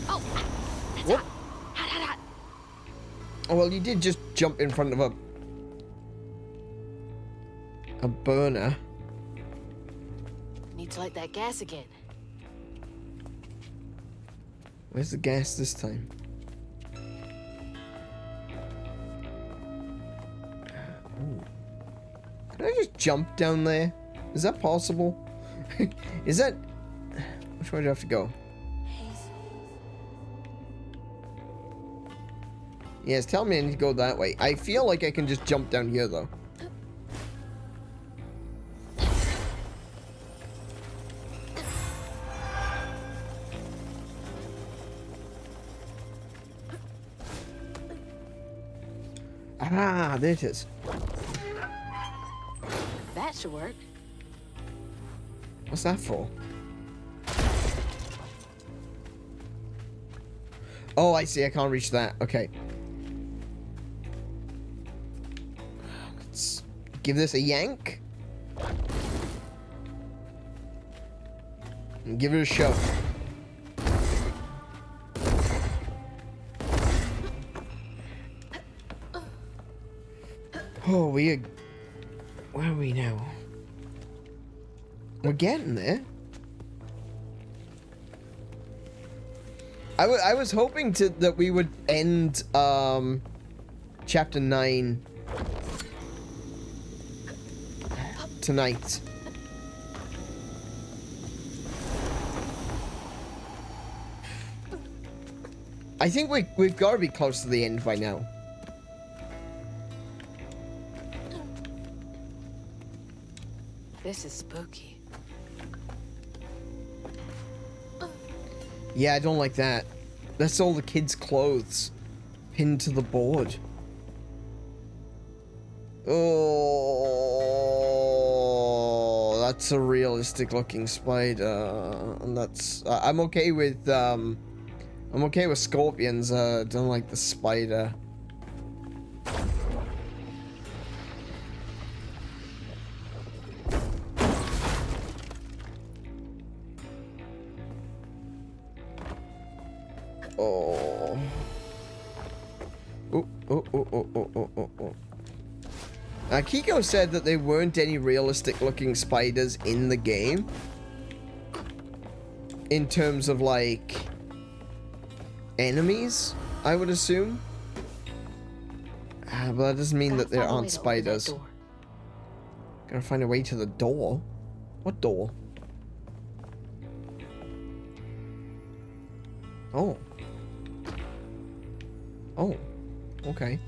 Oh, that's what? Hot. Oh, well, you did just jump in front of a burner. Need to light that gas again. Where's the gas this time? Ooh. Can I just jump down there? Is that possible? Is that... Which way do I have to go? Yes, tell me I need to go that way. I feel like I can just jump down here, though. Ah, there it is. That should work. What's that for? Oh, I see. I can't reach that. Okay. Let's give this a yank. And give it a shove. Oh, where are we now? We're getting there. I was hoping that we would end chapter 9 tonight. I think we've got to be close to the end by now. This is spooky. Yeah, I don't like that. That's all the kids' clothes pinned to the board. Oh, that's a realistic looking spider. And that's I'm okay with scorpions. Don't like the spider. Oh. Oh. Kiko said that there weren't any realistic looking spiders in the game. In terms of like enemies, I would assume. But that doesn't mean that there aren't spiders. Gotta find a way to the door. What door? Oh. Oh. Okay.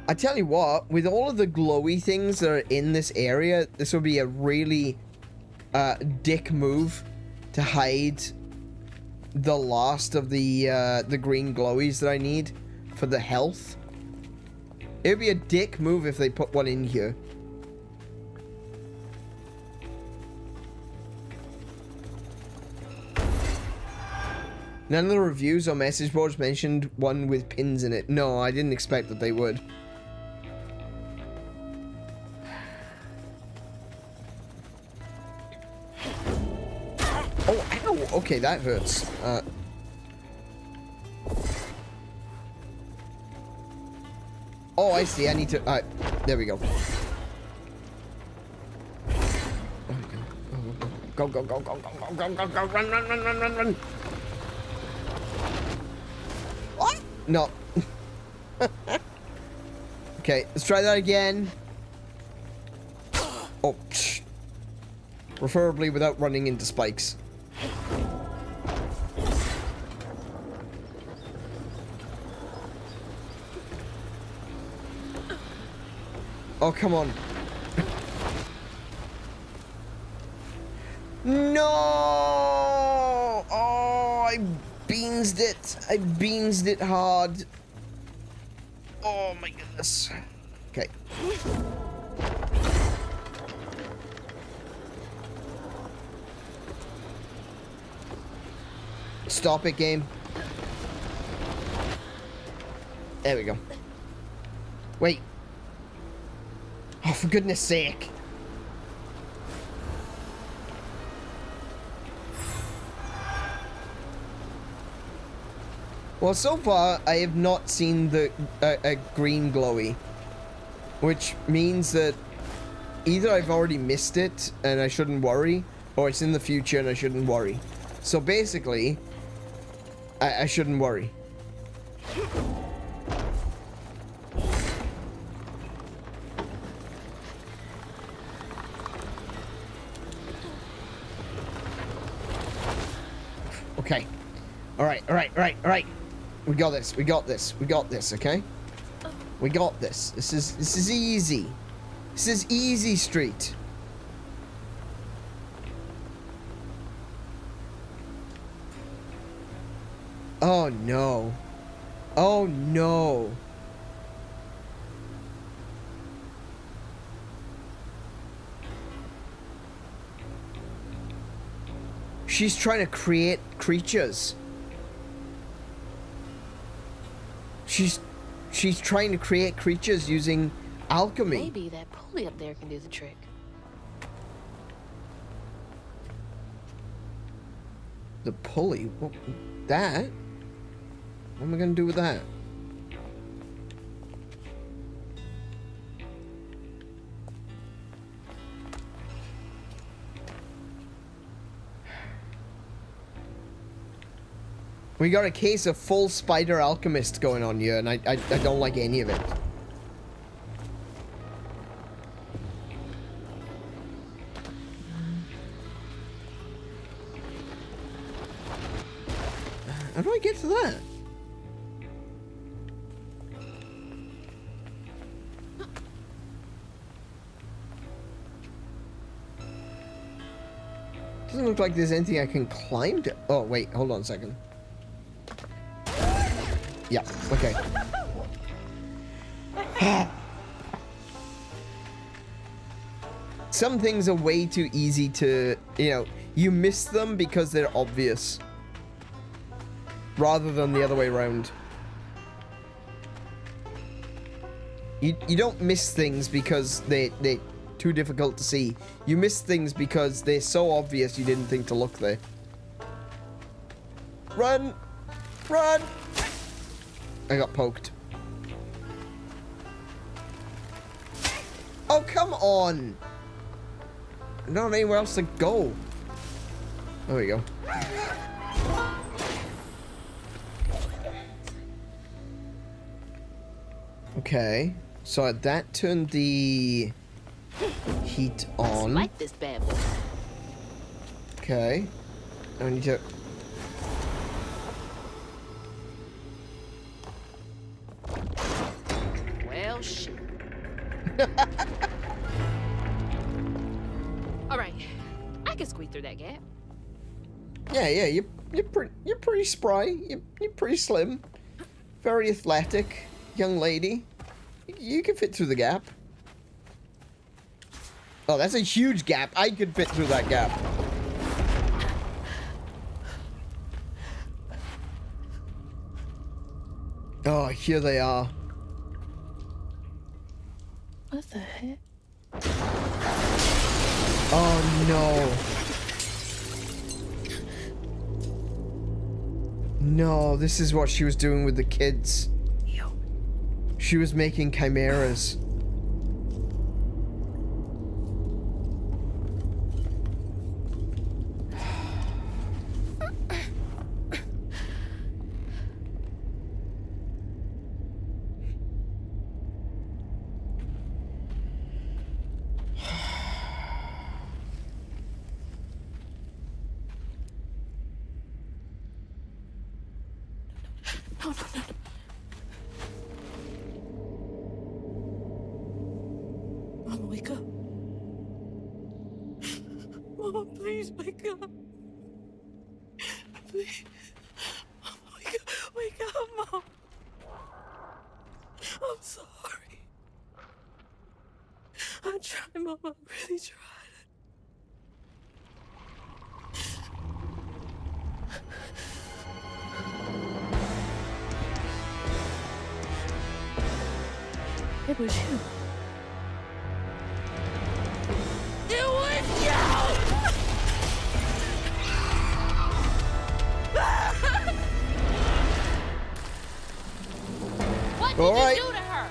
I tell you what, with all of the glowy things that are in this area, this would be a really dick move to hide the last of the green glowies that I need for the health. It would be a dick move if they put one in here. None of the reviews or message boards mentioned one with pins in it. No, I didn't expect that they would. Oh, ow! Okay, that hurts. Oh, I see. I need to... there we go. Go, go, go, go, go, go, go, go, go, run, run, run, run, run, run. What? No. Okay, let's try that again. Oh, psh. Preferably without running into spikes. Oh, come on. No! Oh, I beansed it. I beansed it hard. Oh my goodness. Okay. Stop it, game. There we go. Wait. Oh, for goodness sake. Well, so far, I have not seen the a green glowy. Which means that either I've already missed it and I shouldn't worry, or it's in the future and I shouldn't worry. So basically, I shouldn't worry. Okay. Alright, alright, alright, alright. We got this, we got this, we got this, okay? We got this. This is easy. This is easy street. Oh no. Oh no. She's trying to create creatures. She's trying to create creatures using alchemy. Maybe that pulley up there can do the trick. The pulley? What? That? What am I gonna do with that? We got a case of full spider alchemist going on here, and I don't like any of it. How do I get to that? Doesn't look like there's anything I can climb to. Oh, wait, hold on a second. Yeah, okay. Some things are way too easy to, you know, you miss them because they're obvious. Rather than the other way around. You don't miss things because they're too difficult to see. You miss things because they're so obvious you didn't think to look there. Run! Run! I got poked. Oh, come on! I don't have anywhere else to go. There we go. Okay. So that turned the heat on. Like this bad boy. Okay. I need to... Well, shit. All right, I can squeak through that gap. Yeah, you're pretty spry. You're pretty slim. Very athletic, young lady. You can fit through the gap. Oh, that's a huge gap. I could fit through that gap. Oh, here they are. What the heck? Oh no. No, this is what she was doing with the kids. She was making chimeras. Mama, wake up. Mama, please wake up. Please. Mama, wake up. Wake up, Mom. I'm sorry. I tried, Mama. I really tried. It was you. It was you! What did All right. you do to her?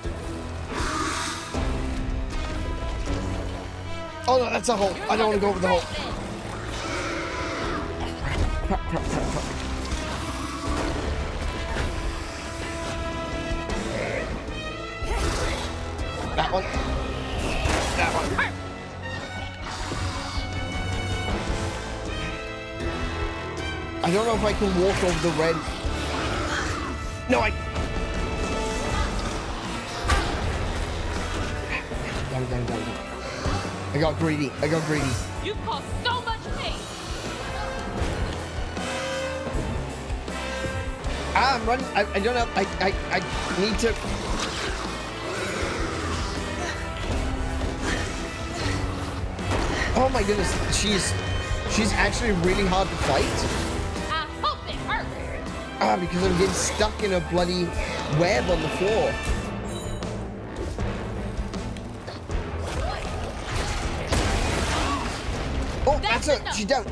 Oh no, that's a hole. I don't want to go over the hole. Crap, crap, crap, crap. That one. That one. I don't know if I can walk over the red. No, I... Down. I got greedy. You caused so much pain. I'm running. I don't know. I need to... Oh my goodness, she's actually really hard to fight. I hope it hurts. Because I'm getting stuck in a bloody web on the floor. Oh, that's her. She's down.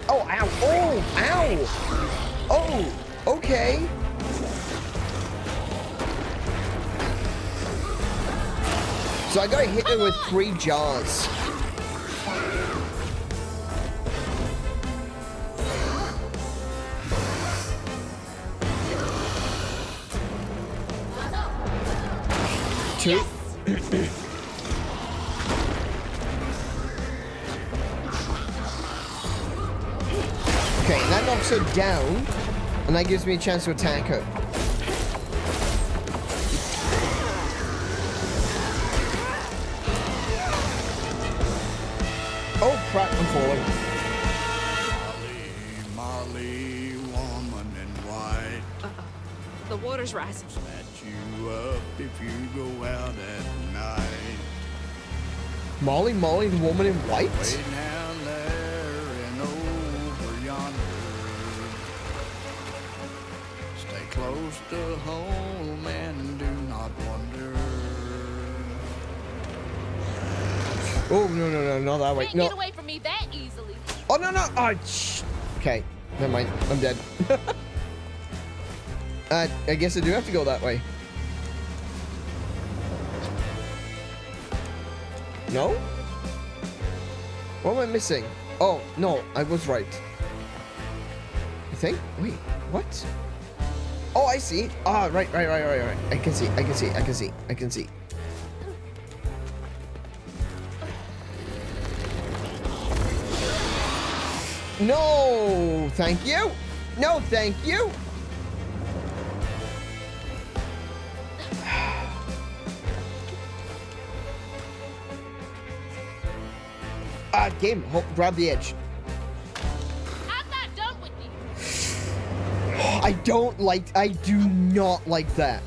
Oh, ow. Oh, ow. Oh, okay. So I gotta hit her with 3 jars. Two. Okay, that knocks her down, and that gives me a chance to attack her. Oh crap, I'm falling. Molly, woman in white. The water's rising. Snatch you up if you go out at night. Molly, the woman in white? Way down there and over yonder. Stay close to home and do not wander. Oh, no, not that way. Can't No. get away from me that easily. Oh, no. Oh, okay, never mind. I'm dead. I guess I do have to go that way. No? What am I missing? Oh, no, I was right. I think? Wait, what? Oh, I see. Ah, right. I can see. No, thank you. No, thank you. Game, grab the edge. I'm not done with you. I do not like that.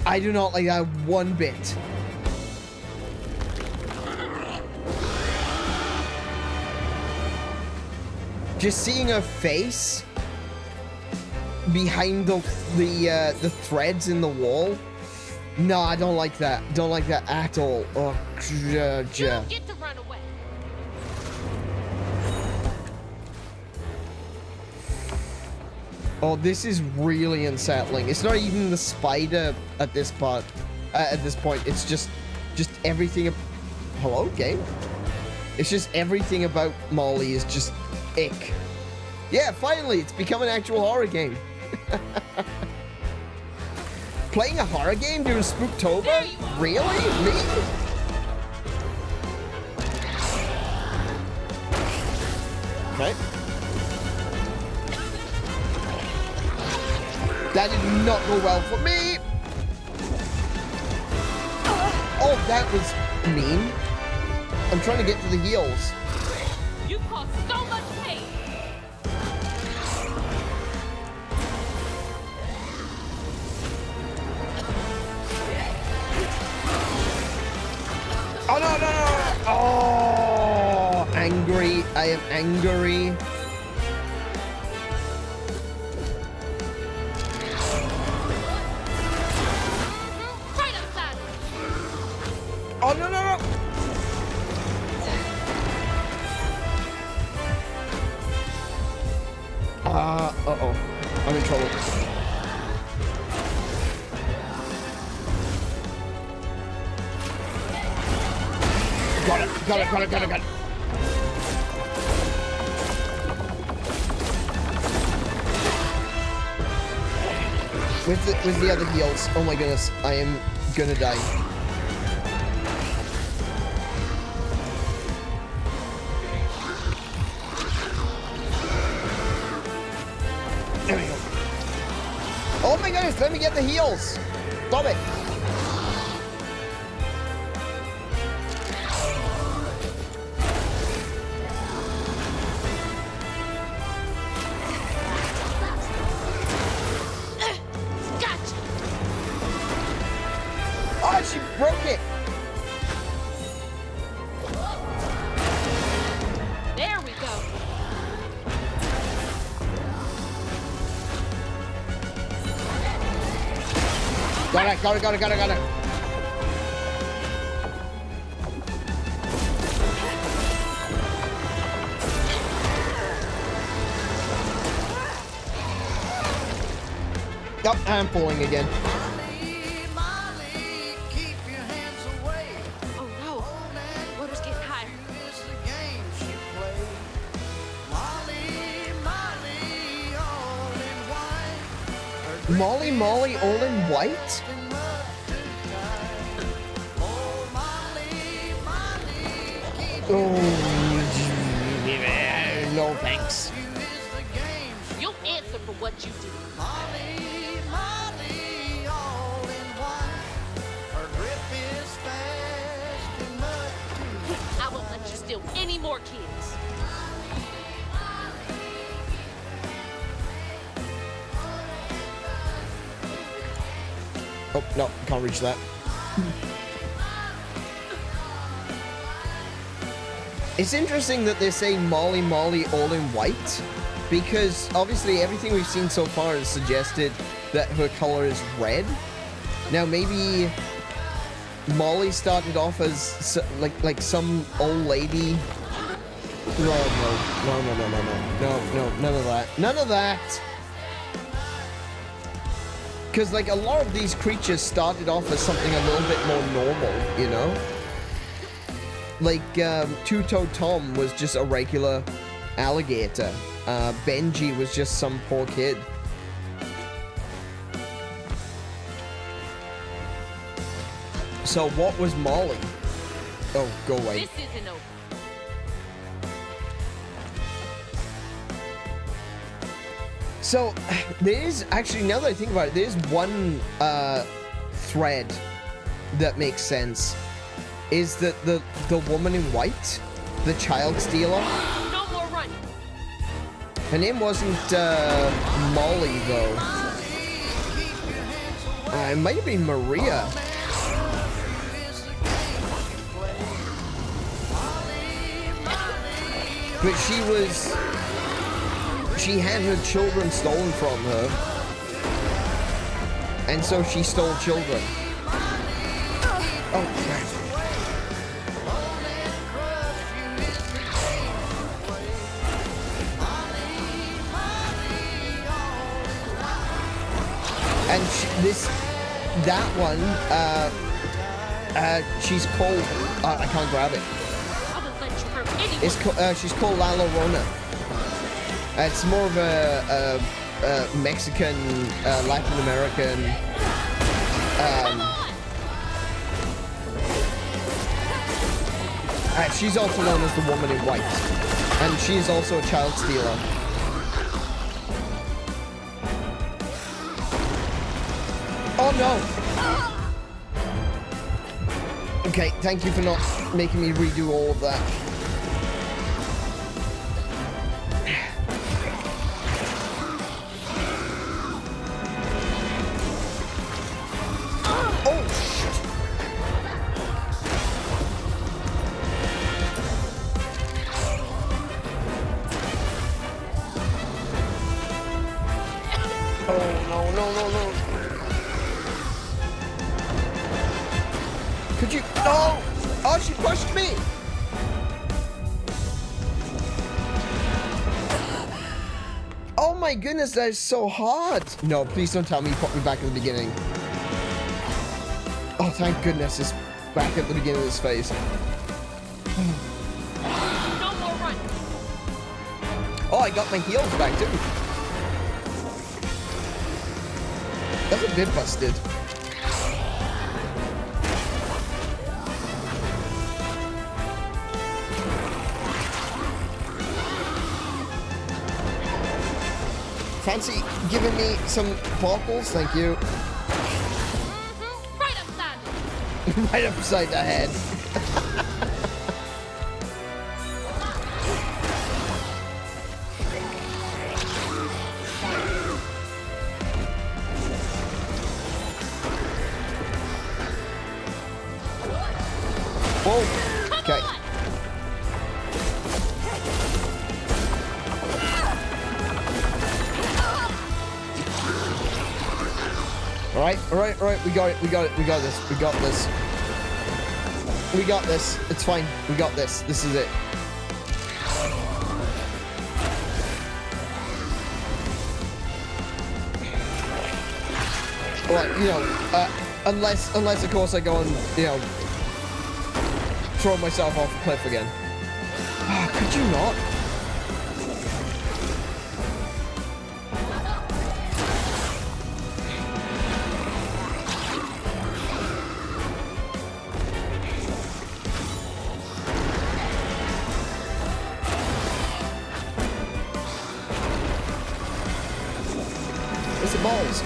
I do not like that one bit. Just seeing her face behind the threads in the wall. No, I don't like that. Don't like that at all. Oh, You don't get to run away. Oh, this is really unsettling. It's not even the spider at this part. At this point, it's just everything. Hello, game. It's just everything about Molly is just ick. Yeah, finally, it's become an actual horror game. Playing a horror game during Spooktober? Really? Me? Okay. That did not go well for me. Oh, that was mean. I'm trying to get to the heels. You caused so much pain. Oh, no. Oh, angry. I am angry. Right outside. Oh, no. Uh-oh. I'm in trouble. Got it. With the other heals. Oh my goodness. I am gonna die. There we go. Oh my goodness, let me get the heals. Stop it. Gotcha. Oh, she broke it. There we go. Got it. Yup, I'm falling again. Oh no. Water's getting higher. Molly, all in white? Oh, no thanks. You'll answer for what you do. I won't let you steal any more kids. Oh, no, can't reach that. It's interesting that they say Molly, all in white, because obviously everything we've seen so far has suggested that her color is red. Now, maybe Molly started off as like some old lady. No, none of that. None of that. Because like a lot of these creatures started off as something a little bit more normal, you know? like, Two-Toed Tom was just a regular alligator. Benji was just some poor kid. So what was Molly? Oh, go away. This isn't over. So, there's actually, now that I think about it, there's one thread that makes sense. Is that the woman in white, the child stealer? No more running. Her name wasn't Molly, though. It might have been Maria. But she had her children stolen from her. And so she stole children. Oh, crap. And that one, she's called, I can't grab it. She's called La Llorona. It's more of a Mexican, Latin American. She's also known as the Woman in White, and she is also a child stealer. Oh no! Okay, thank you for not making me redo all of that. My goodness, that is so hard. No, please don't tell me you put me back at the beginning. Oh, thank goodness it's back at the beginning of this phase. No more running. Oh, I got my heels back too. That's a bit busted. Fancy giving me some bottles? Thank you. Right upside. Right upside the head. Whoa. Okay. All right, we got it, we got this. It's fine, we got this, this is it. Well, you know, unless of course I go and, you know, throw myself off the cliff again. Ah, could you not?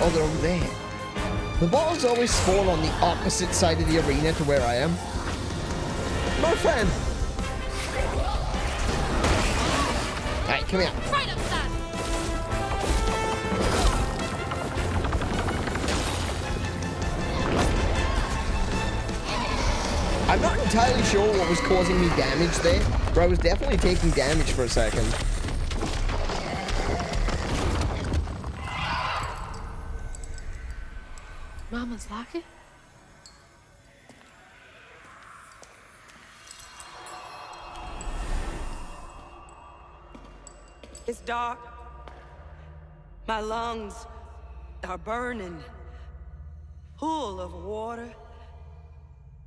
Oh, they're over there. The balls always spawn on the opposite side of the arena to where I am. My friend! Alright, come here. Right upside. I'm not entirely sure what was causing me damage there, but I was definitely taking damage for a second. Mama's locket? It's dark. My lungs are burning, full of water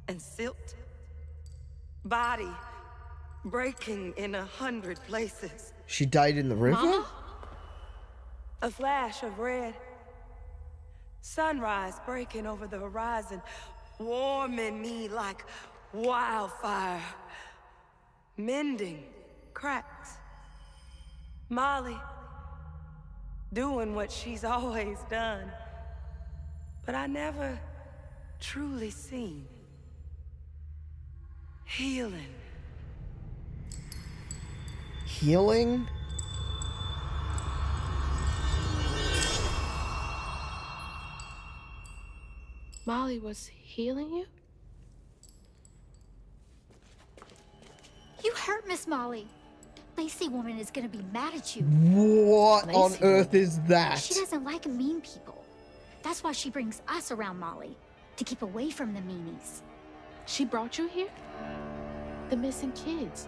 and silt. Body breaking in 100 places. She died in the river? Mama? A flash of red. Sunrise breaking over the horizon, warming me like wildfire. Mending cracks. Molly doing what she's always done, but I never truly seen. Healing. Healing? Molly was healing you? You hurt Miss Molly. Lacey woman is gonna be mad at you. What on earth is that? She doesn't like mean people. That's why she brings us around Molly, to keep away from the meanies. She brought you here? The missing kids.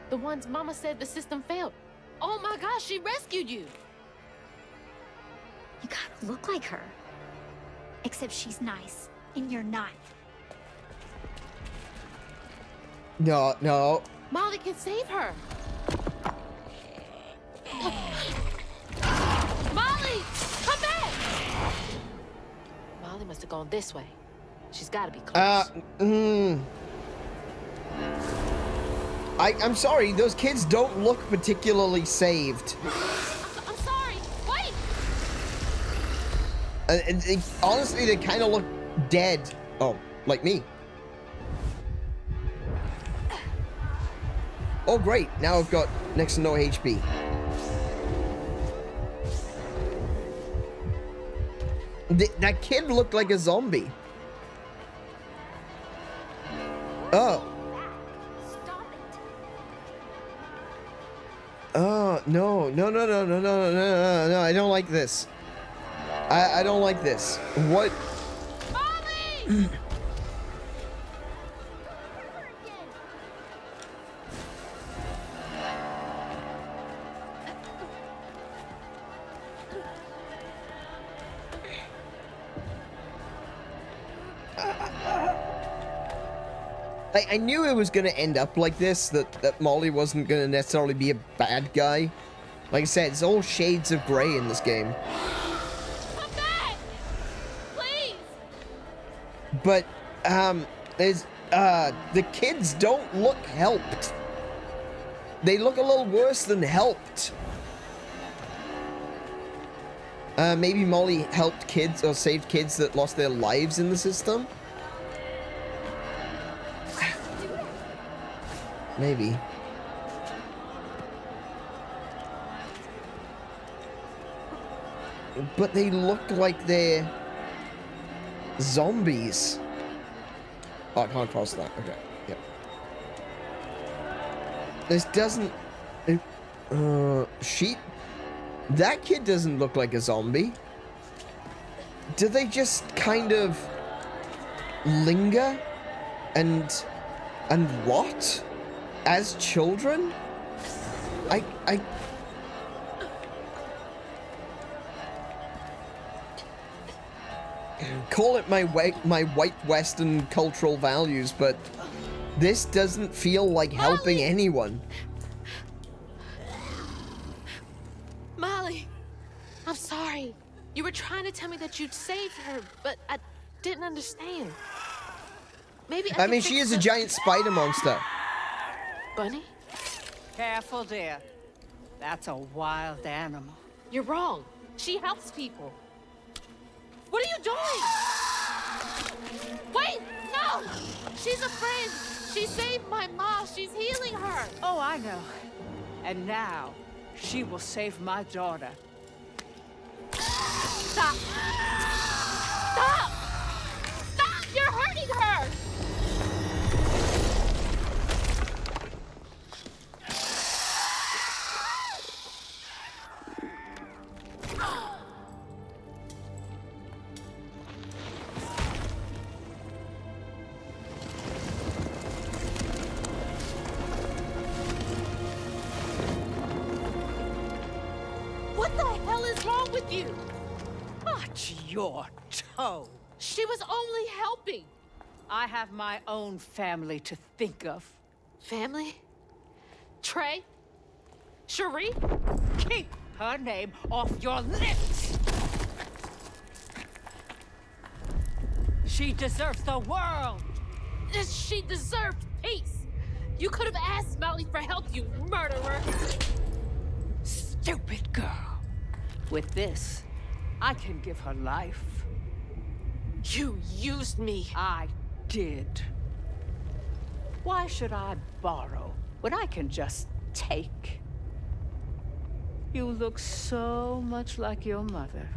The ones Mama said the system failed. Oh my gosh, she rescued you! You gotta look like her. Except she's nice, and you're not. No, no. Molly can save her. Molly, come back! Molly must have gone this way. She's gotta be close. I'm sorry, those kids don't look particularly saved. I'm sorry, wait! Honestly, they kind of look dead. Oh, like me. Oh, great. Now I've got next to no HP. That kid looked like a zombie. Oh. Oh, no, I don't like this. I don't like this. What? Mommy! I knew it was going to end up like this, that Molly wasn't going to necessarily be a bad guy. Like I said, it's all shades of grey in this game. Come back! Please! But, the kids don't look helped. They look a little worse than helped. Maybe Molly helped kids or saved kids that lost their lives in the system? Maybe. But they look like they're zombies. Oh, I can't cross that. Okay. Yep. This doesn't... That kid doesn't look like a zombie. Do they just kind of linger and rot as children? Call it my white Western cultural values, but this doesn't feel like helping anyone. Molly, I'm sorry. You were trying to tell me that you'd saved her, but I didn't understand. Maybe I mean, she is a giant spider monster. Bunny? Careful, dear. That's a wild animal. You're wrong. She helps people. What are you doing? Wait, no! She's a friend. She saved my mom. She's healing her. Oh, I know. And now, she will save my daughter. Stop! Stop! Stop! You're hurting her! What the hell is wrong with you? Watch your toe. She was only helping. I have my own family to think of. Family? Trey? Cherie? Keep her name off your lips! She deserves the world! She deserved peace! You could have asked Molly for help, you murderer! Stupid girl. With this, I can give her life. You used me. I did. Why should I borrow when I can just take? You look so much like your mother.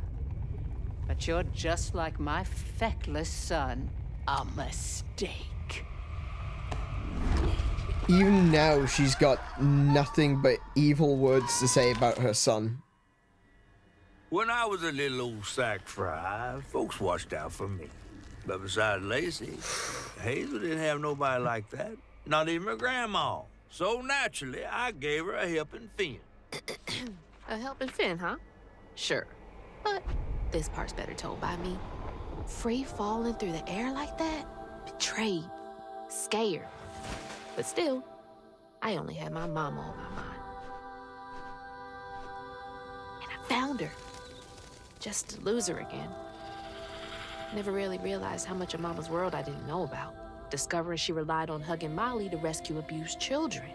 But you're just like my feckless son. A mistake. Even now, she's got nothing but evil words to say about her son. When I was a little old sack fry, folks watched out for me. But besides Lacey, Hazel didn't have nobody like that. Not even her grandma. So naturally, I gave her a helping fin. A helping fin, huh? Sure. But this part's better told by me. Free falling through the air like that? Betrayed. Scared. But still, I only had my mama on my mind. And I found her. Just to lose her again. Never really realized how much of Mama's world I didn't know about. Discovering she relied on hugging Molly to rescue abused children.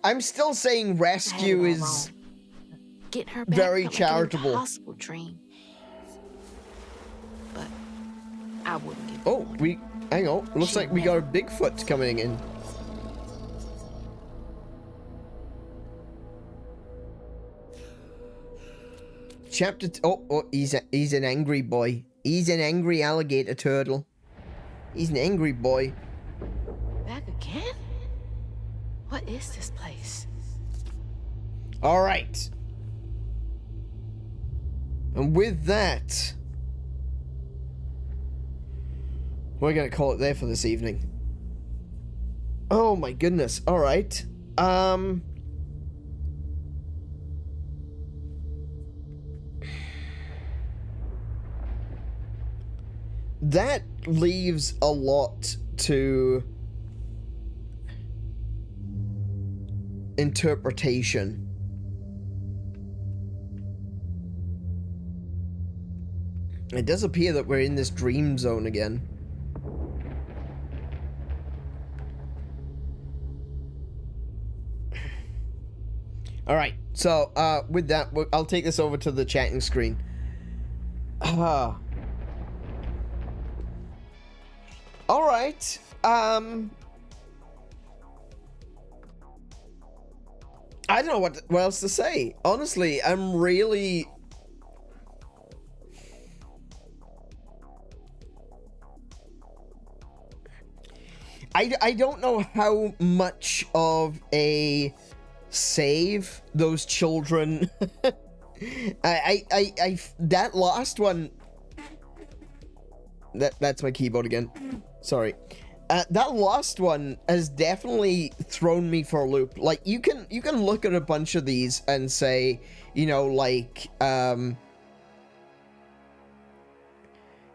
I'm still saying rescue is Getting her back very felt charitable. Like an impossible dream. But I wouldn't give Oh, hang on. Looks like we got a Bigfoot coming in. Chapter he's an angry boy. He's an angry alligator turtle. He's an angry boy. Back again? What is this place? All right. And with that, we're gonna call it there for this evening. Oh my goodness. All right. That leaves a lot to interpretation. It does appear that we're in this dream zone again. All right, so with that, I'll take this over to the chatting screen. All right. I don't know what else to say. Honestly, I'm really... I don't know how much of a save those children... that last one... That's my keyboard again. Sorry. That last one has definitely thrown me for a loop. Like, you can look at a bunch of these and say, you know, like,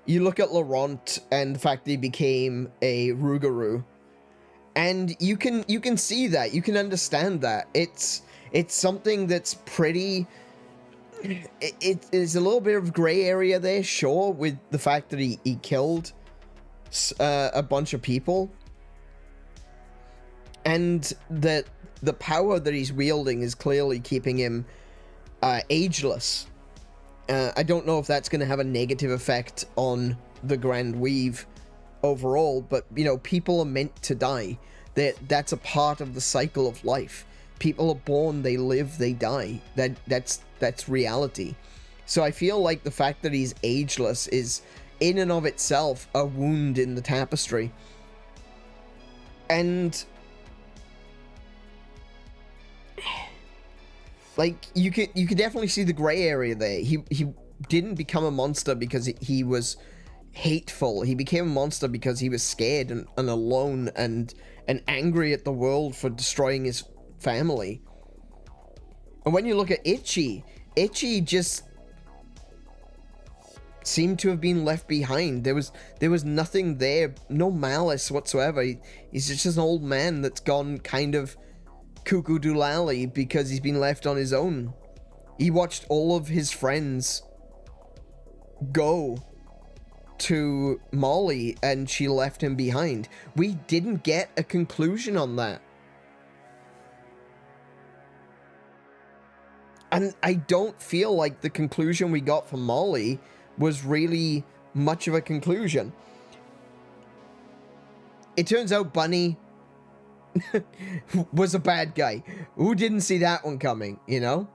you look at Laurent and the fact that he became a Rougarou, and you can see that, you can understand that. It's something that's pretty... It is a little bit of gray area there, sure, with the fact that he killed a bunch of people, and that the power that he's wielding is clearly keeping him ageless. I don't know if that's going to have a negative effect on the Grand Weave overall, but, you know, people are meant to die. That's a part of the cycle of life. People are born, they live, they die. That's reality. So I feel like the fact that he's ageless is, in and of itself, a wound in the tapestry. And... like, you could definitely see the gray area there. He didn't become a monster because he was hateful. He became a monster because he was scared and alone and angry at the world for destroying his family. And when you look at Itchy just seemed to have been left behind. There was nothing there, no malice whatsoever. He's just an old man that's gone kind of cuckoo doolally because he's been left on his own. He watched all of his friends go to Molly and she left him behind. We didn't get a conclusion on that. And I don't feel like the conclusion we got from Molly was really much of a conclusion. It turns out Bunny was a bad guy. Who didn't see that one coming, you know?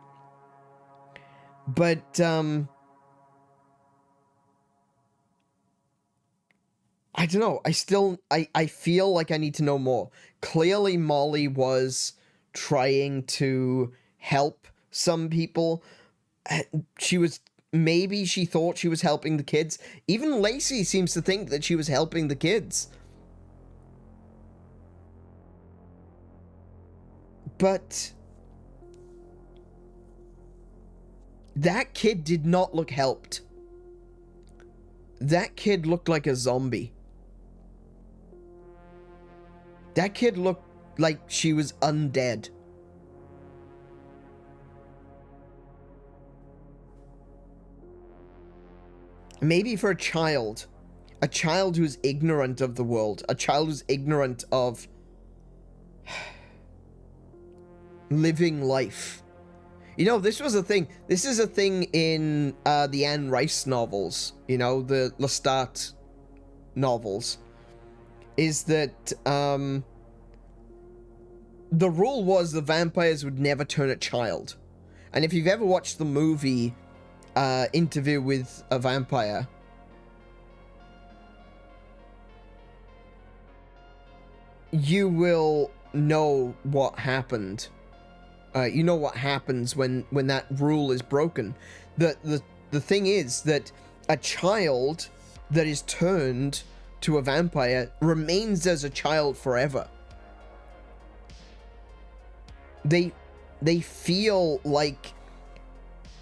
But, I don't know. I feel like I need to know more. Clearly, Molly was trying to help some people. Maybe she thought she was helping the kids. Even Lacey seems to think that she was helping the kids. But that kid did not look helped. That kid looked like a zombie. That kid looked like she was undead. Maybe for a child who's ignorant of the world, a child who's ignorant of living life. You know, this was a thing. This is a thing in the Anne Rice novels, you know, the Lestat novels, is that the rule was the vampires would never turn a child. And if you've ever watched the movie Interview with a Vampire, you will know what happened. You know what happens when that rule is broken. The thing is that a child that is turned to a vampire remains as a child forever. They feel like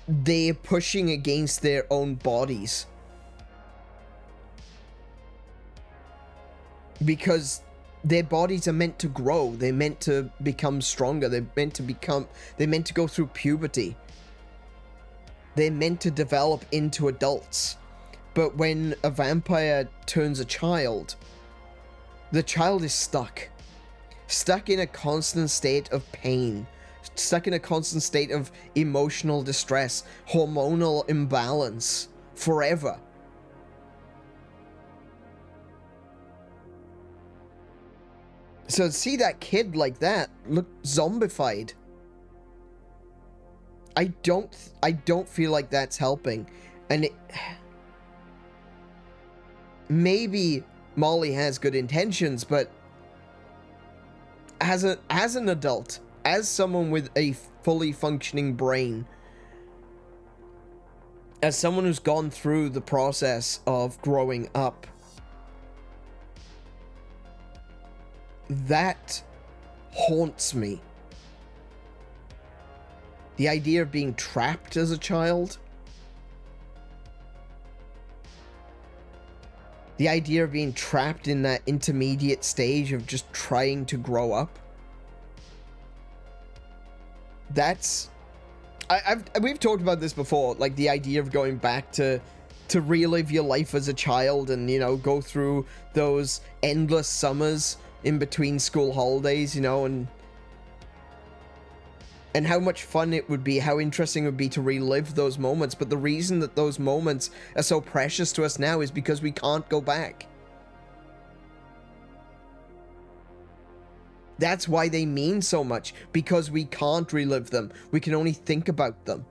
they're pushing against their own bodies. Because their bodies are meant to grow. They're meant to become stronger. They're meant to go through puberty. They're meant to develop into adults. But when a vampire turns a child, the child is stuck. Stuck in a constant state of pain. Stuck in a constant state of emotional distress, hormonal imbalance, forever. So to see that kid like that look zombified, I don't feel like that's helping. And maybe Molly has good intentions, but as an adult, as someone with a fully functioning brain, as someone who's gone through the process of growing up, that haunts me. The idea of being trapped as a child. The idea of being trapped in that intermediate stage of just trying to grow up. That's... we've talked about this before, like the idea of going back to relive your life as a child and, you know, go through those endless summers in between school holidays, you know, and how much fun it would be, how interesting it would be to relive those moments. But the reason that those moments are so precious to us now is because we can't go back. That's why they mean so much, because we can't relive them. We can only think about them.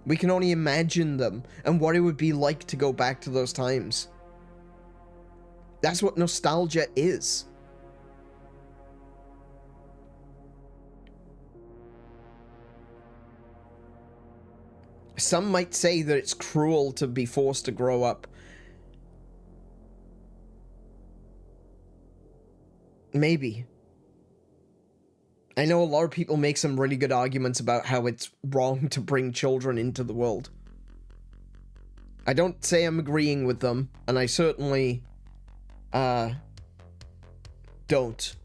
We can only imagine them and what it would be like to go back to those times. That's what nostalgia is. Some might say that it's cruel to be forced to grow up. Maybe. I know a lot of people make some really good arguments about how it's wrong to bring children into the world. I don't say I'm agreeing with them, and I certainly don't.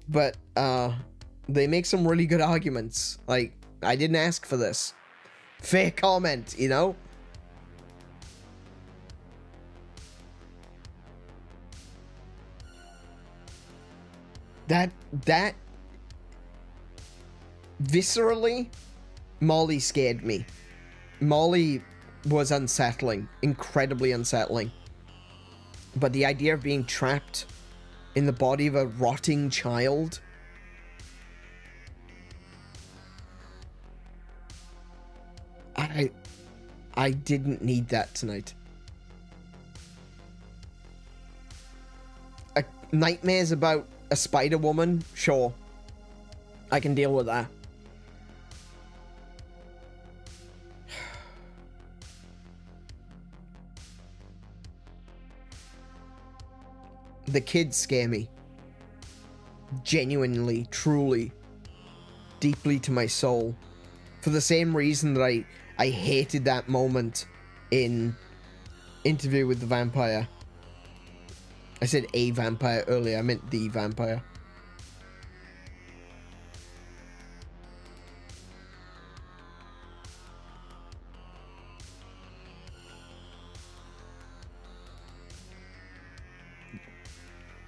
But they make some really good arguments. Like, I didn't ask for this. Fair comment, you know? That viscerally, Molly scared me. Molly was unsettling, incredibly unsettling. But the idea of being trapped in the body of a rotting child, I didn't need that tonight. Nightmares about a spider woman? Sure. I can deal with that. The kids scare me. Genuinely, truly, deeply to my soul. For the same reason that I hated that moment in Interview with the Vampire. I said a vampire earlier, I meant the vampire.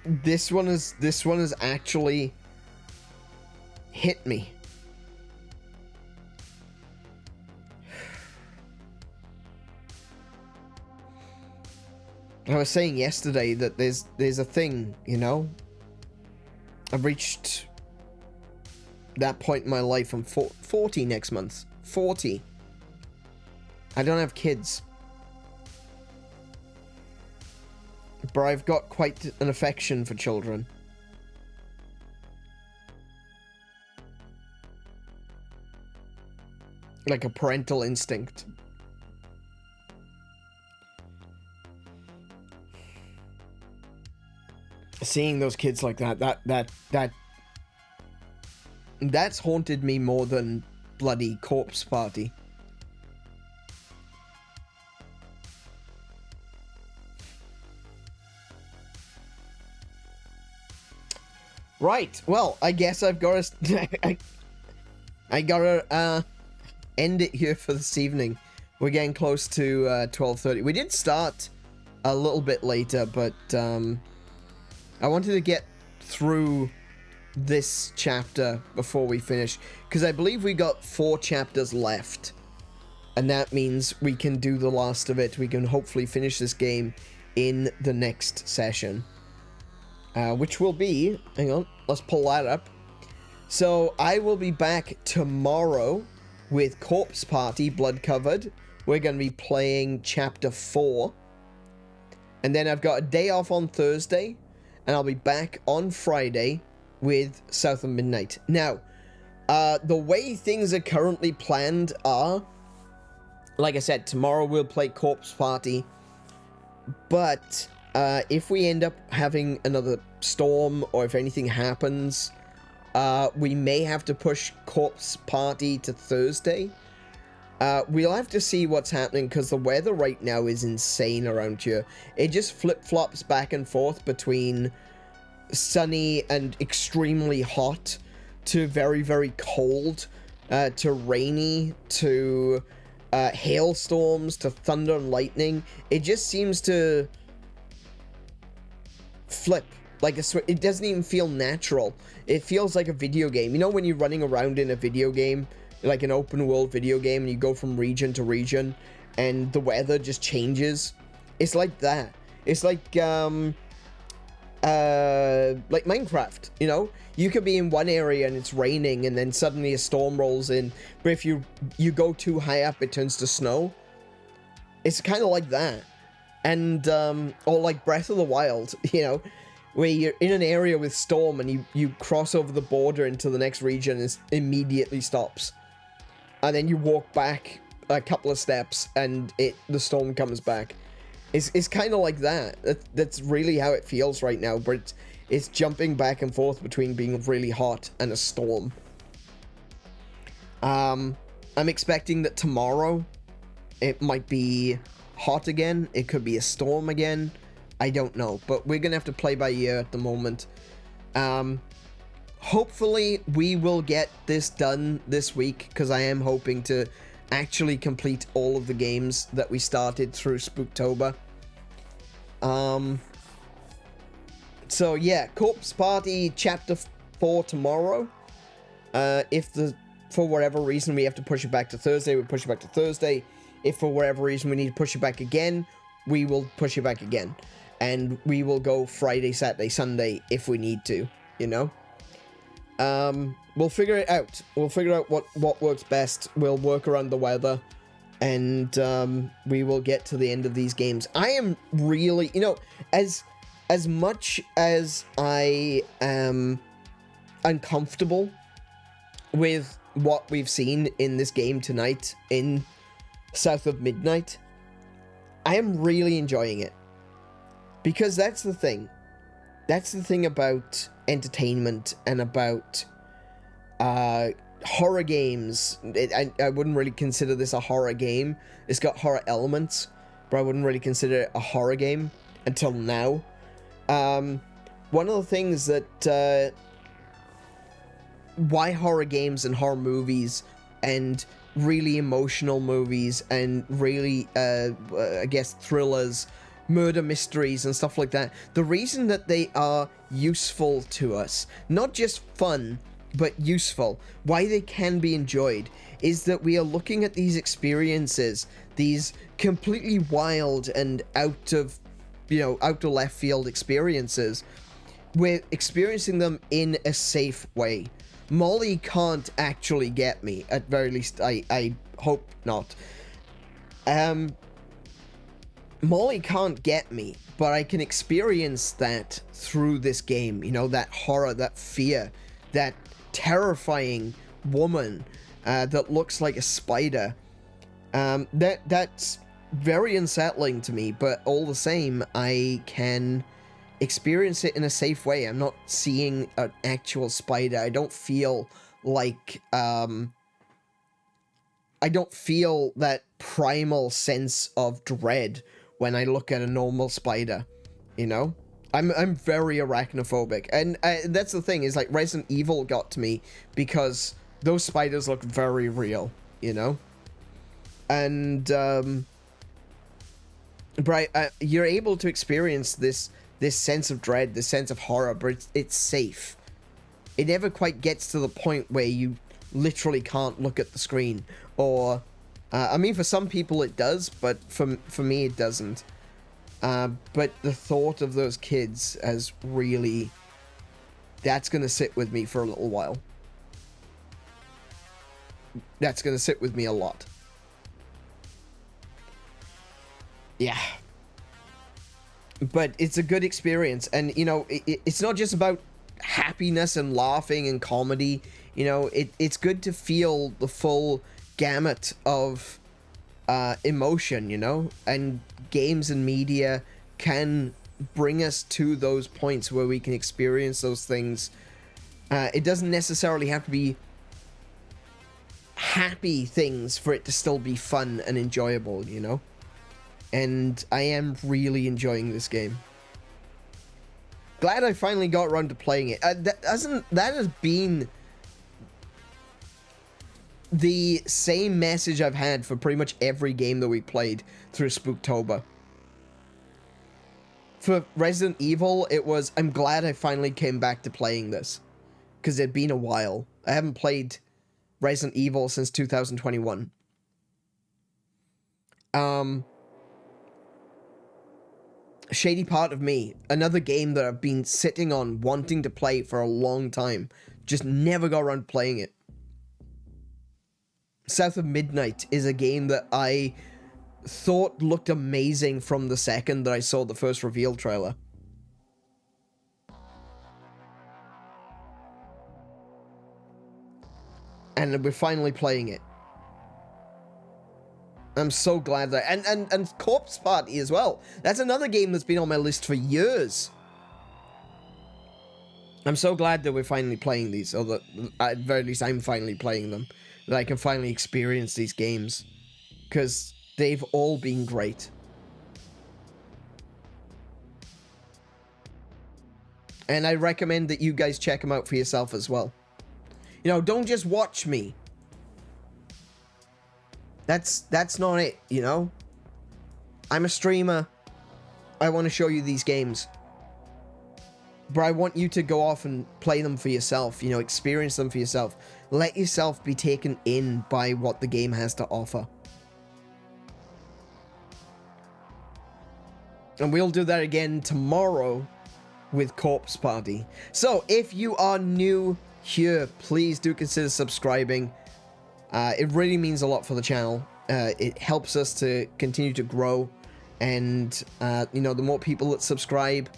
This one is actually hit me. I was saying yesterday that there's a thing, you know? I've reached that point in my life. I'm 40 next month. 40. I don't have kids. But I've got quite an affection for children. Like a parental instinct. Seeing those kids like that's haunted me more than bloody corpse party. Right, well, I guess I've got to I gotta end it here for this evening. We're getting close to 12:30. We did start a little bit later, but I wanted to get through this chapter before we finish, because I believe we got 4 chapters left, and that means we can do the last of it. We can hopefully finish this game in the next session, which will be, hang on, let's pull that up. So I will be back tomorrow with Corpse Party, Blood Covered. We're going to be playing chapter 4, and then I've got a day off on Thursday, and I'll be back on Friday with Southern Midnight. Now, the way things are currently planned are, like I said, tomorrow we'll play Corpse Party, but if we end up having another storm, or if anything happens, we may have to push Corpse Party to Thursday. We'll have to see what's happening, because the weather right now is insane around here. It just flip-flops back and forth between sunny and extremely hot to very, very cold, to rainy, to hailstorms, to thunder and lightning. It just seems to flip like a switch. It doesn't even feel natural. It feels like a video game. You know when you're running around in a video game, like an open world video game, and you go from region to region and the weather just changes? It's like that. It's like Minecraft, you know? You could be in one area and it's raining, and then suddenly a storm rolls in, but if you go too high up, it turns to snow. It's kind of like that. And or like Breath of the Wild, you know, where you're in an area with storm and you cross over the border into the next region and it immediately stops. And then you walk back a couple of steps and the storm comes back. It's kind of like that. That's really how it feels right now, but it's jumping back and forth between being really hot and a storm. I'm expecting that tomorrow It might be hot again. It could be a storm again. I don't know. But we're going to have to play by ear at the moment. Hopefully, we will get this done this week, because I am hoping to actually complete all of the games that we started through Spooktober. So yeah, Corpse Party Chapter 4 tomorrow. If for whatever reason we have to push it back to Thursday, we push it back to Thursday. If for whatever reason we need to push it back again, we will push it back again. And we will go Friday, Saturday, Sunday if we need to, you know? We'll figure it out. We'll figure out what works best. We'll work around the weather. And we will get to the end of these games. I am really, you know, as much as I am uncomfortable with what we've seen in this game tonight in South of Midnight, I am really enjoying it. Because that's the thing. That's the thing about entertainment and about horror games. I wouldn't really consider this a horror game. It's got horror elements, but I wouldn't really consider it a horror game until now. One of the things that why horror games and horror movies and really emotional movies and really I guess thrillers, murder mysteries and stuff like that, the reason that they are useful to us, not just fun but useful, why they can be enjoyed, is that we are looking at these experiences, these completely wild and out of left field experiences. We're experiencing them in a safe way. Molly can't actually get me, at very least I hope not. Molly can't get me, but I can experience that through this game, you know, that horror, that fear, that terrifying woman that looks like a spider. That's very unsettling to me, but all the same, I can experience it in a safe way. I'm not seeing an actual spider. I don't feel like I don't feel that primal sense of dread when I look at a normal spider, you know? I'm very arachnophobic, and that's the thing, is like Resident Evil got to me because those spiders look very real, you know? And you're able to experience this sense of dread, this sense of horror, but it's safe. It never quite gets to the point where you literally can't look at the screen, or I mean, for some people it does, but for me it doesn't. But the thought of those kids has really, that's gonna sit with me for a little while. That's gonna sit with me a lot. Yeah. But it's a good experience, and you know, it's not just about happiness and laughing and comedy. You know, it's good to feel the full gamut of emotion, you know, and games and media can bring us to those points where we can experience those things. It doesn't necessarily have to be happy things for it to still be fun and enjoyable, you know. And I am really enjoying this game. Glad I finally got around to playing it. That has been the same message I've had for pretty much every game that we played through Spooktober. For Resident Evil, it was, I'm glad I finally came back to playing this, because it'd been a while. I haven't played Resident Evil since 2021. Shady Part of Me, another game that I've been sitting on wanting to play for a long time, just never got around to playing it. South of Midnight is a game that I thought looked amazing from the second that I saw the first reveal trailer. And we're finally playing it. I'm so glad that, and Corpse Party as well. That's another game that's been on my list for years. I'm so glad that we're finally playing these, or that at very least I'm finally playing them, that I can finally experience these games. Because They've all been great. And I recommend that you guys check them out for yourself as well. You know, don't just watch me. That's not it, you know? I'm a streamer. I want to show you these games. But I want you to go off and play them for yourself, you know, experience them for yourself. Let yourself be taken in by what the game has to offer. And we'll do that again tomorrow with Corpse Party. So, if you are new here, please do consider subscribing. It really means a lot for the channel. It helps us to continue to grow. And, you know, the more people that subscribe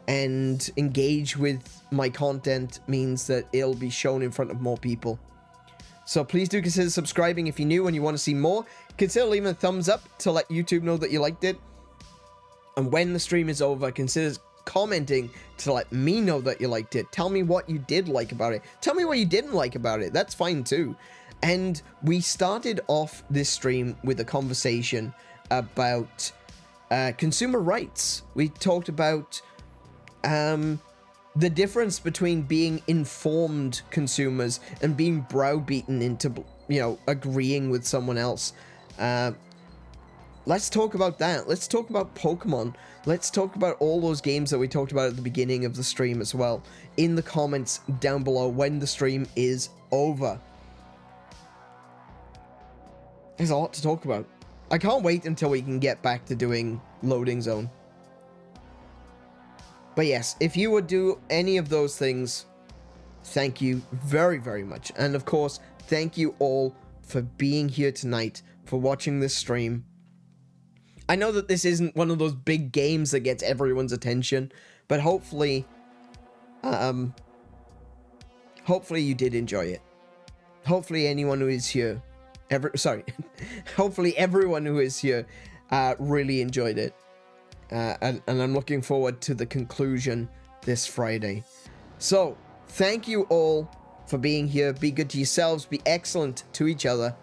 and engage with my content means that it'll be shown in front of more people. So please do consider subscribing if you're new and you want to see more. Consider leaving a thumbs up to let YouTube know that you liked it. And when the stream is over, consider commenting to let me know that you liked it. Tell me what you did like about it. Tell me what you didn't like about it. That's fine too. And we started off this stream with a conversation about consumer rights. We talked about the difference between being informed consumers and being browbeaten into, you know, agreeing with someone else. Let's talk about that. Let's talk about Pokemon. Let's talk about all those games that we talked about at the beginning of the stream as well, in the comments down below when the stream is over. There's a lot to talk about. I can't wait until we can get back to doing Loading Zone. But yes, if you would do any of those things, thank you very, very much. And of course, thank you all for being here tonight, for watching this stream. I know that this isn't one of those big games that gets everyone's attention, but hopefully, hopefully you did enjoy it. Hopefully anyone who is here, hopefully everyone who is here really enjoyed it. And I'm looking forward to the conclusion this Friday. So, thank you all for being here. Be good to yourselves. Be excellent to each other.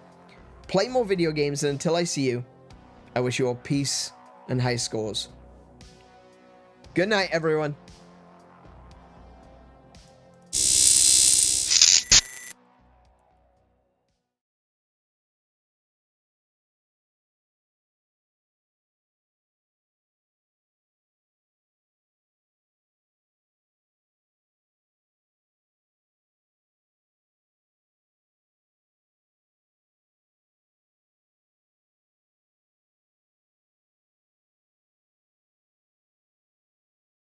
Play more video games, and until I see you, I wish you all peace and high scores. Good night, everyone.